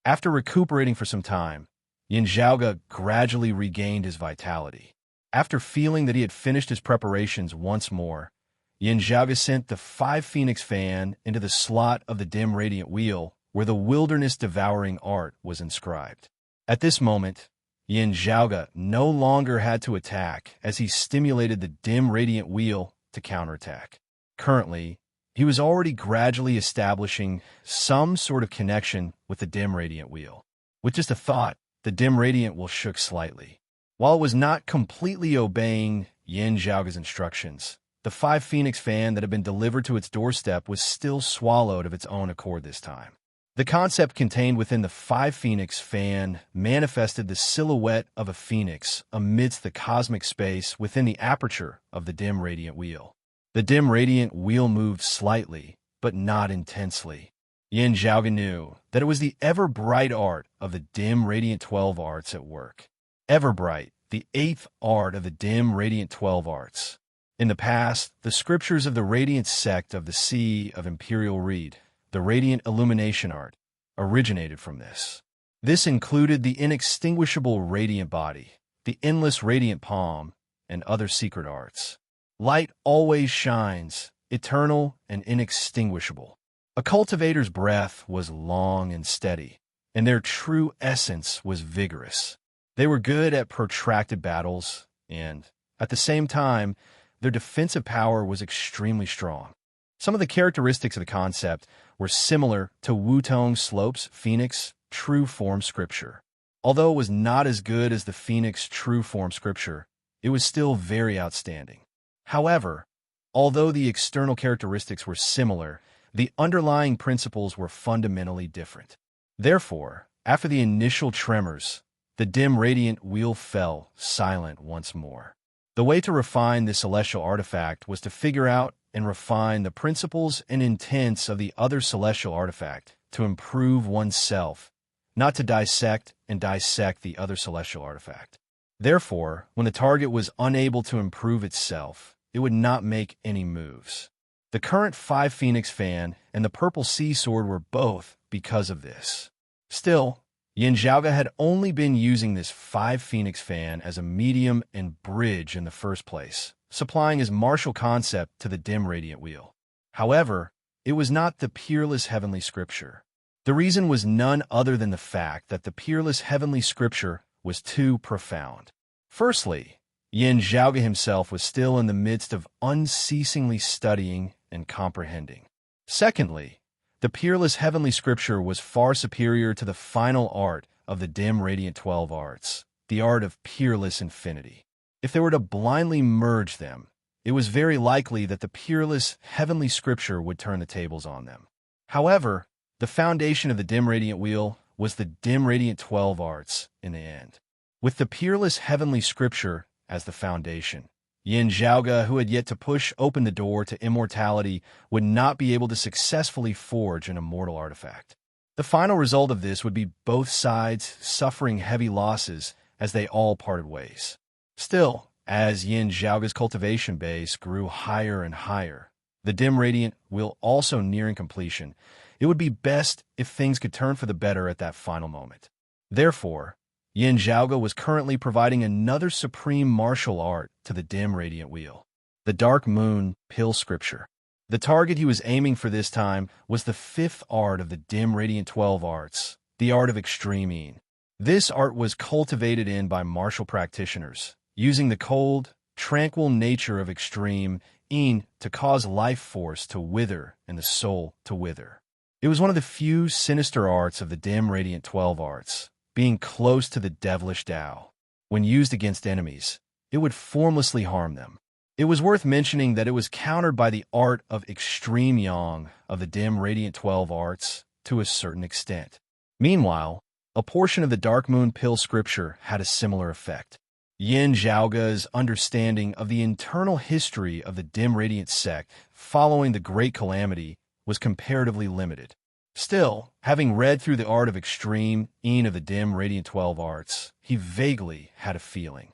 [SPEAKER 1] After recuperating for some time, Yin Zhaoge gradually regained his vitality. After feeling that he had finished his preparations once more, Yin Zhaoge sent the 5 Phoenix Fan into the slot of the dim radiant wheel where the wilderness-devouring art was inscribed. At this moment, Yin Zhaoge no longer had to attack as he stimulated the dim radiant wheel to counterattack. Currently, he was already gradually establishing some sort of connection with the dim radiant wheel. With just a thought, the dim radiant wheel shook slightly. While it was not completely obeying Yin Zhaoge's instructions, the 5 Phoenix Fan that had been delivered to its doorstep was still swallowed of its own accord this time. The concept contained within the 5 Phoenix Fan manifested the silhouette of a phoenix amidst the cosmic space within the aperture of the dim radiant wheel. The dim radiant wheel moved slightly, but not intensely. Yin Zhaoge knew that it was the ever-bright art of the dim radiant 12 arts at work. Ever-bright, the 8th art of the dim radiant 12 arts. In the past, the scriptures of the radiant sect of the Sea of Imperial Reed, the radiant illumination art, originated from this. This included the inextinguishable radiant body, the endless radiant palm, and other secret arts. Light always shines, eternal and inextinguishable. A cultivator's breath was long and steady, and their true essence was vigorous. They were good at protracted battles, and, at the same time, their defensive power was extremely strong. Some of the characteristics of the concept were similar to Wutong Slope's Phoenix True Form Scripture. Although it was not as good as the Phoenix True Form Scripture, it was still very outstanding. However, although the external characteristics were similar, the underlying principles were fundamentally different. Therefore, after the initial tremors, the dim radiant wheel fell silent once more. The way to refine this celestial artifact was to figure out and refine the principles and intents of the other celestial artifact to improve oneself, not to dissect the other celestial artifact. Therefore, when the target was unable to improve itself, it would not make any moves. The current 5 Phoenix fan and the purple sea sword were both because of this. Still, Yin Zhaoge had only been using this 5 Phoenix fan as a medium and bridge in the first place, supplying his martial concept to the dim radiant wheel. However, it was not the peerless heavenly scripture. The reason was none other than the fact that the peerless heavenly scripture was too profound. Firstly, Yin Zhaoge himself was still in the midst of unceasingly studying and comprehending. Secondly, the peerless heavenly scripture was far superior to the final art of the dim radiant 12 arts, the art of peerless infinity. If they were to blindly merge them, it was very likely that the peerless heavenly scripture would turn the tables on them. However, the foundation of the dim radiant wheel was the dim radiant 12 arts in the end. With the peerless heavenly scripture as the foundation, Yin Zhaoge, who had yet to push open the door to immortality, would not be able to successfully forge an immortal artifact. The final result of this would be both sides suffering heavy losses as they all parted ways. Still, as Yin Zhaoge's cultivation base grew higher and higher, the dim radiant wheel also nearing completion, it would be best if things could turn for the better at that final moment. Therefore, Yin Zhaoge was currently providing another supreme martial art to the dim radiant wheel, the Dark Moon Pill Scripture. The target he was aiming for this time was the 5th art of the dim radiant 12 arts, the art of extreme. This art was cultivated in by martial practitioners, using the cold, tranquil nature of extreme to cause life force to wither and the soul to wither. It was one of the few sinister arts of the dim radiant 12 arts, being close to the devilish Tao. When used against enemies, it would formlessly harm them. It was worth mentioning that it was countered by the art of extreme yang of the dim radiant 12 arts to a certain extent. Meanwhile, a portion of the Dark Moon Pill Scripture had a similar effect. Yin Zhaoge's understanding of the internal history of the dim radiant sect following the Great Calamity was comparatively limited. Still, having read through the art of extreme of the dim radiant 12 arts, he vaguely had a feeling.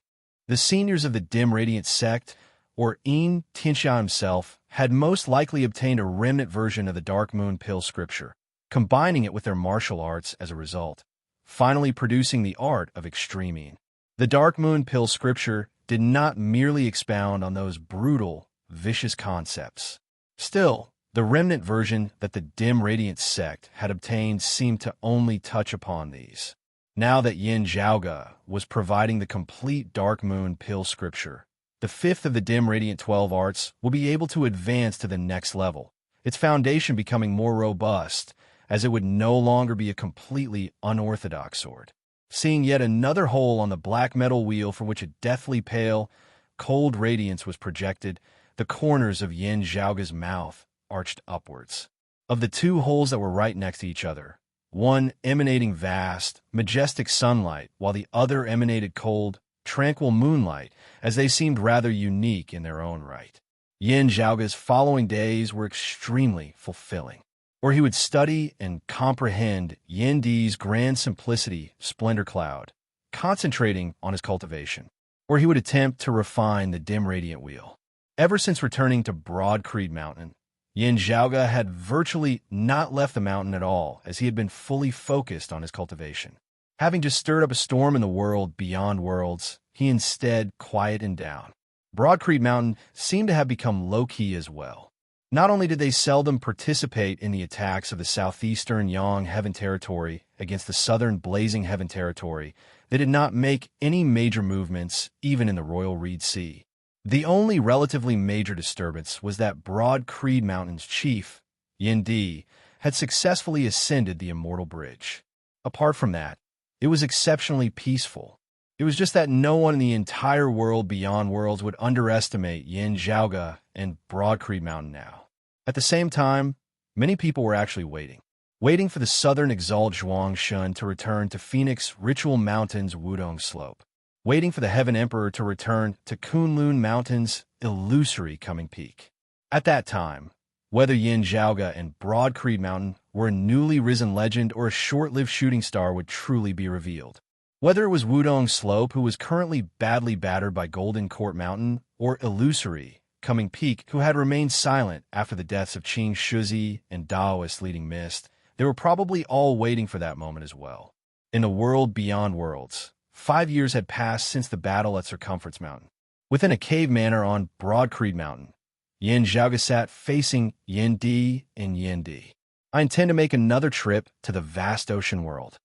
[SPEAKER 1] The seniors of the dim radiant sect, or Tianxia himself, had most likely obtained a remnant version of the Dark Moon Pill Scripture, combining it with their martial arts as a result, finally producing the art of extreme. The Dark Moon Pill Scripture did not merely expound on those brutal, vicious concepts. Still, the remnant version that the dim radiant sect had obtained seemed to only touch upon these. Now that Yin Zhaoge was providing the complete Dark Moon Pill Scripture, the 5th of the dim radiant 12 arts will be able to advance to the next level, its foundation becoming more robust, as it would no longer be a completely unorthodox sword. Seeing yet another hole on the black metal wheel from which a deathly pale, cold radiance was projected, the corners of Yin Zhaoge's mouth arched upwards. Of the 2 holes that were right next to each other, one emanating vast, majestic sunlight, while the other emanated cold, tranquil moonlight, as they seemed rather unique in their own right. Yin Zhaoge's following days were extremely fulfilling, or he would study and comprehend Yin Di's grand simplicity, splendor cloud, concentrating on his cultivation, or he would attempt to refine the dim radiant wheel. Ever since returning to Broad Creed Mountain, Yin Zhaoge had virtually not left the mountain at all, as he had been fully focused on his cultivation. Having just stirred up a storm in the world beyond worlds, he instead quieted down. Broad Creed Mountain seemed to have become low-key as well. Not only did they seldom participate in the attacks of the southeastern Yang Heaven Territory against the southern Blazing Heaven Territory, they did not make any major movements even in the Royal Reed Sea. The only relatively major disturbance was that Broad Creed Mountain's chief, Yin Di, had successfully ascended the Immortal Bridge. Apart from that, it was exceptionally peaceful. It was just that no one in the entire world beyond worlds would underestimate Yin Zhaoge and Broad Creed Mountain now. At the same time, many people were actually waiting for the southern Exalt Zhuang Shun to return to Phoenix Ritual Mountain's Wudong Slope, waiting for the Heaven Emperor to return to Kunlun Mountain's illusory coming peak. At that time, whether Yin Zhaoge and Broad Creed Mountain were a newly risen legend or a short-lived shooting star would truly be revealed. Whether it was Wudong Slope, who was currently badly battered by Golden Court Mountain, or illusory coming peak, who had remained silent after the deaths of Qing Shuzi and Daoist leading Mist, they were probably all waiting for that moment as well. In the world beyond worlds, 5 years had passed since the battle at Circumference Mountain. Within a cave manor on Broad Creed Mountain, Yin Zhaoge sat facing Yin Di and Yin Di. I intend to make another trip to the vast ocean world,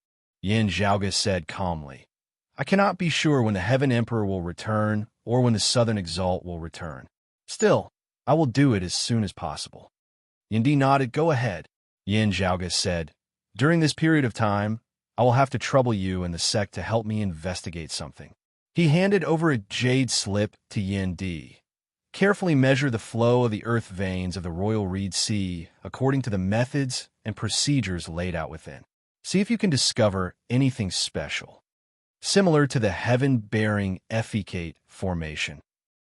[SPEAKER 1] Yin Zhaoge said calmly. I cannot be sure when the Heaven Emperor will return or when the Southern Exalt will return. Still, I will do it as soon as possible. Yin Di nodded. Go ahead, Yin Zhaoge said. During this period of time, I will have to trouble you and the sect to help me investigate something. He handed over a jade slip to Yin Di. Carefully measure the flow of the earth veins of the Royal Reed Sea according to the methods and procedures laid out within. See if you can discover anything special, similar to the heaven-bearing effecate formation.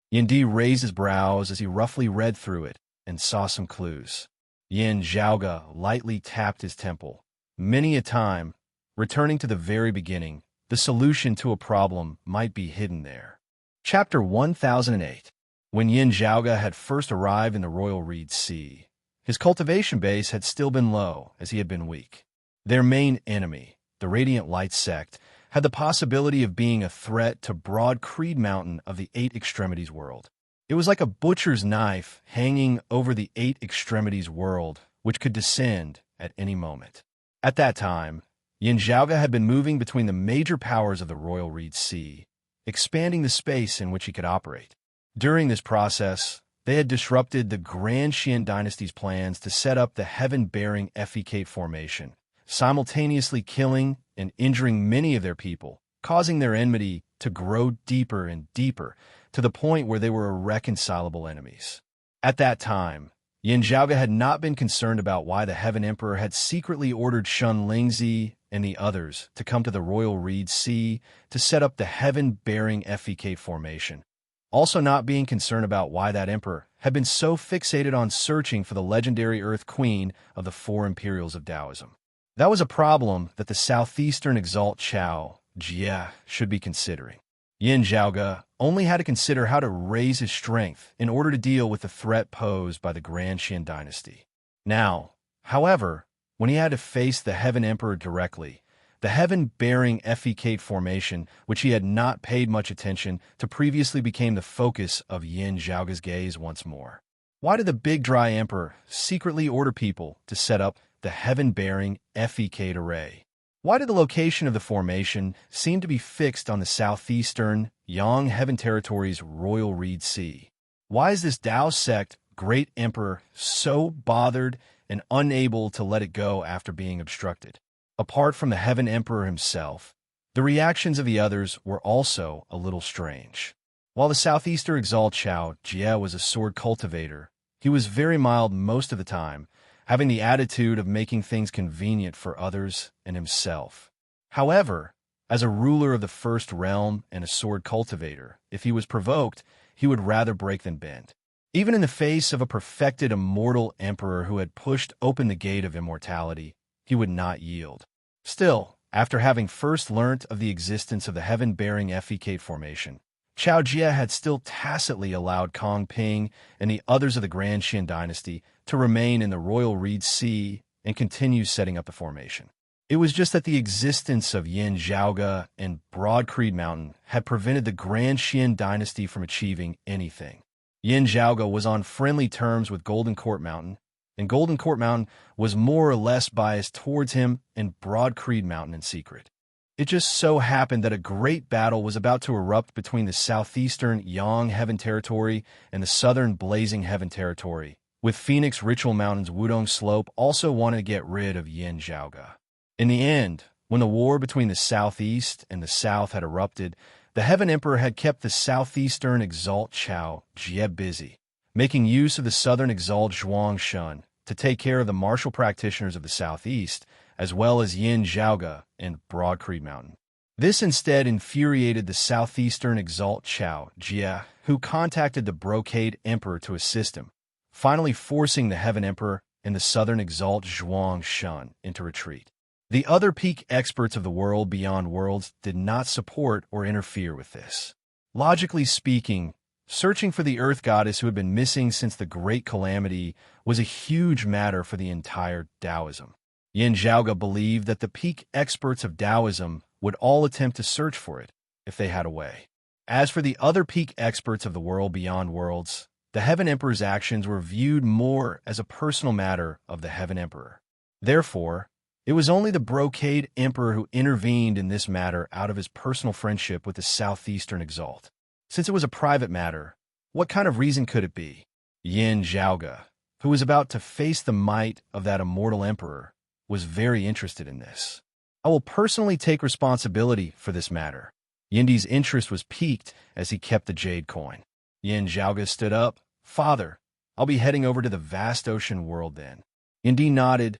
[SPEAKER 1] Yin Di raised his brows as he roughly read through it and saw some clues. Yin Zhaoge lightly tapped his temple. Many a time, returning to the very beginning, the solution to a problem might be hidden there. Chapter 1008. When Yin Zhaoge had first arrived in the Royal Reed Sea, his cultivation base had still been low, as he had been weak. Their main enemy, the Radiant Light sect, had the possibility of being a threat to Broad Creed Mountain of the Eight Extremities world. It was like a butcher's knife hanging over the Eight Extremities world, which could descend at any moment. At that time, Yin Zhaoge had been moving between the major powers of the Royal Reed Sea, expanding the space in which he could operate. During this process, they had disrupted the Grand Xian dynasty's plans to set up the heaven-bearing effecate formation, simultaneously killing and injuring many of their people, causing their enmity to grow deeper and deeper to the point where they were irreconcilable enemies. At that time, Yin Zhaoge had not been concerned about why the Heaven Emperor had secretly ordered Shun Lingzi and the others to come to the Royal Reed Sea to set up the heaven-bearing effecate formation. Also not being concerned about why that emperor had been so fixated on searching for the legendary Earth Queen of the Four Imperials of Taoism. That was a problem that the Southeastern Exalt Chao, Jie, should be considering. Yin Zhaoge only had to consider how to raise his strength in order to deal with the threat posed by the Grand Xian dynasty. Now, however, when he had to face the Heaven Emperor directly, the heaven-bearing effecate formation, which he had not paid much attention to previously, became the focus of Yin Zhaoge's gaze once more. Why did the Big Dry Emperor secretly order people to set up the heaven-bearing effecate array? Why did the location of the formation seem to be fixed on the southeastern Yang Heaven Territory's Royal Reed Sea? Why is this Tao sect great emperor so bothered and unable to let it go after being obstructed? Apart from the Heaven Emperor himself, the reactions of the others were also a little strange. While the Southeastern Exalt Chao Jie was a sword cultivator, he was very mild most of the time, having the attitude of making things convenient for others and himself. However, as a ruler of the First Realm and a sword cultivator, if he was provoked, he would rather break than bend. Even in the face of a perfected immortal emperor who had pushed open the gate of immortality, he would not yield. Still, after having first learnt of the existence of the heaven-bearing effecate formation, Chao Jie had still tacitly allowed Kong Ping and the others of the Grand Xian dynasty to remain in the Royal Reed Sea and continue setting up the formation. It was just that the existence of Yin Zhaoge and Broad Creed Mountain had prevented the Grand Xian dynasty from achieving anything. Yin Zhaoge was on friendly terms with Golden Court Mountain, and Golden Court Mountain was more or less biased towards him and Broad Creed Mountain in secret. It just so happened that a great battle was about to erupt between the southeastern Yang Heaven Territory and the southern Blazing Heaven Territory, with Phoenix Ritual Mountain's Wudong Slope also wanting to get rid of Yin Zhaoge. In the end, when the war between the southeast and the south had erupted, the Heaven Emperor had kept the southeastern Exalt Chao Jie busy, making use of the southern Exalt Zhuang Shun to take care of the martial practitioners of the southeast, as well as Yin Zhaoge and Broad Creed Mountain. This instead infuriated the southeastern Exalt Chao Jie, who contacted the Brocade Emperor to assist him, finally forcing the Heaven Emperor and the southern Exalt Zhuang Shun into retreat. The other peak experts of the world beyond worlds did not support or interfere with this. Logically speaking, searching for the Earth Goddess who had been missing since the Great Calamity was a huge matter for the entire Taoism. Yin Zhaoge believed that the peak experts of Taoism would all attempt to search for it if they had a way. As for the other peak experts of the world beyond worlds, the Heaven Emperor's actions were viewed more as a personal matter of the Heaven Emperor. Therefore, it was only the Brocade Emperor who intervened in this matter out of his personal friendship with the Southeastern Exalt. Since it was a private matter, what kind of reason could it be? Yin Zhaoge, who was about to face the might of that immortal emperor, was very interested in this. I will personally take responsibility for this matter. Yindi's interest was piqued as he kept the jade coin. Yin Zhaoge stood up. Father, I'll be heading over to the vast ocean world then. Yindi nodded.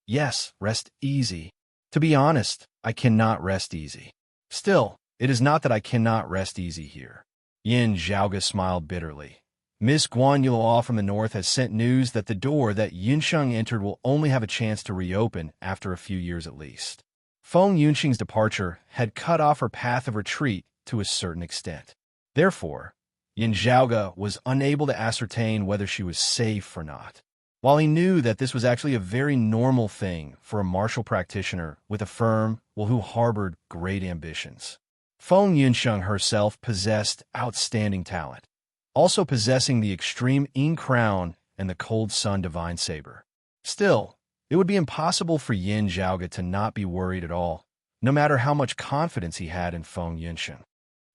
[SPEAKER 1] Yes, rest easy. To be honest, I cannot rest easy. Still, it is not that I cannot rest easy here. Yin Zhaoge smiled bitterly. Miss Guan Yulua from the north has sent news that the door that Yunsheng entered will only have a chance to reopen after a few years at least. Feng Yunxing's departure had cut off her path of retreat to a certain extent. Therefore, Yin Zhaoge was unable to ascertain whether she was safe or not. While he knew that this was actually a very normal thing for a martial practitioner with a firm who harbored great ambitions. Feng Yunsheng herself possessed outstanding talent, also possessing the extreme Yin Crown and the Cold Sun Divine Saber. Still, it would be impossible for Yin Zhaoge to not be worried at all, no matter how much confidence he had in Feng Yunsheng.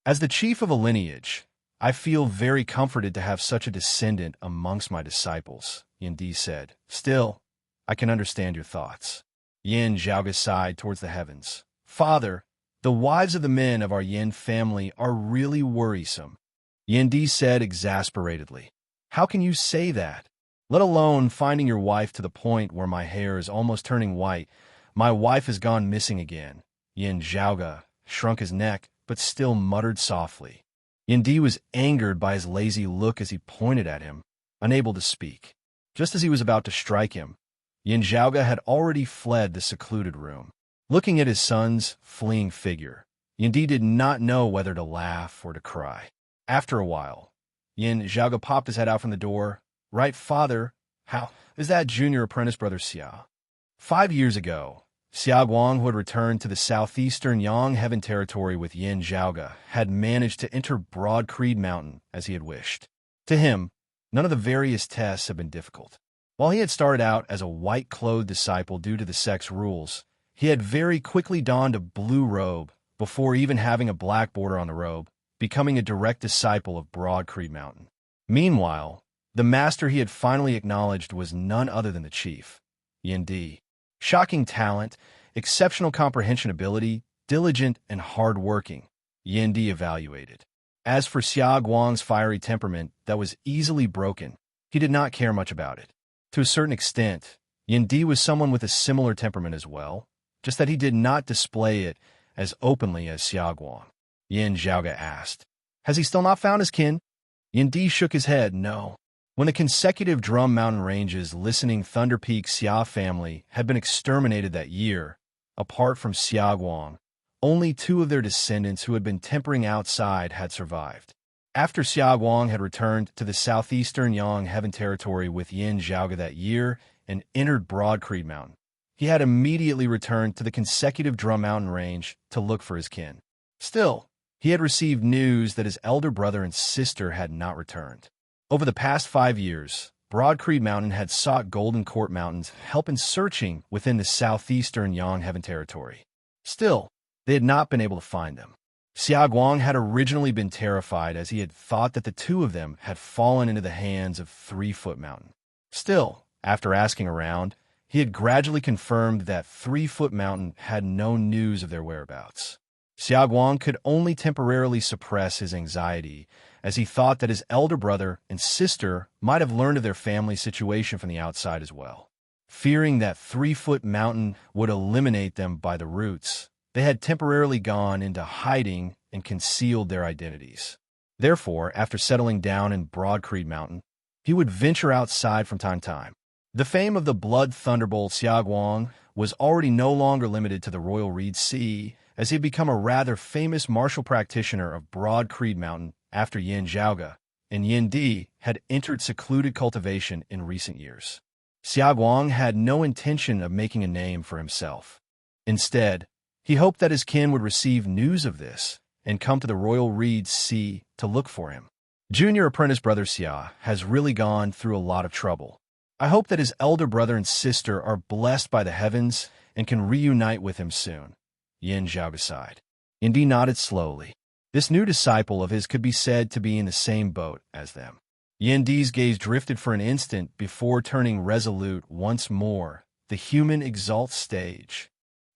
[SPEAKER 1] As the chief of a lineage, I feel very comforted to have such a descendant amongst my disciples, Yin Di said. Still, I can understand your thoughts. Yin Zhaoge sighed towards the heavens. Father, the wives of the men of our Yin family are really worrisome. Yin Di said exasperatedly. How can you say that? Let alone finding your wife to the point where my hair is almost turning white. My wife has gone missing again. Yin Zhaoge shrunk his neck, but still muttered softly. Yin Di was angered by his lazy look as he pointed at him, unable to speak. Just as he was about to strike him, Yin Zhaoge had already fled the secluded room. Looking at his son's fleeing figure, Yin Di did not know whether to laugh or to cry. After a while, Yin Zhaoge popped his head out from the door. Right, father? How is that junior apprentice brother Xia? 5 years ago, Xia Guang, who had returned to the southeastern Yang Heaven Territory with Yin Zhaoge, had managed to enter Broad Creed Mountain as he had wished. To him, none of the various tests had been difficult. While he had started out as a white-clothed disciple due to the sex rules, he had very quickly donned a blue robe before even having a black border on the robe, becoming a direct disciple of Broad Creed Mountain. Meanwhile, the master he had finally acknowledged was none other than the chief, Yin Di. Shocking talent, exceptional comprehension ability, diligent and hard-working, Yin Di evaluated. As for Xia Guang's fiery temperament that was easily broken, he did not care much about it. To a certain extent, Yin Di was someone with a similar temperament as well, just that he did not display it as openly as Xia Guang. Yin Zhaoge asked, Has he still not found his kin? Yin Di shook his head, no. When the consecutive Drum Mountain Range's listening Thunder Peak Xia family had been exterminated that year, apart from Xia Guang, only 2 of their descendants who had been tempering outside had survived. After Xia Guang had returned to the southeastern Yang Heaven Territory with Yin Zhaoge that year and entered Broad Creed Mountain, he had immediately returned to the consecutive Drum Mountain range to look for his kin. Still, he had received news that his elder brother and sister had not returned. Over the past 5 years, Broad Creed Mountain had sought Golden Court Mountain's help in searching within the southeastern Yangheaven territory. Still, they had not been able to find them. Xiaoguang had originally been terrified as he had thought that the two of them had fallen into the hands of 3-Foot Mountain. Still, after asking around, he had gradually confirmed that 3-Foot Mountain had no news of their whereabouts. Xiaoguang could only temporarily suppress his anxiety as he thought that his elder brother and sister might have learned of their family situation from the outside as well. Fearing that 3-Foot Mountain would eliminate them by the roots, they had temporarily gone into hiding and concealed their identities. Therefore, after settling down in Broad Creed Mountain, he would venture outside from time to time. The fame of the Blood Thunderbolt Xiaoguang was already no longer limited to the Royal Reed Sea, as he had become a rather famous martial practitioner of Broad Creed Mountain after Yin Zhaoge and Yin Di had entered secluded cultivation in recent years. Xiaoguang had no intention of making a name for himself. Instead, he hoped that his kin would receive news of this and come to the Royal Reed Sea to look for him. Junior apprentice brother Xia has really gone through a lot of trouble. I hope that his elder brother and sister are blessed by the heavens and can reunite with him soon. Yin Zhaoge sighed. Indi nodded slowly. This new disciple of his could be said to be in the same boat as them. Yin Di's gaze drifted for an instant before turning resolute once more. The Human Exalt Stage.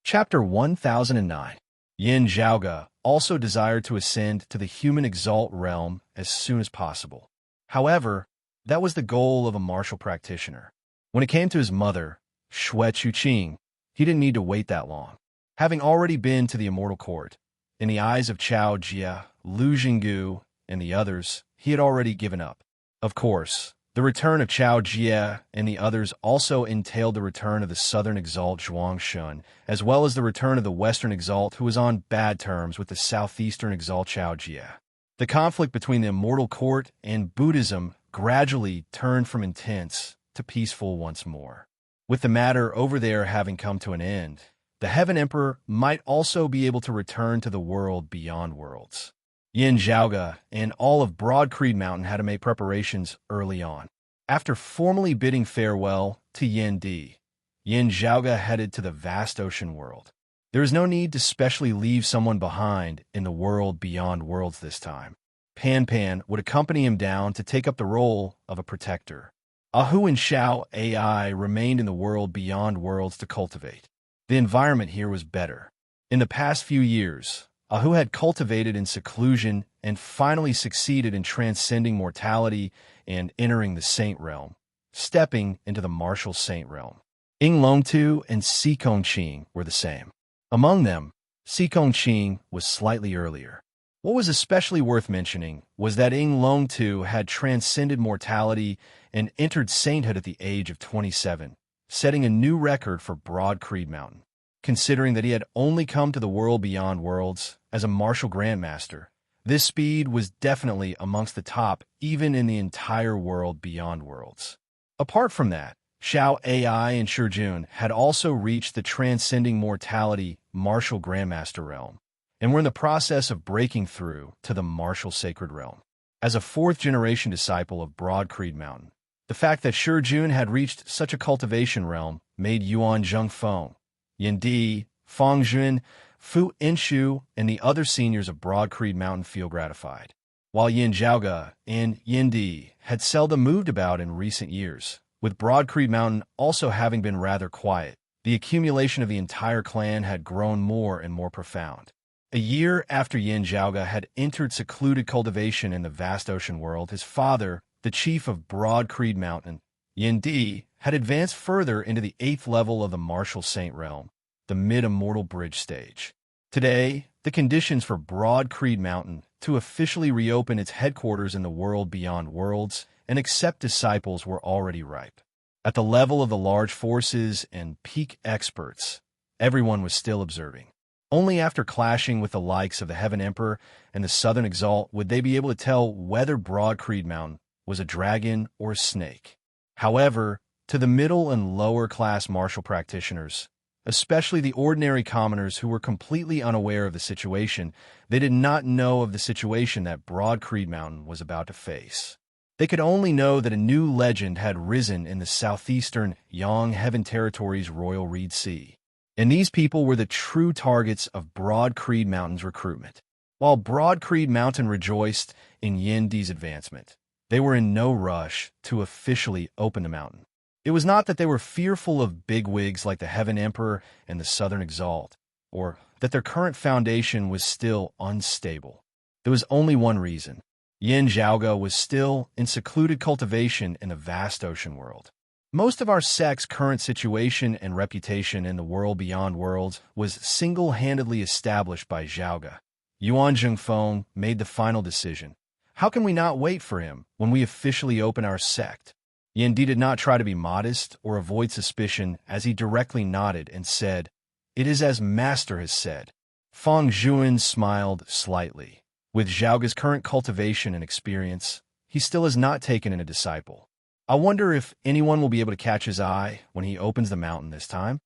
[SPEAKER 1] Chapter 1009. Yin Zhaoge also desired to ascend to the Human Exalt realm as soon as possible. However, that was the goal of a martial practitioner. When it came to his mother, Xue Chuqing, he didn't need to wait that long. Having already been to the Immortal Court, in the eyes of Chao Jia, Lu Jinggu, and the others, he had already given up. Of course, the return of Chao Jia and the others also entailed the return of the Southern Exalt Zhuang Shun, as well as the return of the Western Exalt who was on bad terms with the Southeastern Exalt Chao Jia. The conflict between the Immortal Court and Buddhism gradually turned from intense to peaceful once more. With the matter over there having come to an end, the Heaven Emperor might also be able to return to the world beyond worlds. Yin Zhaoge and all of Broad Creed Mountain had to make preparations early on. After formally bidding farewell to Yin Di, Yin Zhaoge headed to the vast ocean world. There is no need to specially leave someone behind in the world beyond worlds this time. Pan Pan would accompany him down to take up the role of a protector. Ahu and Xiao AI remained in the world beyond worlds to cultivate. The environment here was better. In the past few years, Ahu had cultivated in seclusion and finally succeeded in transcending mortality and entering the Saint Realm, stepping into the Martial Saint Realm. Ying Longtu and Si Kongqing were the same. Among them, Si Kongqing was slightly earlier. What was especially worth mentioning was that Ying Longtu had transcended mortality and entered sainthood at the age of 27, setting a new record for Broad Creed Mountain. Considering that he had only come to the world beyond worlds as a martial grandmaster, this speed was definitely amongst the top even in the entire world beyond worlds. Apart from that, Xiao AI and Shijun had also reached the transcending mortality martial grandmaster realm, and were in the process of breaking through to the martial sacred realm. As a fourth-generation disciple of Broad Creed Mountain, the fact that Shijun had reached such a cultivation realm made Yuan Zhengfeng, Yin Di, Fang Jun, Fu Inshu, and the other seniors of Broad Creed Mountain feel gratified. While Yin Zhaoge and Yin Di had seldom moved about in recent years, with Broad Creed Mountain also having been rather quiet, the accumulation of the entire clan had grown more and more profound. A year after Yin Zhaoge had entered secluded cultivation in the vast ocean world, his father, the chief of Broad Creed Mountain, Yin Di, had advanced further into the 8th level of the Martial Saint Realm, the Mid-Immortal Bridge stage. Today, the conditions for Broad Creed Mountain to officially reopen its headquarters in the world beyond worlds and accept disciples were already ripe. At the level of the large forces and peak experts, everyone was still observing. Only after clashing with the likes of the Heaven Emperor and the Southern Exalt would they be able to tell whether Broad Creed Mountain was a dragon or a snake. However, to the middle and lower class martial practitioners, especially the ordinary commoners who were completely unaware of the situation. They did not know of the situation that Broad Creed Mountain was about to face. They could only know that a new legend had risen in the southeastern Yang Heaven Territory's Royal Reed Sea. And these people were the true targets of Broad Creed Mountain's recruitment. While Broad Creed Mountain rejoiced in Yin Di's advancement, they were in no rush to officially open the mountain. It was not that they were fearful of bigwigs like the Heaven Emperor and the Southern Exalt, or that their current foundation was still unstable. There was only one reason. Yin Zhaoge was still in secluded cultivation in the vast ocean world. Most of our sect's current situation and reputation in the world beyond worlds was single-handedly established by Zhaoge. Yuan Zhengfeng made the final decision. How can we not wait for him when we officially open our sect? Yin Di did not try to be modest or avoid suspicion as he directly nodded and said, "It is as Master has said." Feng Zhuan smiled slightly. With Zhaoge's current cultivation and experience, he still has not taken in a disciple. I wonder if anyone will be able to catch his eye when he opens the mountain this time.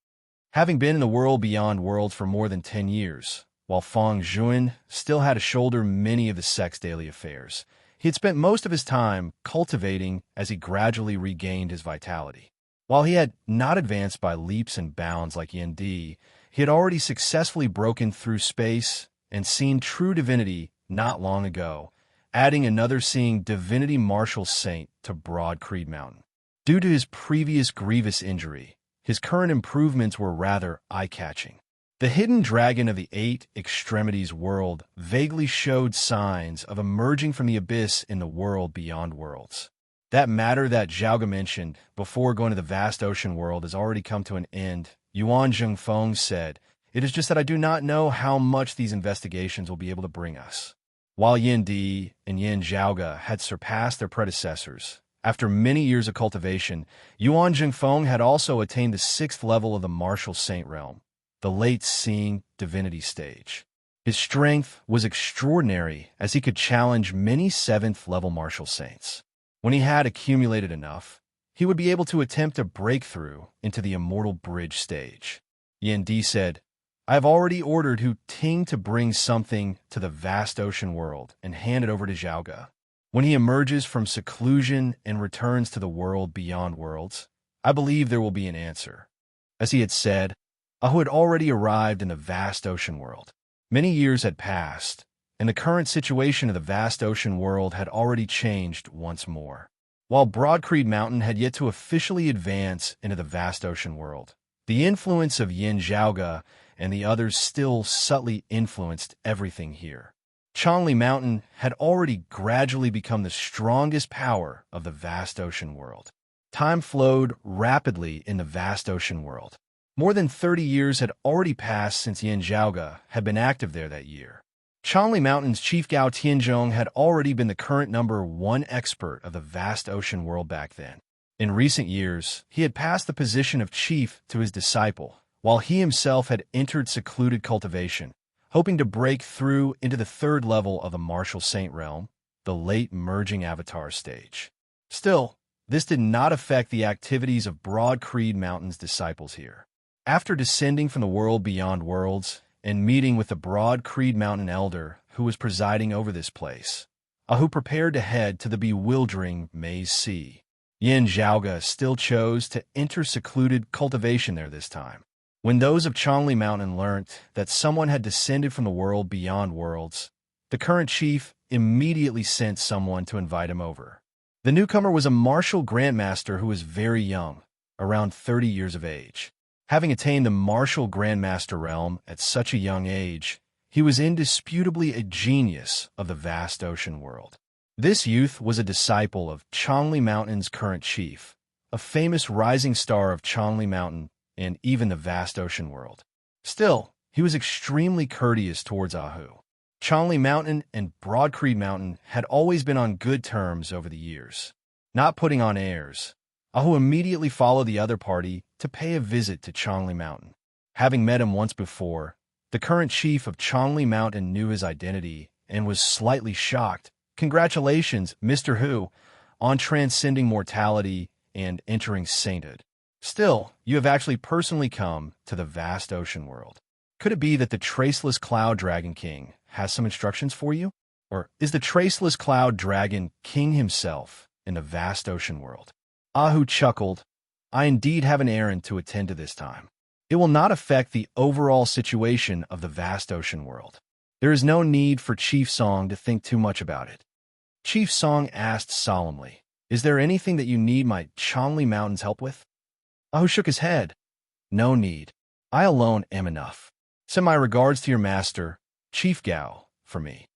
[SPEAKER 1] Having been in the world beyond worlds for more than 10 years, while Feng Zhuan still had to shoulder many of the sect's daily affairs, he had spent most of his time cultivating as he gradually regained his vitality. While he had not advanced by leaps and bounds like Yin Di, he had already successfully broken through space and seen true divinity not long ago, adding another seeing divinity martial saint to Broad Creed Mountain. Due to his previous grievous injury, his current improvements were rather eye-catching. The hidden dragon of the Eight Extremities world vaguely showed signs of emerging from the abyss in the world beyond worlds. That matter that Zhaoge mentioned before going to the vast ocean world has already come to an end, Yuan Zhengfeng said. It is just that I do not know how much these investigations will be able to bring us. While Yin Di and Yin Zhaoge had surpassed their predecessors, after many years of cultivation, Yuan Zhengfeng had also attained the 6th level of the martial saint realm, the late seeing divinity stage. His strength was extraordinary as he could challenge many 7th-level martial saints. When he had accumulated enough, he would be able to attempt a breakthrough into the immortal bridge stage. Yin Di said, I have already ordered Hu Ting to bring something to the vast ocean world and hand it over to Zhaoge. When he emerges from seclusion and returns to the world beyond worlds, I believe there will be an answer. As he had said, Ahu had already arrived in the vast ocean world. Many years had passed, and the current situation of the vast ocean world had already changed once more. While Broad Creed Mountain had yet to officially advance into the vast ocean world, the influence of Yin Zhaoge and the others still subtly influenced everything here. Changli Mountain had already gradually become the strongest power of the vast ocean world. Time flowed rapidly in the vast ocean world. More than 30 years had already passed since Yin Zhaoge had been active there that year. Changli Mountain's Chief Gao Tianzhong had already been the current #1 expert of the vast ocean world back then. In recent years, he had passed the position of chief to his disciple, while he himself had entered secluded cultivation, hoping to break through into the 3rd level of the martial saint realm, the late merging avatar stage. Still, this did not affect the activities of Broad Creed Mountain's disciples here. After descending from the world beyond worlds and meeting with the Broad Creed Mountain elder who was presiding over this place, Ahu prepared to head to the bewildering Maze Sea. Yin Zhaoge still chose to enter secluded cultivation there this time. When those of Changli Mountain learnt that someone had descended from the world beyond worlds, the current chief immediately sent someone to invite him over. The newcomer was a martial grandmaster who was very young, around 30 years of age. Having attained the martial grandmaster realm at such a young age, he was indisputably a genius of the vast ocean world. This youth was a disciple of Changli Mountain's current chief, a famous rising star of Changli Mountain and even the vast ocean world. Still, he was extremely courteous towards Ahu. Changli Mountain and Broad Creed Mountain had always been on good terms over the years. Not putting on airs, Ahu immediately followed the other party to pay a visit to Changli Mountain. Having met him once before, the current chief of Changli Mountain knew his identity and was slightly shocked. Congratulations, Mr. Hu, on transcending mortality and entering sainthood. Still, you have actually personally come to the vast ocean world. Could it be that the traceless Cloud Dragon King has some instructions for you? Or is the traceless Cloud Dragon King himself in the vast ocean world? Ahu chuckled. I indeed have an errand to attend to this time. It will not affect the overall situation of the vast ocean world. There is no need for Chief Song to think too much about it. Chief Song asked solemnly, Is there anything that you need my Chongli Mountains help with? Ahu shook his head. No need. I alone am enough. Send my regards to your master, Chief Gao, for me.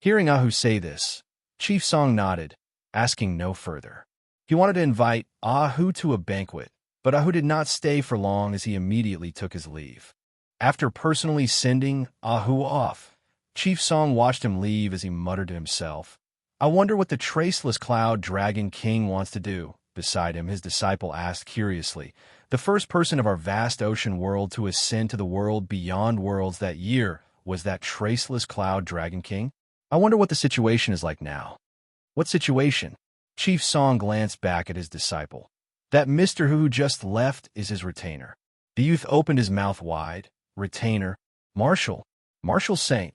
[SPEAKER 1] Hearing Ahu say this, Chief Song nodded, asking no further. He wanted to invite Ahu to a banquet, but Ahu did not stay for long as he immediately took his leave. After personally sending Ahu off, Chief Song watched him leave as he muttered to himself, I wonder what the traceless Cloud Dragon King wants to do. Beside him, his disciple asked curiously, The first person of our vast ocean world to ascend to the world beyond worlds that year was that traceless Cloud Dragon King? I wonder what the situation is like now. What situation? Chief Song glanced back at his disciple. That Mr. who just left is his retainer. The youth opened his mouth wide. Retainer? Marshal? Marshal Saint.